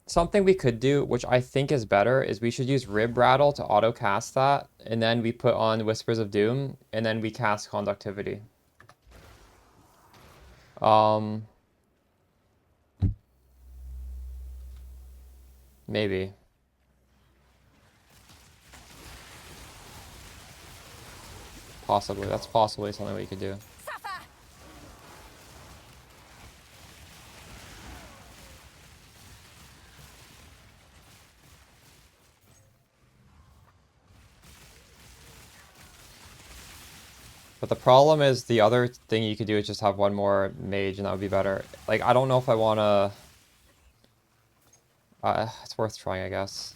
something we could do, which I think is better, is we should use Rib Rattle to auto cast that, and then we put on Whispers of Doom, and then we cast Conductivity. Maybe. Possibly. That's possibly something we could do. Suffer! But the problem is the other thing you could do is just have one more mage, and that would be better. Like, I don't know if I want to... it's worth trying, I guess.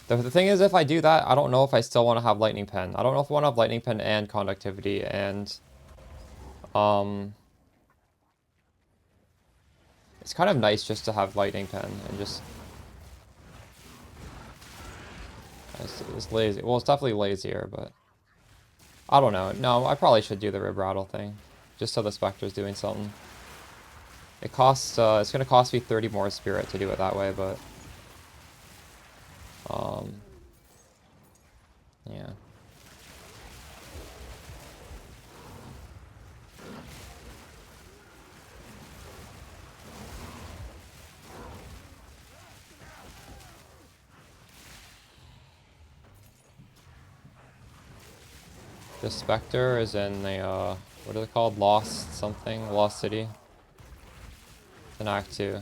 The thing is, if I do that, I don't know if I still want to have Lightning Pen. I don't know if I want to have Lightning Pen and Conductivity, and... It's kind of nice just to have Lightning Pen, and just... It's lazy. Well, it's definitely lazier, but... I don't know. No, I probably should do the Rib Rattle thing. Just so the Spectre's doing something. It costs, it's gonna cost me 30 more Spirit to do it that way, but... yeah. The Spectre is in the, what are they called? Lost something? Lost City. It's in Act 2.